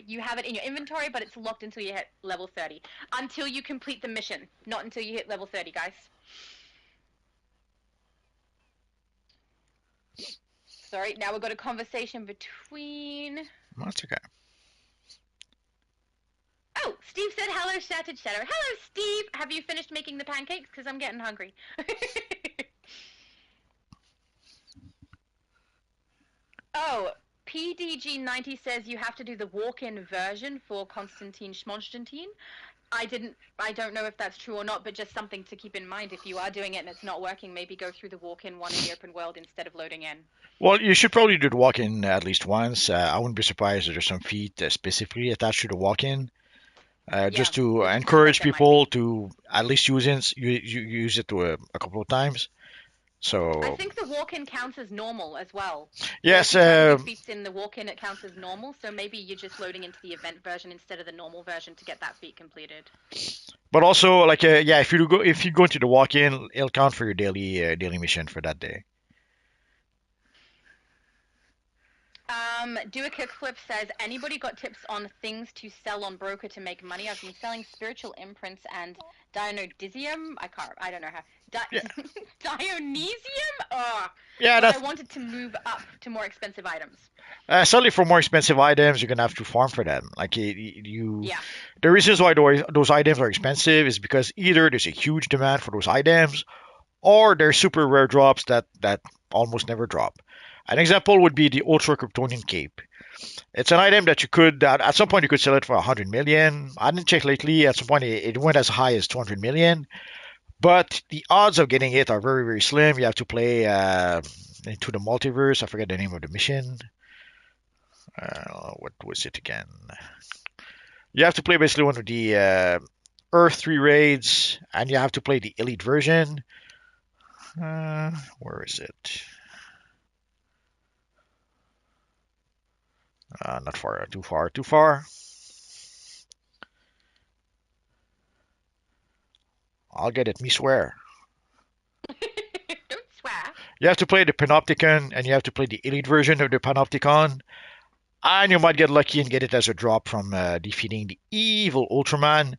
you have it in your inventory, but it's locked until you hit level 30. Until you complete the mission, not until you hit level 30, guys. Sorry, now we've got a conversation between... That's okay. Oh, Steve said hello, Shattered Shadow. Hello, Steve! Have you finished making the pancakes? Because I'm getting hungry. Oh, PDG90 says you have to do the walk-in version for Konstantin Schmonstantine. I don't know if that's true or not, but just something to keep in mind. If you are doing it and it's not working, maybe go through the walk-in one in the open world instead of loading in. Well, you should probably do the walk-in at least once. I wouldn't be surprised if there's some feat specifically attached to the walk-in, just to it seems encourage like there might people be. to at least use it to a couple of times. I So think the walk-in counts as normal as well. yes, So if you try to do feats in the walk-in, it counts as normal. So maybe you're just loading into the event version instead of the normal version to get that feat completed. but also like yeah, if you go into the walk-in, it'll count for your daily mission for that day. Do a kickflip says, anybody got tips on things to sell on broker to make money? I've been selling spiritual imprints and Dionysium. I don't know how. Yeah. Dionysium? Ugh. Yeah, But that's I wanted to move up to more expensive items. certainly for more expensive items, you're gonna have to farm for them. Like Yeah. the reasons why those items are expensive is because either there's a huge demand for those items, or they're super rare drops that almost never drop. An example would be the Ultra Kryptonian Cape. It's an item that you could at some point you could sell it for 100 million. I didn't check lately. At some point it went as high as 200 million, but the odds of getting it are very very slim. You have to play into the multiverse. I forget the name of the mission. What was it again? You have to play basically one of the Earth 3 raids, and you have to play the Elite version. Where is it? Not far, too far, too far. I'll get it, me swear. Don't swear. You have to play the Panopticon, and you have to play the Elite version of the Panopticon, and you might get lucky and get it as a drop from defeating the evil Ultraman.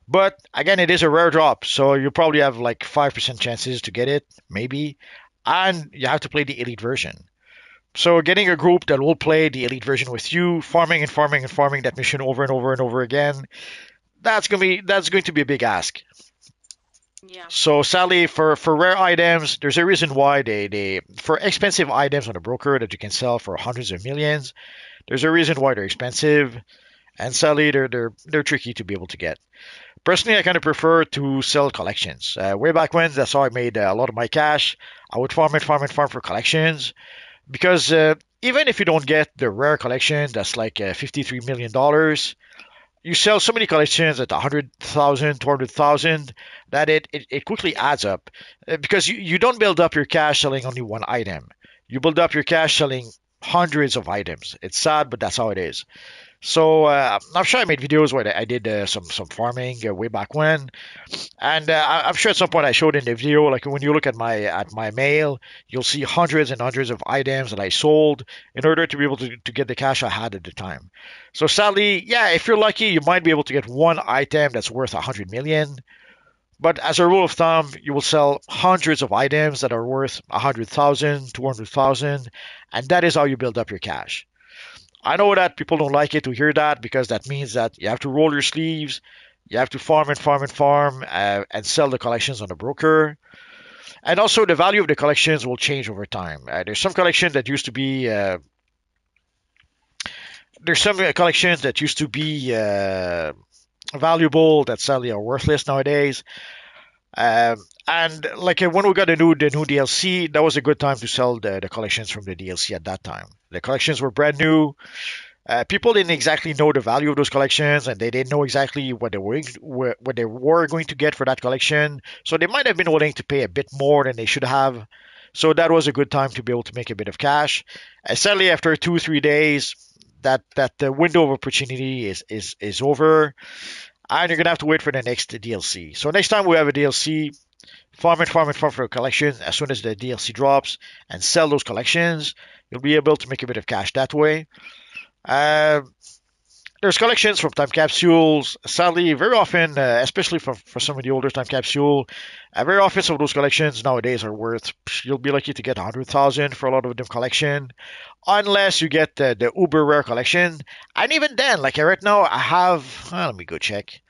But again, it is a rare drop, so you probably have like 5% chances to get it, maybe. And you have to play the Elite version. So getting a group that will play the Elite version with you, farming and farming and farming that mission over and over and over again, that's going to be a big ask. Yeah. So sadly, for rare items, there's a reason why they for expensive items on a broker that you can sell for hundreds of millions, there's a reason why they're expensive, and sadly they're tricky to be able to get. Personally, I kind of prefer to sell collections. Way back when, that's how I made a lot of my cash. I would farm and farm and farm for collections because even if you don't get the rare collection, that's like $53 million. You sell so many collections at 100,000, 200,000 that it quickly adds up because you don't build up your cash selling only one item. You build up your cash selling hundreds of items. It's sad, but that's how it is. So I'm sure I made videos where I did some farming way back when, and I'm sure at some point I showed in the video, like when you look at my mail, you'll see hundreds and hundreds of items that I sold in order to be able to get the cash I had at the time. So sadly, yeah, if you're lucky, you might be able to get one item that's worth 100 million. But as a rule of thumb, you will sell hundreds of items that are worth 100,000, 200,000, and that is how you build up your cash. I know that people don't like it to hear that because that means that you have to roll your sleeves, you have to farm and farm and farm, and sell the collections on the broker. And also, the value of the collections will change over time. There's some collections that used to be valuable that sadly are worthless nowadays. And like when we got the new DLC, that was a good time to sell the collections from the DLC at that time. The collections were brand new. People didn't exactly know the value of those collections, and they didn't know exactly what they were going to get for that collection. So they might have been willing to pay a bit more than they should have. So that was a good time to be able to make a bit of cash. Sadly, after 2 3 days, that the window of opportunity is over, and you're gonna have to wait for the next DLC. So next time we have a DLC, farm for a collection as soon as the DLC drops, and sell those collections. You'll be able to make a bit of cash that way. Uh, there's collections from time capsules. Sadly, very often, especially for some of the older time capsule, very often some of those collections nowadays are worth. You'll be lucky to get 100,000 for a lot of them collection, unless you get the uber rare collection. And even then, like right now, I have. Let me go check.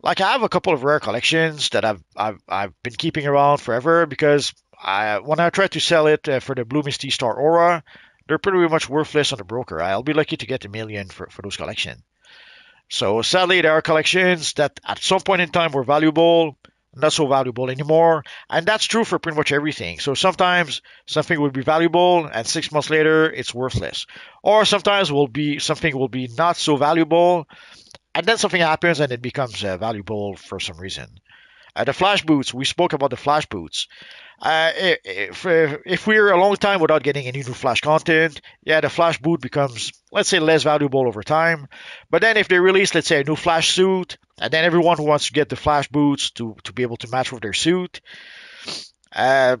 Like I have a couple of rare collections that I've been keeping around forever because when I try to sell it for the Blue Misty Star Aura, they're pretty much worthless on the broker. I'll be lucky to get a million for those collections. So sadly, there are collections that at some point in time were valuable, not so valuable anymore, and that's true for pretty much everything. So sometimes something will be valuable, and 6 months later it's worthless, or sometimes will be something will be not so valuable, and then something happens and it becomes valuable for some reason. The flash boots, we spoke about the flash boots. If we're a long time without getting any new Flash content, yeah, the Flash boot becomes, let's say, less valuable over time. But then if they release, let's say, a new Flash suit, and then everyone who wants to get the Flash boots to be able to match with their suit, uh,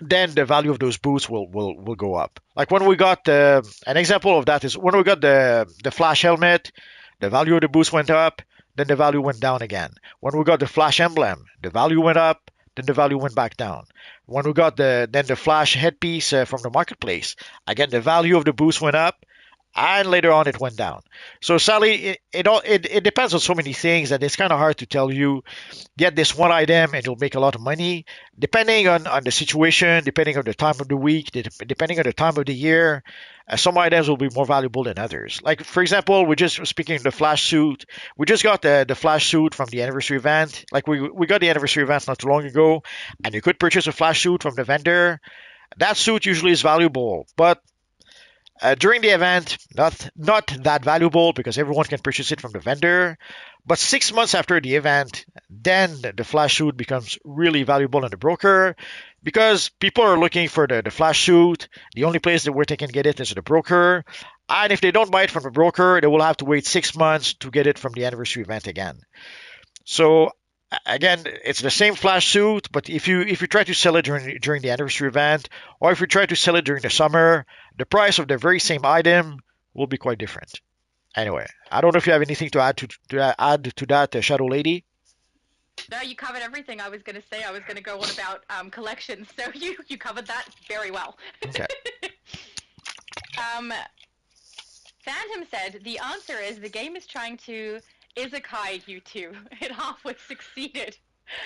then the value of those boots will go up. Like when we got an example of that is when we got the Flash helmet, the value of the boots went up, then the value went down again. When we got the Flash emblem, the value went up, then the value went back down. When we got the Flash headpiece from the marketplace, again the value of the boost went up, and later on it went down. So sadly, it depends on so many things that it's kind of hard to tell you get this one item and you'll make a lot of money. Depending on the situation, depending on the time of the week, depending on the time of the year, some items will be more valuable than others. Like for example, we just speaking of the Flash suit, we just got the Flash suit from the anniversary event. Like we got the anniversary event not too long ago, and you could purchase a Flash suit from the vendor. That suit usually is valuable, but during the event, not that valuable because everyone can purchase it from the vendor. But 6 months after the event, then the flash suit becomes really valuable on the broker because people are looking for the flash suit. The only place that where they can get it is the broker. And if they don't buy it from the broker, they will have to wait 6 months to get it from the anniversary event again. So again, it's the same flash suit, but if you try to sell it during the anniversary event, or if you try to sell it during the summer, the price of the very same item will be quite different. Anyway, I don't know if you have anything to add to that, Shadow Lady. No, you covered everything I was going to say. I was going to go on about collections, so you covered that very well. Okay. um, Phantom said the answer is the game is trying to isekai you two. It halfway succeeded.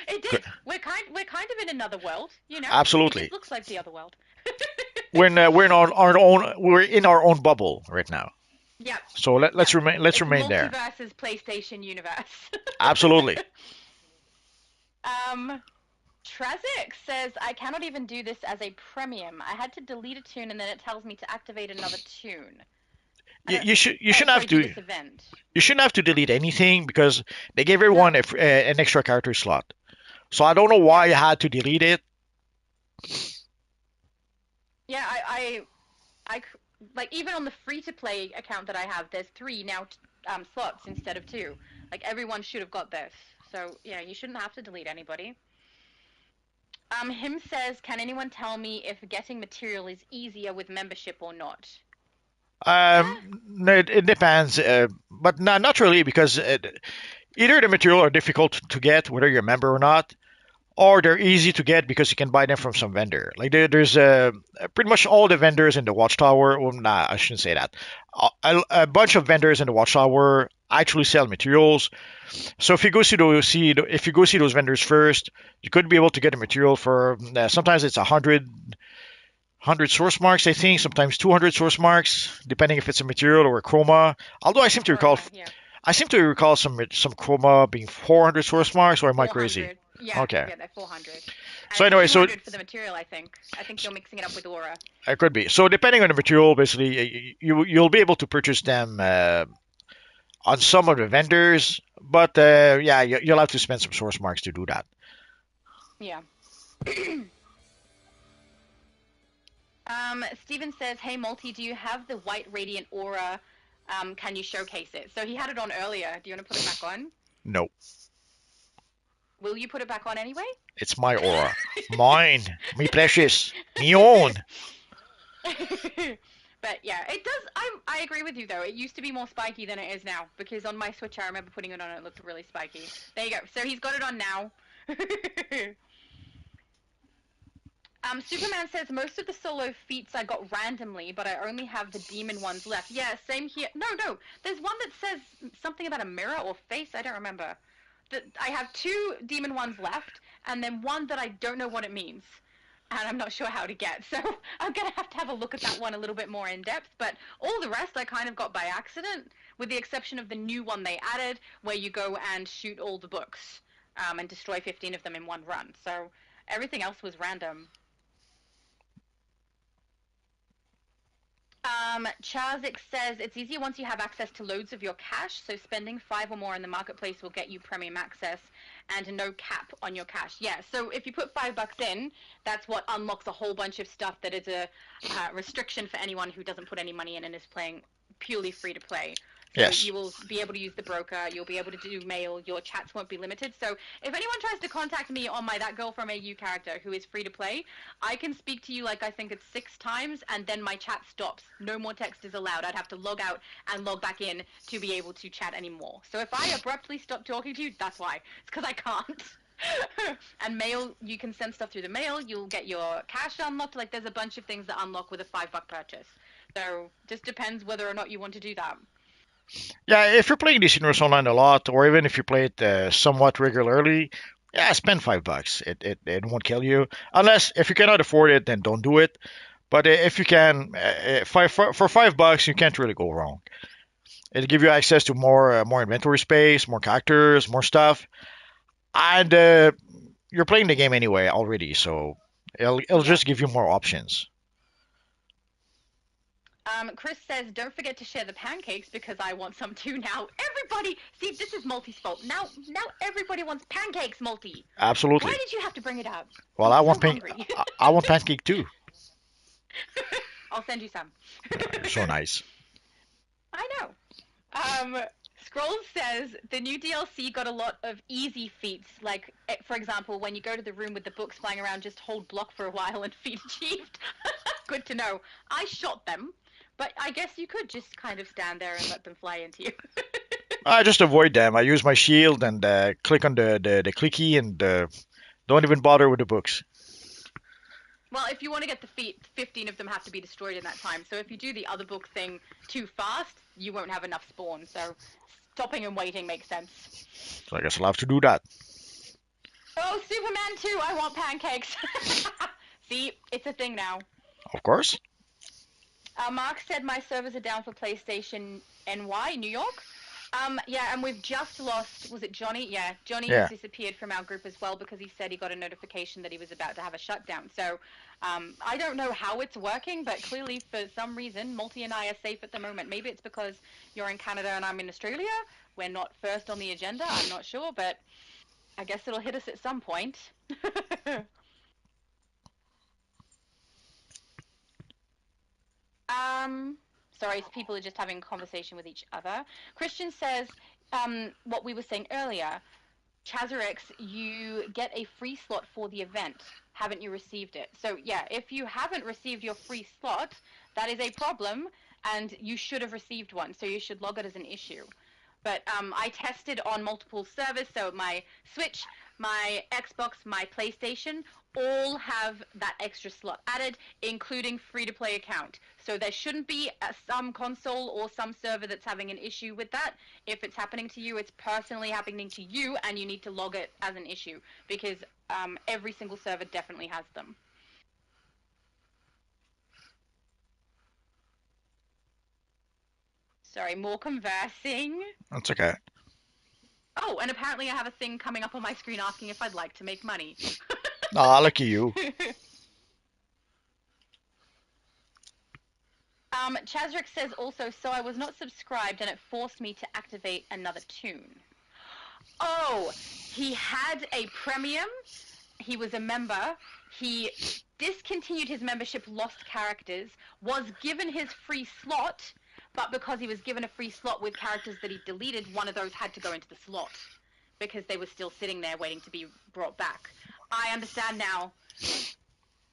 It did. Good. We're kind of in another world, you know. Absolutely. It looks like the other world. We're in our own we're in our own bubble right now. Yep. So let's Yep. remain there. Multiverse's PlayStation universe. Absolutely. Trazic says I cannot even do this as a premium. I had to delete a tune and then it tells me to activate another tune. You shouldn't have do to this event. you shouldn't have to delete anything because they gave everyone an extra character slot. So I don't know why you had to delete it. Yeah, like even on the free-to-play account that I have, there's 3 now slots instead of 2. Like everyone should have got this. So yeah, you shouldn't have to delete anybody. Him says, can anyone tell me if getting material is easier with membership or not? No, it depends, but not really because either the material are difficult to get, whether you're a member or not, or they're easy to get because you can buy them from some vendor. Like there's pretty much all the vendors in the Watchtower. Well, nah, I shouldn't say that. A bunch of vendors in the Watchtower actually sell materials. So if you go if you go see those vendors first, you could be able to get a material for sometimes it's 100 source marks, I think, sometimes 200 source marks, depending if it's a material or a chroma. Although Chroma, yeah. I seem to recall some chroma being 400 source marks, or am I crazy? 400. Yeah, Okay. yeah, they're 400. So And it's anyway, so 200 for the material, I think. I think you're mixing it up with Aura. it could be. So depending on the material, basically, you'll be able to purchase them on some of the vendors, but yeah, you'll have to spend some source marks to do that. Yeah. Steven says, hey, Multi, do you have the white radiant aura? Can you showcase it? So he had it on earlier. Do you want to put it back on? No, Will you put it back on anyway? it's my aura, mine, me precious, me own. But yeah, it does. I agree with you though. It used to be more spiky than it is now because on my Switch, I remember putting it on. It looked really spiky. There you go. So he's got it on now. Superman says most of the solo feats I got randomly, but I only have the demon ones left. Yeah, same here. No. There's one that says something about a mirror or face. I don't remember. I have 2 demon ones left, and then one that I don't know what it means, and I'm not sure how to get. So I'm gonna have a look at that one a little bit more in depth. But all the rest I kind of got by accident, with the exception of the new one they added, where you go and shoot all the books, and destroy 15 of them in one run. So everything else was random. Charzik says it's easier once you have access to loads of your cash, so spending 5 or more in the marketplace will get you premium access and no cap on your cash. Yeah, so if you put $5 in, that's what unlocks a whole bunch of stuff that is a restriction for anyone who doesn't put any money in and is playing purely free to play. So Yes. you will be able to use the broker, you'll be able to do mail, your chats won't be limited. So if anyone tries to contact me on my That Girl from AU character who is free to play, I can speak to you like I think it's 6 times and then my chat stops. No more text is allowed. I'd have to log out and log back in to be able to chat anymore. So if I abruptly stop talking to you, that's why. It's because I can't. And mail, you can send stuff through the mail, you'll get your cash unlocked. Like there's a bunch of things that unlock with a $5 purchase. So just depends whether or not you want to do that. Yeah, if you're playing DC Universe Online a lot, or even if you play it somewhat regularly, yeah, spend $5. It won't kill you. Unless if you cannot afford it, then don't do it. But if you can, for $5, you can't really go wrong. It'll give you access to more inventory space, more characters, more stuff, and you're playing the game anyway already, so it'll just give you more options. Chris says, don't forget to share the pancakes because I want some too now. Everybody, see, this is Multi's fault. Now everybody wants pancakes, Multi. Absolutely. Why did you have to bring it up? Well, I'm so hungry. I want pancake too. I'll send you some. You're so nice. I know. Scrolls says the new DLC got a lot of easy feats. Like, for example, when you go to the room with the books flying around, just hold block for a while and feat achieved. Good to know. I shot them, but I guess you could just kind of stand there and let them fly into you. I just avoid them. I use my shield and click on the clicky and don't even bother with the books. Well, if you want to get the feat, 15 of them have to be destroyed in that time. So if you do the other book thing too fast, you won't have enough spawn. So stopping and waiting makes sense. So I guess I'll have to do that. Oh, Superman 2, I want pancakes. See, it's a thing now. Of course. Mark said my servers are down for PlayStation NY, New York. Yeah, and we've just lost, was it Johnny? Yeah, Johnny has disappeared from our group as well because he said he got a notification that he was about to have a shutdown. So I don't know how it's working, but clearly for some reason, Multi and I are safe at the moment. Maybe it's because you're in Canada and I'm in Australia. We're not first on the agenda, I'm not sure, but I guess it'll hit us at some point. Sorry, people are just having a conversation with each other. Christian says, what we were saying earlier, Chazarix, you get a free slot for the event. Haven't you received it? So yeah, if you haven't received your free slot, that is a problem, and you should have received one. So you should log it as an issue. But I tested on multiple servers, so my Switch, my Xbox, my PlayStation all have that extra slot added, including free-to-play account. So there shouldn't be some console or some server that's having an issue with that. If it's happening to you, it's personally happening to you, and you need to log it as an issue, because every single server definitely has them. Sorry, more conversing. That's okay. Oh, and apparently I have a thing coming up on my screen asking if I'd like to make money. Ah, lucky you. Chazrick says also, so I was not subscribed and it forced me to activate another tune. Oh, he had a premium. He was a member. He discontinued his membership, lost characters, was given his free slot, but because he was given a free slot with characters that he deleted, one of those had to go into the slot because they were still sitting there waiting to be brought back. I understand now.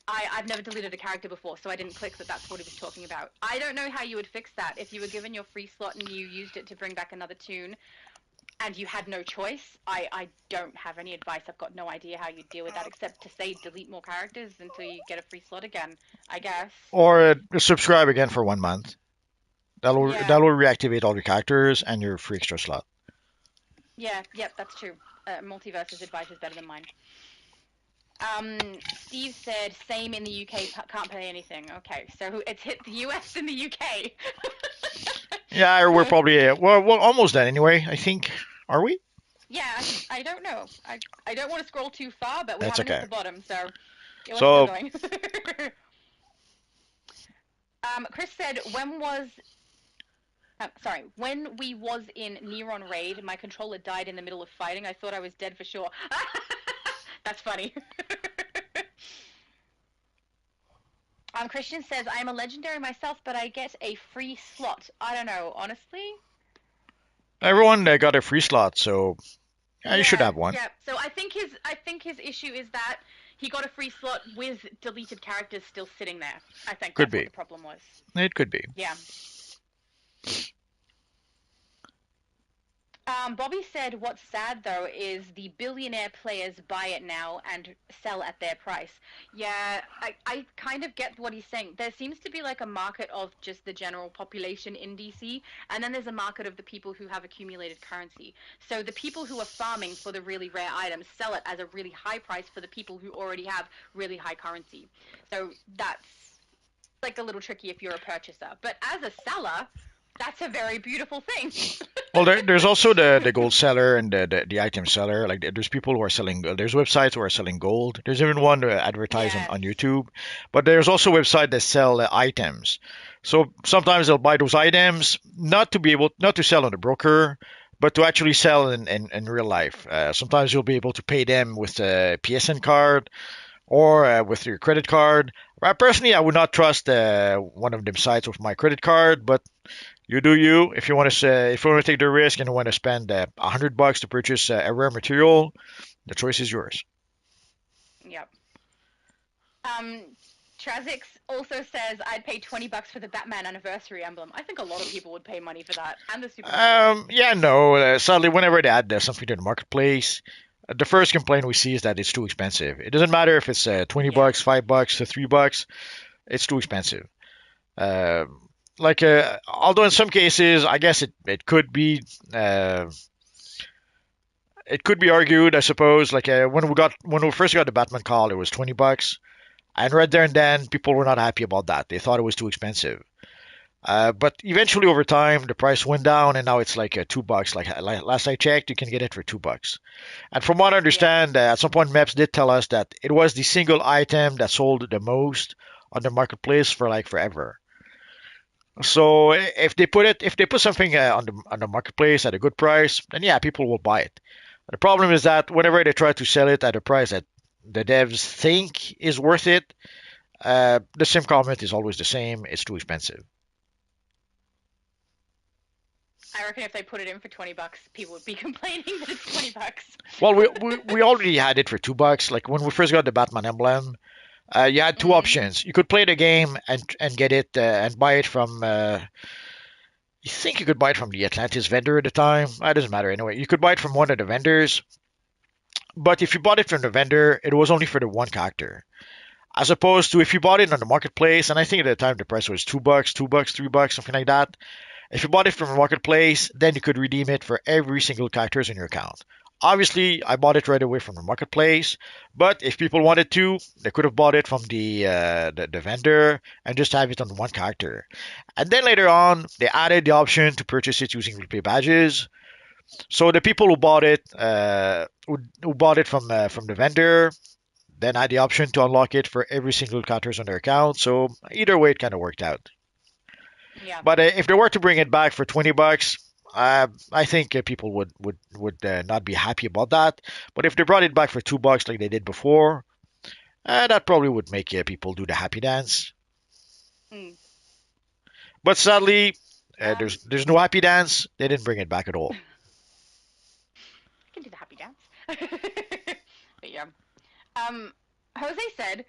I've never deleted a character before, so I didn't click that that's what he was talking about. I don't know how you would fix that. If you were given your free slot and you used it to bring back another tune and you had no choice, I don't have any advice. I've got no idea how you deal with that except to say delete more characters until you get a free slot again, I guess. Or subscribe again for 1 month. That'll Yeah. that'll reactivate all your characters and your free extra slot. Yeah, yep, that's true. Multiverse's advice is better than mine. Steve said, same in the UK, can't pay anything. Okay, so it's hit the US and the UK. Yeah, we're probably well almost done anyway. I think. Are we? Yeah, I don't know. I don't want to scroll too far, but we That's haven't hit okay. the bottom, so yeah, we're So- still going. Chris said, when we was in Neuron Raid, my controller died in the middle of fighting. I thought I was dead for sure. That's funny. Christian says, I am a legendary myself, but I get a free slot. I don't know, honestly. Everyone got a free slot, so yeah, you should have one. Yeah, so I think his issue is that he got a free slot with deleted characters still sitting there. I think Could that's be. what the problem was. It could be. Yeah. Bobby said, what's sad, though, is the billionaire players buy it now and sell at their price. Yeah, I kind of get what he's saying. There seems to be like a market of just the general population in DC, and then there's a market of the people who have accumulated currency. So the people who are farming for the really rare items sell it as a really high price for the people who already have really high currency. So that's like a little tricky if you're a purchaser. But as a seller, that's a very beautiful thing. Well, there's also the gold seller and the item seller. Like there's people who are selling. There's websites who are selling gold. There's even one to advertise Yes. on YouTube. But there's also websites that sell items. So sometimes they'll buy those items not to sell on the broker, but to actually sell in real life. Sometimes you'll be able to pay them with a PSN card or with your credit card. Personally, I would not trust one of them sites with my credit card, but you do you. If you want to take the risk and you want to spend $100 to purchase a rare material, the choice is yours. Yep. Trazix also says I'd pay $20 for the Batman anniversary emblem. I think a lot of people would pay money for that, and the Superman. Yeah, no. Sadly, whenever they add something to the marketplace, the first complaint we see is that it's too expensive. It doesn't matter if it's $20, $5 to $3. It's too expensive. Although in some cases, I guess it could be argued, I suppose. Like when we first got the Batman call, it was $20, and right there and then, people were not happy about that. They thought it was too expensive. But eventually, over time, the price went down, and now it's like $2. Like last I checked, you can get it for $2. And from what I understand, at some point, Meps did tell us that it was the single item that sold the most on the marketplace for like forever. So if they put something on the marketplace at a good price, then yeah, people will buy it. The problem is that whenever they try to sell it at a price that the devs think is worth it, the same comment is always the same. It's too expensive. I reckon if they put it in for $20, people would be complaining that it's $20. Well, we already had it for $2. Like when we first got the Batman emblem, you had two Mm. options. You could play the game and get it and buy it from. You think you could buy it from the Atlantis vendor at the time. It doesn't matter anyway. You could buy it from one of the vendors, but if you bought it from the vendor, it was only for the one character. As opposed to if you bought it on the marketplace, and I think at the time the price was $2, $2, $3, something like that. If you bought it from the marketplace, then you could redeem it for every single characters in your account. Obviously, I bought it right away from the marketplace, but if people wanted to, they could have bought it from the vendor and just have it on one character. And then later on, they added the option to purchase it using replay badges. So the people who bought it, who bought it from the vendor, then had the option to unlock it for every single characters on their account. So either way, it kind of worked out. Yeah. But if they were to bring it back for $20, I think people would not be happy about that. But if they brought it back for $2 like they did before, that probably would make people do the happy dance. Mm. But sadly, Um, there's no happy dance. They didn't bring it back at all. I can do the happy dance. But yeah. Jose said,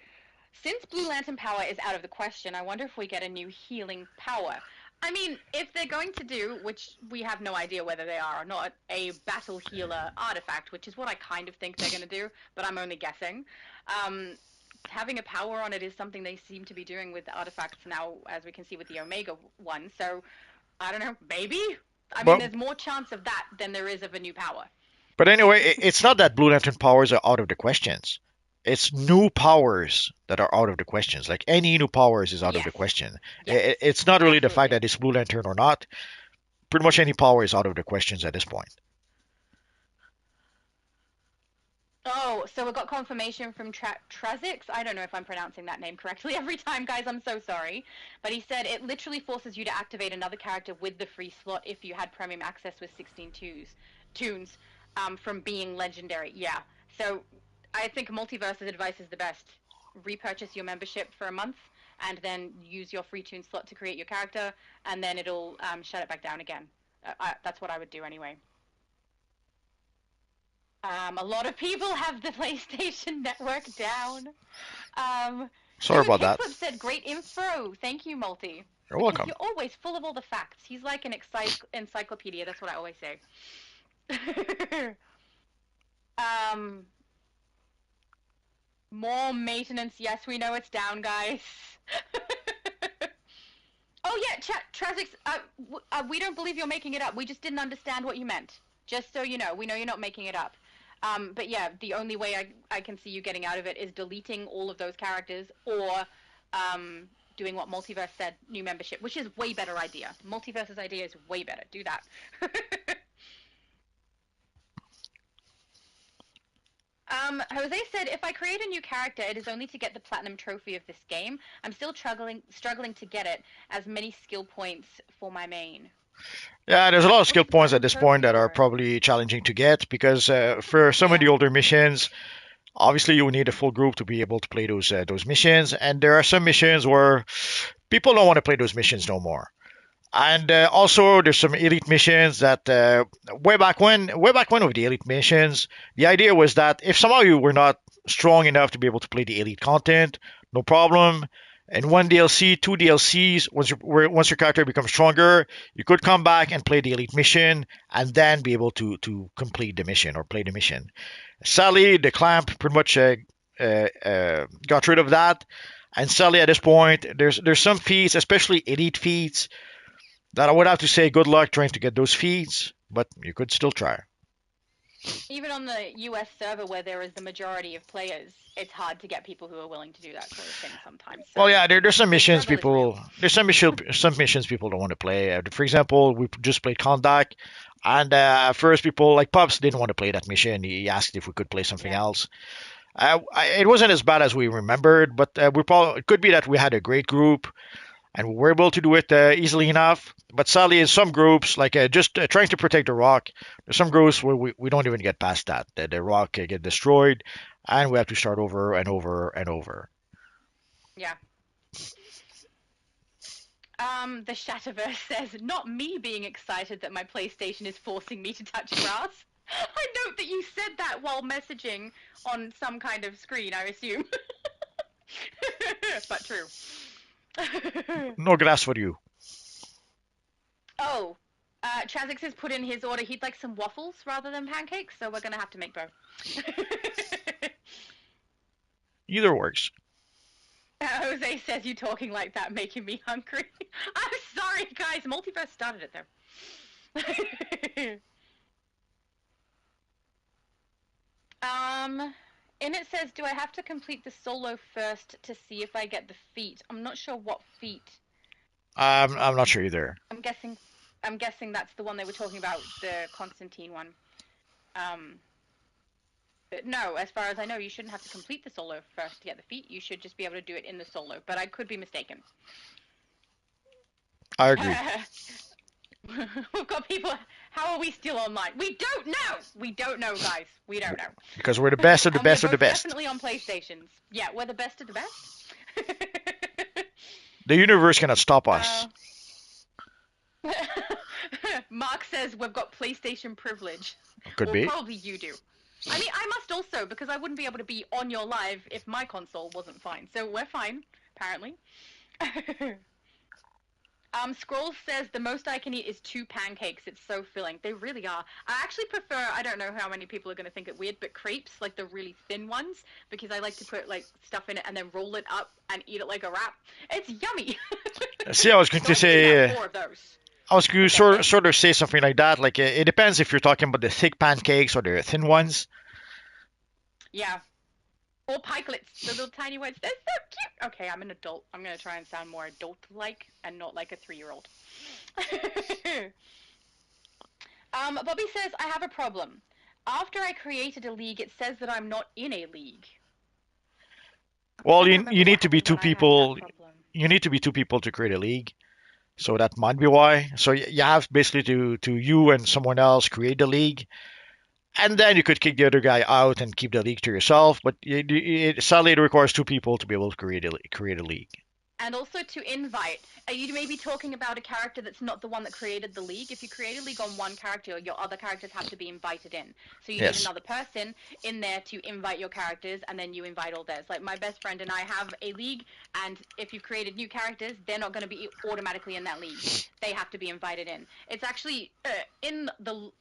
since Blue Lantern power is out of the question, I wonder if we get a new healing power. I mean, if they're going to do, which we have no idea whether they are or not, a battle healer artifact, which is what I kind of think they're going to do, but I'm only guessing. Having a power on it is something they seem to be doing with artifacts now, as we can see with the Omega one. So, I don't know, maybe? I mean, But there's more chance of that than there is of a new power. but anyway, it's not that Blue Lantern powers are out of the questions. It's new powers that are out of the questions. Like any new powers is out of the Yes. question. Yes. It's not really the fact Absolutely. that it's Blue Lantern or not. Pretty much any power is out of the questions at this point. Oh, so we got confirmation from Trazix. I don't know if I'm pronouncing that name correctly every time, guys. I'm so sorry. But he said it literally forces you to activate another character with the free slot if you had premium access with 16 tunes from being legendary. Yeah. So I think Multiverse's advice is the best. Repurchase your membership for a month and then use your free tune slot to create your character, and then it'll shut it back down again. That's what I would do anyway. A lot of people have the PlayStation Network down. Sorry about that. Kickflip said, great info. Thank you, Multi. You're welcome. You're always full of all the facts. He's like an encyclopedia. That's what I always say. More maintenance. Yes, we know it's down, guys. Oh, yeah, Trazix, we don't believe you're making it up. We just didn't understand what you meant. Just so you know, we know you're not making it up. But yeah, the only way I can see you getting out of it is deleting all of those characters or doing what Multiverse said, new membership, which is way better idea. Multiverse's idea is way better. Do that. Jose said, if I create a new character, it is only to get the platinum trophy of this game. I'm still struggling to get it as many skill points for my main. Yeah, there's a lot of skill points at this Trophy point that are for? probably challenging to get because for some of the older missions, obviously you need a full group to be able to play those missions, and there are some missions where people don't want to play those missions no more. And also, there's some elite missions that way back when with the elite missions, the idea was that if somehow you were not strong enough to be able to play the elite content, no problem. And one DLC, two DLCs, once your character becomes stronger, you could come back and play the elite mission and then be able to complete the mission or play the mission. Sadly, the clamp pretty much got rid of that. And sadly, at this point, there's some feats, especially elite feats, that I would have to say good luck trying to get those feeds, but you could still try. Even on the US server where there is the majority of players, it's hard to get people who are willing to do that sort of thing sometimes. So Well, yeah, there's some missions struggle is real. there's some missions people don't want to play. For example, we just played Kondak, and first people like Pups didn't want to play that mission. He asked if we could play something Yeah. else. It wasn't as bad as we remembered, but it could be that we had a great group and we were able to do it easily enough. But sadly, in some groups, like just trying to protect the rock, there's some groups where we don't even get past that. The rock get destroyed, and we have to start over and over and over. Yeah. The Shatterverse says, not me being excited that my PlayStation is forcing me to touch grass. I note that you said that while messaging on some kind of screen, I assume. But true. No grass for you. Oh, Chazix has put in his order. He'd like some waffles rather than pancakes, so we're gonna have to make both. Either works. Jose says you talking like that making me hungry. I'm sorry, guys. Multiverse started it though. And it says, do I have to complete the solo first to see if I get the feat? I'm not sure what feat. I'm not sure either. I'm guessing that's the one they were talking about, the Constantine one. But no, as far as I know, you shouldn't have to complete the solo first to get the feat. You should just be able to do it in the solo, but I could be mistaken. I agree. We've got people. How are we still online? We don't know. We don't know, guys. We don't know. Because we're the best of the And best we're of the both best. Definitely on PlayStations. Yeah, we're the best of the best. The universe cannot stop us. Mark says we've got PlayStation privilege. Could Well, be. probably you do. I mean, I must also, because I wouldn't be able to be on your live if my console wasn't fine. So we're fine, apparently. Scrolls says the most I can eat is 2 pancakes. It's so filling. They really are. I actually prefer, I don't know how many people are going to think it weird, but crepes, like the really thin ones, because I like to put like stuff in it and then roll it up and eat it like a wrap. It's yummy. See, I was going So to I can say. have 4 of those. I was going to sort of say something like that. Like it depends if you're talking about the thick pancakes or the thin ones. Yeah. Or pikelets, the little tiny ones. They're so cute. Okay, I'm an adult. I'm going to try and sound more adult-like and not like a 3-year-old. Bobby says, I have a problem. After I created a league, it says that I'm not in a league. Well, I don't you remember you what need to be happened two when I had that people. problem. You need to be 2 people to create a league. So that might be why. So you have basically to you and someone else create the league, and then you could kick the other guy out and keep the league to yourself. But sadly, it requires 2 people to be able to create a league. And also to invite. You may be talking about a character that's not the one that created the league. If you create a league on one character, your other characters have to be invited in. So you need Yes. another person in there to invite your characters, and then you invite all theirs. Like my best friend and I have a league, and if you've created new characters, they're not going to be automatically in that league. They have to be invited in. It's actually in the...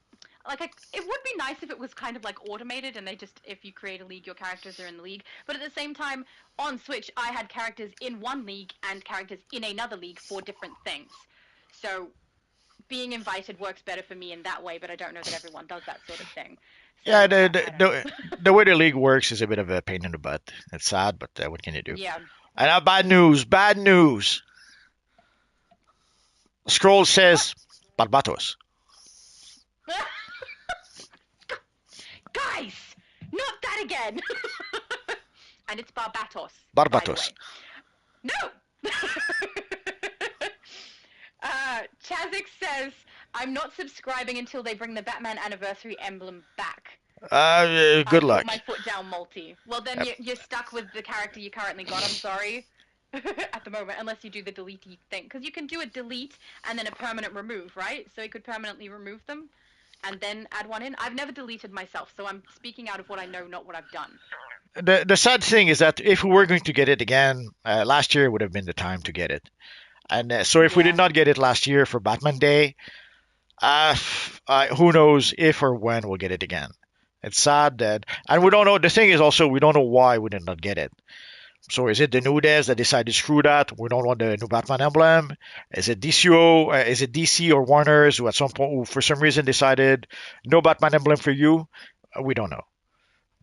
it would be nice if it was kind of like automated and they just, if you create a league, your characters are in the league. But at the same time, on Switch, I had characters in one league and characters in another league for different things. So being invited works better for me in that way, but I don't know that everyone does that sort of thing. So, Yeah, I the don't know. the way the league works is a bit of a pain in the butt. It's sad, but what can you do? Yeah. And now bad news, bad news. Scroll says Barbatos. Guys, not that again. And it's Barbatos. Barbatos. No. Chazix says, I'm not subscribing until they bring the Batman anniversary emblem back. Good luck. Put my foot down, Multi. Well, then Yep. you're stuck with the character you currently got. I'm sorry. At the moment, unless you do the delete thing. Because you can do a delete and then a permanent remove, right? So you could permanently remove them and then add one in. I've never deleted myself, so I'm speaking out of what I know, not what I've done. The sad thing is that if we were going to get it again, last year would have been the time to get it. And so if we Yeah. did not get it last year for Batman Day, who knows if or when we'll get it again. It's sad that, and we don't know. The thing is also we don't know why we did not get it. So is it the new devs that decided screw that? We don't want the new Batman emblem. Is it DCUO? Is it DC or Warner's who at some point, who for some reason decided no Batman emblem for you? We don't know.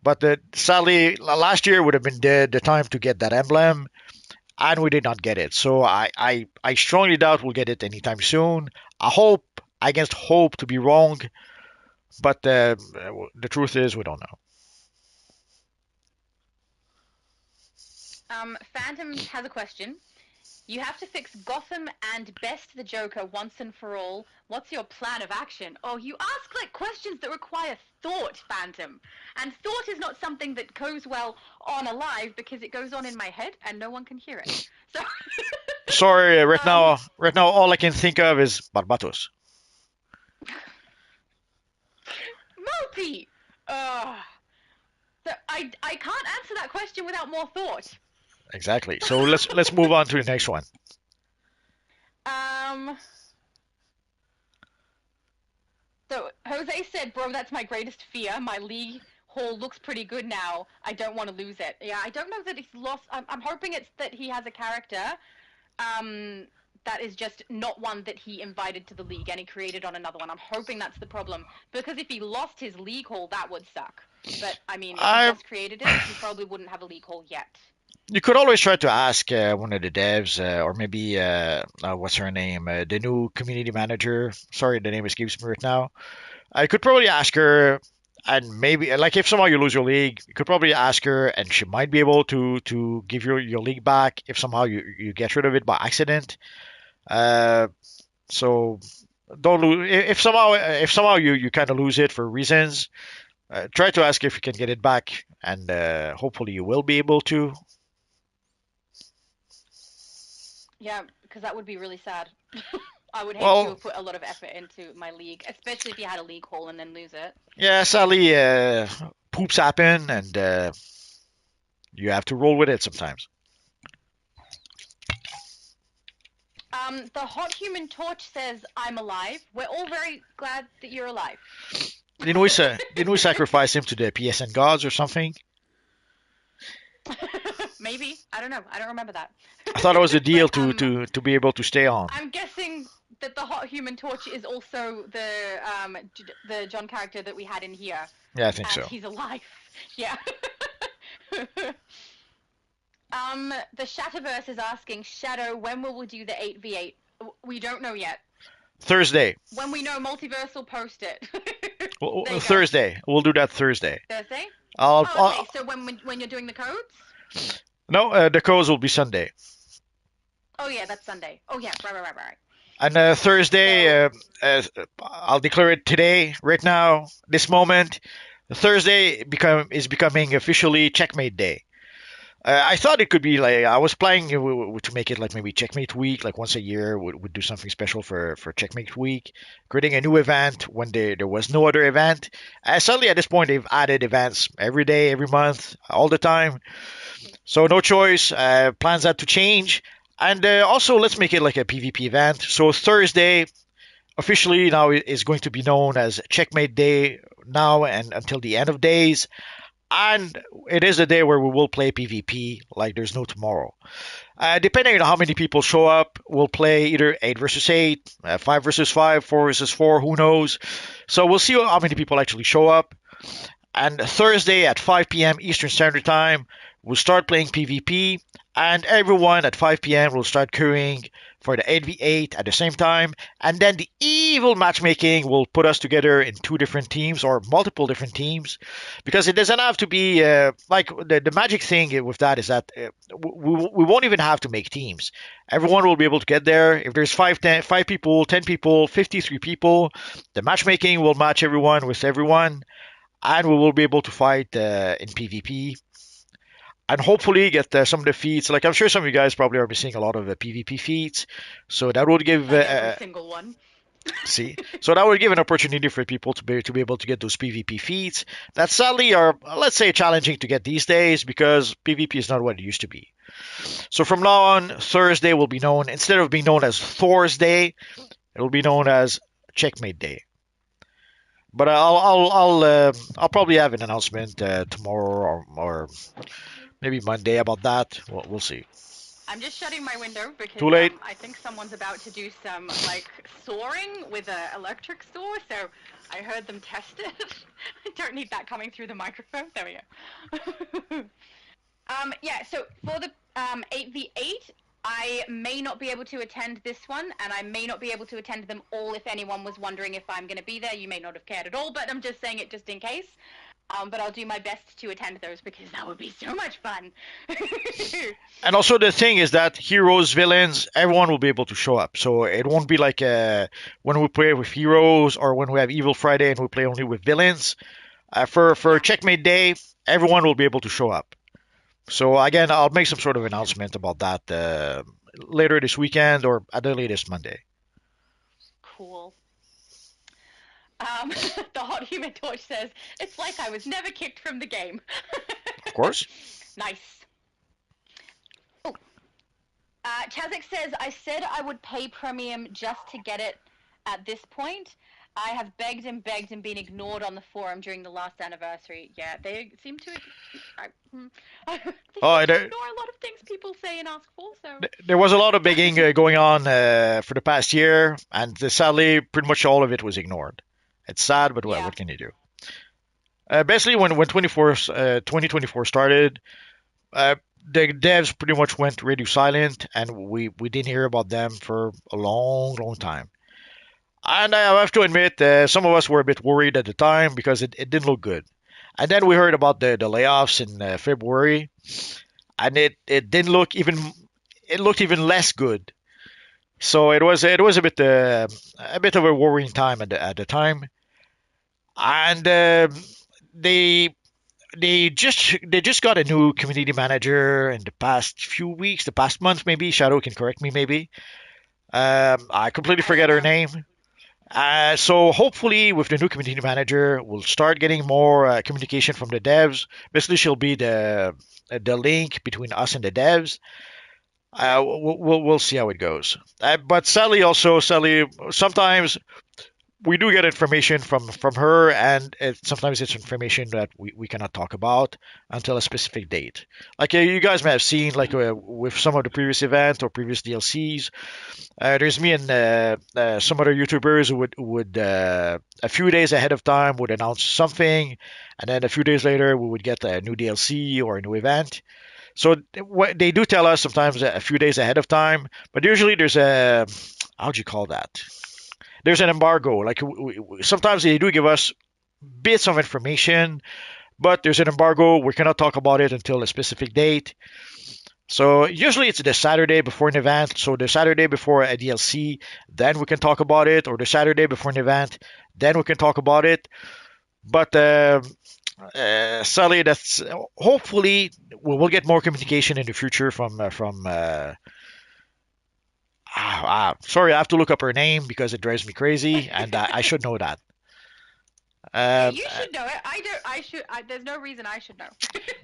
But sadly, last year would have been the time to get that emblem, and we did not get it. So I strongly doubt we'll get it anytime soon. I hope, against hope, to be wrong, but the truth is we don't know. Phantom has a question. You have to fix Gotham and best the Joker once and for all. What's your plan of action? Oh, you ask like questions that require thought, Phantom. And thought is not something that goes well on a live because it goes on in my head and no one can hear it. So Sorry, right now, all I can think of is Barbatos. Multi. So I can't answer that question without more thought. Exactly. So let's move on to the next one. Um. So Jose said, "Bro, that's my greatest fear. My league haul looks pretty good now. I don't want to lose it." Yeah, I don't know that he's lost. I'm hoping it's that he has a character, that is just not one that he invited to the league and he created on another one. I'm hoping that's the problem, because if he lost his league haul, that would suck. But I mean, if he I just created it, he probably wouldn't have a league haul yet. You could always try to ask one of the devs, or maybe what's her name, the new community manager. Sorry, the name escapes me right now. I could probably ask her, and maybe like if somehow you lose your league, you could probably ask her, and she might be able to give your league back if somehow you get rid of it by accident. Uh, so don't lose if somehow you kind of lose it for reasons. Try to ask if you can get it back, and hopefully you will be able to. Yeah, because that would be really sad. I would hate to Well, have put a lot of effort into my league, especially if you had a league haul and then lose it. yeah, sadly, poops happen, and you have to roll with it sometimes. The Hot Human Torch says, "I'm alive. We're all very glad that you're alive." Didn't we sacrifice him to the PSN gods or something? Maybe. I don't know. I don't remember that. I thought it was a deal But, to be able to stay on. I'm guessing that the Hot Human Torch is also the John character that we had in here. Yeah, I think And so. he's alive. Yeah. The Shatterverse is asking, Shadow, when will we do the 8v8? We don't know yet. Thursday. When we know Multiverse will post it. Well, There you go. Thursday. We'll do that Thursday. Thursday? I'll, Oh, okay. So when you're doing the codes? no, the codes will be Sunday. Oh yeah, that's Sunday. Oh yeah, right. And Thursday, I'll declare it today, right now, this moment. Thursday is becoming officially Checkmate Day. I thought it could be like I was planning to make it like maybe Checkmate Week, like once a year would do something special for Checkmate Week, creating a new event when there was no other event. Suddenly at this point they've added events every day, every month, all the time. So no choice. Plans had to change, and also let's make it like a PvP event. So Thursday officially now is going to be known as Checkmate Day now and until the end of days. And it is a day where we will play PvP like there's no tomorrow. Depending on how many people show up, we'll play either 8 versus 8, 5 versus 5, 4 versus 4, who knows. So we'll see how many people actually show up. And Thursday at 5 p.m. Eastern Standard Time, we'll start playing PvP. And everyone at 5 p.m. will start queuing for the 8v8 at the same time. And then the evil matchmaking will put us together in 2 different teams or multiple different teams. Because it doesn't have to be like the magic thing with that is that we won't even have to make teams. Everyone will be able to get there. If there's 5 people, 10 people, 53 people, the matchmaking will match everyone with everyone. And we will be able to fight in PvP. And hopefully get some of the feats. Like I'm sure some of you guys probably are seeing a lot of PvP feats, so that would give Like every single one. see. So that would give an opportunity for people to be able to get those PvP feats that sadly are, let's say, challenging to get these days because PvP is not what it used to be. So from now on, Thursday will be known, instead of being known as Thor's Day, it will be known as Checkmate Day. But I'll probably have an announcement tomorrow or maybe Monday about that. We'll see. I'm just shutting my window because Too late. I think someone's about to do some like soaring with an electric saw, so I heard them test it. I don't need that coming through the microphone. There we go. Yeah, so for the 8v8, I may not be able to attend this one, and I may not be able to attend them all if anyone was wondering if I'm going to be there. You may not have cared at all, but I'm just saying it just in case. But I'll do my best to attend those because that would be so much fun. And also the thing is that heroes, villains, everyone will be able to show up. So it won't be like when we play with heroes or when we have Evil Friday and we play only with villains. For Checkmate Day, everyone will be able to show up. So again, I'll make some sort of announcement about that later this weekend or at the latest Monday. Cool. The Hot Human Torch says, it's like I was never kicked from the game. Of course. Nice. Oh. Chazek says, I said I would pay premium just to get it at this point. I have begged and been ignored on the forum during the last anniversary. Yeah, they seem to they seem Oh, to there, ignore a lot of things people say and ask for, so... there was a lot of begging going on for the past year, and sadly, pretty much all of it was ignored. It's sad, but Yeah. what can you do? Basically, when 2024 started, the devs pretty much went radio silent, and we didn't hear about them for a long time. And I have to admit, some of us were a bit worried at the time because it didn't look good. And then we heard about the layoffs in February, and it didn't look even it looked even less good. So it was a bit of a worrying time at the time. And they just got a new community manager in the past few weeks, the past month maybe. Shadow can correct me maybe. I completely forget her name. So hopefully with the new community manager, we'll start getting more communication from the devs. Basically, she'll be the link between us and the devs. We'll see how it goes. But sadly, sometimes we do get information from her, and sometimes it's information that we cannot talk about until a specific date. Like you guys may have seen, like with some of the previous events or previous DLCs, there's me and some other YouTubers who would a few days ahead of time would announce something, and then a few days later we would get a new DLC or a new event. So they do tell us sometimes a few days ahead of time, but usually there's a how do you call that? There's an embargo. Like sometimes they do give us bits of information, but there's an embargo. We cannot talk about it until a specific date. So usually it's the Saturday before an event. So the Saturday before a DLC, then we can talk about it, or the Saturday before an event, then we can talk about it. But sadly, that's hopefully we will get more communication in the future from. Sorry, I have to look up her name because it drives me crazy, and I should know that. You should know it. I don't. I should. There's no reason I should know.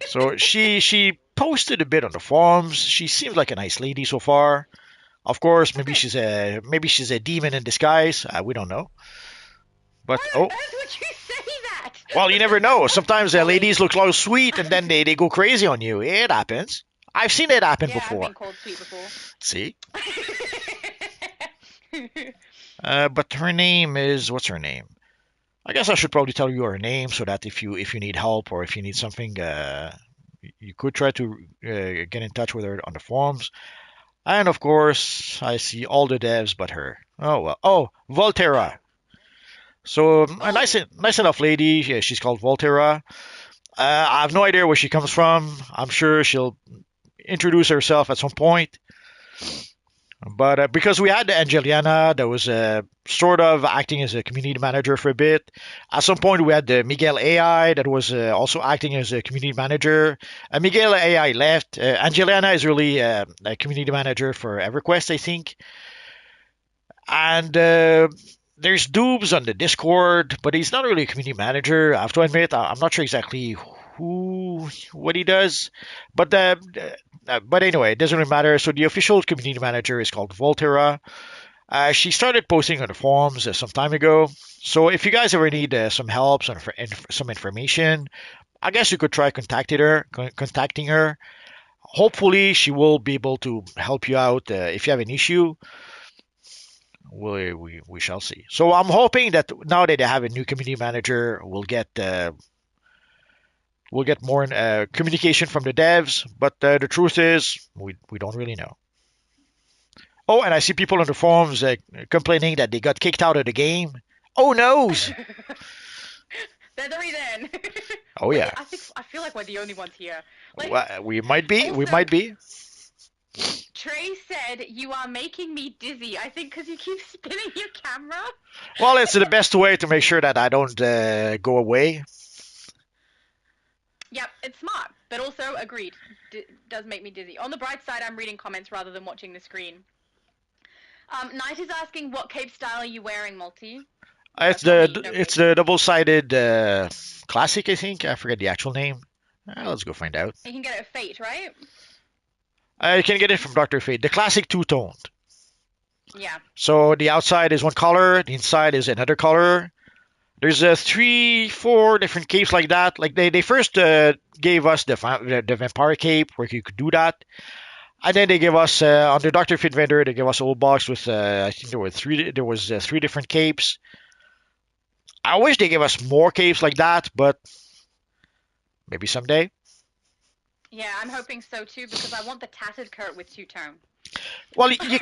So she posted a bit on the forums. She seems like a nice lady so far. Of course, maybe she's a demon in disguise. We don't know. But Why on earth would you say that? well, you never know. Sometimes ladies look all sweet and then they go crazy on you. It happens. I've seen it happen Yeah, before. I've been called sweet before. See? But her name is what's her name? I guess I should probably tell you her name so that if you need help or if you need something, you could try to get in touch with her on the forums. And of course, I see all the devs but her. Oh well. Oh, Volterra. So a nice enough lady. Yeah, she's called Volterra. I have no idea where she comes from. I'm sure she'll introduce herself at some point. But because we had Angeliana that was sort of acting as a community manager for a bit. At some point, we had the Miguel AI that was also acting as a community manager. Miguel AI left. Angeliana is really a community manager for EverQuest, I think. And there's Doobs on the Discord, but he's not really a community manager. I have to admit, I'm not sure exactly what he does. But anyway, it doesn't really matter. So the official community manager is called Volterra. She started posting on the forums some time ago. So if you guys ever need some help, some information, I guess you could try contacting her. Hopefully, she will be able to help you out if you have an issue. We shall see. So I'm hoping that now that they have a new community manager, we'll get more communication from the devs. But the truth is, we don't really know. Oh, and I see people on the forums complaining that they got kicked out of the game. Oh noes! There's a reason. Oh yeah. I feel like we're the only ones here. Like, Well, we might be. also, We might be. Trey said, "You are making me dizzy." I think because you keep spinning your camera. Well, it's the best way to make sure that I don't go away. Yep, it's smart But also, agreed, does make me dizzy. On the bright side, I'm reading comments rather than watching the screen. Knight is asking, what cape style are you wearing, Multi? It's the double-sided classic, I think. I forget the actual name. Let's go find out. You can get it at Fate, right? You can get it from Dr. Fate. The classic two-toned. Yeah. So the outside is one color, the inside is another color. There's 3, 4 different capes like that. Like they first gave us the vampire cape where you could do that, and then they gave us on the Doctor Fit vendor they gave us a whole box with I think there was 3 different capes. I wish they gave us more capes like that, but maybe someday. Yeah, I'm hoping so too because I want the tattered coat with two-tone. Well, you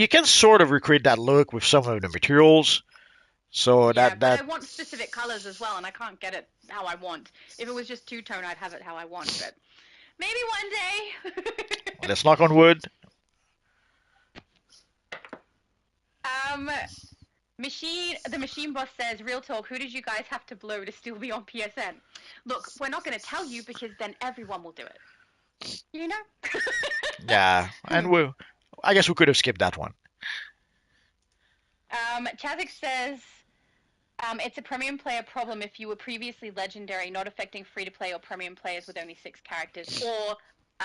can sort of recreate that look with some of the materials. So Yeah, that but I want specific colors as well, and I can't get it how I want. If it was just two-tone, I'd have it how I want, but maybe one day. let's knock on wood. The machine boss says, real talk, who did you guys have to blow to still be on PSN? Look, we're not going to tell you because then everyone will do it. You know? Yeah, and I guess we could have skipped that one. Chazik says, it's a premium player problem if you were previously legendary, not affecting free-to-play or premium players with only 6 characters, or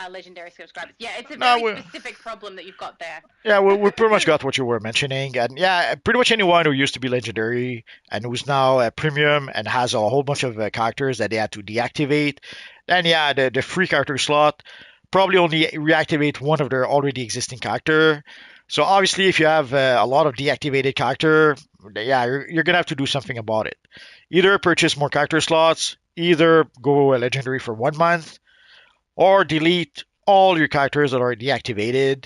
legendary subscribers. Yeah, it's a very specific problem that you've got there. Yeah, we pretty much got what you were mentioning, and yeah, pretty much anyone who used to be legendary and who's now a premium and has a whole bunch of characters that they had to deactivate, then yeah, the free character slot probably only reactivate one of their already existing character. So obviously, if you have a lot of deactivated character, yeah, you're gonna have to do something about it. Either purchase more character slots, either go legendary for 1 month, or delete all your characters that are deactivated.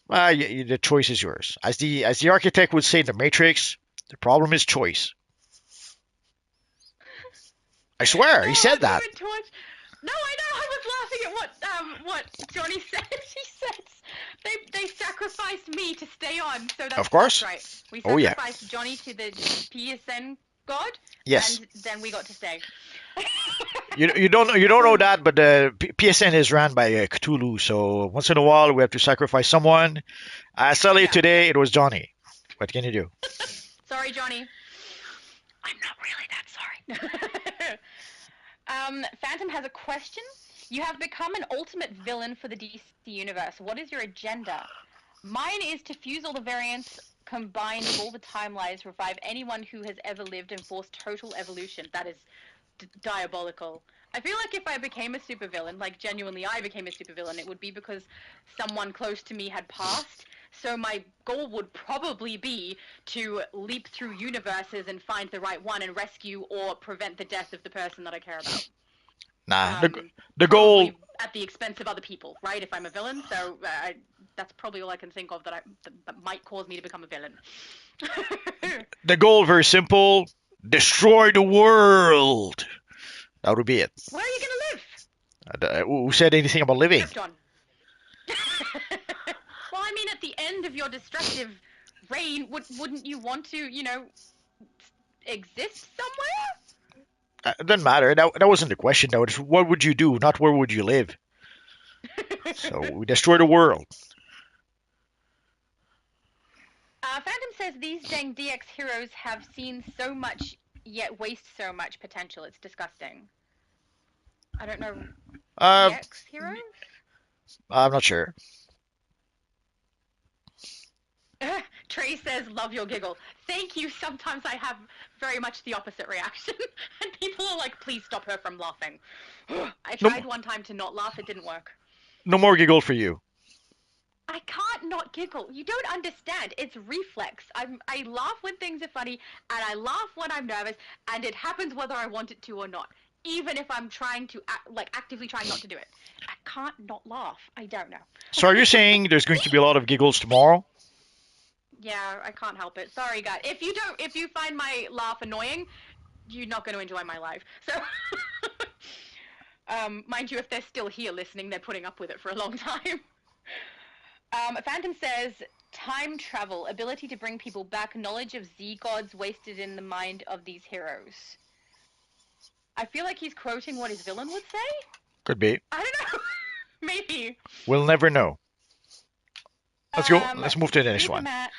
The choice is yours. As the architect would say in the Matrix, the problem is choice. I swear, he said that. No, I know. I was laughing at what Johnny said. He said they sacrificed me to stay on. So that's, of course. That's right. We sacrificed Johnny to the PSN god. Yes. And then we got to stay. You don't know that, but the PSN is run by Cthulhu. So once in a while we have to sacrifice someone. Sadly today it was Johnny. What can you do? Sorry, Johnny. I'm not really that sorry. Phantom has a question. You have become an ultimate villain for the DC universe. What is your agenda? Mine is to fuse all the variants, combine all the timelines, revive anyone who has ever lived, and force total evolution. That is diabolical. I feel like if I became a supervillain, like genuinely I became a supervillain, it would be because someone close to me had passed. So my goal would probably be to leap through universes and find the right one and rescue or prevent the death of the person that I care about. Nah, the goal at the expense of other people, right? If I'm a villain, so that's probably all I can think of that might cause me to become a villain. The goal very simple: destroy the world. That would be it. Where are you gonna live? Who said anything about living? Krypton. Well, I mean, at the end of your destructive reign, wouldn't you want to, exist somewhere? It doesn't matter. That wasn't the question, though. It's what would you do, not where would you live. So we destroy the world. Phantom says these dang DX heroes have seen so much, yet waste so much potential. It's disgusting. I don't know. DX heroes? I'm not sure. Trey says, love your giggle. Thank you. Sometimes I have very much the opposite reaction. And people are like, please stop her from laughing. I tried one time to not laugh. It didn't work. No more giggle for you. I can't not giggle. You don't understand. It's reflex. I laugh when things are funny, and I laugh when I'm nervous, and it happens whether I want it to or not. Even if I'm trying to, actively trying not to do it. I can't not laugh. I don't know. So are you saying there's going to be a lot of giggles tomorrow? Yeah, I can't help it. Sorry, guys. If you find my laugh annoying, you're not going to enjoy my life. So, mind you, if they're still here listening, they're putting up with it for a long time. Phantom says, time travel, ability to bring people back, knowledge of Z-gods wasted in the mind of these heroes. I feel like he's quoting what his villain would say. Could be. I don't know. Maybe. We'll never know. Let's go. Um, Let's move to the next one. Superman.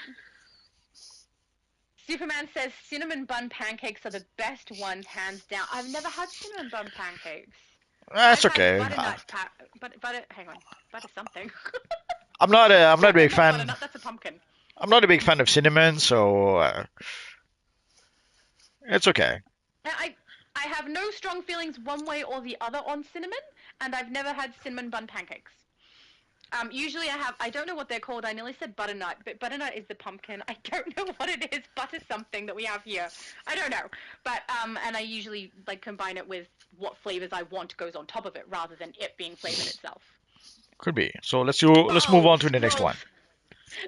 Superman says cinnamon bun pancakes are the best ones, hands down. I've never had cinnamon bun pancakes. That's I've okay. had butternut butter. Hang on, butter something. I'm not a big Not fan. butternut. That's a pumpkin. I'm not a big fan of cinnamon, so it's okay. I have no strong feelings one way or the other on cinnamon, and I've never had cinnamon bun pancakes. Usually I don't know what they're called. I nearly said butternut, but butternut is the pumpkin. I don't know what it is. Butter something that we have here. I don't know. But, and I usually, like, combine it with what flavors I want goes on top of it, rather than it being flavored itself. Could be. So let's move on to the next one.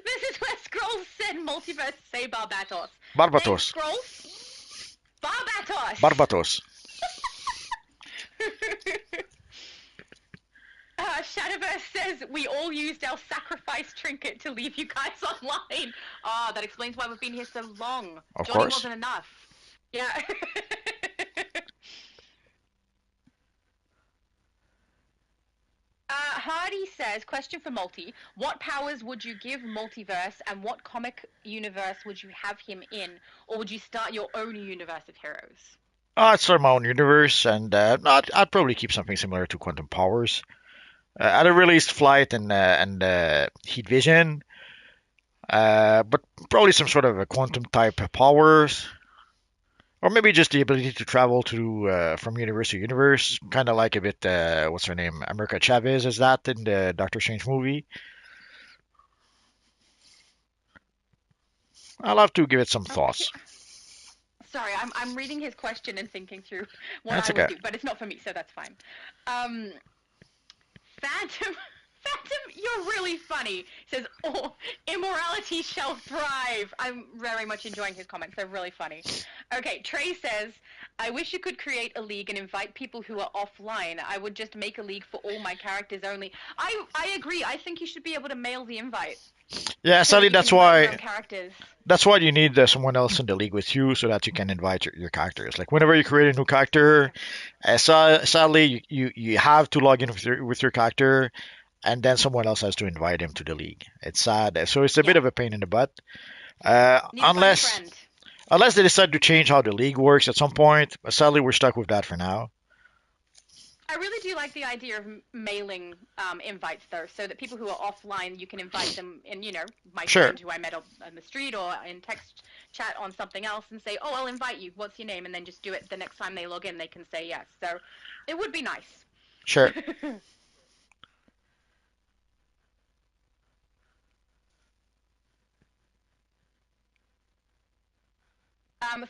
This is where Scrolls said multiverse say Barbatos. Barbatos. Scrolls? Barbatos! Barbatos. Shadowverse says we all used our sacrifice trinket to leave you guys online. Ah, that explains why we've been here so long. Of Johnny course. wasn't enough. Yeah. Hardy says, question for Multi. What powers would you give Multiverse, and what comic universe would you have him in? Or would you start your own universe of heroes? I'd start my own universe, and I'd probably keep something similar to Quantum Powers. I'd have released Flight and Heat Vision, but probably some sort of a quantum type powers, or maybe just the ability to travel to from universe to universe, kind of like a bit what's her name, America Chavez is that in the Doctor Strange movie. I'll have to give it some thoughts. Sorry, I'm reading his question and thinking through what That's I would okay. do, but it's not for me, so that's fine. Phantom, you're really funny. He says, "Oh, immorality shall thrive." I'm very much enjoying his comments. They're really funny. Okay, Trey says, "I wish you could create a league and invite people who are offline. I would just make a league for all my characters only." I agree. I think you should be able to mail the invite. Yeah, So that sadly, you can invite your own characters. that's why you need someone else in the league with you so that you can invite your characters. Like whenever you create a new character, sadly you have to log in with your character, and then someone else has to invite him to the league. It's sad, so it's a bit Yeah. of a pain in the butt. Need to find a Unless friend. they decide to change how the league works at some point. But sadly, we're stuck with that for now. I really do like the idea of mailing invites, though, so that people who are offline, you can invite them in, my Sure. friend who I met on the street or in text chat on something else and say, "Oh, I'll invite you. What's your name?" And then just do it the next time they log in, they can say yes. So it would be nice. Sure.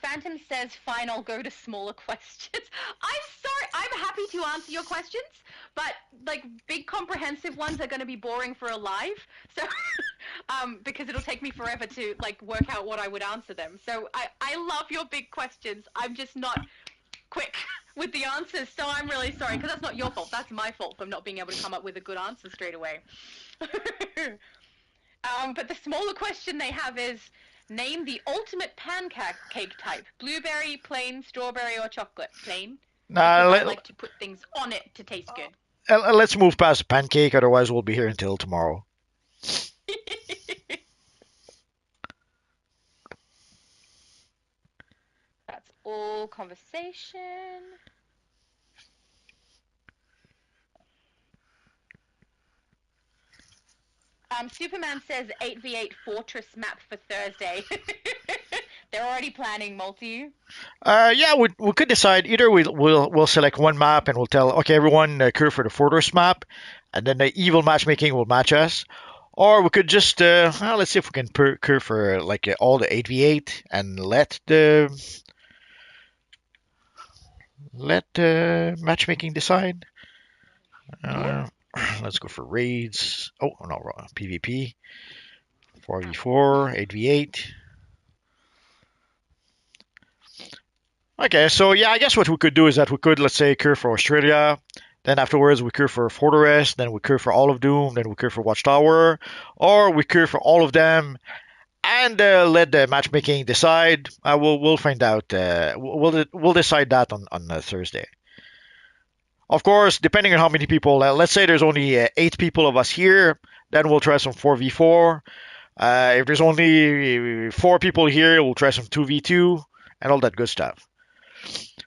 Phantom says, "Fine, I'll go to smaller questions." I'm sorry. I'm happy to answer your questions, but like big comprehensive ones are going to be boring for a live. So, because it'll take me forever to like work out what I would answer them. So I love your big questions. I'm just not quick with the answers. So I'm really sorry, because that's not your fault. That's my fault for not being able to come up with a good answer straight away. But the smaller question they have is, name the ultimate pancake type: blueberry, plain, strawberry, or chocolate. Plain. Now Because I like to put things on it to taste good. let's move past the pancake, otherwise we'll be here until tomorrow. That's all conversation. Superman says 8v8 Fortress map for Thursday. They're already planning multi. Yeah, we could decide either we'll select one map and we'll tell okay everyone curve for the Fortress map, and then the evil matchmaking will match us, or we could just well, let's see if we can curve for like all the 8v8 and let the matchmaking decide. Let's go for raids. Oh no, wrong. PvP. 4v4, 8v8. Okay, so yeah, I guess what we could do is that we could, let's say, curve for Australia. Then afterwards, we curve for Fortress. Then we curve for all of Doom. Then we curve for Watchtower. Or we curve for all of them and let the matchmaking decide. We'll find out. We'll decide that on Thursday. Of course, depending on how many people, let's say there's only 8 people of us here, then we'll try some 4v4. If there's only 4 people here, we'll try some 2v2 and all that good stuff.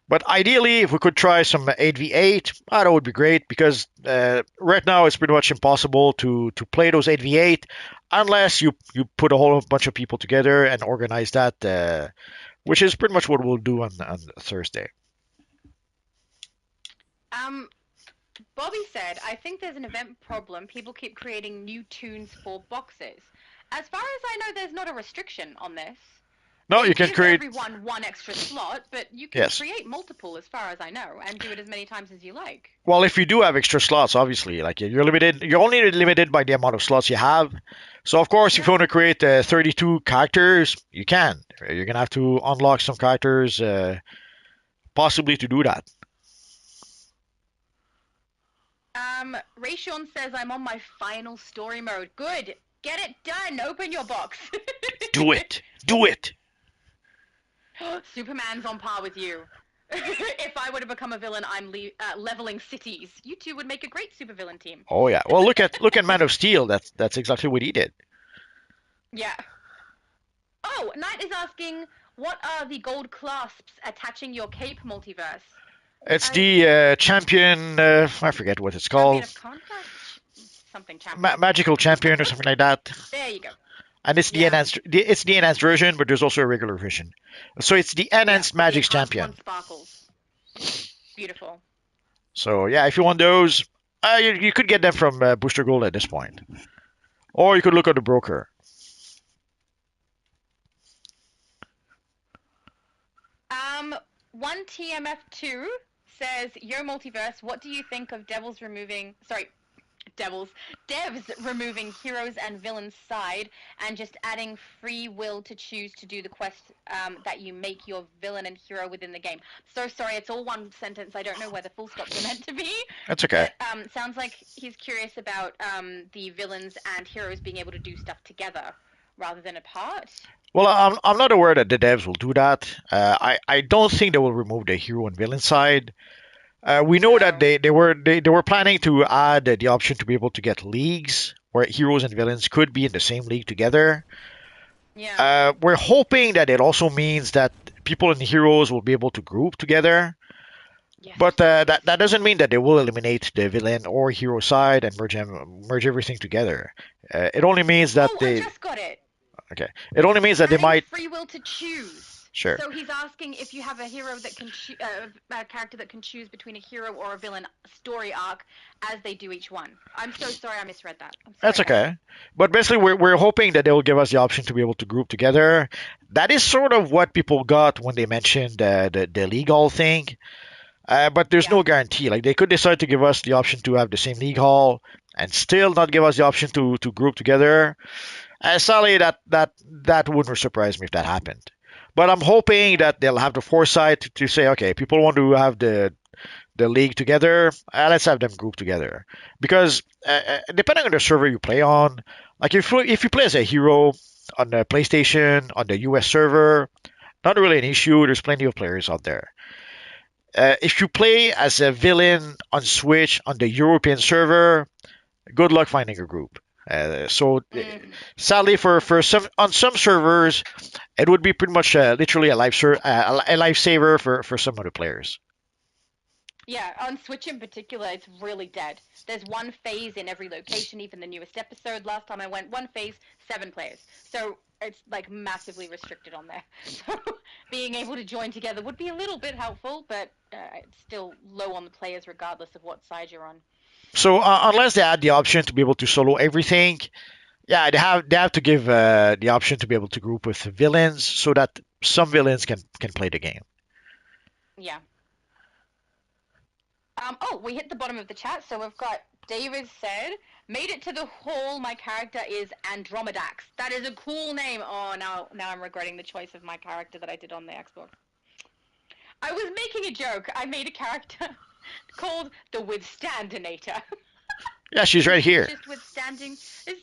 But ideally, if we could try some 8v8, that would be great because right now it's pretty much impossible to play those 8v8 unless you put a whole bunch of people together and organize that, which is pretty much what we'll do on Thursday. Bobby said, I think there's an event problem. People keep creating new tunes for boxes. As far as I know, there's not a restriction on this. No, They you can give create. everyone one extra slot, but you can Yes. create multiple, as far as I know, and do it as many times as you like. Well, if you do have extra slots, obviously, like you're limited, you're only limited by the amount of slots you have. So, of course, if you want to create 32 characters, you can. You're gonna have to unlock some characters, possibly to do that. Rayshon says, I'm on my final story mode. Good. Get it done. Open your box. Do it. Do it. Superman's on par with you. If I were to become a villain, I'm leveling cities. You two would make a great supervillain team. Oh yeah. Well, look at Man of Steel. That's exactly what he did. Yeah. Oh, Knight is asking, what are the gold clasps attaching your cape multiverse? It's the champion. I forget what it's Champion called. of Contact? Something champion. Magical champion or something like that. There you go. And it's the Yeah. enhanced. It's the enhanced version, but there's also a regular version. So it's the enhanced Yeah, Magic the enhanced champion. one sparkles. Beautiful. So yeah, if you want those, you could get them from Booster Gold at this point, or you could look at the broker. One TMF2 says, Yo Multiverse, what do you think of devs removing heroes and villains side and just adding free will to choose to do the quest that you make your villain and hero within the game? So sorry, it's all one sentence. I don't know where the full stops are meant to be. That's okay. But, sounds like he's curious about the villains and heroes being able to do stuff together rather than apart. Well, I'm not aware that the devs will do that. I don't think they will remove the hero and villain side. We know that they were planning to add the option to be able to get leagues where heroes and villains could be in the same league together. Yeah. We're hoping that it also means that people and heroes will be able to group together. Yes. But that doesn't mean that they will eliminate the villain or hero side and merge everything together. It only means that I just got it. Okay. It only means that they Adding might. free will to choose. Sure. So he's asking if you have a hero that can a character that can choose between a hero or a villain story arc as they do each one. I'm so sorry I misread that. I'm sorry. That's okay. But basically, we're hoping that they will give us the option to be able to group together. That is sort of what people got when they mentioned the league hall thing. But there's no guarantee. Like they could decide to give us the option to have the same league hall and still not give us the option to group together. Sadly, that wouldn't surprise me if that happened. But I'm hoping that they'll have the foresight to say, okay, people want to have the league together. Let's have them group together. Because depending on the server you play on, like if you play as a hero on the PlayStation, on the US server, not really an issue. There's plenty of players out there. If you play as a villain on Switch on the European server, good luck finding a group. Sadly, for some on some servers, it would be pretty much literally a lifesaver for some of the players. Yeah, on Switch in particular, it's really dead. There's one phase in every location, even the newest episode. Last time I went, one phase, 7 players. So it's like massively restricted on there. So being able to join together would be a little bit helpful, but it's still low on the players regardless of what side you're on. So unless they add the option to be able to solo everything, yeah, they have to give the option to be able to group with villains so that some villains can play the game. Yeah. We hit the bottom of the chat, so we've got David said, made it to the hall, my character is Andromedax. That is a cool name. Oh, now I'm regretting the choice of my character that I did on the Xbox. I was making a joke. I made a character called the Withstandinator. Yeah, she's right here. Just withstanding. It's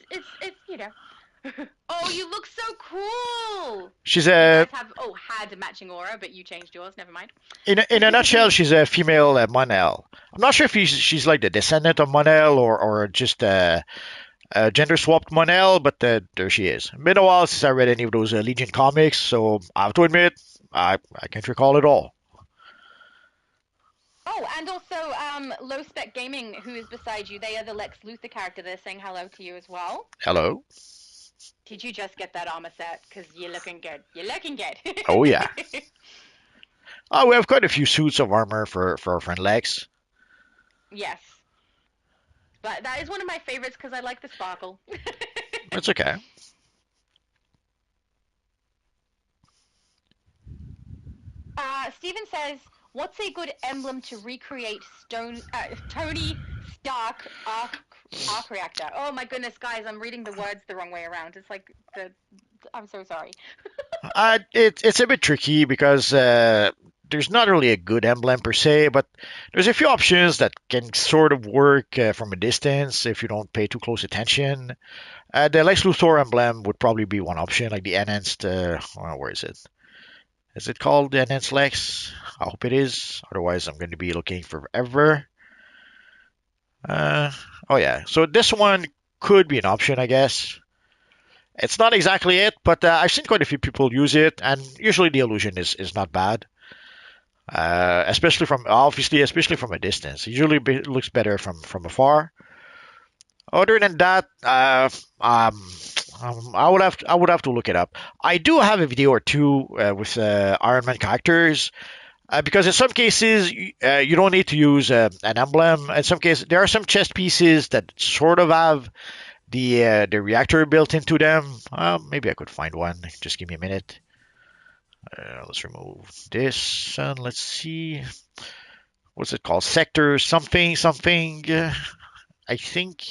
Oh, you look so cool. She's You a guys have had a matching aura, but you changed yours. Never mind. in a nutshell, she's a female Monel. I'm not sure if she's like the descendant of Monel or just gender swapped Monel, but there she is. Been a while since I read any of those Legion comics, so I have to admit I can't recall it all. Oh, and also, Low Spec Gaming, who is beside you, they are the Lex Luthor character. They're saying hello to you as well. Hello. Did you just get that armor set? Because you're looking good. You're looking good. Oh yeah. Oh, we have quite a few suits of armor for our friend Lex. Yes. But that is one of my favorites because I like the sparkle. It's okay. Steven says, what's a good emblem to recreate Tony Stark arc reactor? Oh my goodness, guys, I'm reading the words the wrong way around. It's like I'm so sorry. It's a bit tricky because there's not really a good emblem per se, but there's a few options that can sort of work from a distance if you don't pay too close attention. The Lex Luthor emblem would probably be one option, like the enhanced. Where is it? Is it called the enhanced Lex? I hope it is. Otherwise, I'm going to be looking forever. Oh yeah. So this one could be an option, I guess. It's not exactly it, but I've seen quite a few people use it, and usually the illusion is not bad. Especially from especially from a distance. It usually looks better from afar. Other than that, I would have to look it up. I do have a video or two with Iron Man characters. Because in some cases you don't need to use an emblem. In some cases, there are some chest pieces that sort of have the reactor built into them. Maybe I could find one. Just give me a minute. Let's remove this and let's see. What's it called? Sector something something. I think.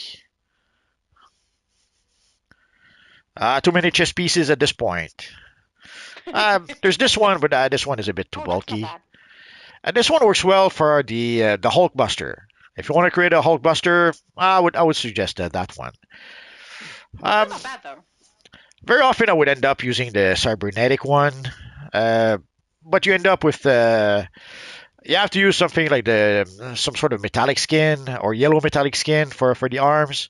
Too many chess pieces at this point. There's this one, but this one is a bit too Oh, that's not bulky. bad. And this one works well for the Hulkbuster. If you want to create a Hulkbuster, I would suggest that one. That's not bad though. Very often I would end up using the cybernetic one, uh, but you end up with you have to use something like the some sort of metallic skin or yellow metallic skin for the arms.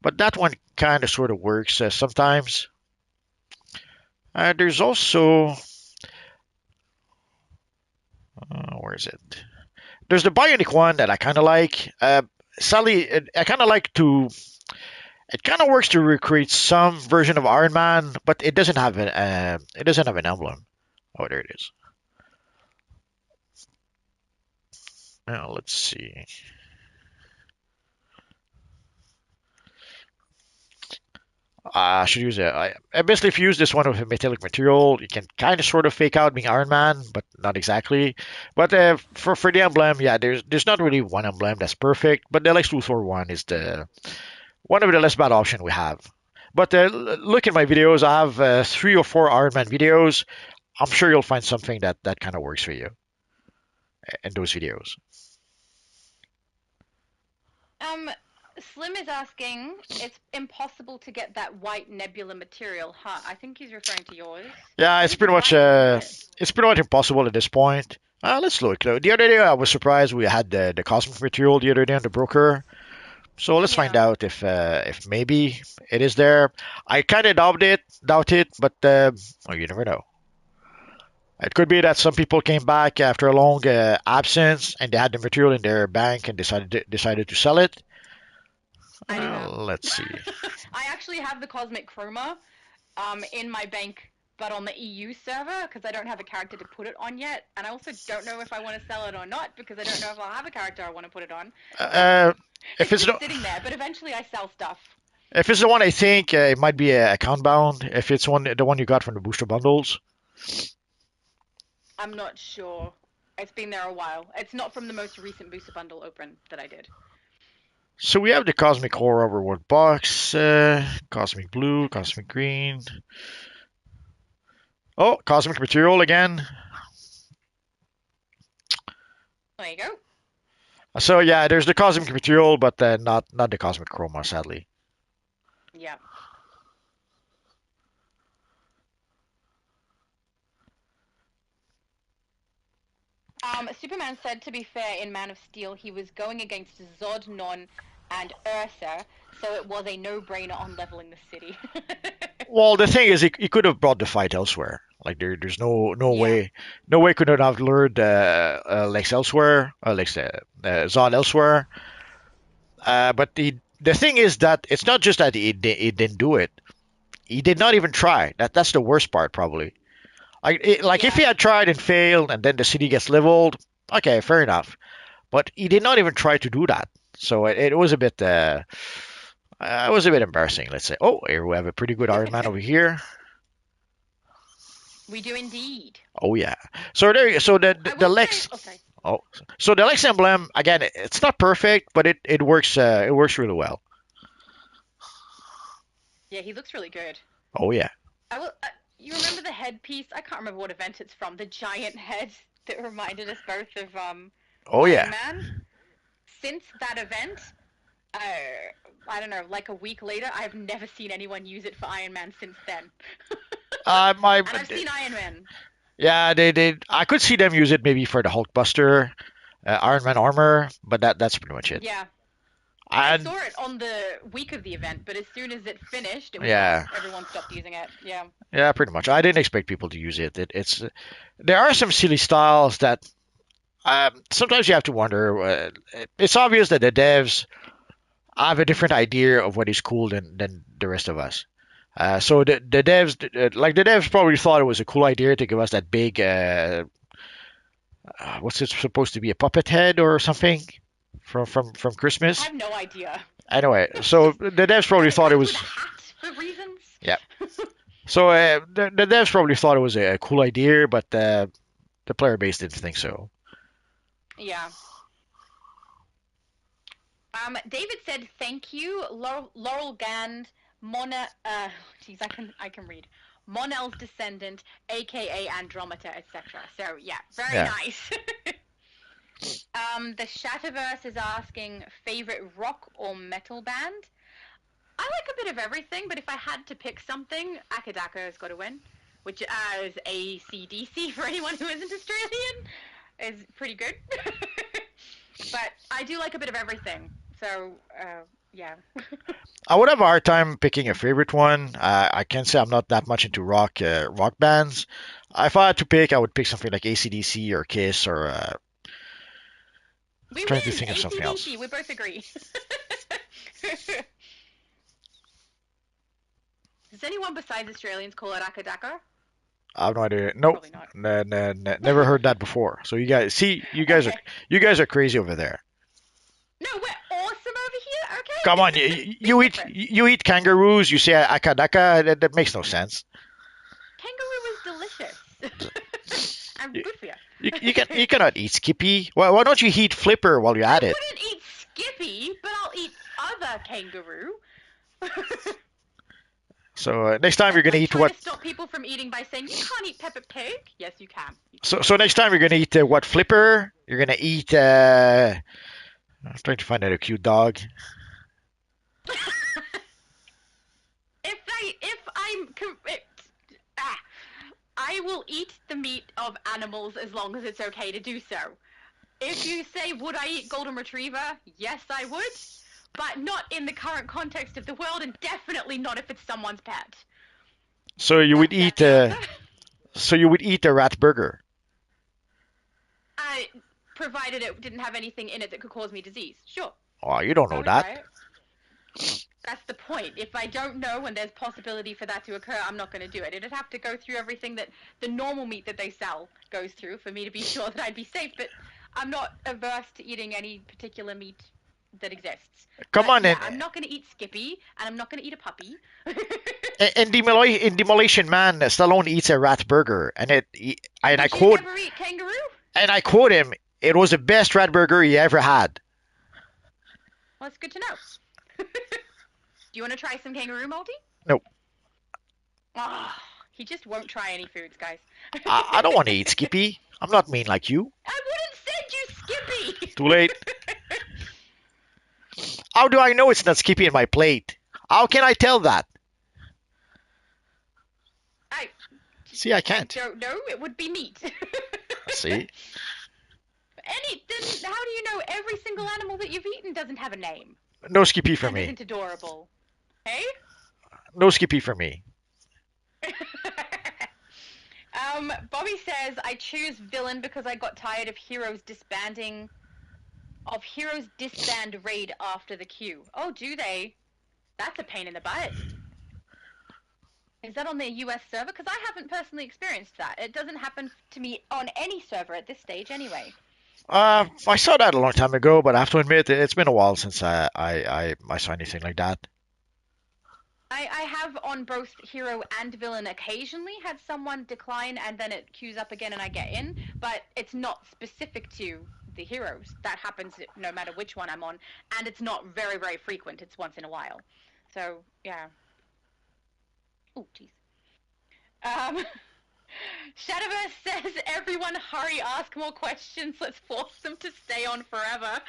But that one kind of sort of works sometimes. There's also where is it? There's the bionic one that I kind of like. Sadly, I kind of like to. It kind of works to recreate some version of Iron Man, but it doesn't have an emblem. Oh, there it is. Now let's see. I should use it. Basically, if you use this one with a metallic material, you can kind of sort of fake out being Iron Man, but not exactly. But for the emblem, yeah, there's not really one emblem that's perfect. But the Lex Luthor one is the one of the less bad option we have. But look at my videos. I have 3 or 4 Iron Man videos. I'm sure you'll find something that kind of works for you in those videos. Slim is asking, it's impossible to get that white nebula material, huh? I think he's referring to yours. Yeah, it's pretty much impossible at this point. Let's look. The other day I was surprised we had the cosmic material the other day on the broker. So let's find Yeah. out if maybe it is there. I kind of doubt it, but you never know. It could be that some people came back after a long absence and they had the material in their bank and decided to sell it. I do that. Let's see. I actually have the Cosmic Chroma in my bank, but on the EU server, because I don't have a character to put it on yet. And I also don't know if I want to sell it or not, because I don't know if I'll have a character I want to put it on. If It's it's just sitting there, but eventually I sell stuff. if it's the one I think it might be account bound. If it's the one you got from the booster bundles. I'm not sure. It's been there a while. It's not from the most recent booster bundle open that I did. So we have the Cosmic Horror Reward Box, Cosmic Blue, Cosmic Green. Oh, Cosmic Material again. There you go. So yeah, there's the Cosmic Material, but not the Cosmic Chroma, sadly. Yeah. Superman said, to be fair, in Man of Steel, he was going against Zod, Non, and Ursa, so it was a no-brainer on leveling the city. Well, the thing is, he could have brought the fight elsewhere. Like there's no Yeah. way, no way could have lured Lex elsewhere, Zod elsewhere. But the thing is that it's not just that he didn't do it. He did not even try. That's the worst part, probably. Like if Yeah. he had tried and failed, and then the city gets leveled, okay, fair enough. But he did not even try to do that. So it was a bit, it was a bit embarrassing. Let's say. Oh, here we have a pretty good Iron Man over here. We do indeed. Oh yeah. So there. So I the will Lex. say, okay. Oh, so the Lex emblem again. It's not perfect, but it works. It works really well. Yeah, he looks really good. Oh yeah. I will. You remember the headpiece? I can't remember what event it's from. The giant head that reminded us both of Oh Iron yeah. Man. Since that event, I don't know, like a week later, I've never seen anyone use it for Iron Man since then. My. And I've seen Iron Man. Yeah, they did. I could see them use it maybe for the Hulkbuster, Iron Man armor, but that's pretty much it. Yeah. I And saw it on the week of the event, but as soon as it finished, it was yeah, gone. Everyone stopped using it. Yeah. yeah, pretty much. I didn't expect people to use it. It's there are some silly styles that sometimes you have to wonder. It's obvious that the devs have a different idea of what is cool than the rest of us. So the devs, like the devs, probably thought it was a cool idea to give us that big, what's it supposed to be, a puppet head or something from I Christmas. have no idea. Anyway, so the devs probably thought it With was, a hat for reasons. yeah. So the devs probably thought it was a cool idea, but the player base didn't think so. Yeah. David said, "Thank you, Laurel Gand, Mona." Geez, I can read. Monel's descendant, aka Andromeda, etc. So yeah, very Yeah. nice. The Shatterverse is asking favorite rock or metal band. I like a bit of everything, but if I had to pick something, Akadaka has got to win, which is AC/DC for anyone who isn't Australian, is pretty good. But I do like a bit of everything, so yeah. I would have a hard time picking a favorite one. I can say I'm not that much into rock bands. If I had to pick, I would pick something like AC/DC or Kiss or We trying win! to think of something else. AC/DC, we both agree. Does anyone besides Australians call it Akadaka? I have no idea. Nope. Probably not. Never heard that before. So you guys see, Okay. you guys are crazy over there. No, we're awesome over here, okay? Come on, Different. you eat kangaroos. You say akadaka. That makes no sense. Kangaroo is delicious. And good for you. You cannot eat Skippy. Why don't you eat Flipper while you're at I it? wouldn't eat Skippy, but I'll eat other kangaroo. So next time you're gonna Like eat trying what? to stop people from eating by saying you can't eat Peppa Pig. Yes, you can. So next time you're gonna eat what Flipper? You're gonna eat. I'm trying to find out a cute dog. I will eat the meat of animals as long as it's okay to do so. If you say, would I eat golden retriever? Yes, I would, but not in the current context of the world, and definitely not if it's someone's pet. So you would eat. So you would eat a rat burger. Provided it didn't have anything in it that could cause me disease. Sure. Oh, you don't I know would that. try it. That's the point. If I don't know and there's possibility for that to occur, I'm not going to do it. It'd have to go through everything that the normal meat that they sell goes through for me to be sure that I'd be safe. But I'm not averse to eating any particular meat that exists. Come on, yeah, I'm not going to eat Skippy, and I'm not going to eat a puppy. in Demolition Man, Stallone eats a rat burger, and I quote, You never eat kangaroo? and I quote him, "It was the best rat burger he ever had." Well, it's good to know. Do you want to try some kangaroo, Multi? Nope. Oh, he just won't try any foods, guys. I don't want to eat Skippy. I'm not mean like you. I wouldn't send you Skippy. Too late. How do I know it's not Skippy in my plate? How can I tell that? See, I can't. Don't know. It would be meat. See? Then how do you know every single animal that you've eaten doesn't have a name No skippy for and me. isn't adorable? Hey? No skippy for me. Bobby says I choose villain because I got tired of heroes disbanding. Of heroes disband raid after the queue. Oh, do they? That's a pain in the butt. Is that on the US server? Because I haven't personally experienced that. It doesn't happen to me on any server at this stage, anyway. I saw that a long time ago, but I have to admit it's been a while since I saw anything like that. I have on both hero and villain occasionally had someone decline and then it queues up again and I get in, but it's not specific to the heroes. That happens no matter which one I'm on, and it's not very, very frequent. It's once in a while. So, yeah. Oh, jeez. Shadowverse says, everyone hurry, ask more questions, let's force them to stay on forever.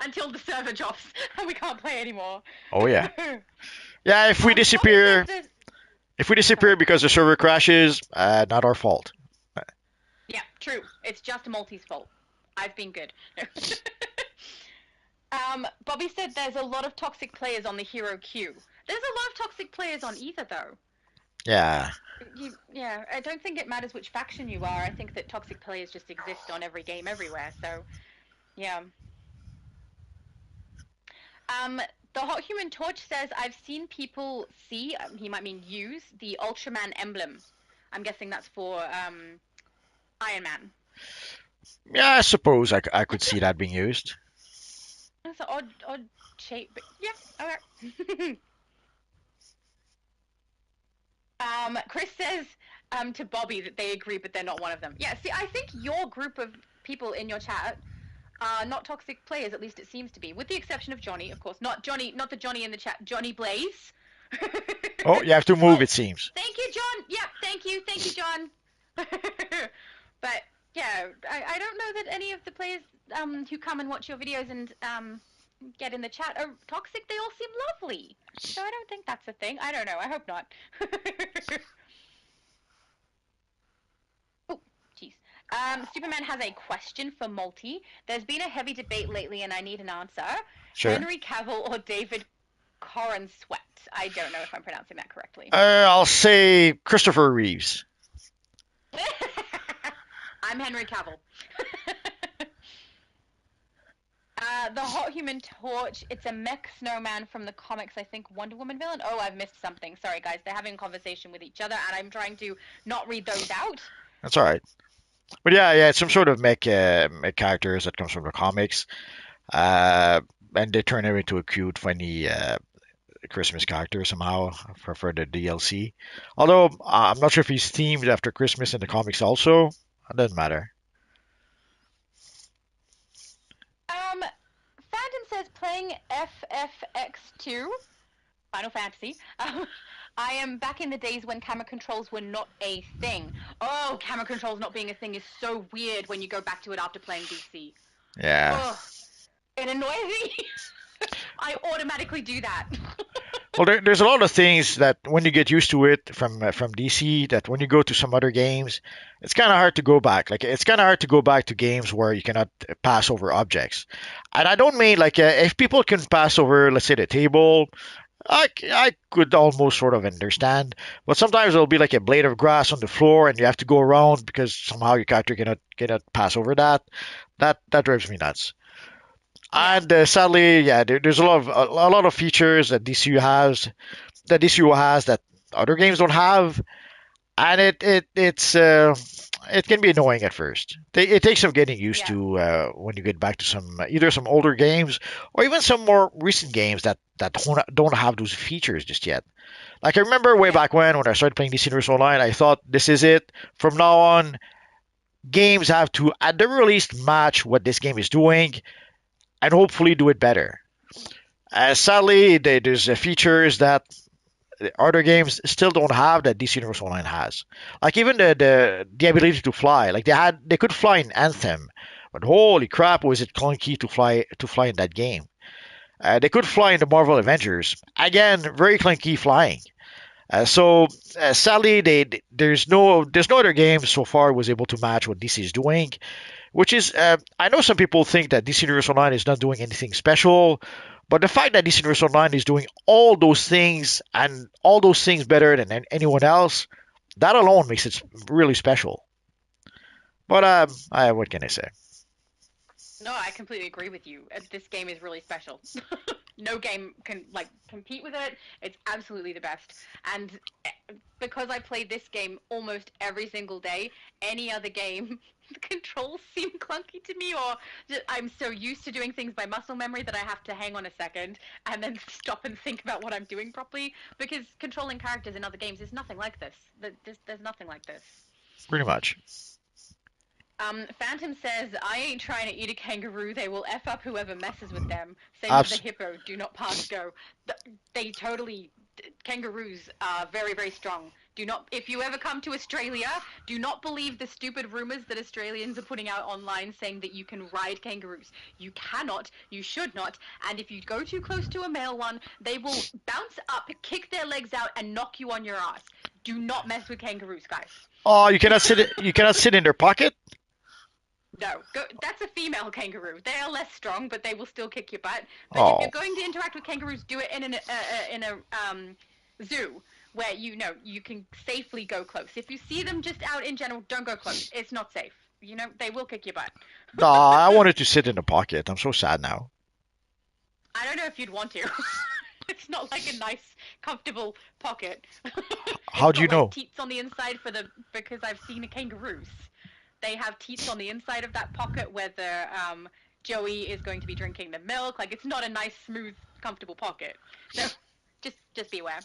Until the server drops and we can't play anymore. Oh yeah. Yeah, if we disappear, because the server crashes, not our fault. Yeah, true. It's just Multi's fault. I've been good. Bobby said there's a lot of toxic players on the hero queue. There's a lot of toxic players on either, though. Yeah. Yeah, I don't think it matters which faction you are. I think that toxic players just exist on every game everywhere, so, yeah. The Hot Human Torch says, I've seen people see, he might mean use, the Ultraman emblem. I'm guessing that's for Iron Man. Yeah, I suppose I could see that being used. That's an odd shape, but yeah, okay. Chris says to Bobby that they agree, but they're not one of them. Yeah, see, I think your group of people in your chat are not toxic players, at least it seems to be, with the exception of Johnny, of course. Not the Johnny in the chat, Johnny Blaze. Oh, you have to move, it seems. Thank you, John. Yeah, thank you, John. But yeah, I don't know that any of the players who come and watch your videos and get in the chat are toxic. They all seem lovely, so I don't think that's a thing. I don't know. I hope not. Oh, jeez. Superman has a question for Multi. There's been a heavy debate lately, and I need an answer. Sure. Henry Cavill or David Corran Sweat? I don't know if I'm pronouncing that correctly. I'll say Christopher Reeves. I'm Henry Cavill. The Hot Human Torch, it's a mech snowman from the comics, I think Wonder Woman villain. Oh, I've missed something. Sorry, guys. They're having a conversation with each other, and I'm trying to not read those out. That's all right. But yeah, it's some sort of mech characters that comes from the comics. And they turn him into a cute, funny Christmas character somehow for the DLC. Although I'm not sure if he's themed after Christmas in the comics also. It doesn't matter. Phantom says playing FFX2, Final Fantasy. I am back in the days when camera controls were not a thing. Oh, camera controls not being a thing is so weird when you go back to it after playing DC. Yeah. Ugh, it annoys me. I automatically do that. Well, there's a lot of things that when you get used to it from DC, that when you go to some other games, it's kind of hard to go back. Like it's kind of hard to go back to games where you cannot pass over objects. And I don't mean like if people can pass over, let's say, the table, I could almost sort of understand. But sometimes there'll be like a blade of grass on the floor, and you have to go around because somehow your character cannot pass over that. That drives me nuts. And sadly, yeah, there's a lot of features that DCUO has that other games don't have, and it can be annoying at first. It takes some getting used to when you get back to either some older games or even some more recent games that don't have those features just yet. Like I remember way back when I started playing DC Universe Online, I thought this is it. From now on, games have to at the very least match what this game is doing and hopefully do it better. Sadly, there's features that other games still don't have that DC Universe Online has. Like even the ability to fly. Like they could fly in Anthem, but holy crap, was it clunky to fly in that game. They could fly in the Marvel Avengers. Again, very clunky flying. Sadly, there's no other game so far was able to match what DC is doing, which is I know some people think that DC Universe Online is not doing anything special, but the fact that DC Universe Online is doing all those things and all those things better than anyone else, that alone makes it really special. But what can I say? No, I completely agree with you. This game is really special. No game can like compete with it. It's absolutely the best. And because I play this game almost every single day, any other game, the controls seem clunky to me, or I'm so used to doing things by muscle memory that I have to hang on a second and then stop and think about what I'm doing properly. Because controlling characters in other games is nothing like this. There's nothing like this. Pretty much. Phantom says, I ain't trying to eat a kangaroo. They will F up whoever messes with them. Same with the Abs- hippo. Do not pass go. They totally. Kangaroos are very, very strong. Do not. If you ever come to Australia, do not believe the stupid rumors that Australians are putting out online saying that you can ride kangaroos. You cannot. You should not. And if you go too close to a male one, they will bounce up, kick their legs out, and knock you on your ass. Do not mess with kangaroos, guys. Oh, you cannot sit in their pocket. No, that's a female kangaroo. They are less strong, but they will still kick your butt. But if Oh, you're going to interact with kangaroos, do it in a zoo where you can safely go close. If you see them just out in general, don't go close. It's not safe. They will kick your butt. no, I wanted to sit in the pocket. I'm so sad now. I don't know if you'd want to. It's not like a nice, comfortable pocket. How It's do you got like know? teats on the inside because I've seen the kangaroos. They have teats on the inside of that pocket where the Joey is going to be drinking the milk. Like it's not a nice, smooth, comfortable pocket. So just be aware.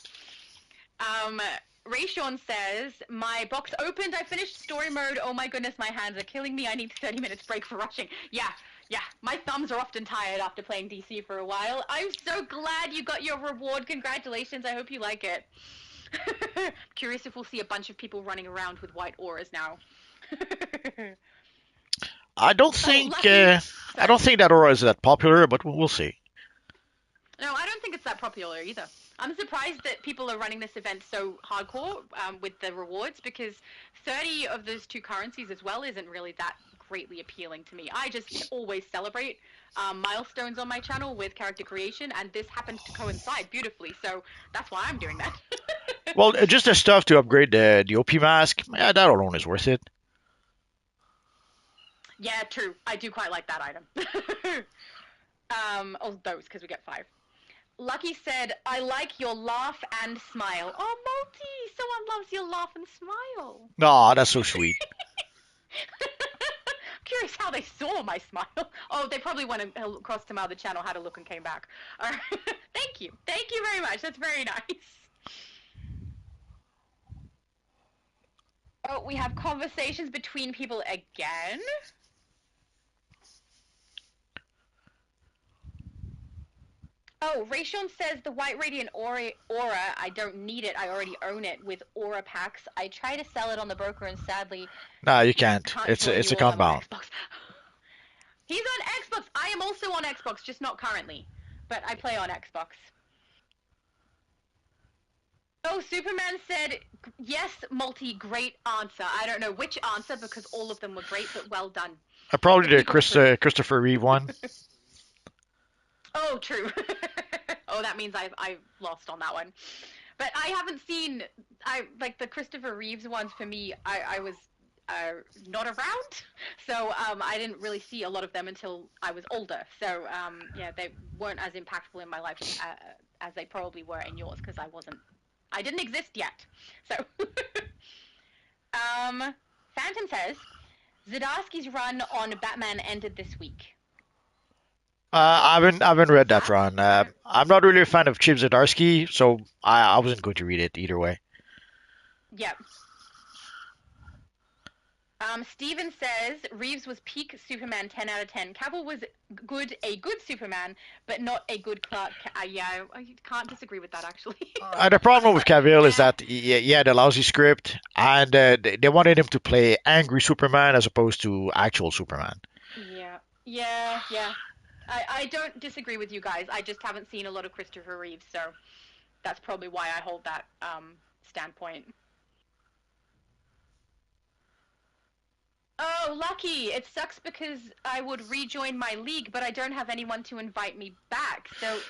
Um, Rayshawn says, my box opened, I finished story mode, oh my goodness, my hands are killing me, I need 30 minutes break for rushing. Yeah, my thumbs are often tired after playing DC for a while. I'm so glad you got your reward, congratulations, I hope you like it. Curious if we'll see a bunch of people running around with white auras now. I don't Oh, think lucky. I don't think that aura is that popular, but we'll see. No, I don't think it's that popular either. I'm surprised that people are running this event so hardcore with the rewards because 30 of those two currencies as well isn't really that greatly appealing to me. I just always celebrate milestones on my channel with character creation, and this happens to coincide beautifully, so that's why I'm doing that. Well, just the stuff to upgrade the OP mask, yeah, that alone is worth it. Yeah, true. I do quite like that item. Oh, those, because we get 5. Lucky said, I like your laugh and smile. Oh, Multi! Someone loves your laugh and smile. No, that's so sweet. Curious how they saw my smile. Oh, they probably went across to my other channel, had a look, and came back. All right. Thank you. Thank you very much. That's very nice. Oh, we have conversations between people again. Oh, Rayshon says the White Radiant Aura, I don't need it. I already own it with Aura packs. I try to sell it on the broker and sadly No, you can't. can't It's join it's you all. account I'm on bound. Xbox. He's on Xbox. I am also on Xbox, just not currently. But I play on Xbox. Oh, Superman said, yes, Multi, great answer. I don't know which answer because all of them were great, but well done. Probably The the people approved. Christopher Reeve one. Oh, true. Oh, that means I've lost on that one. But I haven't seen like the Christopher Reeves ones for me. I was not around, so I didn't really see a lot of them until I was older. So yeah, they weren't as impactful in my life as they probably were in yours because I didn't exist yet. So Phantom says Zdarsky's run on Batman ended this week. I haven't read that That run. I don't. I'm not really a fan of Chip Zdarsky, so I wasn't going to read it either way. Yeah. Steven says Reeves was peak Superman 10 out of 10. Cavill was a good Superman, but not a good Clark. Yeah, I can't disagree with that actually. The problem with Cavill is Yeah, that he had a lousy script, and they wanted him to play angry Superman as opposed to actual Superman. yeah. I don't disagree with you guys. I just haven't seen a lot of Christopher Reeves, so that's probably why I hold that standpoint. Oh, lucky! It sucks because I would rejoin my league, but I don't have anyone to invite me back. So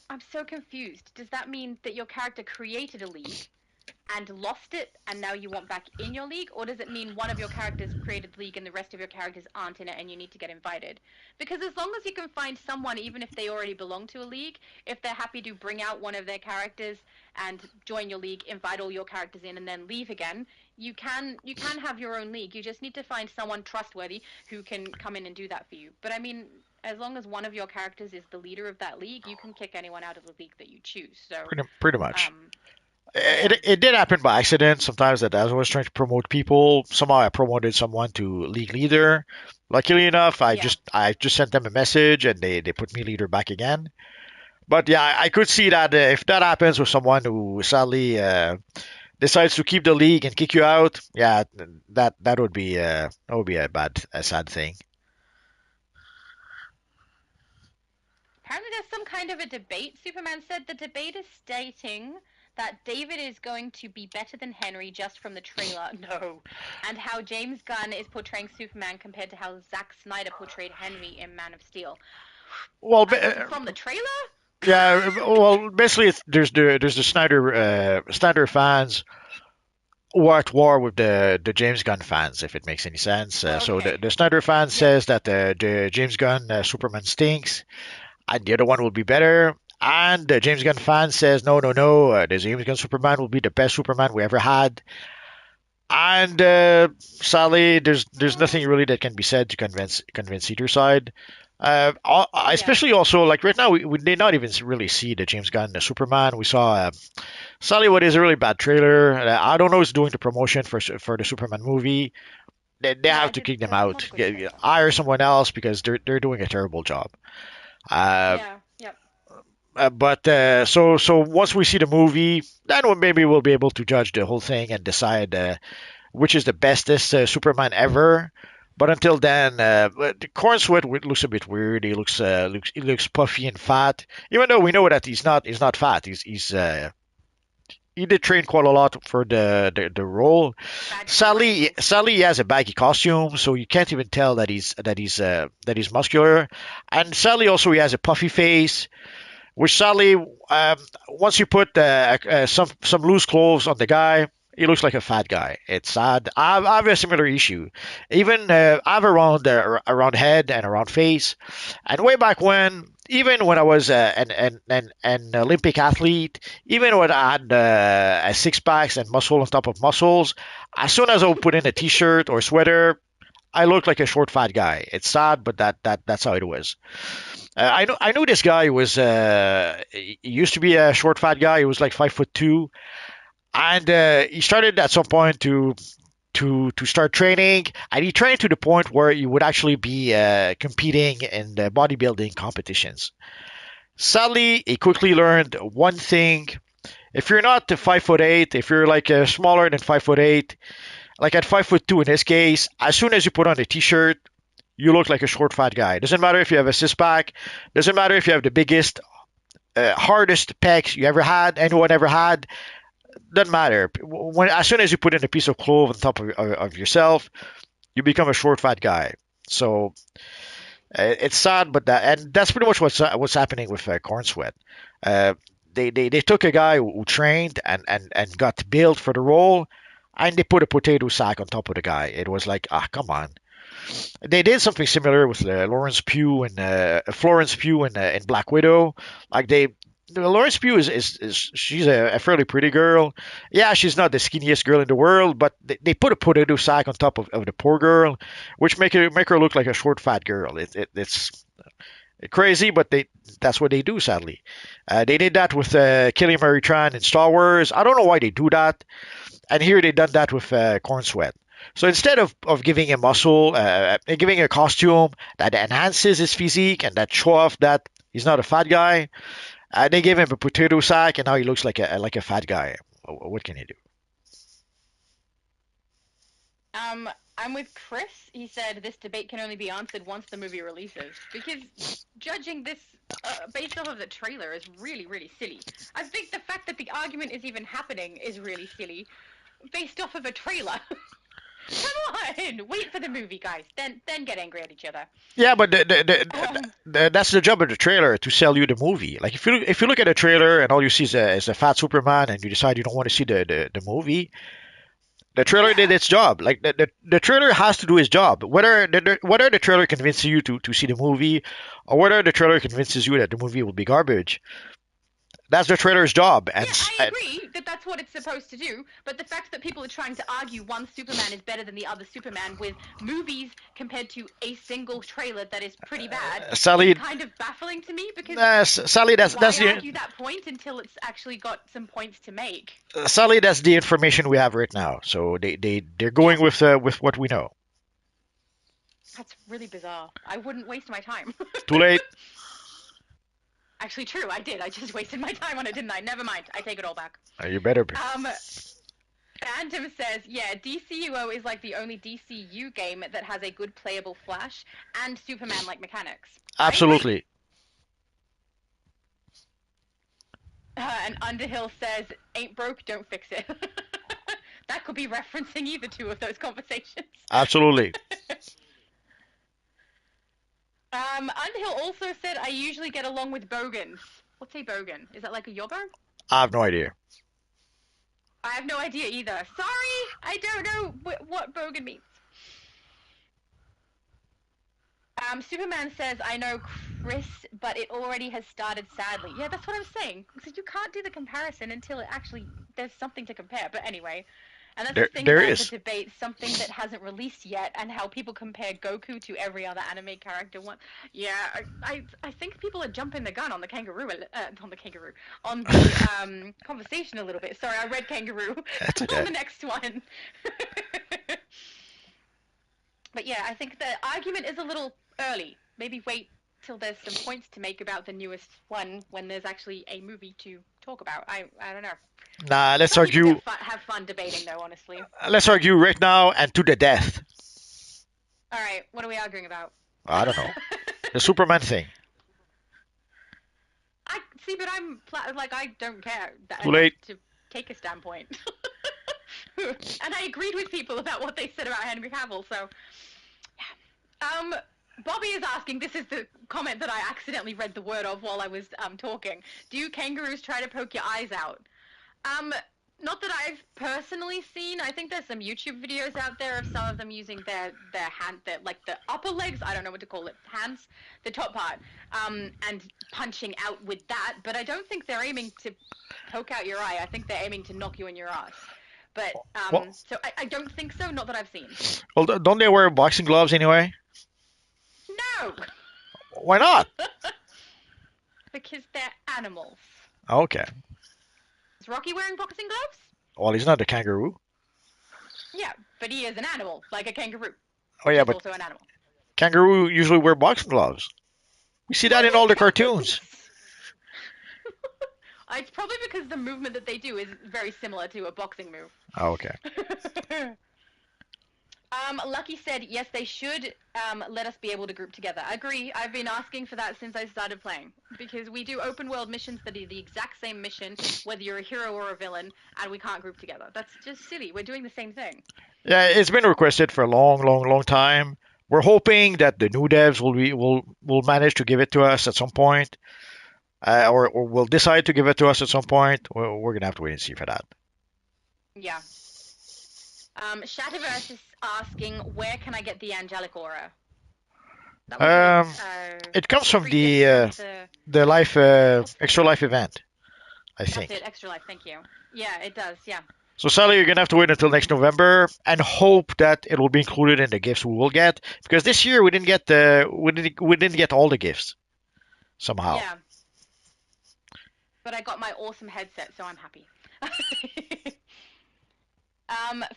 I'm so confused. Does that mean that your character created a league and lost it, and now you want back in your league? Or does it mean one of your characters created the league and the rest of your characters aren't in it and you need to get invited? Because as long as you can find someone, even if they already belong to a league, if they're happy to bring out one of their characters and join your league, invite all your characters in, and then leave again, you can have your own league. You just need to find someone trustworthy who can come in and do that for you. But I mean, as long as one of your characters is the leader of that league, you can kick anyone out of the league that you choose. So, Pretty much. um, yeah, It did happen by accident sometimes that as I was trying to promote people, somehow I promoted someone to league leader. Luckily enough, yeah. I just sent them a message and they put me leader back again. But yeah, I could see that if that happens with someone who sadly decides to keep the league and kick you out, yeah, that would be a sad thing. Apparently, there's some kind of a debate. Superman said the debate is stating that David is going to be better than Henry just from the trailer. No. And how James Gunn is portraying Superman compared to how Zack Snyder portrayed Henry in Man of Steel. Well, From the trailer? yeah, well, basically, there's the Snyder fans who are at war with the James Gunn fans, if it makes any sense. So Okay. the Snyder fan Yeah. says that the James Gunn Superman stinks, and the other one will be better. And the James Gunn fan says, no, no, no, the James Gunn Superman will be the best Superman we ever had. And sadly, there's nothing really that can be said to convince either side. Yeah. Especially also like right now, we did not even really see the James Gunn Superman. We saw sadly what is a really bad trailer. I don't know who's doing the promotion for the Superman movie. They Yeah, have it to did. kick them That's not out. a good trailer. Hire someone else because they're doing a terrible job. Uh, Yeah. Yep. but so once we see the movie, then maybe we'll be able to judge the whole thing and decide which is the bestest Superman ever. But until then, the Corn Sweat looks a bit weird. He looks puffy and fat, even though we know that he's not fat. He did train quite a lot for the role. Bad Sadly, feelings. he has a baggy costume, so you can't even tell that he's muscular. And sadly, also he has a puffy face, which sadly, once you put some loose clothes on the guy, he looks like a fat guy. It's sad. I have a similar issue. Even I have around head and around face. And way back when, even when I was an Olympic athlete, even when I had a six packs and muscle on top of muscles, as soon as I would put in a t-shirt or sweater, I looked like a short fat guy. It's sad, but that's how it was. I knew this guy was he used to be a short fat guy. He was like 5'2", and he started at some point to start training, and he trained to the point where he would actually be competing in the bodybuilding competitions. Sadly, he quickly learned one thing: if you're not 5'8", if you're like smaller than 5'8", like at 5'2" in this case, as soon as you put on a t-shirt, you look like a short fat guy. Doesn't matter if you have a six pack. Doesn't matter if you have the biggest, hardest pecs you ever had, anyone ever had. Doesn't matter. As soon as you put in a piece of cloth on top of yourself, you become a short fat guy. So it's sad, but and that's pretty much what's happening with Corn Sweat. Uh, they took a guy who trained and got built for the role, and they put a potato sack on top of the guy. It was like, come on. They did something similar with Lawrence Pugh and Florence Pugh in Black Widow. Like Lawrence Pugh is she's a fairly pretty girl. Yeah, she's not the skinniest girl in the world, but they put a potato sack on top of the poor girl, which make her look like a short fat girl. It's crazy, but that's what they do. Sadly, they did that with Kelly Marie Tran in Star Wars. I don't know why they do that, and here they done that with Corn Sweat. So instead of giving a muscle, giving a costume that enhances his physique and that show off that he's not a fat guy, they gave him a potato sack and now he looks like a fat guy. What can you do? I'm with Chris. He said this debate can only be answered once the movie releases. Because judging this based off of the trailer is really, really silly. I think the fact that the argument is even happening is really silly, based off of a trailer. Come on, wait for the movie, guys. Then get angry at each other. Yeah, but Um, that's the job of the trailer to sell you the movie. Like if you look at a trailer and all you see is a fat Superman and you decide you don't want to see the movie, the trailer did yeah. its job. Like the trailer has to do its job. Whether the trailer convinces you to see the movie, or whether the trailer convinces you that the movie will be garbage, that's the trailer's job. Yeah, I agree that that's what it's supposed to do, but the fact that people are trying to argue one Superman is better than the other Superman with movies compared to a single trailer that is pretty bad Sally, is kind of baffling to me because Sally, that's why the argue that point until it's actually got some points to make? Sally, that's the information we have right now. So they're going with what we know. That's really bizarre. I wouldn't waste my time. Too late. Actually, true, I did. I just wasted my time on it, didn't I? Never mind. I take it all back. You better be. Phantom says, yeah, DCUO is like the only DCU game that has a good playable Flash and Superman-like mechanics. Absolutely. And Underhill says, ain't broke, don't fix it. That could be referencing either two of those conversations. Absolutely. Underhill also said, I usually get along with bogans. What's a bogan? Is that like a yobbo? I have no idea. I have no idea either. Sorry, I don't know what bogan means. Superman says, I know Chris, but it already has started sadly. Yeah, that's what I'm saying. Because you can't do the comparison until it actually, there's something to compare. But anyway, and that's the thing there about is. the debate, something that hasn't released yet, and how people compare Goku to every other anime character. Yeah, I think people are jumping the gun on the on the conversation a little bit. Sorry, I read kangaroo. That's okay. On the next one. But yeah, I think the argument is a little early. Maybe wait till there's some points to make about the newest one when there's actually a movie to talk about. I don't know. Nah, let's Some people argue. have fun debating, though, honestly. Let's argue right now and to the death. All right, what are we arguing about? I don't know. The Superman thing. I see, but I'm like I don't care Too late. to take a standpoint. And I agreed with people about what they said about Henry Cavill, so yeah. Bobby is asking, this is the comment that I accidentally read the word of while I was talking. Do kangaroos try to poke your eyes out? Not that I've personally seen. I think there's some YouTube videos out there of some of them using their hand, like the upper legs, I don't know what to call it, hands, the top part, and punching out with that. But I don't think they're aiming to poke out your eye. I think they're aiming to knock you in your ass. But, Well- so I don't think so, not that I've seen. Well, don't they wear boxing gloves anyway? No! Why not? Because they're animals. Okay. Is Rocky wearing boxing gloves? Well, he's not a kangaroo. Yeah, but he is an animal, like a kangaroo. Oh yeah, He's but also an animal. kangaroo usually wear boxing gloves. We see that in all the cartoons. It's probably because the movement that they do is very similar to a boxing move. Oh, okay. Lucky said, yes, they should let us be able to group together. I agree. I've been asking for that since I started playing. Because we do open world missions that are the exact same mission, whether you're a hero or a villain, and we can't group together. That's just silly. We're doing the same thing. Yeah, it's been requested for a long time. We're hoping that the new devs will manage to give it to us at some point, or will decide to give it to us at some point. We're gonna have to wait and see for that. Yeah. Shatterverse is asking, where can I get the angelic aura? That was It comes from free gift from the life extra life event, I think. That's it, extra life, thank you. Yeah, it does, yeah. So Sally, you're gonna have to wait until next November and hope that it will be included in the gifts we will get, because this year we didn't get we didn't get all the gifts somehow. Yeah. But I got my awesome headset, so I'm happy.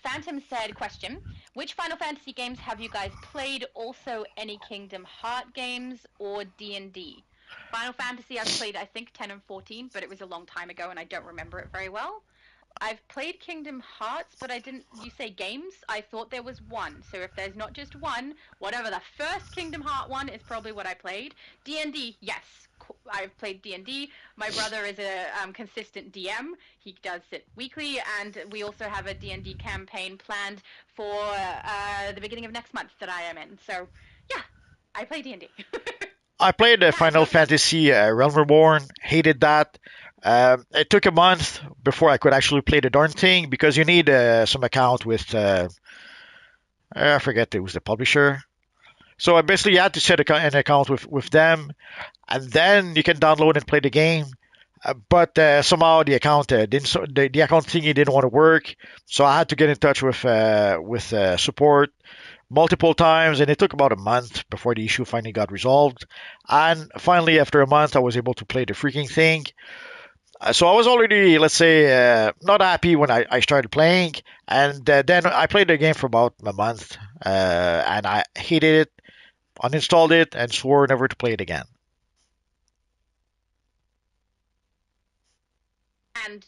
Phantom said, question, which Final Fantasy games have you guys played? Also, any Kingdom Heart games or D&D? Final Fantasy I've played, I think, 10 and 14, but it was a long time ago and I don't remember it very well. I've played Kingdom Hearts, but I didn't. You say games? I thought there was one. So if there's not just one, whatever the first Kingdom Heart one is probably what I played. D&D, yes, I've played D&D. My brother is a consistent DM. He does it weekly, and we also have a D&D campaign planned for the beginning of next month that I am in. So yeah, I play D&D. I played Yeah, it's Final fantastic. Fantasy Realm Reborn. Hated that. It took a month before I could actually play the darn thing because you need some account with I forget who's the publisher. So I basically had to set an account with them, and then you can download and play the game. But somehow the account didn't the account thingy didn't want to work, so I had to get in touch with support multiple times, and it took about a month before the issue finally got resolved. And finally, after a month, I was able to play the freaking thing. So I was already, let's say, not happy when I started playing, and then I played the game for about a month, and I hated it, uninstalled it, and swore never to play it again. And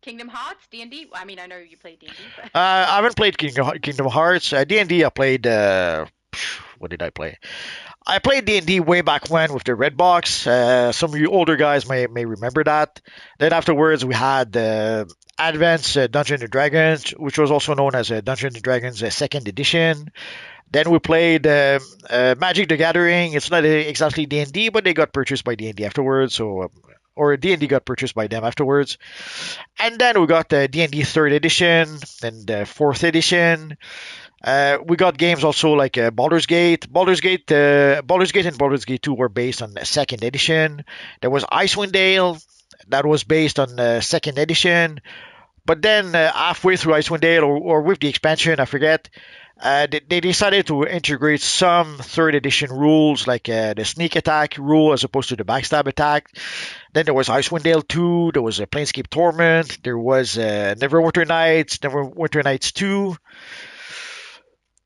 Kingdom Hearts, D&D. I mean, I know you play D&D, but I haven't played Kingdom Hearts. D&D, I played. What did I play? I played D&D way back when with the red box. Some of you older guys may remember that. Then afterwards we had Advanced Dungeons and Dragons, which was also known as Dungeons and Dragons Second Edition. Then we played Magic the Gathering. It's not exactly D&D, but they got purchased by D&D afterwards. So or D&D got purchased by them afterwards. And then we got the D&D Third Edition, then the Fourth Edition. We got games also like Baldur's Gate. Baldur's Gate and Baldur's Gate 2 were based on the second edition. There was Icewind Dale that was based on the second edition. But then halfway through Icewind Dale, or with the expansion, I forget, they decided to integrate some third edition rules like the sneak attack rule as opposed to the backstab attack. Then there was Icewind Dale 2, there was a Planescape Torment, there was Neverwinter Nights 2.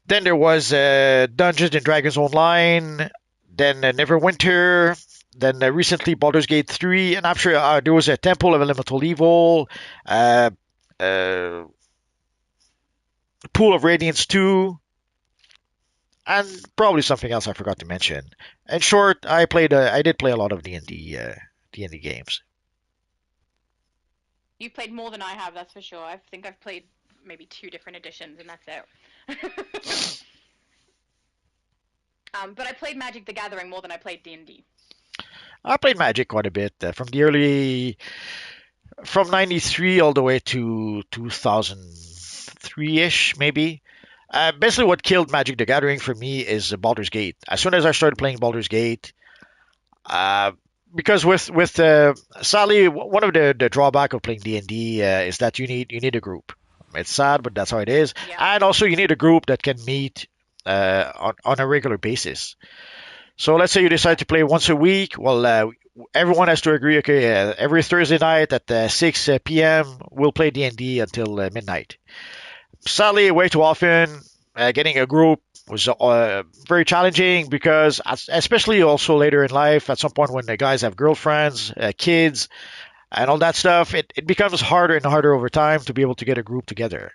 Then there was Dungeons and Dragons Online, then Neverwinter, then recently Baldur's Gate 3, and I'm sure there was a Temple of Elemental Evil, uh, uh, Pool of Radiance 2, and probably something else I forgot to mention. In short, I did play a lot of D&D games. you've played more than I have, that's for sure. I think I've played maybe 2 different editions, and that's it. But I played Magic the Gathering more than I played D&D. I played Magic quite a bit from '93 all the way to 2003-ish, maybe. Basically, what killed Magic the Gathering for me is Baldur's Gate. As soon as I started playing Baldur's Gate, uh, because with sadly one of the drawback of playing D&D is that you need a group. It's sad, but that's how it is. Yeah. And also you need a group that can meet on a regular basis. So let's say you decide to play once a week. Well, everyone has to agree. Okay, every Thursday night at 6 p.m. we'll play D&D until midnight. Sadly, way too often, getting a group was very challenging because, especially also later in life, at some point when the guys have girlfriends, kids, and all that stuff, it becomes harder and harder over time to be able to get a group together.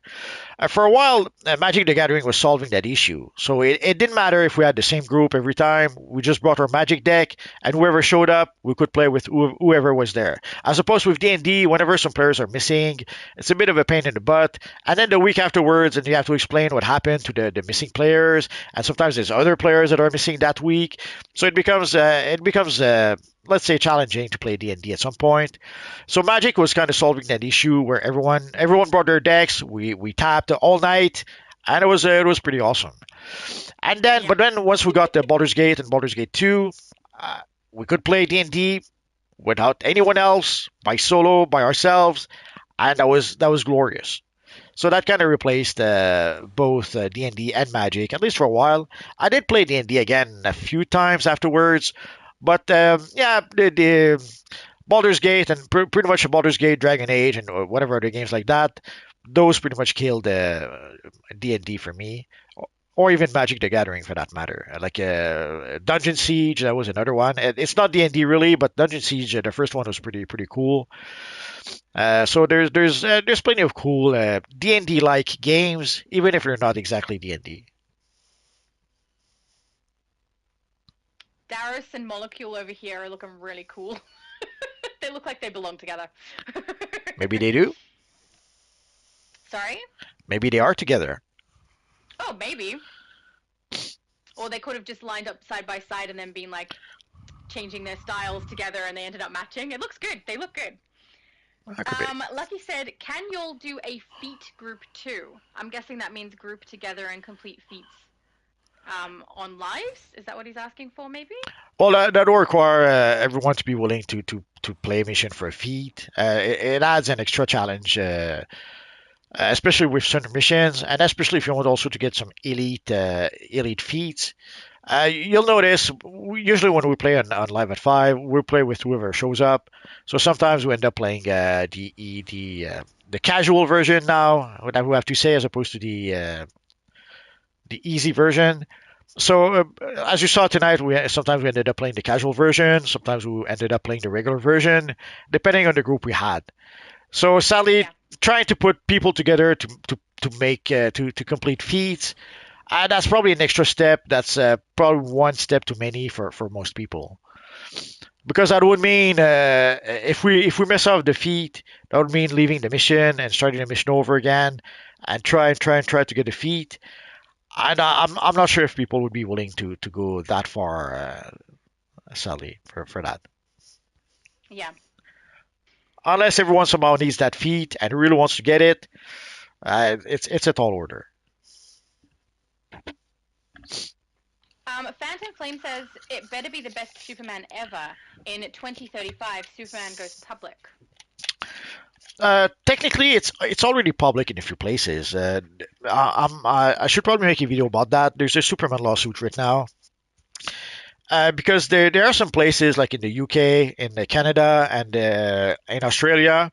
For a while, Magic the Gathering was solving that issue. So it didn't matter if we had the same group every time. We just brought our Magic deck, and whoever showed up, we could play with whoever was there. As opposed with D&D, whenever some players are missing, it's a bit of a pain in the butt. And then the week afterwards, and you have to explain what happened to the missing players. And sometimes there's other players that are missing that week. So it becomes let's say challenging to play D&D at some point. So Magic was kind of solving that issue where everyone brought their decks. We tapped all night, and it was pretty awesome. And then, Yeah. but then once we got the Baldur's Gate and Baldur's Gate 2, we could play D&D without anyone else, by solo, by ourselves, and that was glorious. So that kind of replaced both D&D and Magic, at least for a while. I did play D&D again a few times afterwards, but yeah, the Baldur's Gate and pretty much Baldur's Gate, Dragon Age, and whatever other games like that, those pretty much killed D&D for me. or even Magic the Gathering for that matter. Like Dungeon Siege, that was another one. It's not D&D really, but Dungeon Siege, the first one was pretty cool. So there's plenty of cool D&D like games, even if they're not exactly D&D. Darius and Molecule over here are looking really cool. They look like they belong together. Maybe they do. Sorry? Maybe they are together. Oh, maybe. Or they could have just lined up side by side and then been like changing their styles together and they ended up matching. It looks good. They look good. That could be. Lucky said, can y'all do a feat group too? I'm guessing that means group together and complete feats on lives. Is that what he's asking for, maybe? Well, that will require everyone to be willing to play a mission for a feat. It adds an extra challenge, especially with certain missions, and especially if you want also to get some elite feats. You'll notice usually when we play on live at 5, we play with whoever shows up. So sometimes we end up playing the casual version now, what we have to say, as opposed to the easy version. So as you saw tonight, sometimes we ended up playing the casual version, sometimes we ended up playing the regular version, depending on the group we had. So sadly, Yeah. trying to put people together to make to complete feats, that's probably an extra step. That's probably one step too many for most people. Because that would mean if we mess up the feat, that would mean leaving the mission and starting the mission over again, and try to get the feat. And I'm not sure if people would be willing to go that far, sadly, for that. Yeah. Unless everyone somehow needs that feat and really wants to get it, it's a tall order. Phantom Flame says it better be the best Superman ever. In 2035, Superman goes public. Technically, it's already public in a few places. I should probably make a video about that. There's a Superman lawsuit right now. Because there are some places like in the UK, in Canada, and in Australia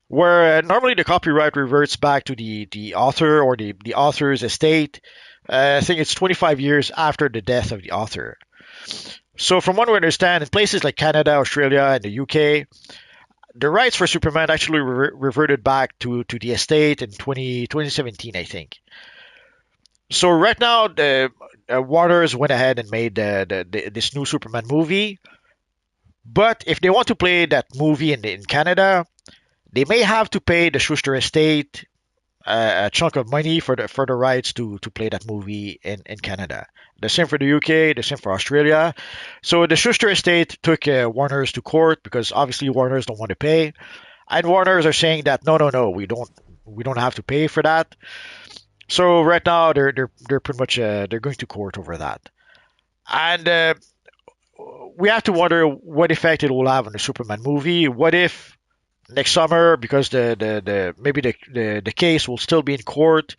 where normally the copyright reverts back to the author or the author's estate. I think it's 25 years after the death of the author. So from what we understand, in places like Canada, Australia, and the UK, the rights for Superman actually reverted back to the estate in 2017, I think. So right now, the Warner's went ahead and made this new Superman movie. But if they want to play that movie in Canada, they may have to pay the Schuster estate a chunk of money for the rights to play that movie in Canada. The same for the UK, the same for Australia. So the Schuster estate took Warner's to court because obviously Warner's don't want to pay, and Warner's are saying that no, we don't have to pay for that. So right now they're pretty much they're going to court over that, and we have to wonder what effect it will have on the Superman movie. What if next summer, because the case will still be in court,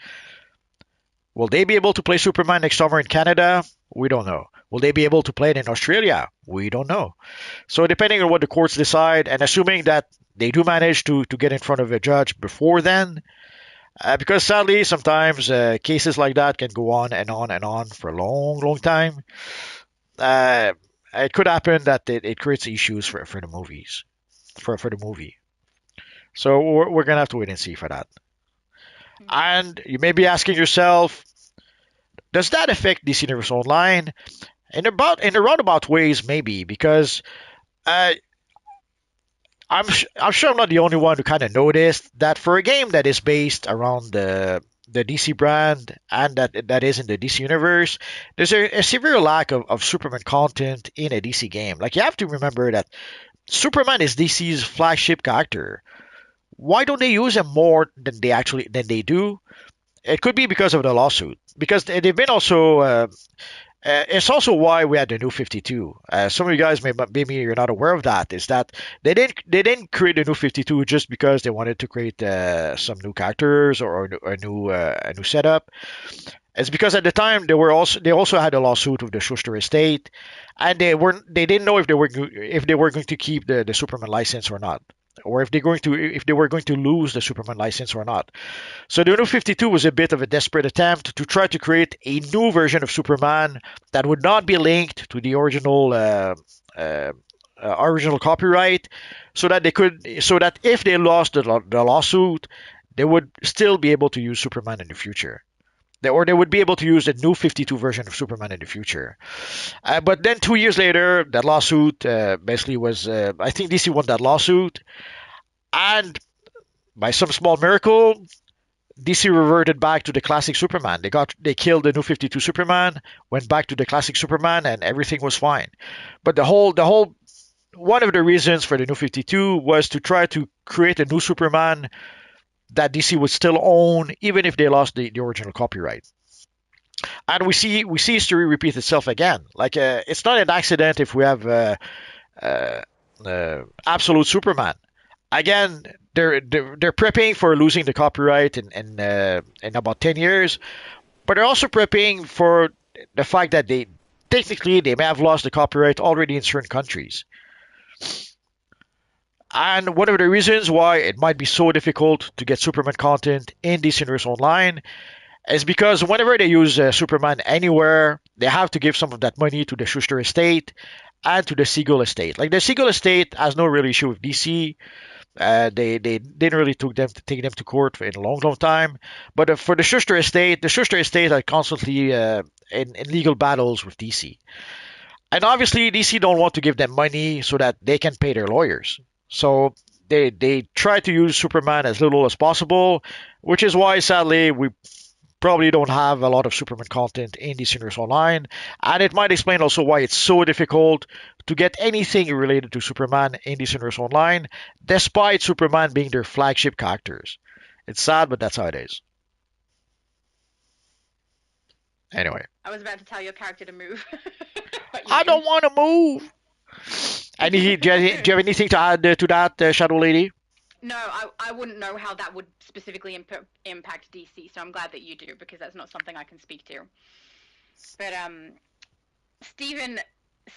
will they be able to play Superman next summer in Canada? We don't know. Will they be able to play it in Australia? We don't know. So depending on what the courts decide, and assuming that they do manage to get in front of a judge before then, because sadly sometimes cases like that can go on and on and on for a long time. It could happen that it creates issues for the movies, for the movie. So we're gonna have to wait and see for that. And you may be asking yourself, does that affect DC Universe Online? In a roundabout ways, maybe, because uh, I'm sure I'm not the only one who kind of noticed that for a game that is based around the DC brand and that is in the DC universe, there's a severe lack of Superman content in a DC game. Like, you have to remember that Superman is DC's flagship character. Why don't they use him more than they do? It could be because of the lawsuit. Because they've been also. It's also why we had the new 52. Some of you guys maybe you're not aware of that. Is that they didn't create the new 52 just because they wanted to create some new characters or a new setup. It's because at the time they also had a lawsuit with the Schuster estate, and they didn't know if they were going to keep the Superman license or not. or if they were going to lose the Superman license or not. So the New 52 was a bit of a desperate attempt to try to create a new version of Superman that would not be linked to the original copyright, so that if they lost the lawsuit, they would still be able to use Superman in the future. Or they would be able to use the new 52 version of Superman in the future. But then 2 years later, that lawsuit basically was, I think DC won that lawsuit, and by some small miracle, DC reverted back to the classic Superman. They killed the new 52 Superman, went back to the classic Superman, and everything was fine. But the whole one of the reasons for the new 52 was to try to create a new Superman that DC would still own, even if they lost the original copyright. And we see history repeat itself again. Like it's not an accident if we have absolute Superman. Again, they're prepping for losing the copyright in about 10 years, but they're also prepping for the fact that they technically they may have lost the copyright already in certain countries. And one of the reasons why it might be so difficult to get Superman content in DC Universe Online is because whenever they use Superman anywhere, they have to give some of that money to the Schuster estate and to the Siegel estate. Like the Siegel estate has no real issue with DC. They didn't really take them to court in a long, long time. But for the Schuster estate are constantly in legal battles with DC. And obviously, DC don't want to give them money so that they can pay their lawyers. So they try to use Superman as little as possible, which is why, sadly, we probably don't have a lot of Superman content in DC Universe Online, and it might explain also why it's so difficult to get anything related to Superman in DC Universe Online, despite Superman being their flagship characters. It's sad, but that's how it is. Anyway, I was about to tell your character to move. But you I don't didn't. want to move. Do you have anything to add to that, Shadow Lady? No, I wouldn't know how that would specifically impact DC, so I'm glad that you do, because that's not something I can speak to. But Steven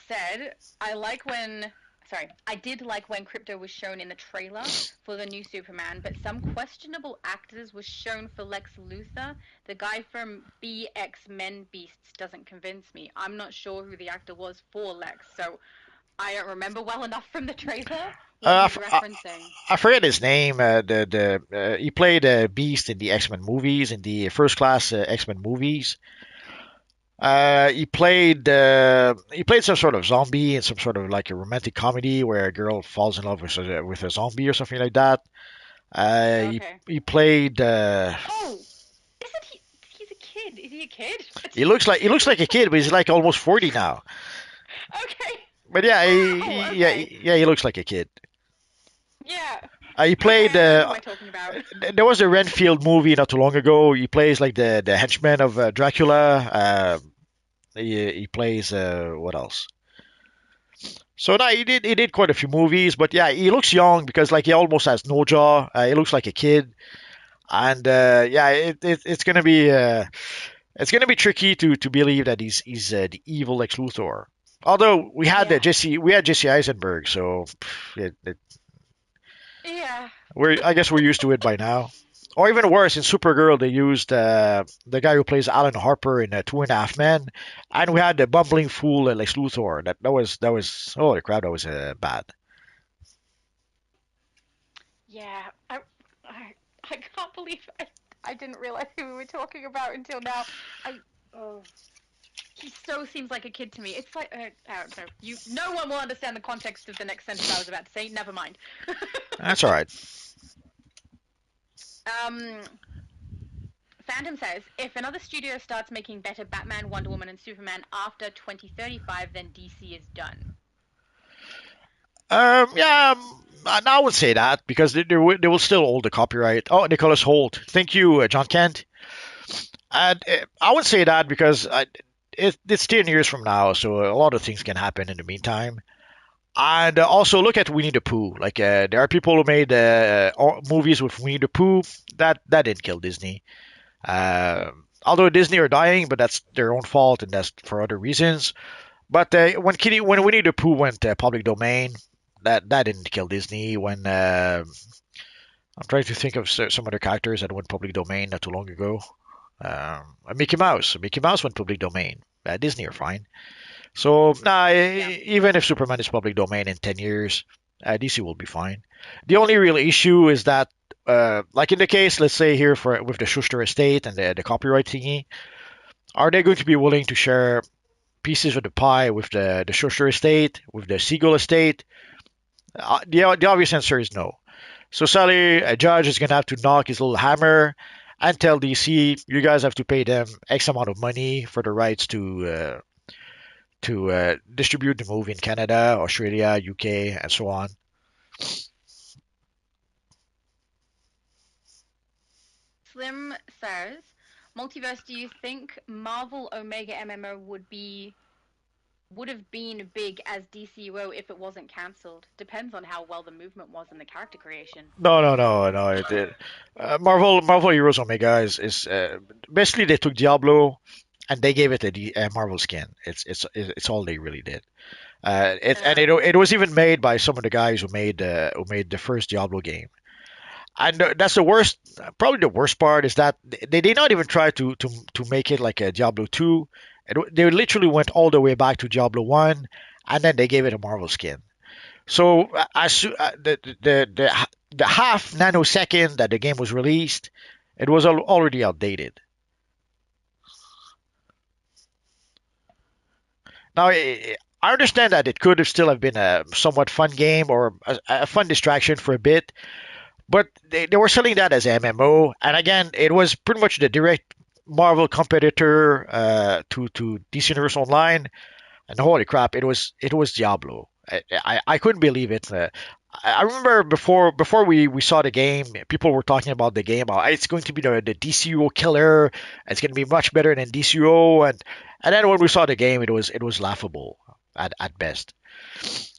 said, I did like when Crypto was shown in the trailer for the new Superman, but some questionable actors was shown for Lex Luthor. The guy from BX Men Beasts doesn't convince me. I'm not sure who the actor was for Lex, so I don't remember well enough from the trailer what he's referencing. I forget his name. He played Beast in the X-Men movies, in the first class X-Men movies. He played some sort of zombie in some sort of like a romantic comedy where a girl falls in love with a zombie or something like that. Okay. He played. Oh, isn't he? He's a kid. Is he a kid? He looks like a kid, but he's like almost 40 now. Okay. But yeah, Oh, okay. he looks like a kid. Yeah. He played. Okay, I know who am I talking about? There was a Renfield movie not too long ago. He plays like the henchman of Dracula. He plays what else? So no, he did quite a few movies, but yeah, he looks young because like he almost has no jaw. He looks like a kid, and yeah, it's gonna be tricky to believe that he's the evil Lex Luthor. Although Yeah. We had Jesse Eisenberg, so Yeah. I guess we're used to it by now. Or even worse, in Supergirl, they used the guy who plays Alan Harper in Two and a Half Men, and we had the bumbling fool Lex Luthor. That was holy crap, that was bad. Yeah. I can't believe I didn't realize who we were talking about until now. Oh. He so seems like a kid to me. It's like I don't know. No one will understand the context of the next sentence I was about to say. Never mind. That's all right. Phantom says, if another studio starts making better Batman, Wonder Woman, and Superman after 2035, then DC is done. Yeah, I would say that because they will still hold the copyright. Oh, Nicholas Holt. Thank you, John Kent. And I would say that because it's 10 years from now, so a lot of things can happen in the meantime. And also look at Winnie the Pooh. Like there are people who made movies with Winnie the Pooh that didn't kill Disney. Although Disney are dying, but that's their own fault, and that's for other reasons. But when Winnie the Pooh went public domain, that didn't kill Disney when I'm trying to think of some other characters that went public domain not too long ago. Mickey Mouse. Mickey Mouse went public domain. Disney are fine. So nah, Yeah. even if Superman is public domain in 10 years, DC will be fine. The only real issue is that, like in the case, let's say here for with the Schuster estate and the copyright thingy, are they going to be willing to share pieces of the pie with the Schuster estate, with the Siegel estate? The obvious answer is no. So sadly, a judge is going to have to knock his little hammer and tell DC, you guys have to pay them X amount of money for the rights to distribute the movie in Canada, Australia, UK, and so on. Slim says, Multiverse, do you think Marvel Omega MMO would have been big as DCUO if it wasn't cancelled? Depends on how well the movement was in the character creation. No. Marvel Heroes Omega is basically they took Diablo and they gave it a Marvel skin. It's all they really did. It was even made by some of the guys who made the first Diablo game. And that's the worst. Probably the worst part is that they did not even try to make it like a Diablo 2. They literally went all the way back to Diablo 1, and then they gave it a Marvel skin. So the half nanosecond that the game was released, it was already outdated. Now I understand that it could have still have been a somewhat fun game or a fun distraction for a bit, but they were selling that as MMO, and again, it was pretty much the direct Marvel competitor to DC Universe Online. And holy crap, it was Diablo. I couldn't believe it. I remember before we saw the game, people were talking about the game. It's going to be the DCUO killer. It's going to be much better than DCUO, and then when we saw the game, it was laughable at best.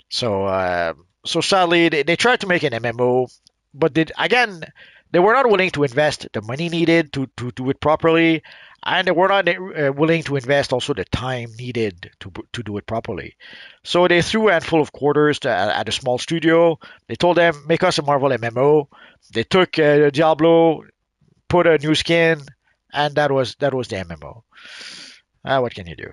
So sadly, they tried to make an MMO, but they were not willing to invest the money needed to do it properly, and they were not willing to invest also the time needed to do it properly. So they threw a handful of quarters at a small studio. They told them, make us a Marvel MMO. They took Diablo, put a new skin, and that was the MMO. What can you do?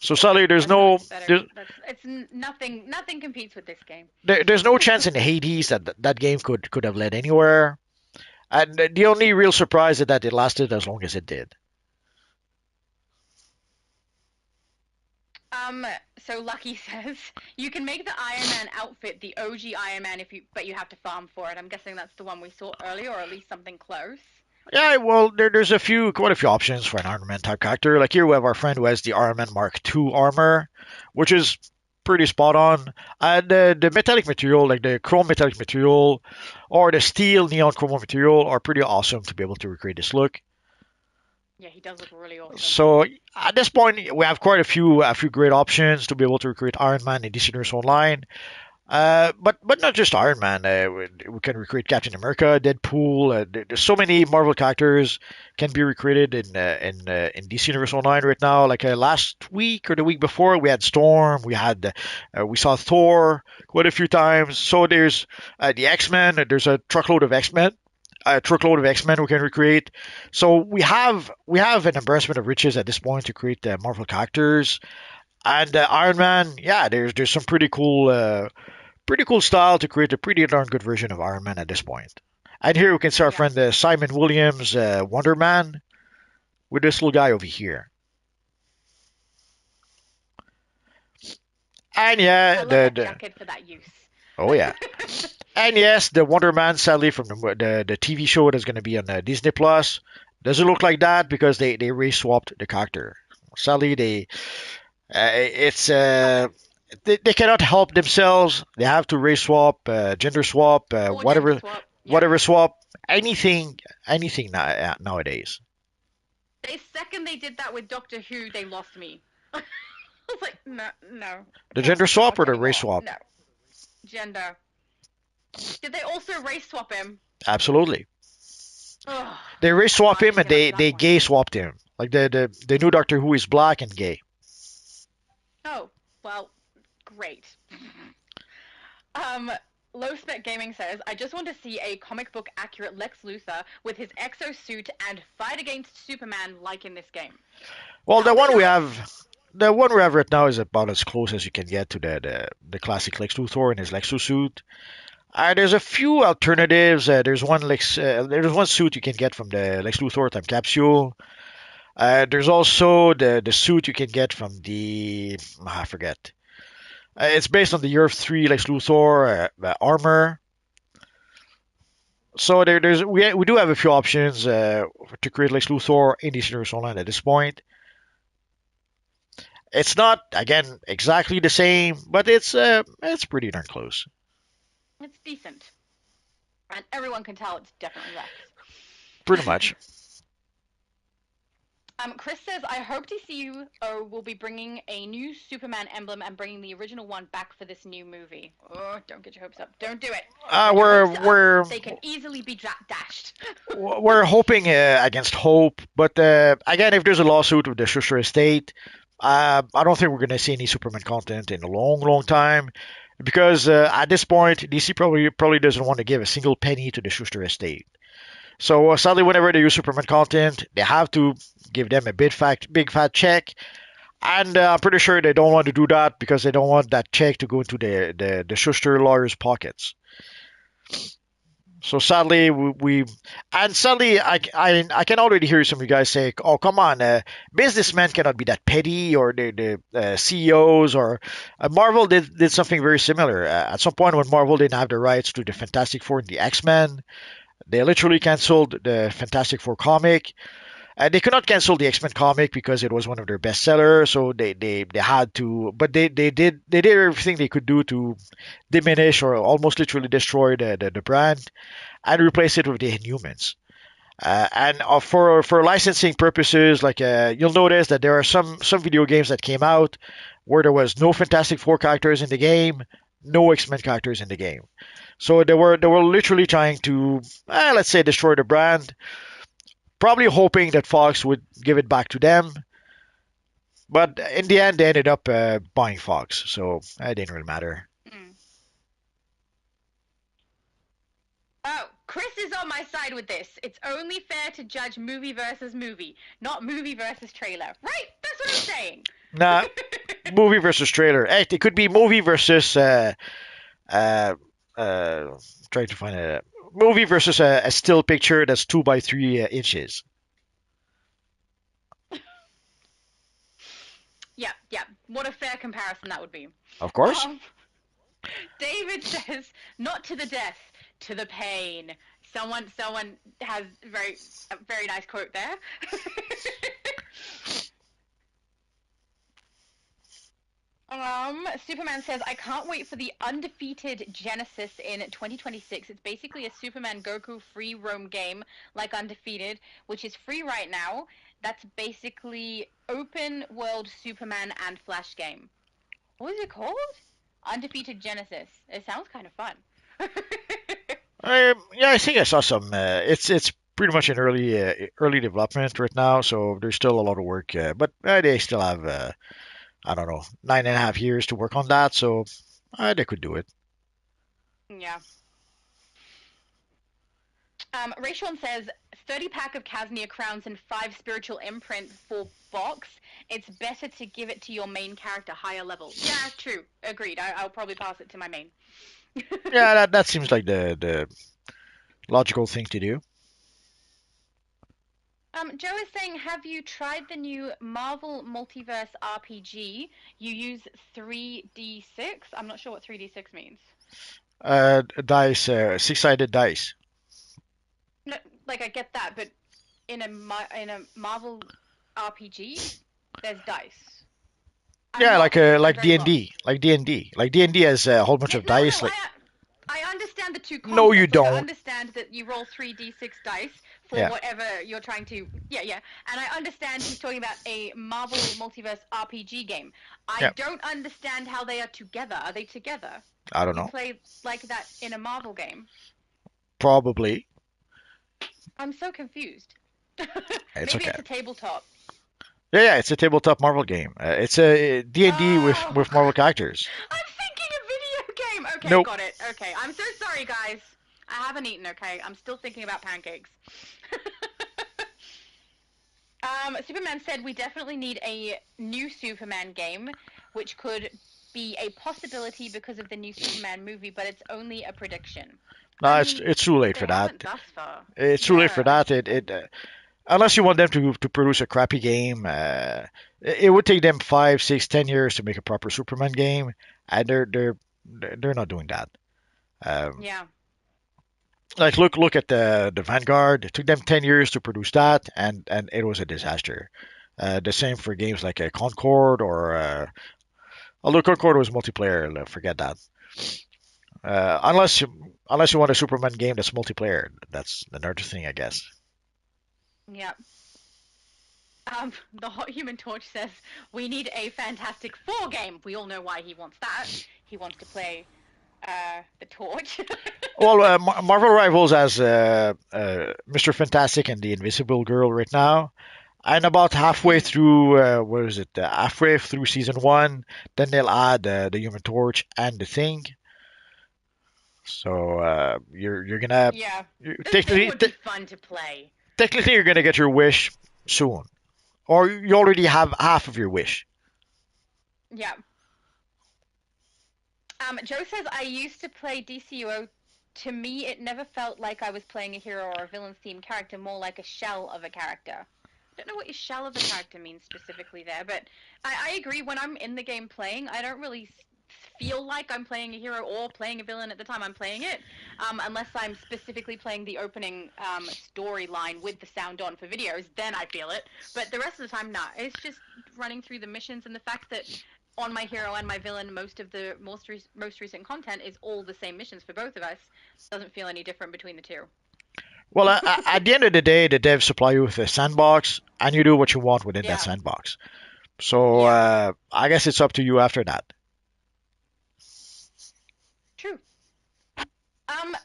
So sadly, there's no It's nothing competes with this game. there's no chance in Hades that game could have led anywhere. And the only real surprise is that it lasted as long as it did. So Lucky says you can make the Iron Man outfit the OG Iron Man but you have to farm for it. I'm guessing that's the one we saw earlier, or at least something close. Yeah, well, there's quite a few options for an Iron Man type character. Like here we have our friend who has the Iron Man Mark II armor, which is pretty spot on. And the metallic material, like the chrome metallic material or the steel neon chrome material, are pretty awesome to be able to recreate this look. Yeah, he does look really awesome. So at this point, we have quite a few great options to be able to recreate Iron Man in DC Universe Online. But not just Iron Man. We can recreate Captain America, Deadpool. There's so many Marvel characters can be recreated in DC Universe Online right now. Like last week or the week before, we had Storm. We saw Thor quite a few times. So there's the X-Men. There's a truckload of X-Men. A truckload of X-Men we can recreate. So we have an embarrassment of riches at this point to create Marvel characters. And Iron Man, yeah, there's some pretty cool style to create a pretty darn good version of Iron Man at this point. And here we can see our friend Simon Williams, Wonder Man, with this little guy over here. And I yeah, love that jacket for that use. oh yeah, and yes, the Wonder Man, sadly from the TV show that's going to be on Disney Plus, doesn't look like that because they race swapped the character. Sadly, it's they cannot help themselves. They have to race swap, gender swap, Or whatever, gender swap. Yeah. whatever swap, anything nowadays. The second they did that with Doctor Who, they lost me. I was like, no. The gender swap or the anymore. race swap? No. Gender. Did they also race swap him? Absolutely. Ugh. They race swap I him and didn't get they that one. gay swapped him. Like the new Doctor Who is black and gay. Oh, well, great. Low Spec Gaming says, I just want to see a comic book accurate Lex Luthor with his exosuit and fight against Superman like in this game. Well, I'll do it. the one we have right now is about as close as you can get to the classic Lex Luthor in his Lexus suit. There's a few alternatives. There's one suit you can get from the Lex Luthor Time Capsule. There's also the suit you can get from I forget. It's based on the Earth 3 Lex Luthor armor. So we do have a few options to create Lex Luthor in DC Universe Online at this point. It's not again exactly the same, but it's pretty darn close. It's decent. And everyone can tell it's definitely Lex. Pretty much. Chris says, I hope DCUO will be bringing a new Superman emblem and bringing the original one back for this new movie. Oh, don't get your hopes up. Don't do it. Get your hopes up. We're They can easily be dashed. we're hoping against hope, but again, if there's a lawsuit with the Schuster estate, I don't think we're going to see any Superman content in a long, long time, because at this point, DC probably doesn't want to give a single penny to the Schuster estate. So sadly, whenever they use Superman content, they have to give them a big fat check, and I'm pretty sure they don't want to do that because they don't want that check to go into the Schuster lawyers' pockets. So sadly, I can already hear some of you guys say, "Oh, come on, businessmen cannot be that petty," or the CEOs, or Marvel did something very similar. At some point, when Marvel didn't have the rights to the Fantastic Four and the X-Men, they literally canceled the Fantastic Four comic. They could not cancel the X-Men comic because it was one of their bestsellers, so they had to. But they did everything they could do to diminish or almost literally destroy the brand and replace it with the Inhumans. And for licensing purposes, like you'll notice that there are some video games that came out where there was no Fantastic Four characters in the game, no X-Men characters in the game. So they were literally trying to, let's say, destroy the brand, probably hoping that Fox would give it back to them. But in the end, they ended up buying Fox, so it didn't really matter. Oh, Chris is on my side with this. It's only fair to judge movie versus movie, not movie versus trailer. Right? That's what I'm saying. Nah, movie versus trailer. Hey, it could be movie versus trying to find a movie versus a still picture that's 2 by 3 inches. Yeah. What a fair comparison that would be. Of course. David says, "Not to the death, to the pain." Someone has a very nice quote there. Superman says, I can't wait for the undefeated Genesis in 2026. It's basically a Superman Goku free roam game like Undefeated, which is free right now. That's basically open world Superman and Flash game. What is it called? Undefeated Genesis. It sounds kind of fun. Yeah, I think I saw some. It's pretty much in early development right now, so there's still a lot of work. But they still have I don't know 9.5 years to work on that, so they could do it. Yeah. Rayshon says 30 pack of Casnia crowns and 5 spiritual imprints for box. It's better to give it to your main character higher level. Yeah, true. Agreed. I'll probably pass it to my main. Yeah, that seems like the logical thing to do. Joe is saying, have you tried the new Marvel Multiverse RPG? You use 3d6? I'm not sure what 3d6 means. Dice, six-sided dice. No, like I get that, but in a Marvel RPG, there's dice. Yeah, like D&D, like D&D has a whole bunch of dice. No, like I understand the two concepts. No, you Like, don't. I understand that you roll 3d6 dice for whatever you're trying to. Yeah. And I understand he's talking about a Marvel Multiverse RPG game. I don't understand how they are together. Are they together? I don't You know. play like that in a Marvel game? Probably. I'm so confused. It's Maybe okay. it's a tabletop. Yeah, it's a tabletop Marvel game. It's a D&D with Marvel characters. I'm thinking a video game. Okay, Nope. got it. Okay, I'm so sorry, guys. I haven't eaten. Okay, I'm still thinking about pancakes. Superman said we definitely need a new Superman game, which could be a possibility because of the new Superman movie, but it's only a prediction. No, I it's mean, it's too late they for that. haven't thus far. It's too late for Yeah. that. Unless you want them to produce a crappy game, it would take them 5, 6, 10 years to make a proper Superman game, and they're not doing that. Um, Yeah. like look at the Vanguard. It took them 10 years to produce that, and it was a disaster. The same for games like Concord or although Concord was multiplayer, forget that. Unless you want a Superman game that's multiplayer, that's another thing, I guess. Yeah. The Hot Human Torch says we need a Fantastic Four game. We all know why he wants that. He wants to play the Torch. Well, Marvel Rivals has Mr. Fantastic and the Invisible Girl right now, and about halfway through, what is it? Halfway through season one, then they'll add the Human Torch and the Thing. So you're gonna Yeah. you, The thing technically would be fun to play. technically you're gonna get your wish soon, or you already have half of your wish. Yeah. Joe says I used to play DCUO. To me, it never felt like I was playing a hero or a villain themed character, more like a shell of a character. I don't know what your shell of a character means specifically there, but I agree. When I'm in the game playing, I don't really feel like I'm playing a hero or playing a villain at the time I'm playing it, unless I'm specifically playing the opening storyline with the sound on for videos. Then I feel it. But the rest of the time, nah. It's just running through the missions, and the fact that on my hero and my villain, most of the most recent content is all the same missions for both of us. Doesn't feel any different between the two. Well, at the end of the day, the devs supply you with a sandbox, and you do what you want within that Yeah. sandbox. So Yeah. I guess it's up to you after that. True.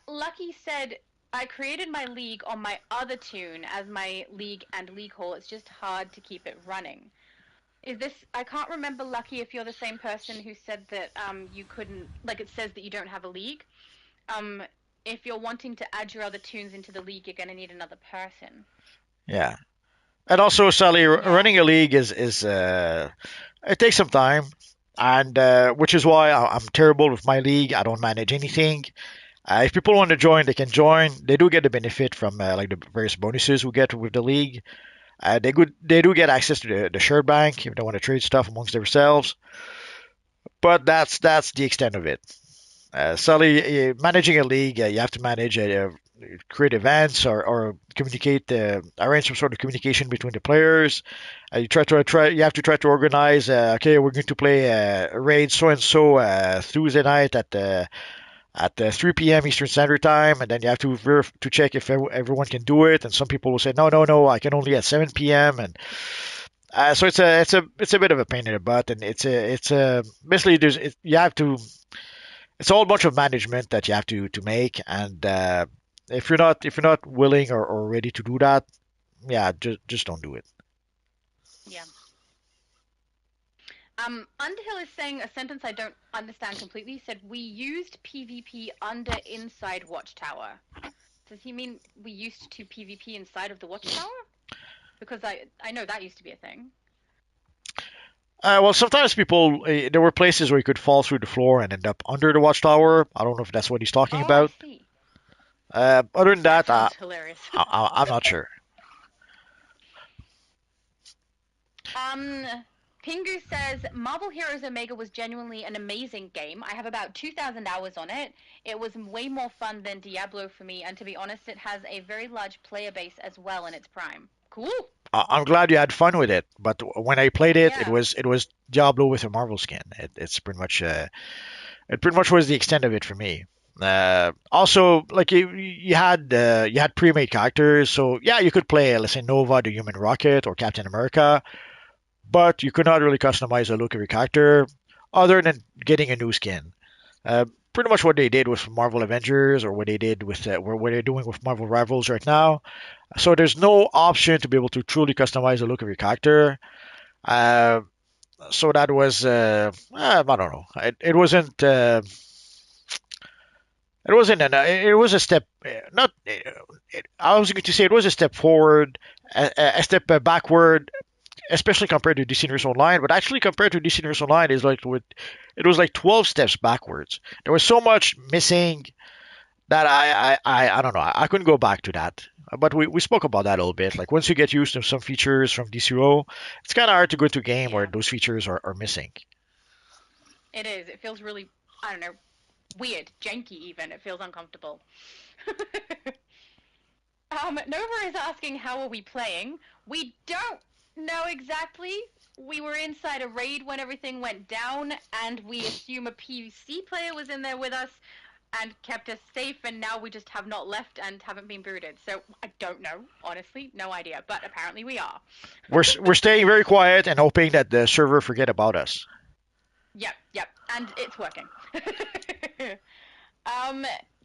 Lucky said, I created my league on my other tune as my league and league hall. It's just hard to keep it running. Is this, I can't remember, Lucky, if you're the same person who said that you couldn't, like it says that you don't have a league. If you're wanting to add your other tunes into the league, you're going to need another person. Yeah. And also, Sally, Yeah. running a league is it takes some time, and which is why I'm terrible with my league. I don't manage anything. If people want to join, they can join. They do get the benefit from like the various bonuses we get with the league. They do get access to the shared bank if they want to trade stuff amongst themselves. But that's the extent of it. Sally, managing a league, you have to manage create events or communicate, arrange some sort of communication between the players. You have to try to organize. Okay, we're going to play a raid so and so Tuesday night at 3 p.m. Eastern Standard Time, and then you have to to check if everyone can do it. And some people will say, no, I can only at 7 p.m. And so it's a bit of a pain in the butt, and it's basically you have to. It's a whole bunch of management that you have to make, and if you're not willing or ready to do that, yeah, just don't do it. Yeah. Underhill is saying a sentence I don't understand completely. He said, we used PvP under inside Watchtower. Does he mean we used to PvP inside of the Watchtower? Because I know that used to be a thing. Well, sometimes people there were places where you could fall through the floor and end up under the watchtower. I don't know if that's what he's talking Oh, about. I see. Other than That that, sounds hilarious. I'm not sure. Pingu says, Marvel Heroes Omega was genuinely an amazing game. I have about 2,000 hours on it. It was way more fun than Diablo for me, and to be honest, it has a very large player base as well in its prime. Cool. I'm glad you had fun with it, but when I played it, Yeah. it was Diablo with a Marvel skin. It's pretty much it pretty much was the extent of it for me. Also, like you had pre-made characters, so yeah, you could play, let's say, Nova, the Human Rocket, or Captain America, but you could not really customize the look of your character other than getting a new skin. Pretty much what they did with Marvel Avengers, or what they did with what they're doing with Marvel Rivals right now. So there's no option to be able to truly customize the look of your character. Uh, so that was I don't know. It wasn't It wasn't an. It was a step. Not. I was going to say it was a step forward, a step backward, especially compared to DC Universe Online. But actually, compared to DC Universe Online, is like with. It was like 12 steps backwards. There was so much missing that I don't know. I couldn't go back to that. But we spoke about that a little bit. Like once you get used to some features from DCUO, it's kind of hard to go to a game where Yeah, those features are missing. it is. It feels really, I don't know, weird, janky even. It feels uncomfortable. Nova is asking how are we playing. We don't know exactly. We were inside a raid when everything went down, and we assume a PC player was in there with us and kept us safe, and now we just have not left and haven't been booted. So I don't know, honestly, no idea. But apparently we are. We're staying very quiet and hoping that the server forget about us. Yep, and it's working.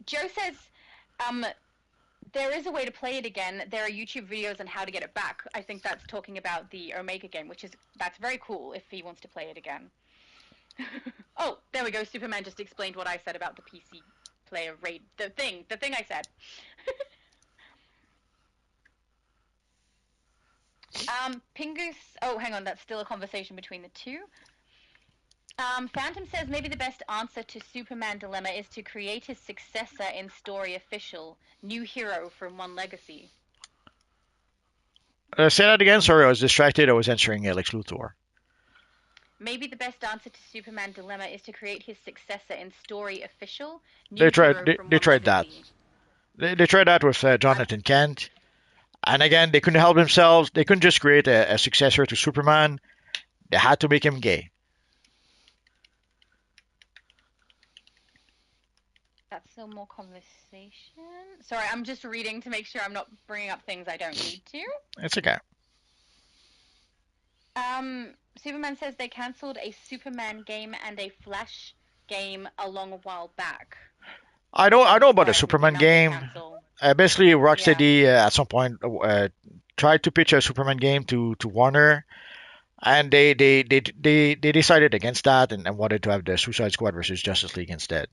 Joe says, um, there is a way to play it again. There are YouTube videos on how to get it back. I think that's talking about the Omega game, that's very cool if he wants to play it again. Oh, there we go. Superman just explained what I said about the PC player raid. The thing I said. Pingus. Oh, hang on. That's still a conversation between the two. Phantom says maybe the best answer to Superman dilemma is to create his successor in story official, new hero from One Legacy. Say that again. Sorry, I was distracted. I was answering Lex Luthor. Maybe the best answer to Superman dilemma is to create his successor in story official, new They tried. hero from They One tried that. Legacy. They tried that with Jonathan Kent, and again, they couldn't help themselves. They couldn't just create a successor to Superman. They had to make him gay. That's still more conversation. Sorry, I'm just reading to make sure I'm not bringing up things I don't need to. It's okay. Superman says they cancelled a Superman game and a Flash game a long while back. I know about the Why would Superman they game. cancel? Basically, Rocksteady at some point tried to pitch a Superman game to Warner, and they decided against that and wanted to have the Suicide Squad versus Justice League instead.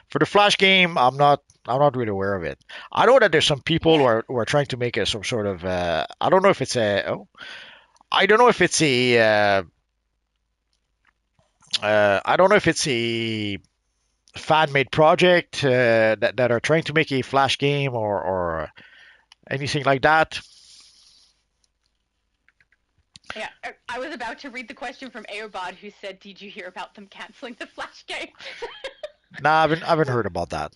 For the Flash game, I'm not really aware of it. I know that there's some people Yeah. who are trying to make some sort of I don't know if it's a I don't know if it's a I don't know if it's a fan made project that are trying to make a Flash game or anything like that. Yeah, I was about to read the question from Aobard, who said, "Did you hear about them canceling the Flash game?" Nah, I haven't heard about that.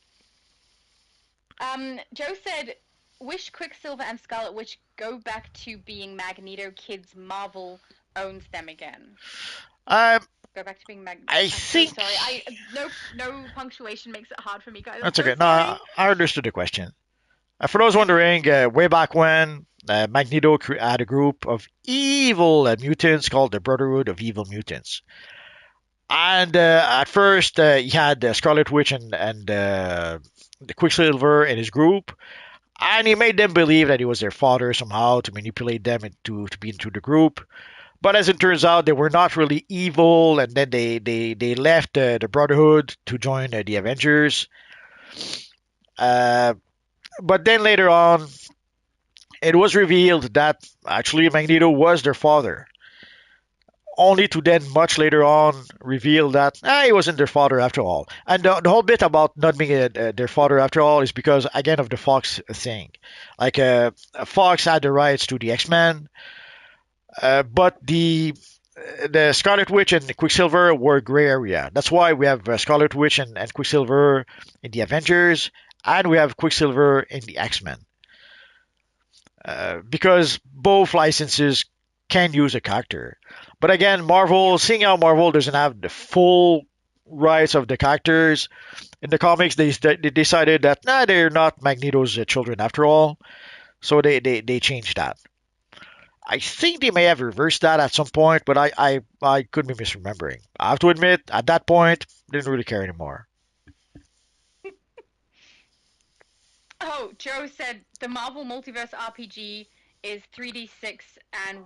Joe said, "Wish Quicksilver and Scarlet Witch go back to being Magneto kids. Marvel owns them again. Um, Go back to being Magneto." I I'm think so sorry. No punctuation makes it hard for me, guys. I'm that's so okay. No, sorry. I understood the question. For those wondering, way back when, Magneto had a group of evil mutants called the Brotherhood of Evil Mutants. And at first, he had Scarlet Witch and the Quicksilver in his group, and he made them believe that he was their father somehow to manipulate them into to be into the group. But as it turns out, they were not really evil, and then they left the Brotherhood to join the Avengers. Uh, but then later on, it was revealed that actually Magneto was their father. Only to then, much later on, reveal that he wasn't their father after all. And the whole bit about not being their father after all is because, again, of the Fox thing. Like, Fox had the rights to the X-Men, but the Scarlet Witch and Quicksilver were gray area. That's why we have Scarlet Witch and Quicksilver in the Avengers, and we have Quicksilver in the X-Men. Because both licenses can use a character. But again, Marvel, seeing how Marvel doesn't have the full rights of the characters in the comics, they decided that they're not Magneto's children after all, so they changed that. I think they may have reversed that at some point, but I could be misremembering. I have to admit, at that point, didn't really care anymore. Oh, Joe said the Marvel Multiverse RPG is 3d6 and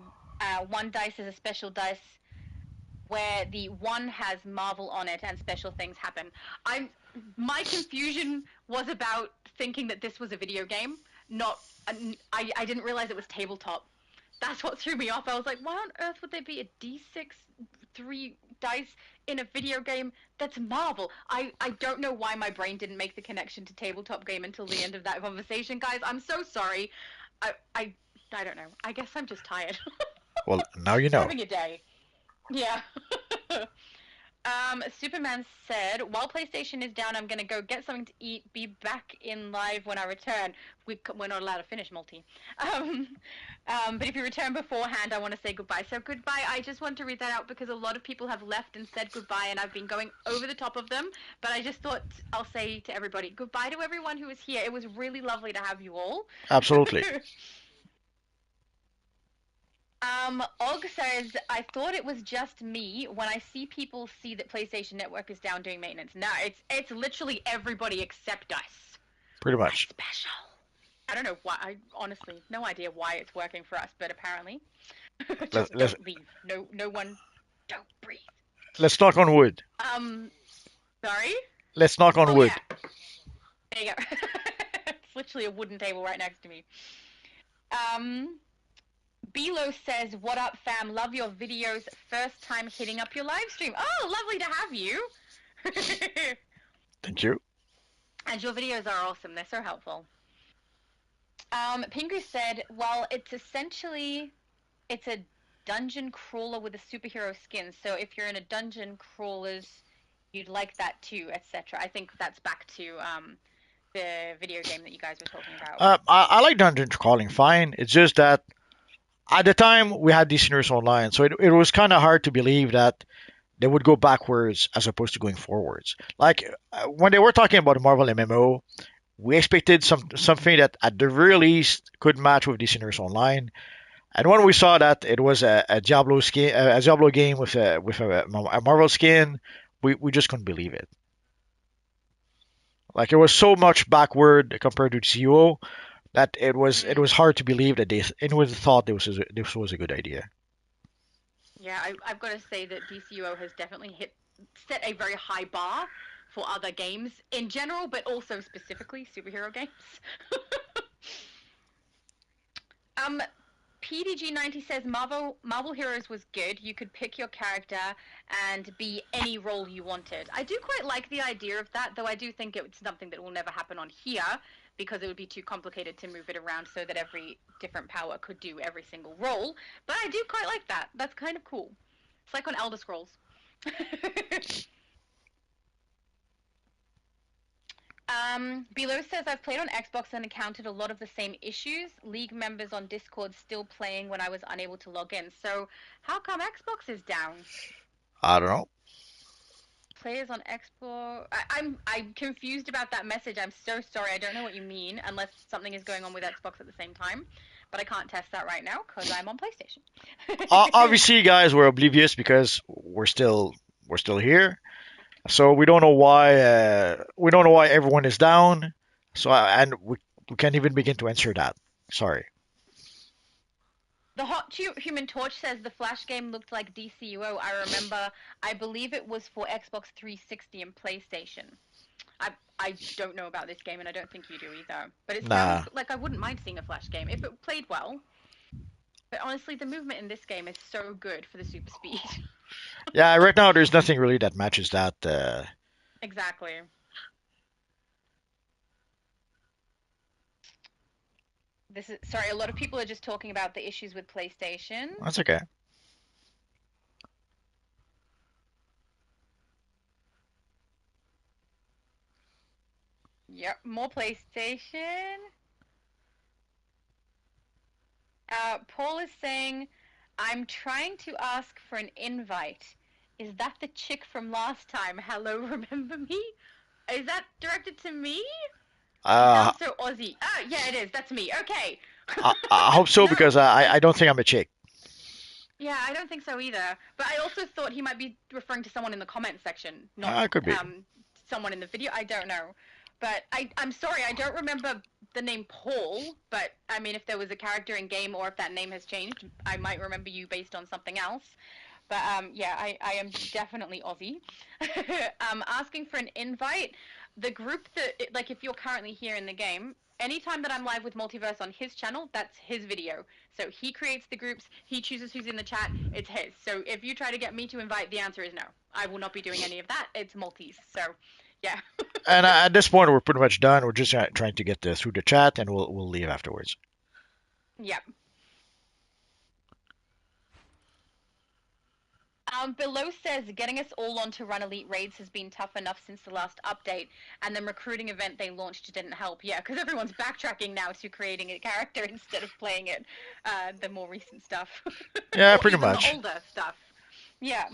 one dice is a special dice where the one has Marvel on it and special things happen. my confusion was about thinking that this was a video game, not. I didn't realize it was tabletop. That's what threw me off. I was like, why on earth would there be a D6 3 dice in a video game that's Marvel? I don't know why my brain didn't make the connection to tabletop game until the end of that conversation, guys. I'm so sorry. I don't know. I guess I'm just tired. Well, now you Just know. having a day. Yeah. Superman said, while PlayStation is down, I'm going to go get something to eat, be back in live when I return. We're not allowed to finish multi. But if you return beforehand, I want to say goodbye. So goodbye, I just want to read that out because a lot of people have left and said goodbye, and I've been going over the top of them. But I just thought I'll say to everybody, goodbye to everyone who was here. It was really lovely to have you all. Absolutely. Og says, I thought it was just me when I see people see that PlayStation Network is down doing maintenance. No, it's literally everybody except us. Pretty much. Special. I don't know why. I honestly no idea why it's working for us, but apparently. Just don't leave. No one. Don't breathe. Let's knock on wood. Sorry. Let's knock on wood. Yeah. There you go. It's literally a wooden table right next to me. Bilo says, what up, fam? Love your videos. First time hitting up your live stream. Oh, lovely to have you. Thank you. And your videos are awesome. They're so helpful. Pingu said, well, it's a dungeon crawler with a superhero skin. So if you're in a dungeon crawlers, you'd like that too, etc. I think that's back to the video game that you guys were talking about. I like dungeon crawling fine. It's just that at the time we had these Nurse Online, so it was kind of hard to believe that they would go backwards as opposed to going forwards. Like when they were talking about a Marvel MMO, we expected something that at the very least could match with DC Nurse Online. And when we saw that it was a Diablo skin, a Diablo game with a Marvel skin, we just couldn't believe it. Like it was so much backward compared to DCUO that it was hard to believe that they anyone thought this was a good idea. Yeah, I've got to say that DCUO has definitely set a very high bar for other games in general, but also specifically superhero games. PDG90 says Marvel Heroes was good. You could pick your character and be any role you wanted. I do quite like the idea of that, though I do think it's something that will never happen on here because it would be too complicated to move it around so that every different power could do every single role. But I do quite like that. That's kind of cool. It's like on Elder Scrolls. Below says, I've played on Xbox and encountered a lot of the same issues. League members on Discord still playing when I was unable to log in. So how come Xbox is down? I don't know. Players on Xbox... I'm confused about that message. I'm so sorry. I don't know what you mean, unless something is going on with Xbox at the same time. But I can't test that right now because I'm on PlayStation. Obviously, guys, we're oblivious because we're still here. So we don't know why everyone is down. So and we can't even begin to answer that. Sorry. The Hot Human Torch says the Flash game looked like DCUO. I remember. I believe it was for Xbox 360 and PlayStation. I don't know about this game, and I don't think you do either. But it sounds like I wouldn't mind seeing a Flash game if it played well. But honestly, the movement in this game is so good for the super speed. Yeah, right now there's nothing really that matches that. Exactly. Sorry, a lot of people are just talking about the issues with PlayStation. That's okay. Yep, more PlayStation. Paul is saying, I'm trying to ask for an invite. Is that the chick from last time? Hello, remember me? Is that directed to me? Sounds so Aussie. Oh, yeah, it is. That's me. Okay. I hope so because I don't think I'm a chick. Yeah, I don't think so either. But I also thought he might be referring to someone in the comment section, not could be. Someone in the video. I don't know. But I'm sorry, I don't remember the name Paul. But I mean, if there was a character in game or if that name has changed, I might remember you based on something else. But yeah, I am definitely Aussie. Asking for an invite. the group that, like, if you're currently here in the game, anytime that I'm live with Multiverse on his channel, that's his video. So he creates the groups, he chooses who's in the chat, it's his. So if you try to get me to invite, the answer is no. I will not be doing any of that. It's Multi's. So, yeah. And at this point, we're pretty much done. We're just trying to get through the chat, and we'll leave afterwards. Yeah. Below says, getting us all on to run Elite Raids has been tough enough since the last update, and the recruiting event they launched didn't help. Yeah, because everyone's backtracking now to creating a character instead of playing it, the more recent stuff. Yeah, Or pretty even much. the older stuff. Yeah.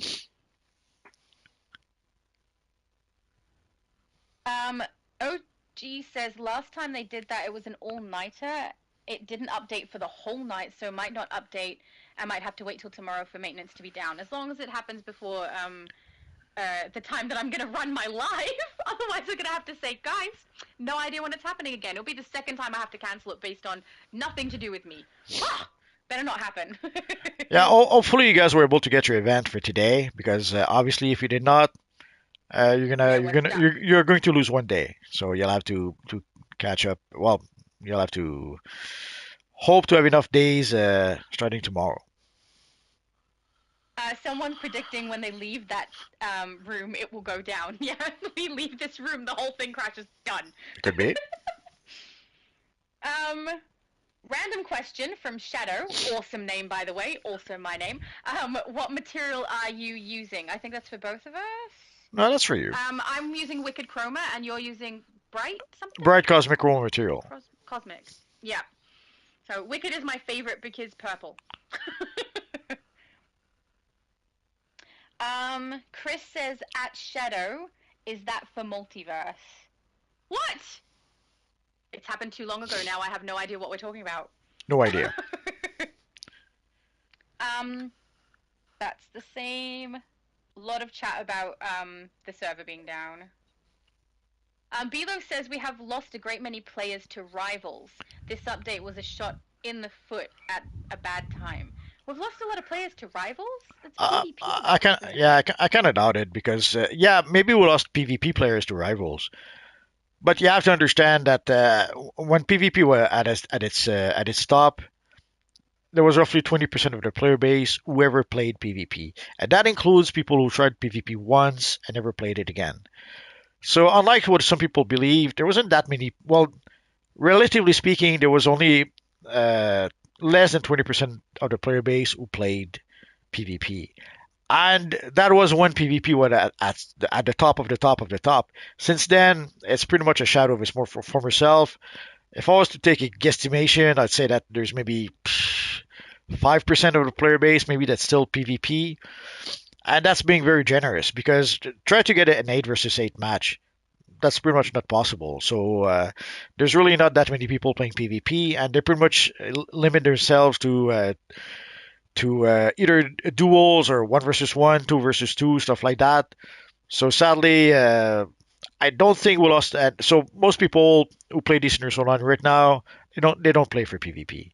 OG says, last time they did that, it was an all-nighter. It didn't update for the whole night, so might not update. I might have to wait till tomorrow for maintenance to be down. As long as it happens before the time that I'm going to run my live. Otherwise, we're going to have to say, guys, no idea when it's happening again. It'll be the second time I have to cancel it based on nothing to do with me. Better not happen. Yeah, hopefully you guys were able to get your event for today, because obviously if you did not, you're going to lose one day. So you'll have to catch up. Well, you'll have to hope to have enough days starting tomorrow. Someone's predicting when they leave that room, it will go down. Yeah, we leave this room, the whole thing crashes. Done. Could be. Random question from Shadow. Awesome name, by the way. Also my name. What material are you using? I think that's for both of us. No, that's for you. I'm using Wicked Chroma, and you're using Bright something? Bright Cosmic Roll material. Cosmic. Yeah. So Wicked is my favorite because purple. Chris says, at Shadow, is that for Multiverse? What? It's happened too long ago now. I have no idea what we're talking about. No idea. That's the same. A lot of chat about the server being down. Bilo says we have lost a great many players to rivals. This update was a shot in the foot at a bad time. We've lost a lot of players to rivals? That's PvP. I kind of doubt it, because maybe we lost PvP players to rivals. But you have to understand that when PvP were at its top, there was roughly 20% of the player base who ever played PvP, and that includes people who tried PvP once and never played it again. So unlike what some people believe, there wasn't that many. Well, relatively speaking, there was only less than 20% of the player base who played PvP. And that was when PvP was at the top of the top of the top. Since then, it's pretty much a shadow of its more former self. If I was to take a guesstimation, I'd say that there's maybe 5% of the player base, maybe that's still PvP. And that's being very generous, because try to get an 8 versus 8 match. That's pretty much not possible. So there's really not that many people playing PvP, and they pretty much limit themselves to either duels or 1 versus 1, 2 versus 2, stuff like that. So sadly, I don't think we lost that. So most people who play Decent Online right now, they don't play for PvP.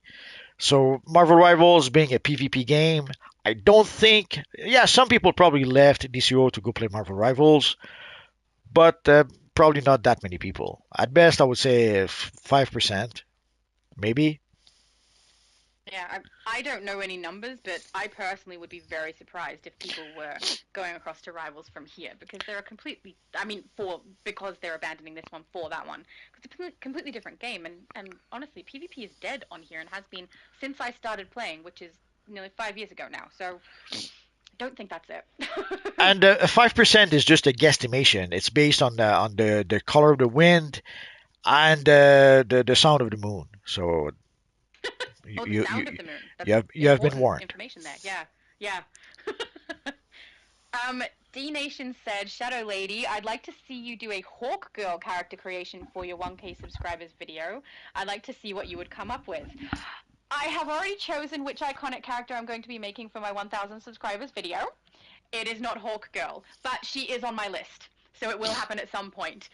So Marvel Rivals being a PvP game, I don't think. Yeah, some people probably left DCUO to go play Marvel Rivals, but probably not that many people. At best, I would say 5%, maybe. Yeah, I don't know any numbers, but I personally would be very surprised if people were going across to Rivals from here, because they're because they're abandoning this one for that one. Because it's a completely different game, and honestly, PvP is dead on here and has been since I started playing, which is nearly 5 years ago now. So I don't think that's it. And 5% is just a guesstimation. It's based on the color of the wind and the sound of the moon. So The sound of the moon. You have been warned. Information there. Yeah. D Nation said, Shadow Lady, I'd like to see you do a Hawk Girl character creation for your 1K subscribers video. I'd like to see what you would come up with. I have already chosen which iconic character I'm going to be making for my 1,000 subscribers video. It is not Hawk Girl, but she is on my list, so it will happen at some point.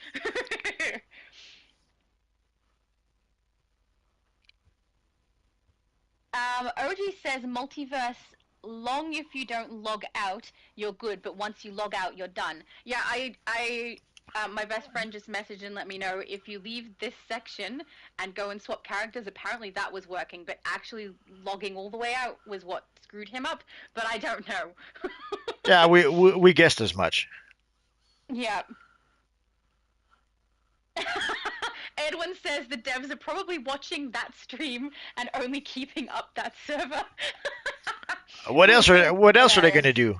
OG says Multiverse long if you don't log out, you're good, but once you log out, you're done. Yeah, I My best friend just messaged and let me know if you leave this section and go and swap characters, apparently that was working, but actually logging all the way out was what screwed him up, but I don't know. Yeah, we guessed as much. Yeah. Edwin says the devs are probably watching that stream and only keeping up that server. What else are they Hilarious. gonna do?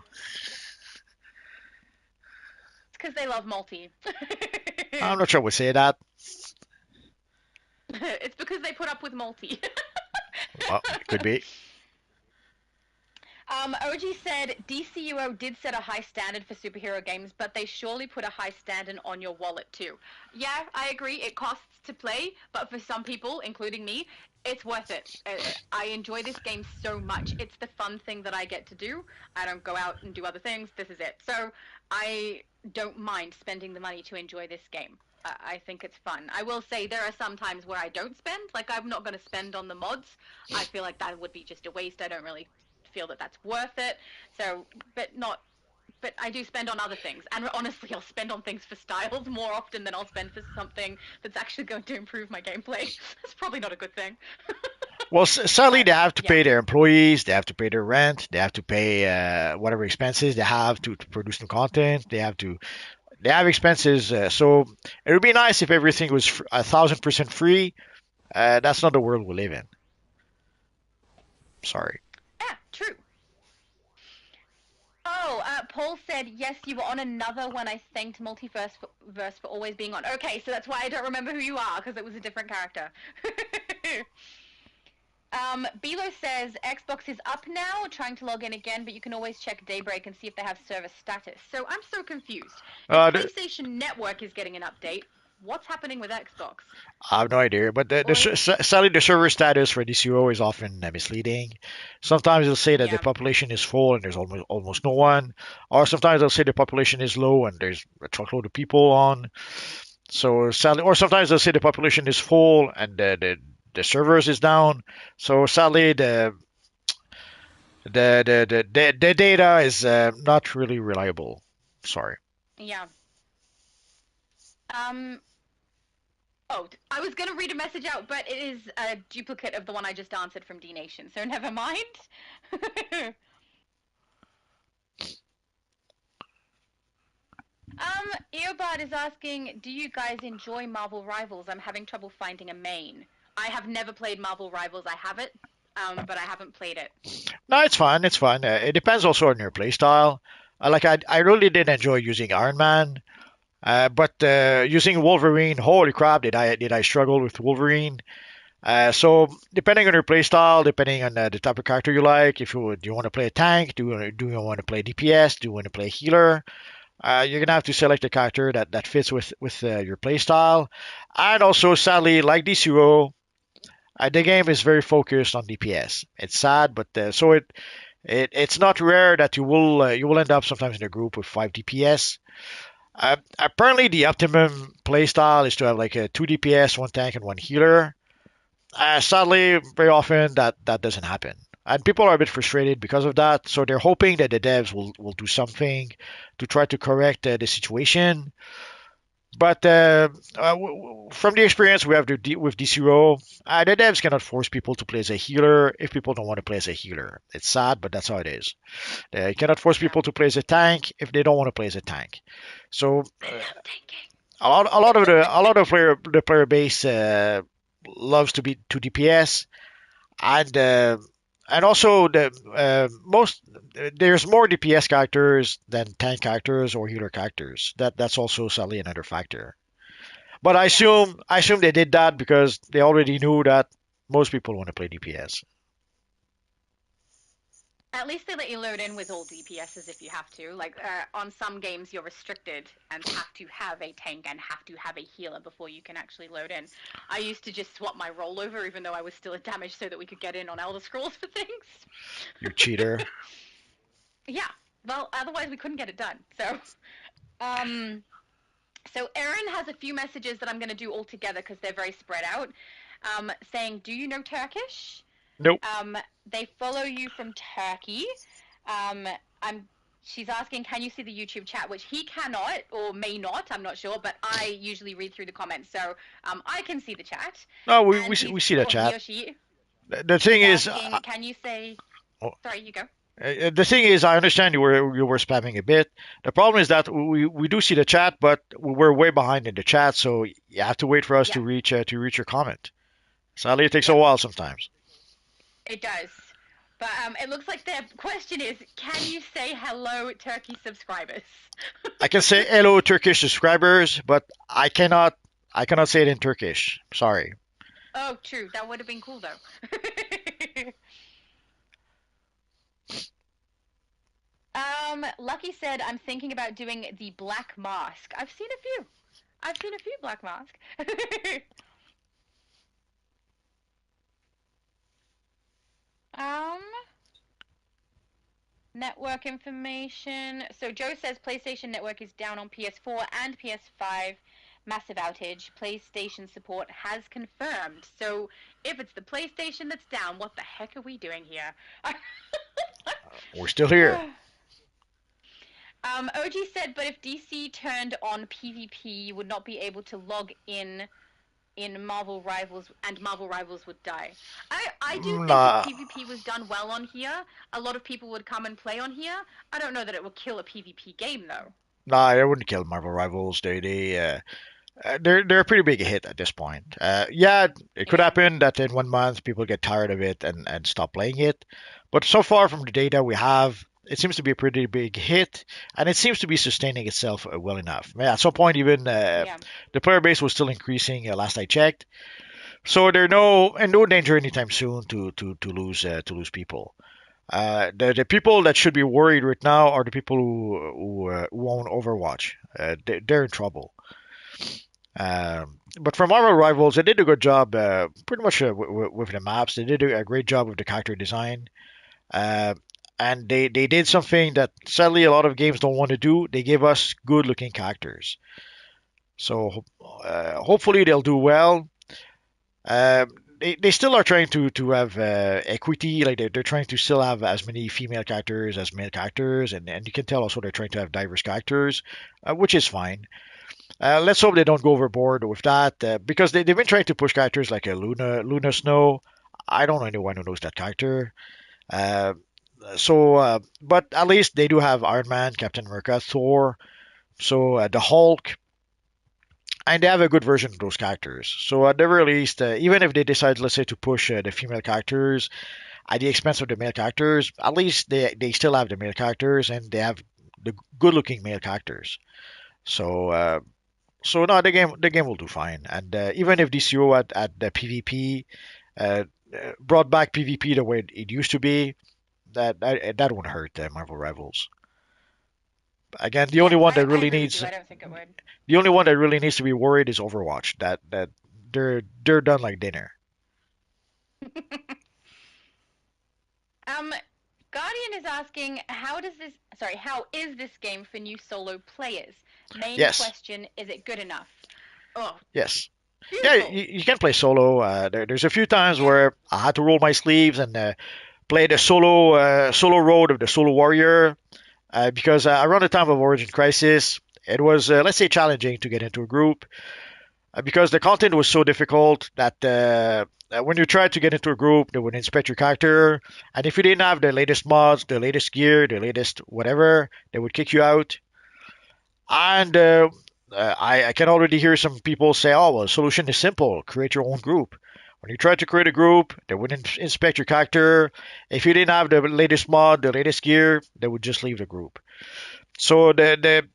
It's because they love multi. I'm not sure we say that. It's because they put up with multi. Well, could be. OG said DCUO did set a high standard for superhero games, but they surely put a high standard on your wallet too. Yeah, I agree. It costs to play, but for some people, including me, it's worth it. I enjoy this game so much. It's the fun thing that I get to do. I don't go out and do other things. This is it. So I don't mind spending the money to enjoy this game. I think it's fun. I will say there are some times where I don't spend. Like, I'm not going to spend on the mods. I feel like that would be just a waste. I don't really feel that that's worth it. So, but I do spend on other things. And honestly, I'll spend on things for styles more often than I'll spend for something that's actually going to improve my gameplay. That's probably not a good thing. Well, sadly, they have to Yeah. pay their employees, they have to pay their rent, they have to pay whatever expenses they have to produce new content. They have expenses. So it would be nice if everything was 1,000% free. That's not the world we live in. Sorry. Yeah, true. Oh, Paul said, yes, you were on another when I thanked Multiverse for always being on. Okay, so that's why I don't remember who you are, because it was a different character. Bilo says, Xbox is up now, trying to log in again, but you can always check Daybreak and see if they have service status. So I'm so confused. If Uh, PlayStation Network is getting an update, what's happening with Xbox? I have no idea, but Or, sadly, the server status for DCUO is often misleading. Sometimes they'll say that the yeah, population is full and there's almost no one, or sometimes they'll say the population is low and there's a truckload of people on. So sadly, or sometimes they'll say the population is full and the servers is down. So sadly, the data is not really reliable. Sorry. yeah. Um, Oh, I was going to read a message out, but it is a duplicate of the one I just answered from D Nation, so never mind. Earbud is asking, do you guys enjoy Marvel Rivals? I'm having trouble finding a main. I have never played Marvel Rivals. I have it, but I haven't played it. No, it's fine. It's fine. It depends also on your play style. I really did enjoy using Iron Man. But using Wolverine, holy crap, did I struggle with Wolverine? So depending on your play style, depending on the type of character you like, do you want to play a tank, do you want to play DPS, do you want to play healer, you're gonna have to select a character that fits with your play style. And also, sadly, like DCUO, the game is very focused on DPS. It's sad, but it's not rare that you will end up sometimes in a group with 5 DPS. Apparently, the optimum playstyle is to have like a 2 DPS, 1 tank, and 1 healer. Sadly, very often that doesn't happen. And people are a bit frustrated because of that. So they're hoping that the devs will do something to try to correct the situation. But from the experience we have with DCUO, the devs cannot force people to play as a healer if people don't want to play as a healer. It's sad, but that's how it is. They cannot force people to play as a tank if they don't want to play as a tank. So a lot of the player base loves to be 2 DPS, and also there's more DPS characters than tank characters or healer characters. That's also sadly another factor. But Yeah. I assume they did that because they already knew that most people want to play DPS. At least they let you load in with all DPSs if you have to. Like, on some games, you're restricted and have to have a tank and have to have a healer before you can actually load in. I used to just swap my rollover, even though I was still at damage, so that we could get in on Elder Scrolls for things. You cheater. Yeah. Well, otherwise we couldn't get it done. Um, so Erin has a few messages that I'm going to do all together because they're very spread out. Saying, do you know Turkish? Nope. They follow you from Turkey. I'm she's asking, can you see the YouTube chat? Which he cannot or may not. I'm not sure, but I usually read through the comments, so I can see the chat. No, And we see that or he chat. or she The is thing is, asking, can you say? oh, Sorry, you go. the thing is, I understand you were spamming a bit. The problem is that we do see the chat, but we're way behind in the chat, so you have to wait for us Yeah, to reach your comment. Sadly, it takes a yeah, while sometimes. it does. But it looks like their question is, can you say hello, Turkey subscribers? I can say hello Turkish subscribers, but I cannot say it in Turkish. Sorry. Oh, true. That would have been cool though. Lucky said, I'm thinking about doing the Black Mask. I've seen a few. I've seen a few Black Mask. um, network information. So Joe says PlayStation Network is down on PS4 and PS5. Massive outage. PlayStation support has confirmed. So if it's the PlayStation that's down, what the heck are we doing here? We're still here. OG said, but if DC turned on PvP, you would not be able to log in Marvel Rivals, and Marvel Rivals would die. I do think Nah, if PvP was done well on here, a lot of people would come and play on here. I don't know that it would kill a PvP game though. nah, I wouldn't kill Marvel Rivals. They're a pretty big hit at this point. Yeah, it could Yeah. happen that in 1 month people get tired of it and stop playing it. But so far from the data we have, it seems to be a pretty big hit, and it seems to be sustaining itself well enough. Yeah, at some point, even Yeah. the player base was still increasing last I checked. So they're no danger anytime soon to lose people. The people that should be worried right now are the people who own Overwatch. They're in trouble. But from our rivals, they did a good job, pretty much with the maps. They did a great job with the character design, uh, and they did something that sadly a lot of games don't want to do. They gave us good looking characters. So hopefully they'll do well. Um, they still are trying to have equity, like they're trying to still have as many female characters as male characters, and you can tell also they're trying to have diverse characters, which is fine. Let's hope they don't go overboard with that, because they've been trying to push characters like a Luna Snow. I don't know anyone who knows that character. Uh, but at least they do have Iron Man, Captain America, Thor, so the Hulk, and they have a good version of those characters. So at the very least, even if they decide, let's say, to push the female characters at the expense of the male characters, at least they still have the male characters and they have the good-looking male characters. So so no, the game will do fine. And even if DCO at the PvP uh, brought back PvP the way it used to be, that won't hurt Marvel Rivals. Again, Yeah, I agree with you. I don't think it would. the only one that really needs to be worried is Overwatch. That they're done like dinner. Um, Guardian is asking, how is this game for new solo players? Main Yes, question, is it good enough? Oh, yes. Yeah, beautiful. you can play solo. There's a few times Yeah. where I had to roll my sleeves and play the solo road of the solo warrior, because around the time of Origin Crisis, it was, let's say, challenging to get into a group, because the content was so difficult that when you tried to get into a group, they would inspect your character, and if you didn't have the latest mods, the latest gear, the latest whatever, they would kick you out. And I can already hear some people say, "Oh, well, the solution is simple: create your own group." When you try to create a group, they would inspect your character. If you didn't have the latest mod, the latest gear, they would just leave the group. So the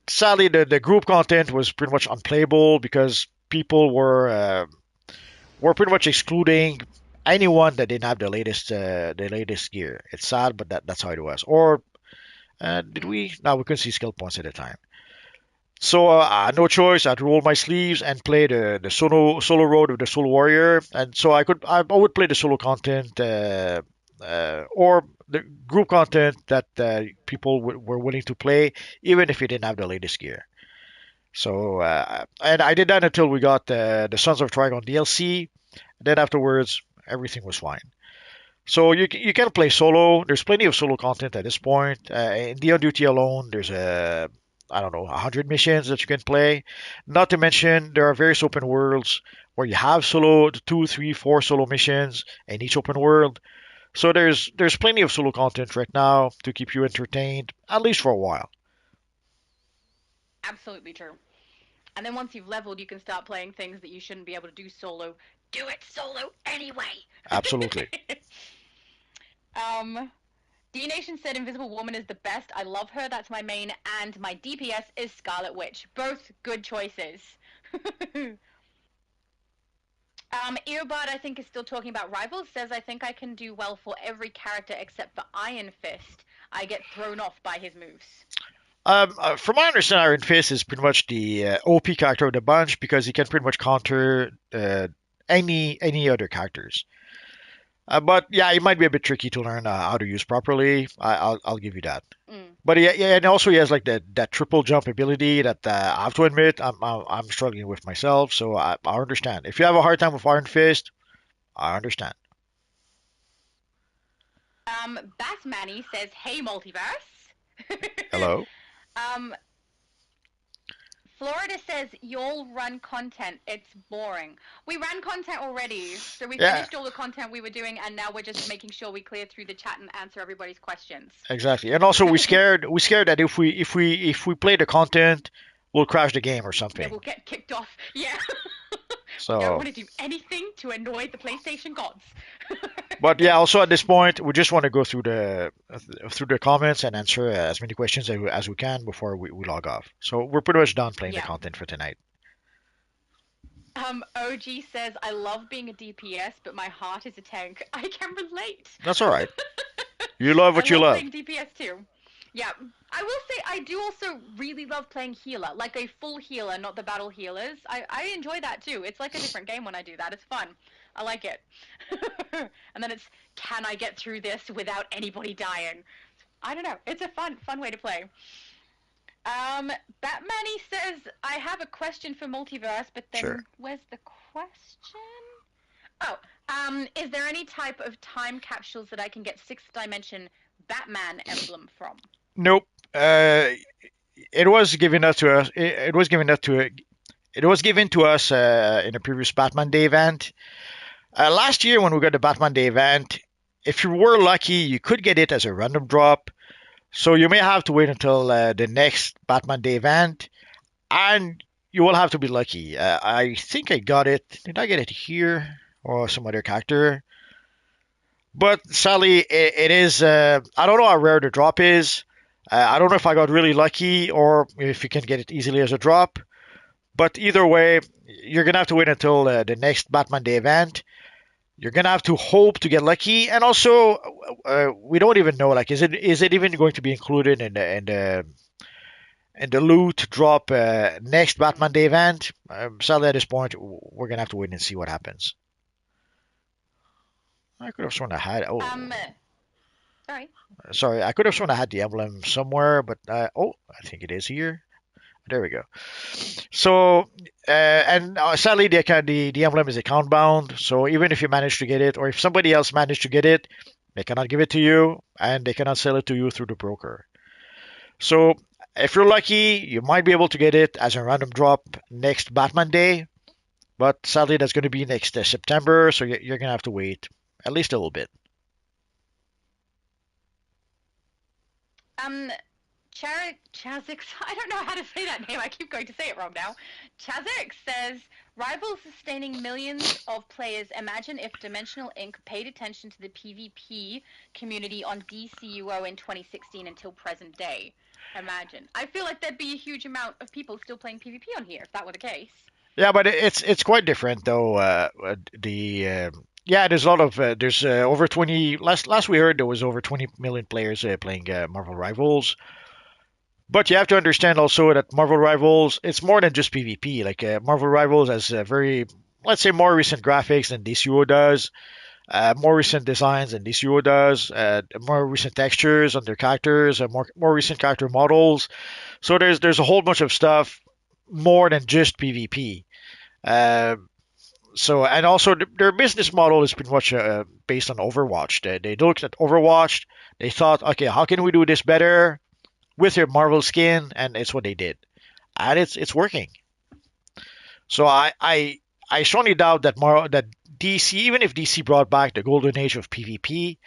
sadly the group content was pretty much unplayable because people were pretty much excluding anyone that didn't have the latest gear. It's sad, but that's how it was. Or did we? No, we couldn't see skill points at the time. So I had no choice. I had to roll my sleeves and play the solo road with the solo warrior. And so I would play the solo content, or the group content that people were willing to play, even if you didn't have the latest gear. So and I did that until we got the Sons of Trigon DLC. Then afterwards, everything was fine. So you can play solo. There's plenty of solo content at this point. In the on duty alone, there's I don't know 100 missions that you can play. Not to mention there are various open worlds where you have solo, two, three, four solo missions in each open world. So there's plenty of solo content right now to keep you entertained at least for a while. Absolutely true. And then once you've leveled, you can start playing things that you shouldn't be able to do solo. Do it solo anyway. Absolutely. D Nation said Invisible Woman is the best. I love her. That's my main. And my DPS is Scarlet Witch. Both good choices. Earbud, I think, is still talking about Rivals. Says, I think I can do well for every character except for Iron Fist. I get thrown off by his moves. From my understanding, Iron Fist is pretty much the OP character of the bunch because he can pretty much counter any other characters. But yeah, it might be a bit tricky to learn how to use properly. I'll give you that. Mm. But yeah, and also he has like that triple jump ability that I have to admit I'm struggling with myself. So I understand. If you have a hard time with Iron Fist, I understand. Bassmanny says, hey, multiverse. Hello. um, Florida says, y'all run content. It's boring. We ran content already. So we Yeah, finished all the content we were doing, and now we're just making sure we clear through the chat and answer everybody's questions. exactly. And also we scared that if we play the content, we'll crash the game or Yeah, something. we'll get kicked off. Yeah. We don't So, want to do anything to annoy the PlayStation gods. but yeah, also at this point, we just want to go through the comments and answer as many questions as we can before we log off. So we're pretty much done playing the Yeah. content for tonight. OG says, I love being a DPS, but my heart is a tank. I can relate. That's all right. You love what I you love love. playing DPS too. Yeah, I will say I do also really love playing healer, like a full healer, not the battle healers. I enjoy that too. It's like a different game when I do that. It's fun. I like it. And then it's, can I get through this without anybody dying? I don't know. It's a fun way to play. Batmanny says, I have a question for Multiverse, but then Sure. where's the question? Oh, is there any type of time capsules that I can get sixth dimension Batman emblem from? Nope. It was given us to us. It was given us to. It was given to us in a previous Batman Day event. Last year, when we got the Batman Day event, if you were lucky, you could get it as a random drop. So you may have to wait until the next Batman Day event, and you will have to be lucky. I think I got it. Did I get it here or some other character? But sadly, it is. I don't know how rare the drop is. I don't know if I got really lucky or if you can get it easily as a drop. But either way, you're gonna have to wait until the next Batman Day event. You're gonna have to hope to get lucky, and also we don't even know. Like, is it even going to be included in the loot drop next Batman Day event? Sadly, at this point, we're gonna have to wait and see what happens. I could have sworn I had. Oh, Sorry. sorry, I could have sworn I had the emblem somewhere, but oh, I think it is here. There we go. So, and sadly, the emblem is account bound. So even if you manage to get it, or if somebody else managed to get it, they cannot give it to you, and they cannot sell it to you through the broker. So if you're lucky, you might be able to get it as a random drop next Batman Day, but sadly, that's going to be next September. So you're going to have to wait at least a little bit. Chazix, I don't know how to say that name. I keep going to say it wrong now. Chazix says, Rivals sustaining millions of players. Imagine if Dimensional Inc. paid attention to the PvP community on DCUO in 2016 until present day. Imagine. I feel like there'd be a huge amount of people still playing PvP on here if that were the case. Yeah, but it's quite different though. Yeah, there's a lot of there's over 20. Last we heard there was over 20 million players playing Marvel Rivals. But you have to understand also that Marvel Rivals, it's more than just PvP. Like Marvel Rivals has very, let's say, more recent graphics than DCUO does, more recent designs than DCUO does, more recent textures on their characters, more recent character models. So there's a whole bunch of stuff more than just PvP. Uh, So and also their business model is pretty much based on Overwatch. They looked at Overwatch. They thought, okay, how can we do this better with your Marvel skin? And it's what they did, and it's working. So I strongly doubt that that DC, even if DC brought back the golden age of PvP,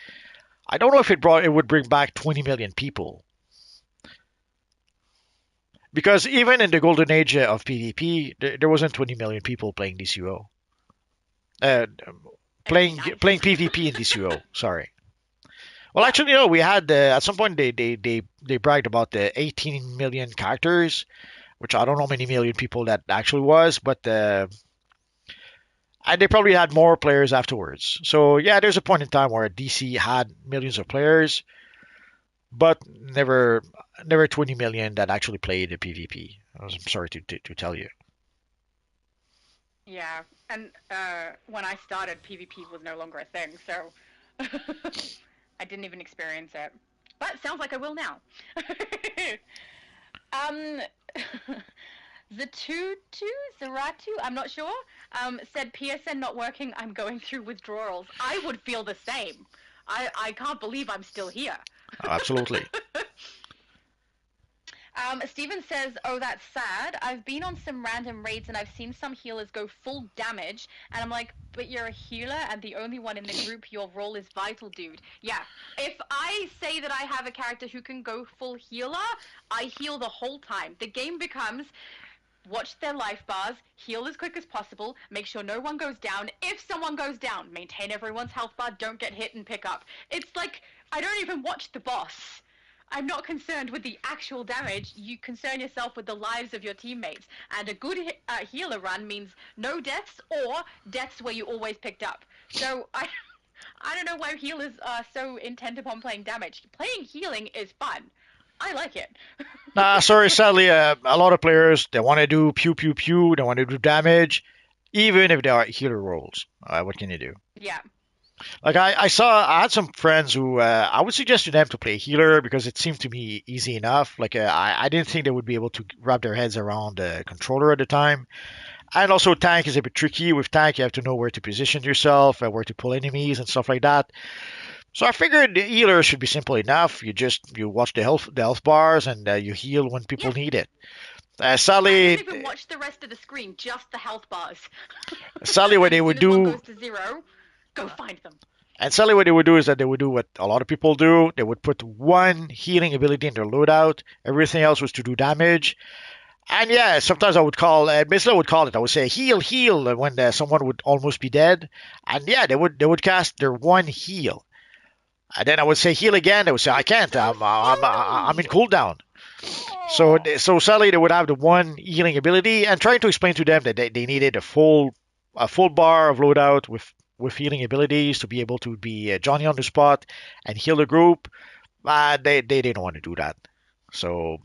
I don't know if it would bring back 20 million people. Because even in the golden age of PvP, there wasn't 20 million people playing DCUO. Uh, It'd be playing nice. PvP in DCUO. Sorry. Well, actually, no. We had at some point they bragged about the 18 million characters, which I don't know how many million people that actually was, but and they probably had more players afterwards. So yeah, there's a point in time where DC had millions of players, but never 20 million that actually played the PvP. I'm sorry to tell you. Yeah, and when I started, PvP was no longer a thing, so I didn't even experience it. But sounds like I will now. um, Zaratu, I'm not sure, said PSN not working, I'm going through withdrawals. I would feel the same. I can't believe I'm still here. Absolutely. Steven says, oh, that's sad. I've been on some random raids and I've seen some healers go full damage, and I'm like, but you're a healer and the only one in the group, your role is vital, dude. Yeah, if I say that I have a character who can go full healer, I heal the whole time. The game becomes watch their life bars, heal as quick as possible, make sure no one goes down. If someone goes down, maintain everyone's health bar, don't get hit and pick up. It's like, I don't even watch the boss. I'm not concerned with the actual damage. You concern yourself with the lives of your teammates. And a good healer run means no deaths or deaths where you always picked up. So I don't know why healers are so intent upon playing damage. Playing healing is fun. I like it. Nah, sorry, sadly, a lot of players they want to do pew pew pew, they want to do damage, even if they are healer roles. What can you do? Yeah. Like I had some friends who I would suggest to them to play healer because it seemed to me easy enough. Like I didn't think they would be able to wrap their heads around the controller at the time. And also tank is a bit tricky. With tank, you have to know where to position yourself and where to pull enemies and stuff like that. So I figured the healer should be simple enough. You watch the health bars and you heal when people Yeah. need it. I don't Sadly, even watch the rest of the screen, just the health bars. sadly, what As they soon would as one do, goes to zero, go find them. and sadly, what they would do is that they would do what a lot of people do. They would put one healing ability in their loadout. Everything else was to do damage. And yeah, sometimes I would call, basically I would call it. I would say heal, heal when someone would almost be dead. And yeah, they would cast their one heal. And then I would say heal again. They would say I can't. I'm in cooldown. So, Oh. so sadly, they would have the one healing ability, and trying to explain to them that they needed a full bar of loadout with healing abilities to be able to be Johnny on the spot and heal the group. They didn't want to do that. So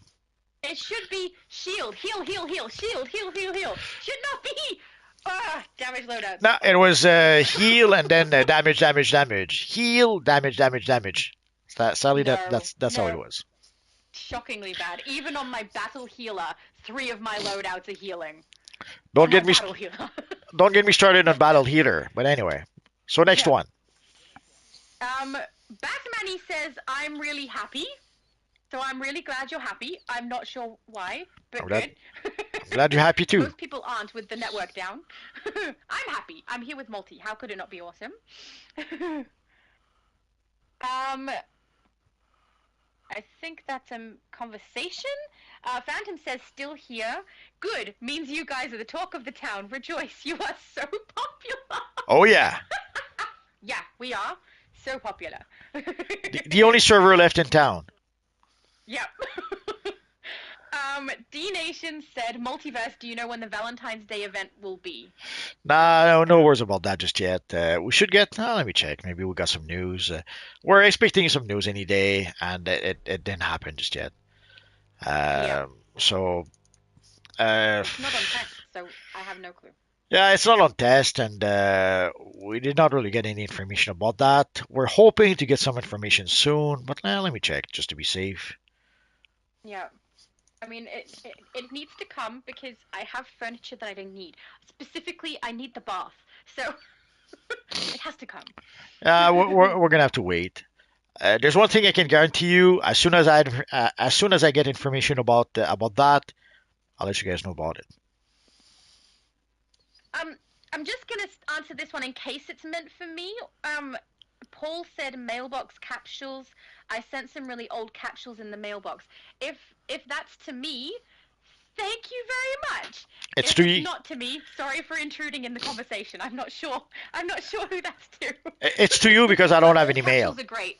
It should be shield, heal, heal, heal, shield, heal, heal, heal. Should not be damage loadouts. no, it was heal and then damage, damage, damage, heal, damage, damage, damage. Sadly, No, that's how it no. was. Shockingly bad. Even on my battle healer, 3 of my loadouts are healing. Don't On my get me battle healer. don't get me started on battle heater. But anyway, so next Yeah. one. Batman says, I'm really happy. So I'm really glad you're happy. I'm not sure why, but I'm glad- good. I'm glad you're happy too. Most people aren't with the network down. I'm happy. I'm here with Multi. How could it not be awesome? I think that's a conversation. Phantom says, still here. Good. Means you guys are the talk of the town. Rejoice. You are so popular. Oh yeah, Yeah, we are. So popular. the only server left in town. Yep. D Nation said, Multiverse, do you know when the Valentine's Day event will be? Nah, no worries about that just yet. We should get. Let me check. Maybe we got some news. We're expecting some news any day, and it didn't happen just yet. Yeah. So, It's not on test, so I have no clue. yeah, it's not on test, and we did not really get any information about that. We're hoping to get some information soon, but let me check just to be safe. Yeah. I mean, it needs to come because I have furniture that I don't need. Specifically, I need the bath. So it has to come. We're gonna have to wait. There's one thing I can guarantee you. As soon as I get information about that, I'll let you guys know about it. Um, I'm just gonna answer this one in case it's meant for me. Paul said mailbox capsules. I sent some really old capsules in the mailbox. If that's to me, thank you very much. It's If to it's you. not to me, sorry for intruding in the conversation. I'm not sure. I'm not sure who that's to. It's to you because I don't have any mail. Capsules are great.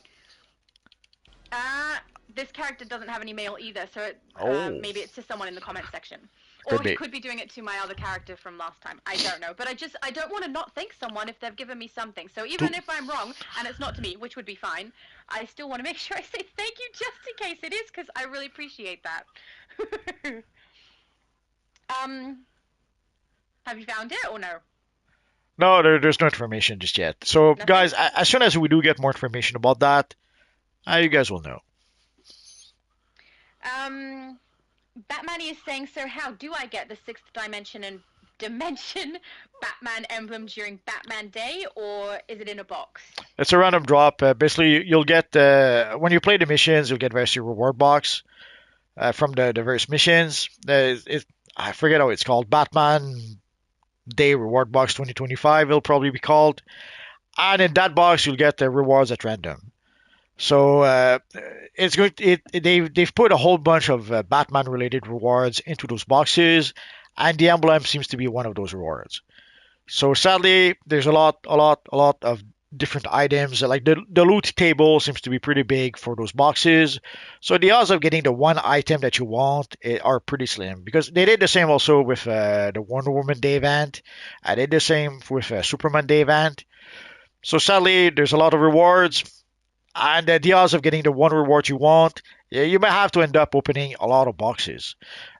Uh, this character doesn't have any mail either, so Oh, maybe it's to someone in the comment section. Or could he be. could be doing it to my other character from last time. I don't know. But I don't want to not thank someone if they've given me something. So even if I'm wrong and it's not to me, which would be fine, I still want to make sure I say thank you just in case it is, because I really appreciate that. Have you found it or no? No, there's no information just yet. So, Nothing? guys, as soon as we do get more information about that, you guys will know. Batman is saying, so how do I get the sixth dimension and dimension Batman emblem during Batman Day, or is it in a box? It's a random drop. Basically, you'll get when you play the missions, you'll get various reward box from the various missions. I forget how it's called. Batman Day Reward Box 2025. It'll probably be called. And in that box, you'll get the rewards at random. So it's going. They've put a whole bunch of Batman related rewards into those boxes, and the emblem seems to be one of those rewards. So sadly, there's a lot of different items. Like the loot table seems to be pretty big for those boxes. So the odds of getting the one item that you want are pretty slim because they did the same also with the Wonder Woman Day event. I did the same with Superman Day event. So sadly, there's a lot of rewards, and the odds of getting the one reward you want, yeah, you might have to end up opening a lot of boxes.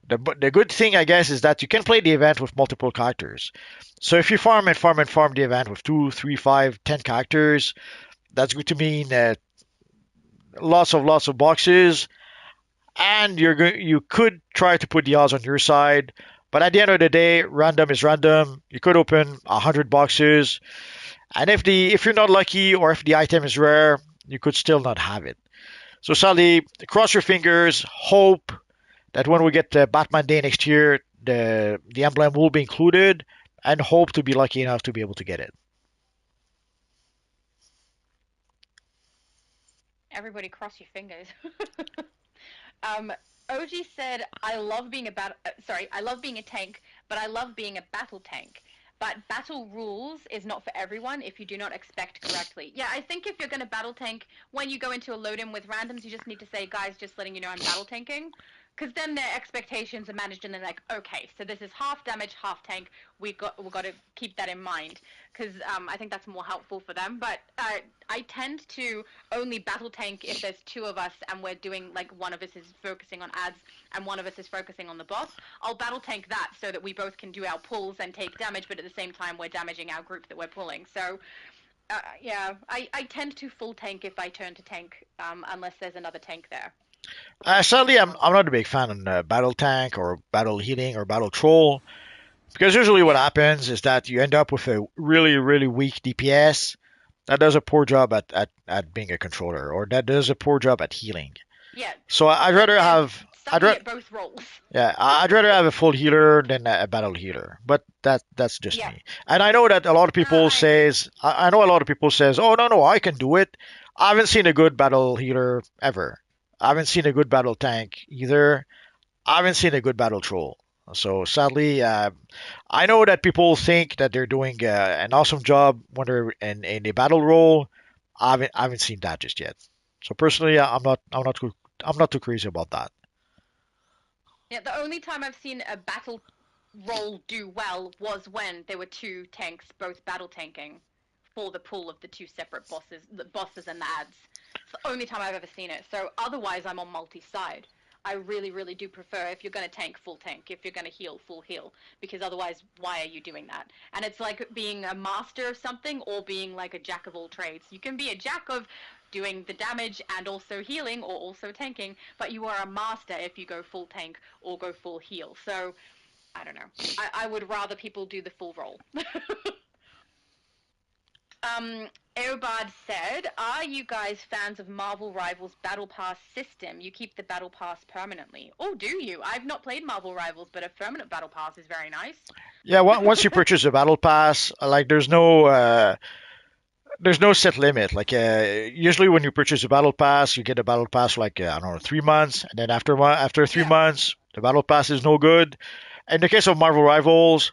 The good thing, I guess, is that you can play the event with multiple characters. So if you farm and farm and farm the event with 2, 3, 5, 10 characters, that's going to mean lots of boxes, and you could try to put the odds on your side. But at the end of the day, random is random. You could open 100 boxes, and if you're not lucky or if the item is rare, you could still not have it. So sadly, cross your fingers, hope that when we get Batman Day next year, the emblem will be included, and hope to be lucky enough to be able to get it. Everybody cross your fingers. um, OG said, I love being I love being a tank, but I love being a battle tank. But battle rules is not for everyone if you do not expect correctly. Yeah, I think if you're going to battle tank, when you go into a load-in with randoms, you just need to say, guys, just letting you know I'm battle tanking. Because then their expectations are managed and they're like, okay, so this is half damage, half tank. We got to keep that in mind. Because I think that's more helpful for them. But I tend to only battle tank if there's two of us and we're doing, like, one of us is focusing on ads and one of us is focusing on the boss. I'll battle tank that so that we both can do our pulls and take damage, but at the same time we're damaging our group that we're pulling. So, yeah, I tend to full tank if I turn to tank, unless there's another tank there. Sadly, I'm not a big fan on battle tank or battle healing or battle troll because usually what Yeah. happens is that you end up with a really weak DPS that does a poor job at being a controller, or that does a poor job at healing. Yeah. So I'd rather They're have sucking at both roles. yeah, I'd rather have a full healer than a battle healer. But that's just Yeah. me. And I know that a lot of people I agree. I know a lot of people says, "Oh no, I can do it." I haven't seen a good battle healer ever. I haven't seen a good battle tank either. I haven't seen a good battle troll. So sadly, I know that people think that they're doing an awesome job when they're in a battle role. I haven't seen that just yet. So personally, I'm not too crazy about that. Yeah, the only time I've seen a battle role do well was when there were two tanks both battle tanking for the pull of the two separate bosses, the bosses and the ads. It's the only time I've ever seen it. So otherwise, I'm on multi-side. I really do prefer if you're going to tank, full tank. If you're going to heal, full heal. Because otherwise, why are you doing that? And it's like being a master of something or being like a jack of all trades. You can be a jack of doing the damage and also healing or also tanking, but you are a master if you go full tank or go full heal. So, I don't know. I would rather people do the full roll. Eobard said, "Are you guys fans of Marvel Rivals Battle Pass system? You keep the Battle Pass permanently." Oh, do you? I've not played Marvel Rivals, but a permanent Battle Pass is very nice. Yeah, once you purchase the battle pass, like there's no set limit. Like usually when you purchase a battle pass, you get a battle pass like I don't know 3 months, and then after three Yeah. months, the battle pass is no good. In the case of Marvel Rivals,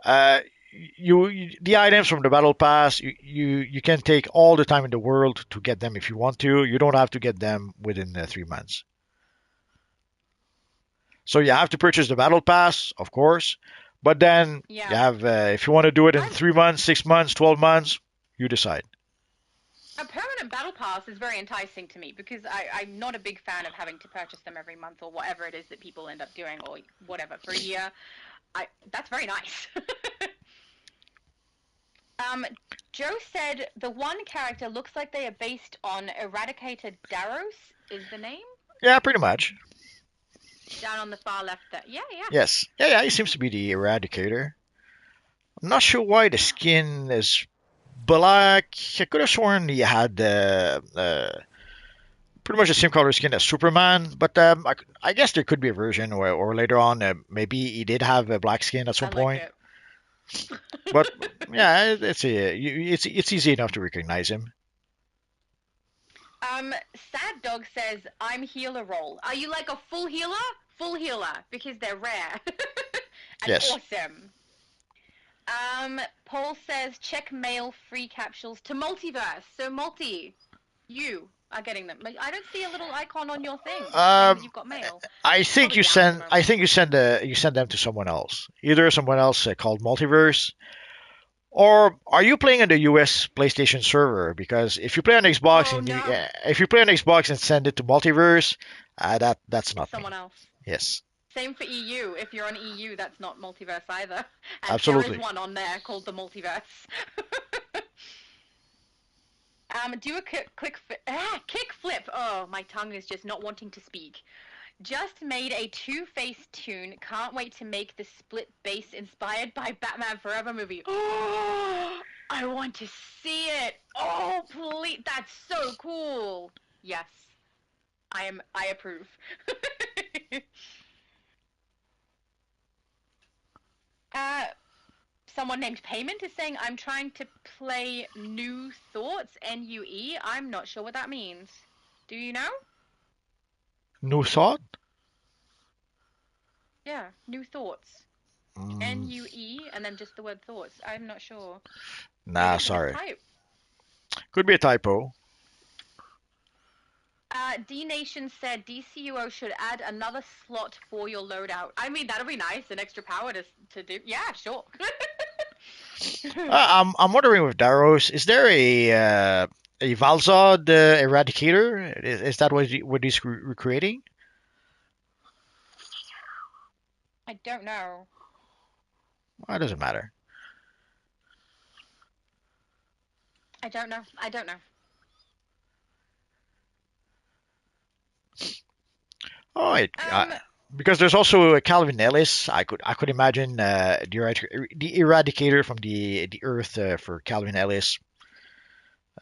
uh, the items from the battle pass you can take all the time in the world to get them if you want to. You don't have to get them within 3 months. So you have to purchase the battle pass, of course, but then you Yeah. have if you want to do it in I'm 3 months, 6 months, 12 months, you decide. A permanent battle pass is very enticing to me because I'm not a big fan of having to purchase them every month or whatever it is that people end up doing or whatever for a year. That's very nice. um, Joe said the one character looks like they are based on Eradicator Daros is the name Yeah, pretty much. down on the far left there. Yeah, yeah. Yes. Yeah, he seems to be the Eradicator. I'm not sure why the skin is black. I could have sworn he had pretty much the same color skin as Superman, but I guess there could be a version, or later on, maybe he did have a black skin at some I like point. it. But yeah, it's easy enough to recognize him. Sad Dog says, "I'm healer role. Are you like a full healer? Full healer, because they're rare and Yes. awesome." Paul says, "Check mail free capsules to multiverse." So multi, you are getting them. Like, I don't see a little icon on your thing saying that Um, you've got mail. I think Probably down at the moment. I think you send them to someone else, either someone else called Multiverse, or are you playing on the US PlayStation server? Because if you play on Xbox Oh and no, if you play on Xbox and send it to Multiverse, that's not me. someone else. Yes, Same for EU. If you're on EU, that's not multiverse either. And there is absolutely. one on there called the multiverse. Do a kick flip. Oh, my tongue is just not wanting to speak. Just made a Two-Face tune. Can't wait to make the split bass inspired by Batman Forever movie. Oh, I want to see it. Oh, please. That's so cool. Yes. I approve. uh Someone named Payment is saying, "I'm trying to play New Thoughts, NUE. I'm not sure what that means. Do you know?" New thought? Yeah, New Thoughts. Mm, NUE and then just the word thoughts. I'm not sure. Maybe nah, it's a sorry. mistype. Could be a typo. D Nation said DCUO should add another slot for your loadout. I mean, that'll be nice. An extra power to do. Yeah, sure. I'm wondering with Daros, is there a Valzad Eradicator? Is that what he's recreating? I don't know. Well, it doesn't matter. I don't know. I don't know. Oh, Um, because there's also a Calvin Ellis. I could imagine the Eradicator from the Earth for Calvin Ellis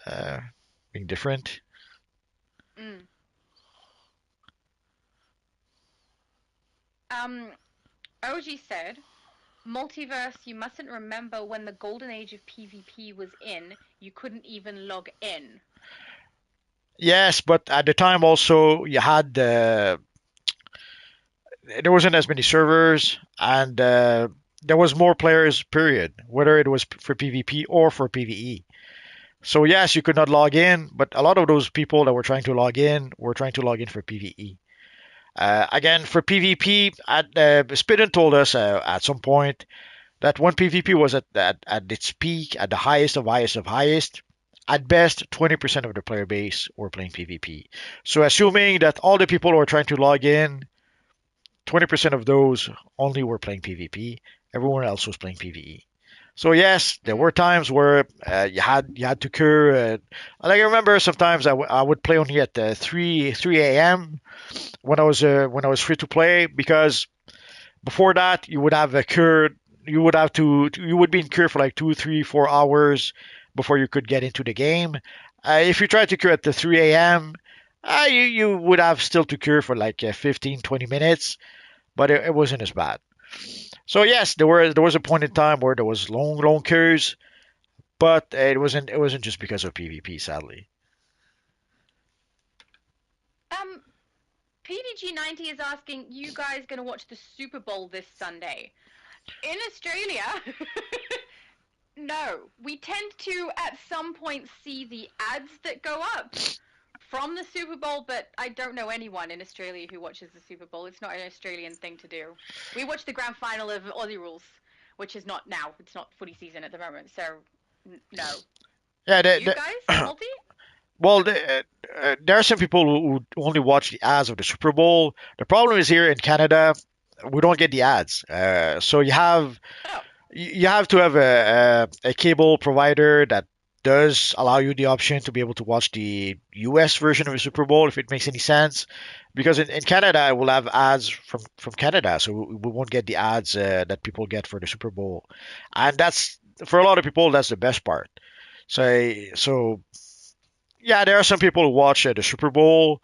uh, being different. mm. um, OG said, "Multiverse, you mustn't remember when the golden age of PvP was in, you couldn't even log in." Yes, but at the time also you had there wasn't as many servers and there was more players. Period. Whether it was for PvP or for PvE. So yes, you could not log in, but a lot of those people that were trying to log in were trying to log in for PvE. Again, for PvP, Spidden told us at some point that when PvP was at its peak, at the highest of highest of highest, at best 20% of the player base were playing PvP. So assuming that all the people who were trying to log in, 20% of those only were playing PvP, everyone else was playing PvE. So yes, there were times where you had to cure. Like I remember sometimes I would play only at 3 a.m. When I was free to play because before that you would have a cure. You would be in cure for like 2, 3, 4 hours before you could get into the game. If you tried to queue at the 3 a.m., you would have still to queue for like 15, 20 minutes, but it wasn't as bad. So yes, there was a point in time where there was long queues, but it wasn't just because of PvP, sadly. Um, PDG90 is asking, you guys going to watch the Super Bowl this Sunday? In Australia, no. We tend to, at some point, see the ads that go up from the Super Bowl, but I don't know anyone in Australia who watches the Super Bowl. It's not an Australian thing to do. We watch the grand final of Aussie Rules, which is not now. It's not footy season at the moment, so no. Yeah, You guys, multi? well, there are some people who only watch the ads of the Super Bowl. The problem is here in Canada, we don't get the ads. So Oh, you have to have a cable provider that does allow you the option to be able to watch the US version of the Super Bowl, if it makes any sense. Because in Canada, we'll have ads from Canada, so we won't get the ads that people get for the Super Bowl. And that's, for a lot of people, that's the best part. So yeah, there are some people who watch the Super Bowl,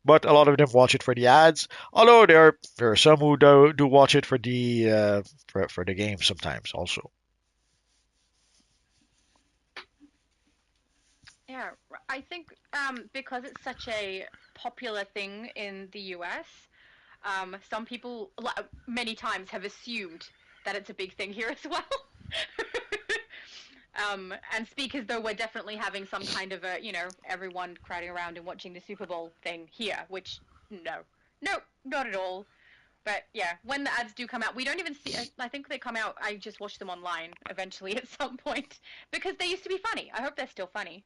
but a lot of them watch it for the ads. Although there are some who do watch it for the game sometimes also. yeah. I think because it's such a popular thing in the US, some people many times have assumed that it's a big thing here as well. And speak as though we're definitely having some kind of a, everyone crowding around and watching the Super Bowl thing here, which no, not at all. But yeah, when the ads do come out, we don't even see. I think they come out. I just watch them online eventually at some point because they used to be funny. I hope they're still funny.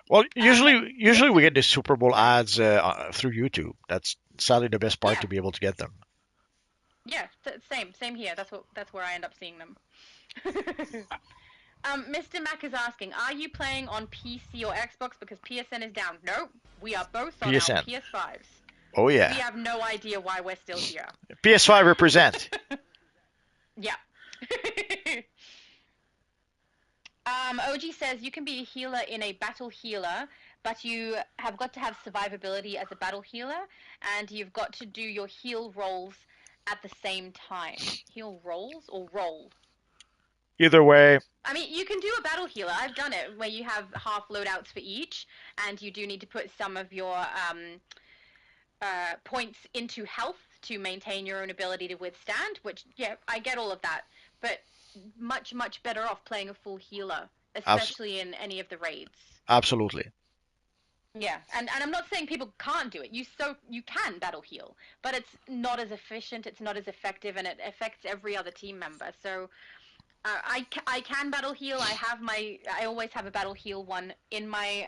Well, But usually we get the Super Bowl ads through YouTube. That's sadly the best part, yeah, to be able to get them. yeah, same here. That's where I end up seeing them. Mr. Mac is asking, are you playing on PC or Xbox because PSN is down? No, we are both on our PSN. PS5s. Oh We yeah. have no idea why we're still here. PS5 represent. Yeah. OG says you can be a healer in a battle healer, but you have got to have survivability as a battle healer, and you've got to do your heal rolls at the same time. Heal rolls or roll? Either way, I mean, you can do a battle healer. I've done it where you have half loadouts for each, and you do need to put some of your points into health to maintain your own ability to withstand, which, yeah, I get all of that. But much better off playing a full healer, abs- especially in any of the raids. absolutely. Yeah, and I'm not saying people can't do it. You can battle heal, but it's not as efficient, it's not as effective, and it affects every other team member. So I can battle heal. I always have a battle heal one in my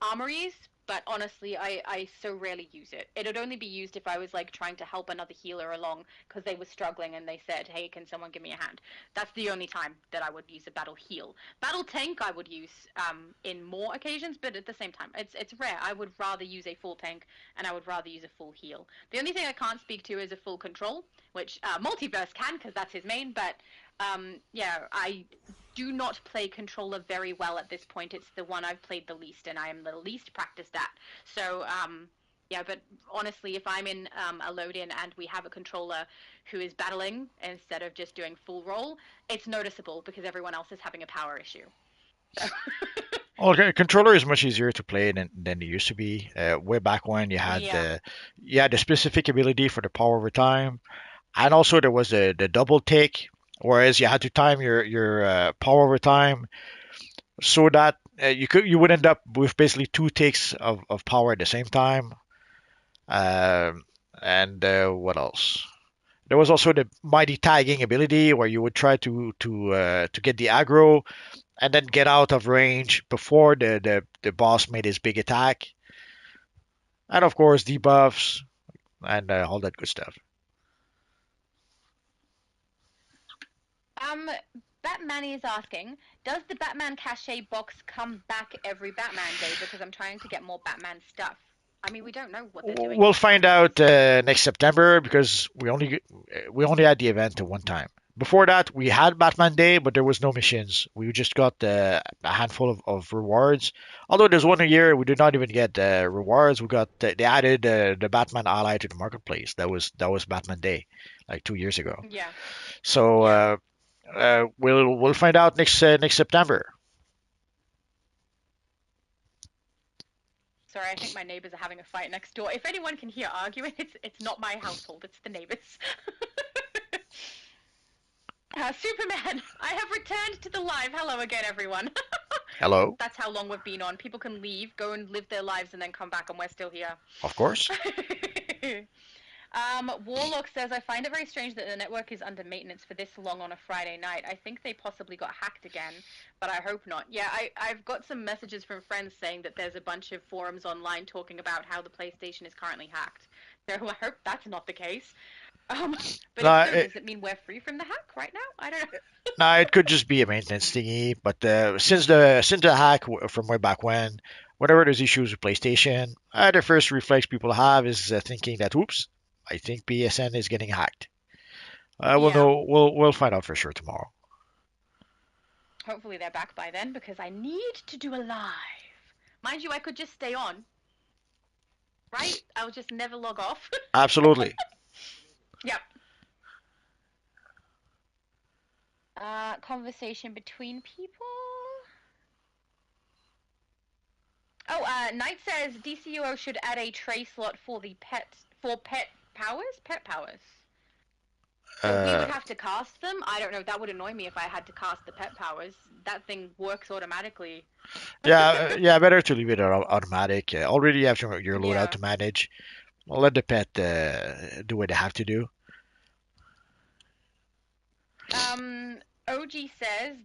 armories, but honestly, I so rarely use it. It would only be used if I was like trying to help another healer along because they were struggling and they said, "Hey, can someone give me a hand?" That's the only time that I would use a battle heal. Battle tank I would use in more occasions, but at the same time, it's rare. I would rather use a full tank and I would rather use a full heal. The only thing I can't speak to is a full control, which Multiverse can because that's his main. But yeah, I do not play controller very well at this point. It's the one I've played the least, and I am the least practiced at. So, yeah, but honestly, if I'm in a load-in and we have a controller who is battling instead of just doing full roll, it's noticeable because everyone else is having a power issue. So Well, controller is much easier to play than it used to be. Way back when yeah, you had the specific ability for the power over time, and also there was the double take, whereas you had to time your power over time so that you would end up with basically two takes of power at the same time. And what else? There was also the mighty tagging ability where you would try to get the aggro and then get out of range before the boss made his big attack. And of course debuffs and all that good stuff. um, Batman is asking, does the Batman cachet box come back every Batman day? Because I'm trying to get more Batman stuff. I mean, we don't know what they're doing We'll this find time. out next September because we only had the event at one time. Before that, we had Batman Day, but there was no missions. We just got a handful of rewards. Although there's one a year, we did not even get rewards. We got they added the Batman ally to the marketplace. That was Batman Day, like 2 years ago. Yeah. So Yeah. we'll find out next September. Sorry, I think my neighbors are having a fight next door. If anyone can hear arguing, it's not my household, it's the neighbors. Superman, I have returned to the live. Hello again, everyone. Hello, That's how long we've been on. People can leave, go and live their lives, and then come back, and we're still here. of course. Warlock says, I find it very strange that the network is under maintenance for this long on a Friday night. I think they possibly got hacked again, but I hope not. Yeah, I've got some messages from friends saying that there's a bunch of forums online talking about how the PlayStation is currently hacked. So I hope that's not the case. But No, if so, does it mean we're free from the hack right now? I don't know. no, it could just be a maintenance thingy. But since the hack from way back when, whenever there's issues with PlayStation, the first reflex people have is thinking that, oops, I think PSN is getting hacked. We'll Yeah. know. We'll find out for sure tomorrow. Hopefully they're back by then because I need to do a live. Mind you, I could just stay on, right? I'll just never log off. Absolutely. Yep. Conversation between people. Oh, Knight says DCUO should add a tray slot for pet powers. Pet powers. So we would Uh, have to cast them. I don't know. That would annoy me if I had to cast the pet powers. That thing works automatically. yeah. Better to leave it automatic. Already you have your loadout Yeah. to manage. Well, let the pet do what they have to do. OG says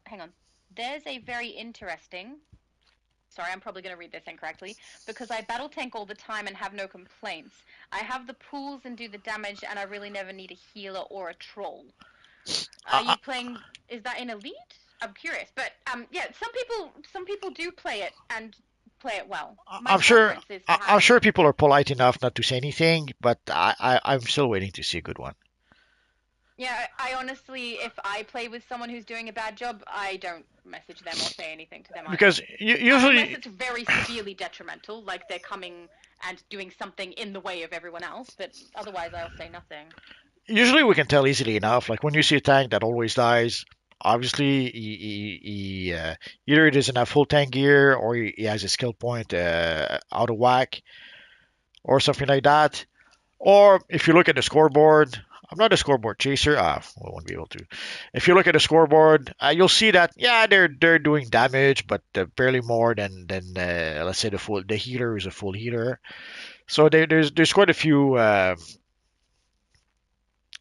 hang on. There's a very interesting. Sorry, I'm probably going to read this incorrectly. Because I battle tank all the time and have no complaints. I have the pools and do the damage, and I really never need a healer or a troll. Are I, you playing? Is that in Elite? I'm curious, but yeah, some people do play it and play it well. My I'm sure. preference is to have I'm sure people are polite enough not to say anything, but I'm still waiting to see a good one. Yeah, I honestly, if I play with someone who's doing a bad job, I don't message them or say anything to them either. Because Unless usually, it's very severely detrimental, like they're coming and doing something in the way of everyone else, but otherwise I'll say nothing. usually we can tell easily enough. Like when you see a tank that always dies, obviously he either he doesn't have full tank gear or he has a skill point out of whack or something like that. Or if you look at the scoreboard, I'm not a scoreboard chaser. I won't be able to. If you look at the scoreboard, you'll see that yeah, they're doing damage, but barely more than let's say the healer is a full healer. So there's quite a few.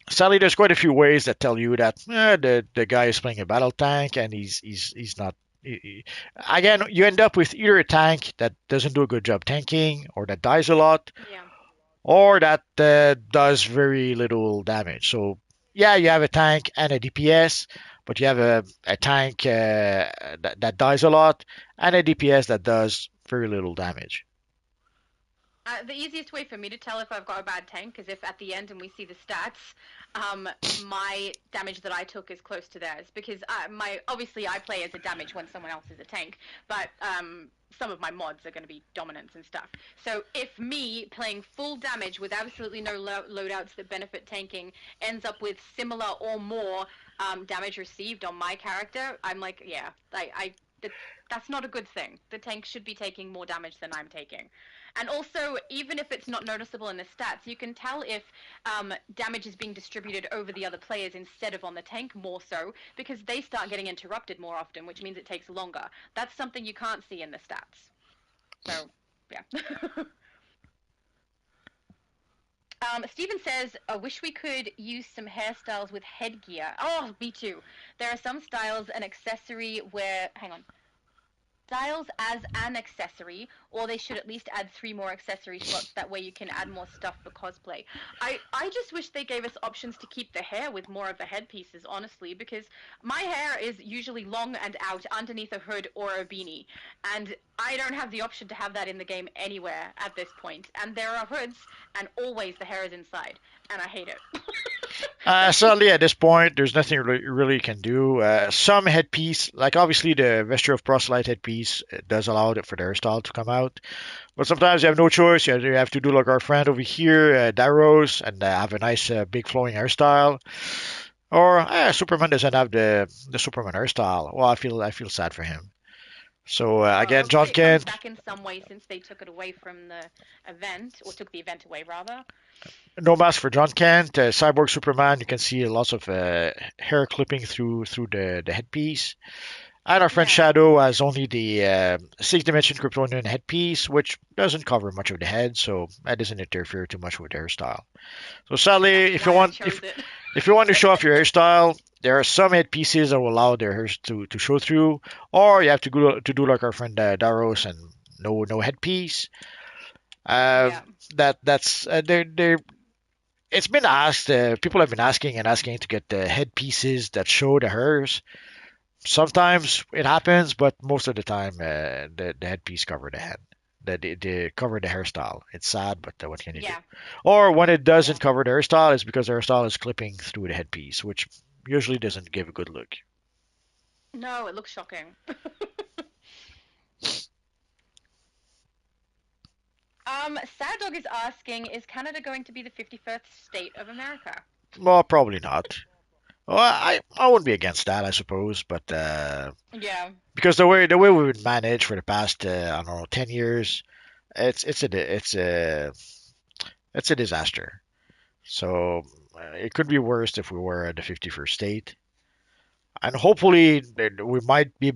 Sadly, there's quite a few ways that tell you that the guy is playing a battle tank and he's not. Again, you end up with either a tank that doesn't do a good job tanking, or that dies a lot, Yeah. or that does very little damage. So yeah, you have a tank and a DPS, but you have a tank that dies a lot and a DPS that does very little damage. The easiest way for me to tell if I've got a bad tank is if at the end and we see the stats, my damage that I took is close to theirs. Because obviously I play as a damage when someone else is a tank, but some of my mods are going to be dominance and stuff. So if me playing full damage with absolutely no loadouts that benefit tanking ends up with similar or more damage received on my character, I'm like, yeah, that's not a good thing. The tank should be taking more damage than I'm taking. And also, even if it's not noticeable in the stats, you can tell if damage is being distributed over the other players instead of on the tank more so, because they start getting interrupted more often, which means it takes longer. That's something you can't see in the stats. So, yeah. Steven says, I wish we could use some hairstyles with headgear. Oh, me too. There are some styles and accessory where... Hang on. Styles as an accessory, or they should at least add 3 more accessory slots. That way you can add more stuff for cosplay. I just wish they gave us options to keep the hair with more of the headpieces, honestly, because my hair is usually long and out underneath a hood or a beanie, and I don't have the option to have that in the game anywhere at this point. And there are hoods, and always the hair is inside, and I hate it. Sadly, at this point, there's nothing really you can do. Some headpiece, like obviously the vesture of proselyte headpiece, does allow it for the hairstyle to come out. But sometimes you have no choice. You have to do like our friend over here, Daros, and have a nice big flowing hairstyle. Or Superman doesn't have the Superman hairstyle. Well, I feel sad for him. So Well, again, John hopefully it comes Kent, back in some way since they took it away from the event, or took the event away rather. no mask for John Kent. Cyborg Superman, you can see lots of hair clipping through the headpiece. And our friend Yeah. Shadow has only the six dimension Kryptonian headpiece, which doesn't cover much of the head, so that doesn't interfere too much with the hairstyle. So sadly, That's why I chose it. if you want to show off your hairstyle, there are some headpieces that will allow their hairs to show through, or you have to go to do like our friend Daros and no headpiece. Uh, Yeah. that's they're it's been asked. People have been asking and asking to get the headpieces that show the hairs. Sometimes it happens, but most of the time, the headpiece cover the head. They cover the hairstyle. It's sad, but what can you do? Yeah. Or when it doesn't Yeah. cover the hairstyle, it's because the hairstyle is clipping through the headpiece, which usually doesn't give a good look. No, it looks shocking. Sad Dog is asking, is Canada going to be the 51st state of America? Well, probably not. Well, I wouldn't be against that, I suppose, but Yeah. because the way we've been managed for the past I don't know 10 years, it's a disaster. So it could be worse if we were at the 51st state. And hopefully we might be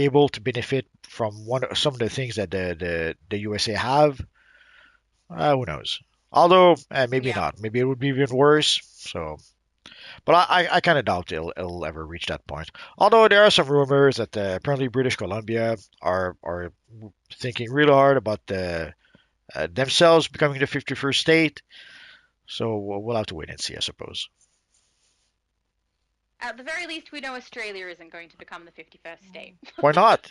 able to benefit from some of the things that the USA have. Who knows? Although maybe Yeah. not. Maybe it would be even worse. So, but I kind of doubt it'll ever reach that point. Although there are some rumors that apparently British Columbia are thinking real hard about themselves becoming the 51st state. So we'll have to wait and see, I suppose. At the very least, we know Australia isn't going to become the 51st state. Why not?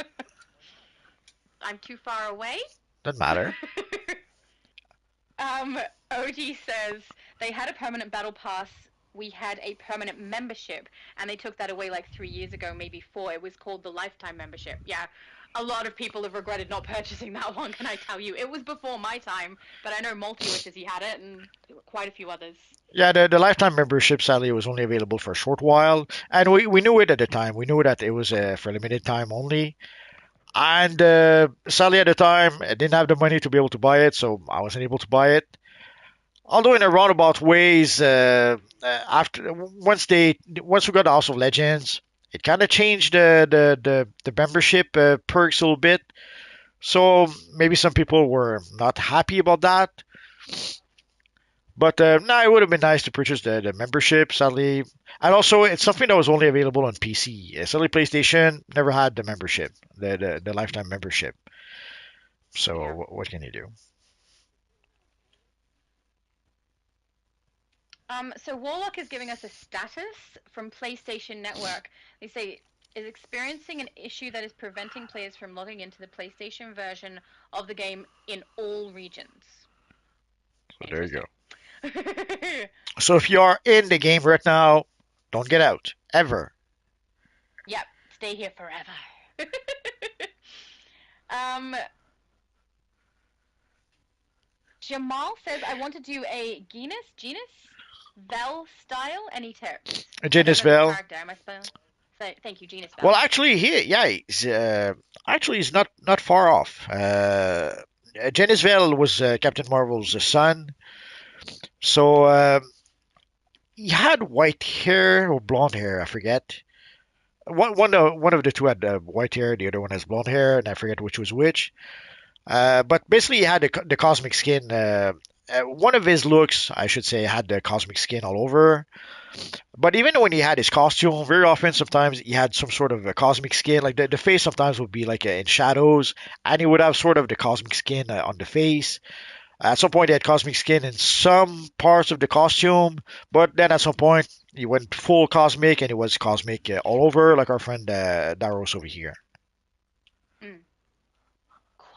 I'm too far away. Doesn't matter. OG says they had a permanent battle pass. We had a permanent membership, and they took that away like 3 years ago, maybe 4. It was called the lifetime membership. Yeah, a lot of people have regretted not purchasing that one, can I tell you? It was before my time, but I know Multi wishes he had it, and quite a few others. Yeah, the lifetime membership sadly was only available for a short while, and we knew it at the time. We knew that it was for a limited time only, and sadly at the time I didn't have the money to be able to buy it, so I wasn't able to buy it. Although in a roundabout ways, after once we got the House of Legends, it kind of changed the membership perks a little bit. So maybe some people were not happy about that. But no, it would have been nice to purchase the membership, sadly. And also, it's something that was only available on PC. Sadly, PlayStation never had the membership, the lifetime membership. So Yeah. what can you do? So Warlock is giving us a status from PlayStation Network. They say is experiencing an issue that is preventing players from logging into the PlayStation version of the game in all regions. So there you go. Interesting. So if you are in the game right now, don't get out ever. Yep, stay here forever. um, Jamal says, I want to do a genus, Vel style. Any tips? Genus I don't know the Vel. character, am I supposed? So, thank you, Genus Vel. Well, actually, he's not far off. Genus Vel was Captain Marvel's son, so he had white hair or blonde hair, I forget. One of the two had white hair, the other one has blonde hair, and I forget which was which. But basically, he had the cosmic skin. One of his looks, I should say, had the cosmic skin all over. But even when he had his costume, very often, sometimes he had some sort of a cosmic skin. Like the face sometimes would be like in shadows, and he would have sort of the cosmic skin on the face. At some point, he had cosmic skin in some parts of the costume, but then at some point, he went full cosmic, and it was cosmic all over, like our friend Daros over here. Mm. Cool.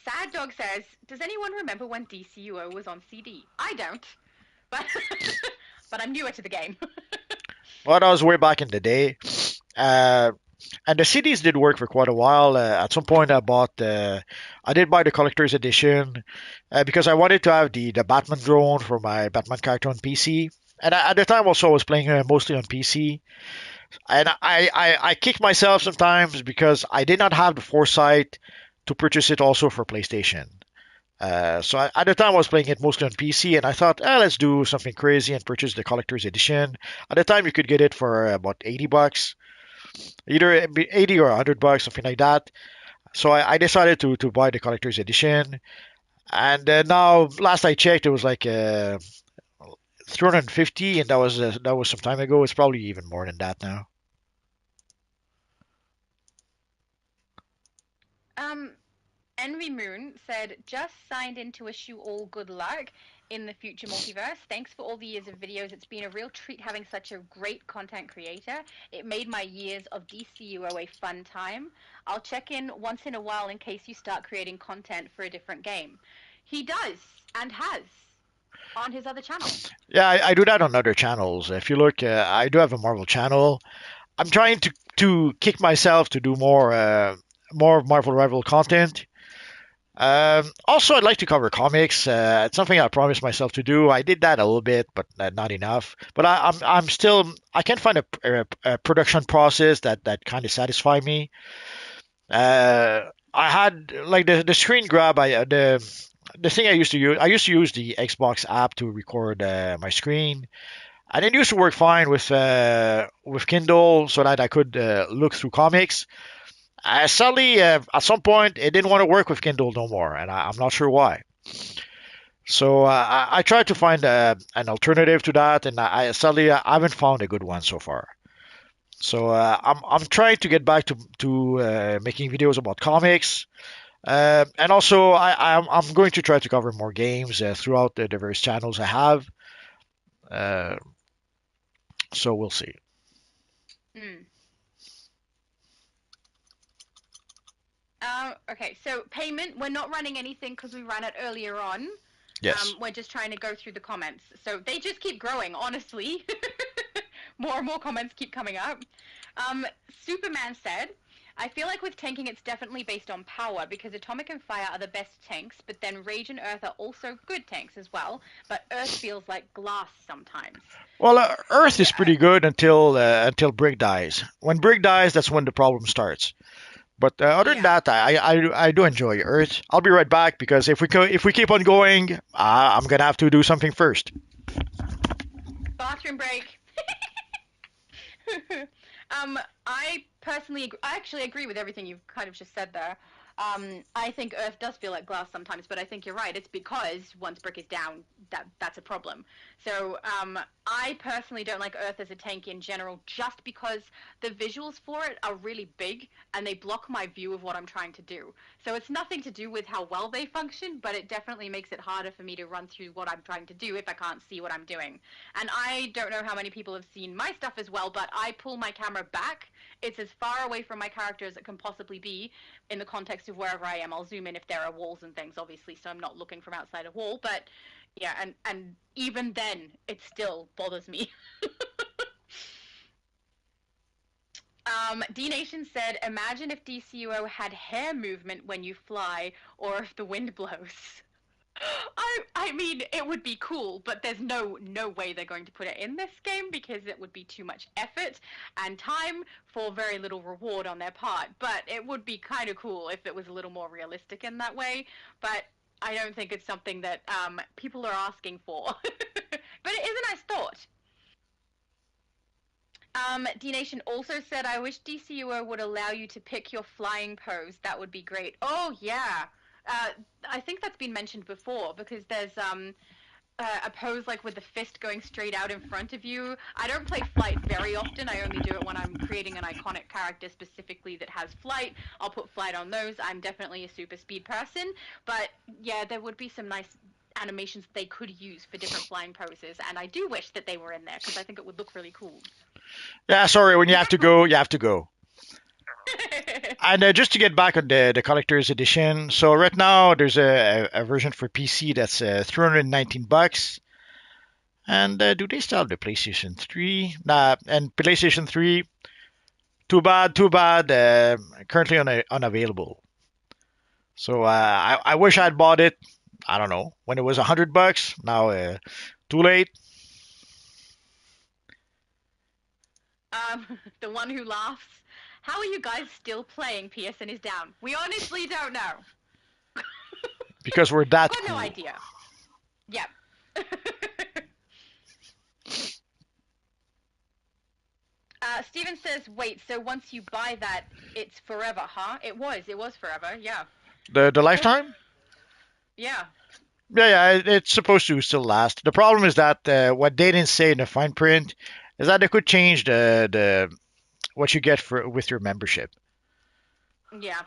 Sad Dog says, does anyone remember when DCUO was on CD? I don't, but but I'm newer to the game. Well, that was way back in the day. Uh, and the CDs did work for quite a while. At some point, I did buy the collector's edition because I wanted to have the Batman drone for my Batman character on PC. And at the time, also, I was playing mostly on PC. And I kick myself sometimes because I did not have the foresight to purchase it also for PlayStation. At the time, I was playing it mostly on PC, and I thought, let's do something crazy and purchase the collector's edition. At the time, you could get it for about $80, either 80 or $100, something like that. So I decided to buy the collector's edition, and now last I checked, it was like 350, and that was some time ago. It's probably even more than that now. Um, Envy Moon said, just signed in to wish you all good luck in the future multiverse. Thanks for all the years of videos. It's been a real treat having such a great content creator. It made my years of DCUO a fun time. I'll check in once in a while in case you start creating content for a different game. He does and has on his other channel. Yeah, I do that on other channels. If you look, I do have a Marvel channel. I'm trying to kick myself to do more Marvel Rival content. Also, I'd like to cover comics. It's something I promised myself to do. I did that a little bit, but not enough. But I'm still I can't find a production process that kind of satisfy me. I had like the screen grab. The thing I used to use. I used to use the Xbox app to record my screen, and it used to work fine with Kindle, so that I could look through comics. Sadly, at some point, it didn't want to work with Kindle no more, and I'm not sure why. So I tried to find an alternative to that, and sadly I haven't found a good one so far. So I'm trying to get back to making videos about comics, and also I'm going to try to cover more games throughout the various channels I have. Uh, so we'll see. Mm. Okay, so payment, we're not running anything because we ran it earlier on. Yes. We're just trying to go through the comments. So they just keep growing, honestly. More and more comments keep coming up. Superman said, I feel like with tanking it's definitely based on power because Atomic and Fire are the best tanks, but then Rage and Earth are also good tanks as well, but Earth feels like glass sometimes. Well, Earth is Yeah. pretty good until Brick dies. When Brick dies, that's when the problem starts. But other than Yeah. that, I do enjoy Earth. I'll be right back because if we keep on going, I'm gonna have to do something first. Bathroom break. I personally, I actually agree with everything you've kind of just said there. I think Earth does feel like glass sometimes, but I think you're right. It's because once brick is down, that's a problem. So I personally don't like Earth as a tank in general, just because the visuals for it are really big and they block my view of what I'm trying to do. So it's nothing to do with how well they function, but it definitely makes it harder for me to run through what I'm trying to do if I can't see what I'm doing. And I don't know how many people have seen my stuff as well, but I pull my camera back. It's as far away from my character as it can possibly be in the context of wherever I am. I'll zoom in if there are walls and things, obviously, so I'm not looking from outside a wall. But yeah, and even then, it still bothers me. D Nation said, imagine if DCUO had hair movement when you fly, or if the wind blows. I mean, it would be cool, but there's no way they're going to put it in this game because it would be too much effort and time for very little reward on their part. But it would be kind of cool if it was a little more realistic in that way. But I don't think it's something that people are asking for. But it is a nice thought. D Nation also said, I wish DCUO would allow you to pick your flying pose. That would be great. Oh, yeah. I think that's been mentioned before because there's a pose like with the fist going straight out in front of you. I don't play flight very often. I only do it when I'm creating an iconic character specifically that has flight. I'll put flight on those. I'm definitely a super speed person. But yeah, there would be some nice animations they could use for different flying poses. And I do wish that they were in there because I think it would look really cool. Yeah, sorry. When you have to go, you have to go. And just to get back on the collector's edition, so right now there's a version for PC that's $319. And do they still have the PlayStation 3? Nah, and PlayStation 3, too bad, too bad. Currently unavailable. So I wish I'd bought it. I don't know when it was $100. Now too late. The one who laughs. How are you guys still playing PSN is down? We honestly don't know. Because we're that Got no cool. idea. Yeah. Steven says, wait, so once you buy that, it's forever, huh? It was forever, yeah. The lifetime? Yeah. Yeah, it's supposed to still last. The problem is that what they didn't say in the fine print is that they could change the what you get for with your membership. Yeah.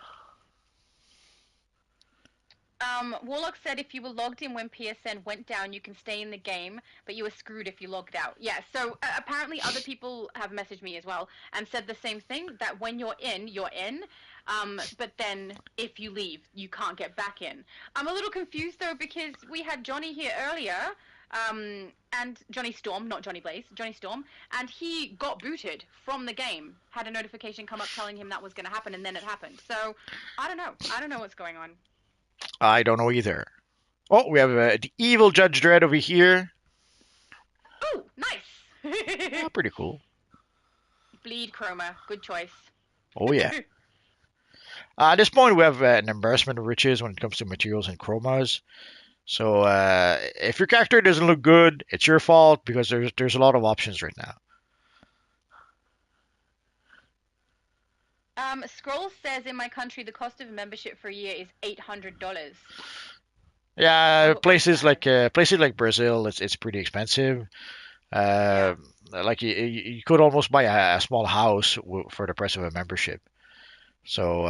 Warlock said if you were logged in when PSN went down, you can stay in the game, but you were screwed if you logged out. Yeah, so apparently other people have messaged me as well and said the same thing, that when you're in, you're in. But then if you leave, you can't get back in. I'm a little confused though because we had Johnny here earlier, and Johnny Storm, not Johnny Blaze, Johnny Storm, and he got booted from the game. Had a notification come up telling him that was going to happen, and then it happened. So I don't know. I don't know what's going on. I don't know either. Oh, we have the evil Judge Dredd over here. Ooh, nice. Oh, pretty cool. Bleed Chroma, good choice. Oh yeah. At this point, we have an embarrassment of riches when it comes to materials and chromas. So if your character doesn't look good, it's your fault because there's a lot of options right now. Scroll says in my country the cost of membership for a year is $800. Yeah, Oh, places like Brazil, it's pretty expensive. yeah. Uh, like you could almost buy a small house for the price of a membership. So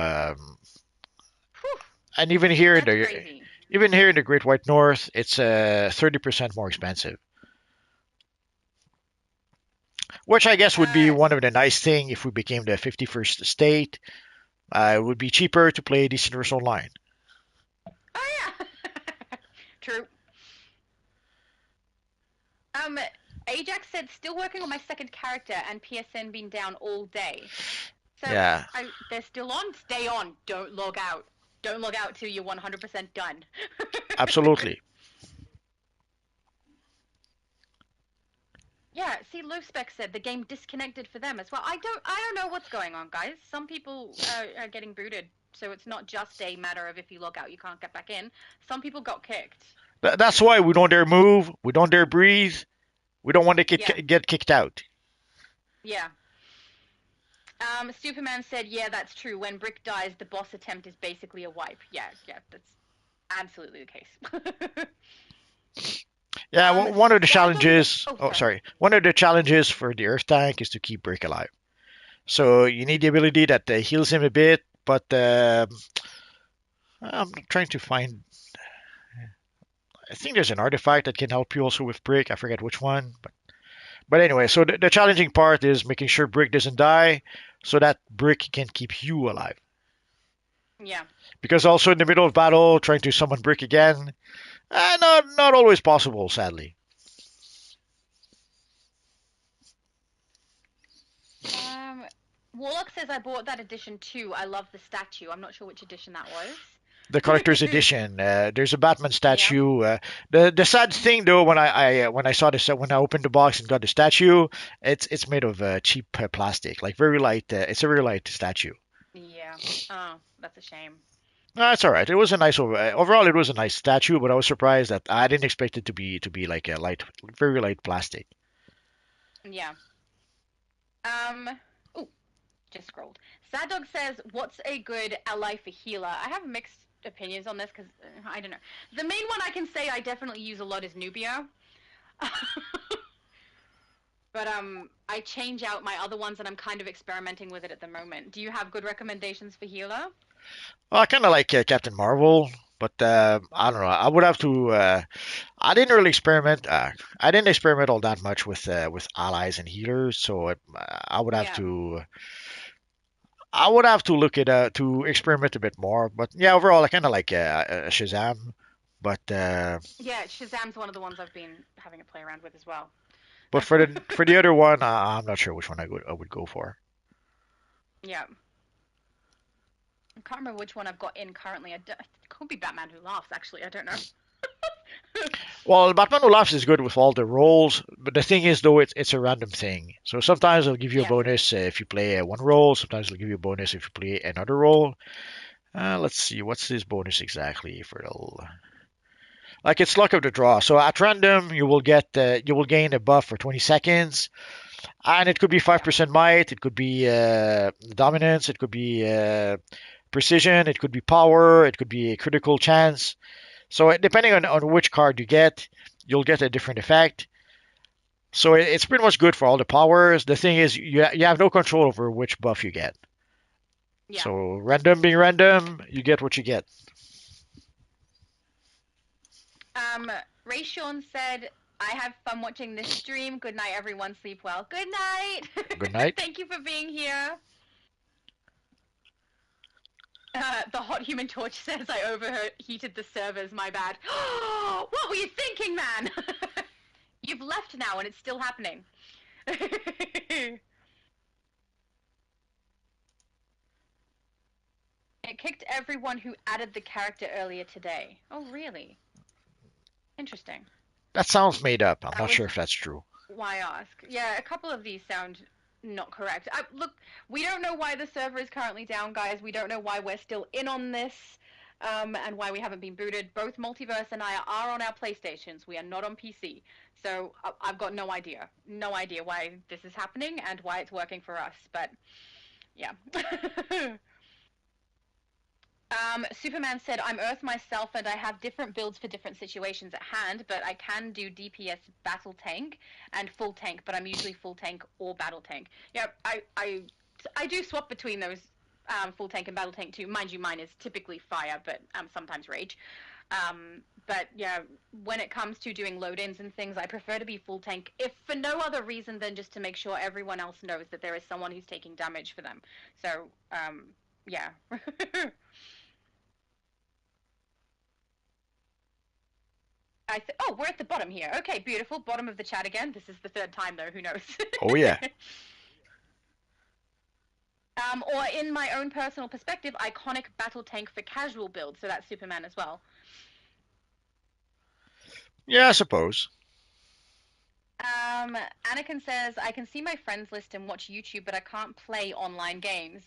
Whew, and even here in that's the crazy. even here in the Great White North, it's 30% more expensive. Which I guess would be Uh, one of the nice thing if we became the 51st state. It would be cheaper to play Decent Verse Online. oh yeah. True. Um, Ajax said still working on my second character and PSN been down all day. So Yeah, they're still on. Stay on. Don't log out. Don't log out till you're 100% done. absolutely. Yeah, see, Low Spec said the game disconnected for them as well. I don't know what's going on, guys. Some people are getting booted, so it's not just a matter of if you log out, you can't get back in. Some people got kicked. That's why we don't dare move. We don't dare breathe. We don't want to Yeah, get kicked out. yeah. Superman said, yeah, that's true. When Brick dies, the boss attempt is basically a wipe. Yeah, yeah, that's absolutely the case. Yeah, one of the Sadly, challenges. oh, Oh, sorry. sorry. One of the challenges for the Earth tank is to keep Brick alive. So you need the ability that heals him a bit, but I'm trying to find. I think there's an artifact that can help you also with Brick. I forget which one, but anyway. So the challenging part is making sure Brick doesn't die, so that Brick can keep you alive. Yeah. Because also in the middle of battle, trying to summon Brick again, not always possible, sadly. Um, Warlock says I bought that edition too. I love the statue. I'm not sure which edition that The collector's was. edition. There's a Batman Yeah. statue. The sad thing though, when I saw this when I opened the box and got the statue, it's made of cheap plastic, like very light. It's a very light statue. Yeah. Oh, that's a shame. No, it's all right. It was a nice overall. It was a nice statue, but I was surprised that I didn't expect it to be like a light, very light plastic. Yeah. Um. Ooh, just scrolled. Sad Dog says, "What's a good ally for healer?" I have mixed opinions on this because I don't know. The main one I can say I definitely use a lot is Nubia. But I change out my other ones and I'm kind of experimenting with it at the moment. Do you have good recommendations for healer? Well, I kind of like Captain Marvel, but I don't know. I would have to. I didn't really experiment. I didn't experiment all that much with allies and healers, so I would have Yeah. to. I would have to look at to experiment a bit more, but yeah, overall I kind of like Shazam, but Yeah, Shazam's one of the ones I've been having a play around with as well. for the other one, I'm not sure which one I would go for. Yeah. I can't remember which one I've got in currently. It could be Batman Who Laughs, actually. I don't know. Well, Batman Who Laughs is good with all the rolls, but the thing is, though, it's a random thing. So sometimes it'll give you a Yeah. bonus if you play one roll. Sometimes it'll give you a bonus if you play another roll. Let's see, what's this bonus exactly for the like it's luck of the draw. So at random, you will gain a buff for 20 seconds, and it could be Yeah. 5% might, it could be dominance, it could be precision, it could be power, it could be a critical chance. So depending on which card you get, you'll get a different effect. So it's pretty much good for all the powers. The thing is, you have no control over which buff you get. Yeah. So random being random, you get what you get. Ray Sean said, I have fun watching this stream. Good night, everyone. Sleep well. Good night. Good night. Thank you for being here. The Hot Human Torch says I overheated the servers. My bad. What were you thinking, man? You've left now and it's still happening. It kicked everyone who added the character earlier today. Oh, really? Interesting. That sounds made up. I'm That not was sure if that's true. why ask. Yeah, a couple of these sound not correct. Look, we don't know why the server is currently down, guys. We don't know why we're still in on this, and why we haven't been booted. Both Multiverse and I are on our PlayStations. We are not on PC. So I've got no idea. No idea why this is happening and why it's working for us. But, yeah. Superman said, I'm Earth myself and I have different builds for different situations at hand, but I can do DPS battle tank and full tank, but I'm usually full tank or battle tank. Yeah, I do swap between those full tank and battle tank too. Mind you, mine is typically fire, but sometimes rage. But yeah, when it comes to doing load-ins and things, I prefer to be full tank, if for no other reason than just to make sure everyone else knows that there is someone who's taking damage for them. So, yeah. Oh, we're at the bottom here. Okay, beautiful. Bottom of the chat again. This is the third time, though. Who knows? Oh yeah. Or in my own personal perspective, iconic battle tank for casual build. So that's Superman as well. Yeah, I suppose. Anakin says, I can see my friends list and watch YouTube, but I can't play online games.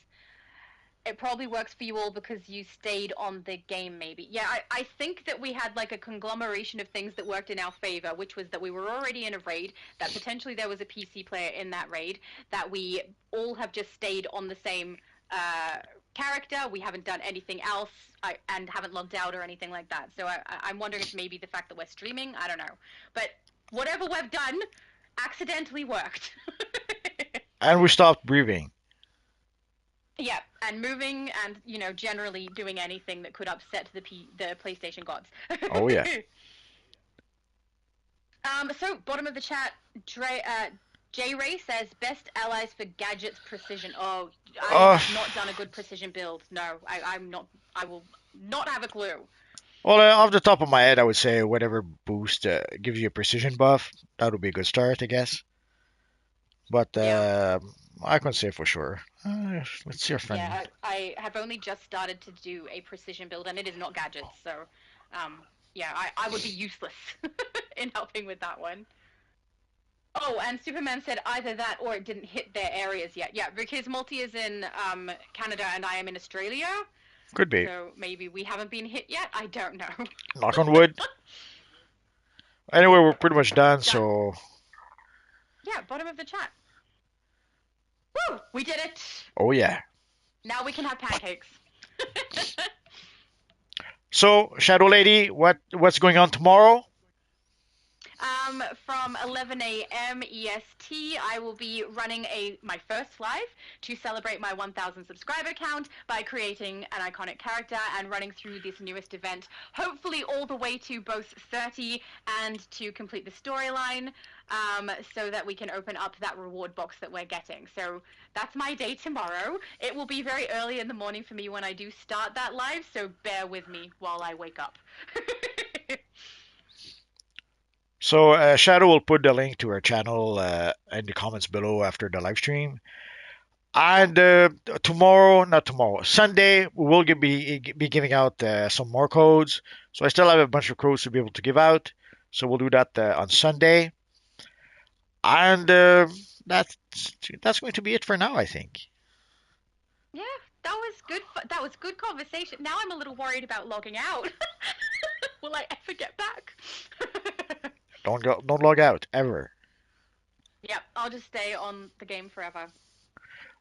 It probably works for you all because you stayed on the game, maybe. Yeah, I think that we had like a conglomeration of things that worked in our favor, which was that we were already in a raid, that potentially there was a PC player in that raid, that we all have just stayed on the same character. We haven't done anything else and haven't logged out or anything like that. So I'm wondering if maybe the fact that we're streaming, I don't know. But whatever we've done accidentally worked. And we stopped breathing. Yeah, and moving and, generally doing anything that could upset the PlayStation gods. Oh yeah. So, bottom of the chat, J Ray says, best allies for gadgets precision. Oh, I have not done a good precision build. No, I will not have a clue. Well, off the top of my head, I would say whatever boost gives you a precision buff, that would be a good start, I guess. But Yeah. I can't say for sure. Let's see our friend. Yeah, I have only just started to do a precision build, and it is not gadgets, so, yeah, I would be useless in helping with that one. Oh, and Superman said either that or it didn't hit their areas yet. Yeah, because Multi is in Canada and I am in Australia. Could be. So maybe we haven't been hit yet. I don't know. Knock on wood. Anyway, we're pretty much done, so... Yeah, bottom of the chat. Woo! We did it! Oh, yeah. Now we can have pancakes. So, Shadow Lady, what's going on tomorrow? From 11 a.m. EST, I will be running my first live to celebrate my 1,000 subscriber count by creating an iconic character and running through this newest event, hopefully all the way to both 30 and to complete the storyline. so that we can open up that reward box that we're getting. So that's my day tomorrow. It will be very early in the morning for me when I do start that live, so bear with me while I wake up. So Shadow will put the link to her channel in the comments below after the live stream. And tomorrow, not tomorrow, Sunday, we will be giving out some more codes. So I still have a bunch of codes to be able to give out. So we'll do that on Sunday. And that's that's going to be it for now, I think. Yeah, that was good. That was good conversation. Now I'm a little worried about logging out. Will I ever get back? Don't log out ever. Yep, I'll just stay on the game forever,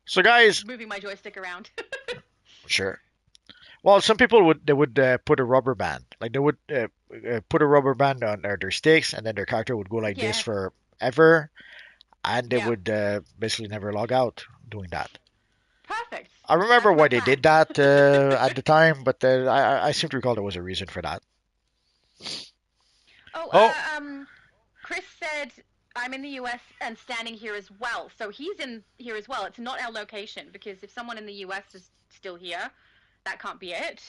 So guys, moving my joystick around. sure. Well, some people would put a rubber band, like they would put a rubber band on their sticks, and then their character would go like this Yeah. forever, and they Yeah. would basically never log out doing that. Perfect. I remember That's my why they plan. did that at the time, but I seem to recall there was a reason for that. Oh, Oh, Chris said I'm in the US and standing here as well. So he's in here as well. It's not our location because if someone in the US is still here, that can't be it.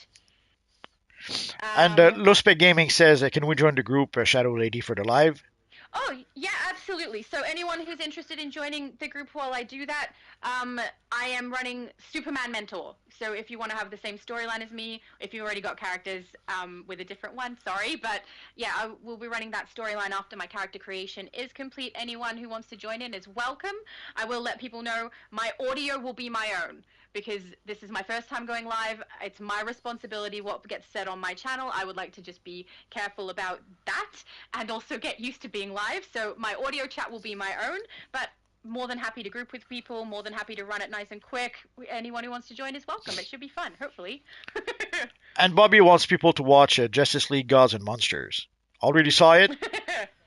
and Lospe Gaming says, can we join the group Shadow Lady for the live? Oh, yeah, absolutely. So anyone who's interested in joining the group while I do that, I am running Superman Mentor. So if you want to have the same storyline as me, if you already got characters with a different one, sorry. But yeah, I will be running that storyline after my character creation is complete. Anyone who wants to join in is welcome. I will let people know my audio will be my own, because this is my first time going live. It's my responsibility what gets said on my channel. I would like to just be careful about that and also get used to being live. So my audio chat will be my own, but more than happy to group with people, more than happy to run it nice and quick. Anyone who wants to join is welcome. It should be fun, hopefully. And Bobby wants people to watch Justice League Gods and Monsters. Already saw it,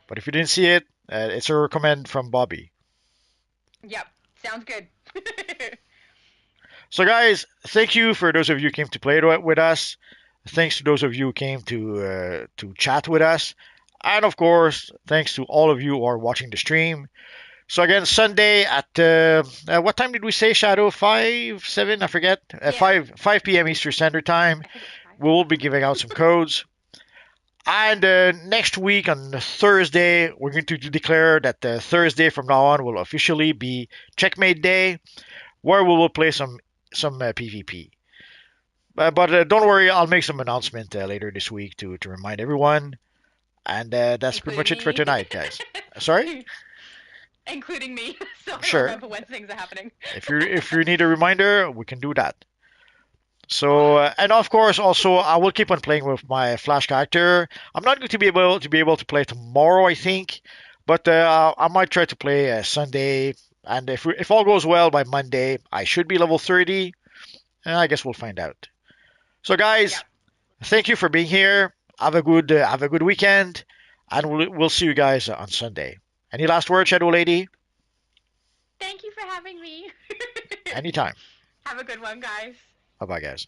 but if you didn't see it, it's a recommend from Bobby. Yep, sounds good. So, guys, thank you for those of you who came to play with us. Thanks to those of you who came to chat with us, and of course, thanks to all of you who are watching the stream. So again, Sunday at what time did we say, Shadow? 5, 7? I forget. Yeah. 5 p.m. Eastern Standard Time. I think it's fine. We will be giving out some codes. And next week on Thursday, we're going to declare that Thursday from now on will officially be Checkmate Day, where we will play some PvP. But don't worry, I'll make some announcement later this week to remind everyone. And that's pretty much it for Including me. tonight, guys. Sorry? Including me, so I Sure. remember when things are happening. If you need a reminder, we can do that. So and of course also I will keep on playing with my Flash character. I'm not going to be able to play tomorrow, I think, but I might try to play Sunday. And if all goes well by Monday, I should be level 30. And I guess we'll find out. So guys, Yep. thank you for being here. Have a good weekend, and we'll see you guys on Sunday. Any last words, Shadow Lady? Thank you for having me. Anytime. Have a good one, guys. Bye bye, guys.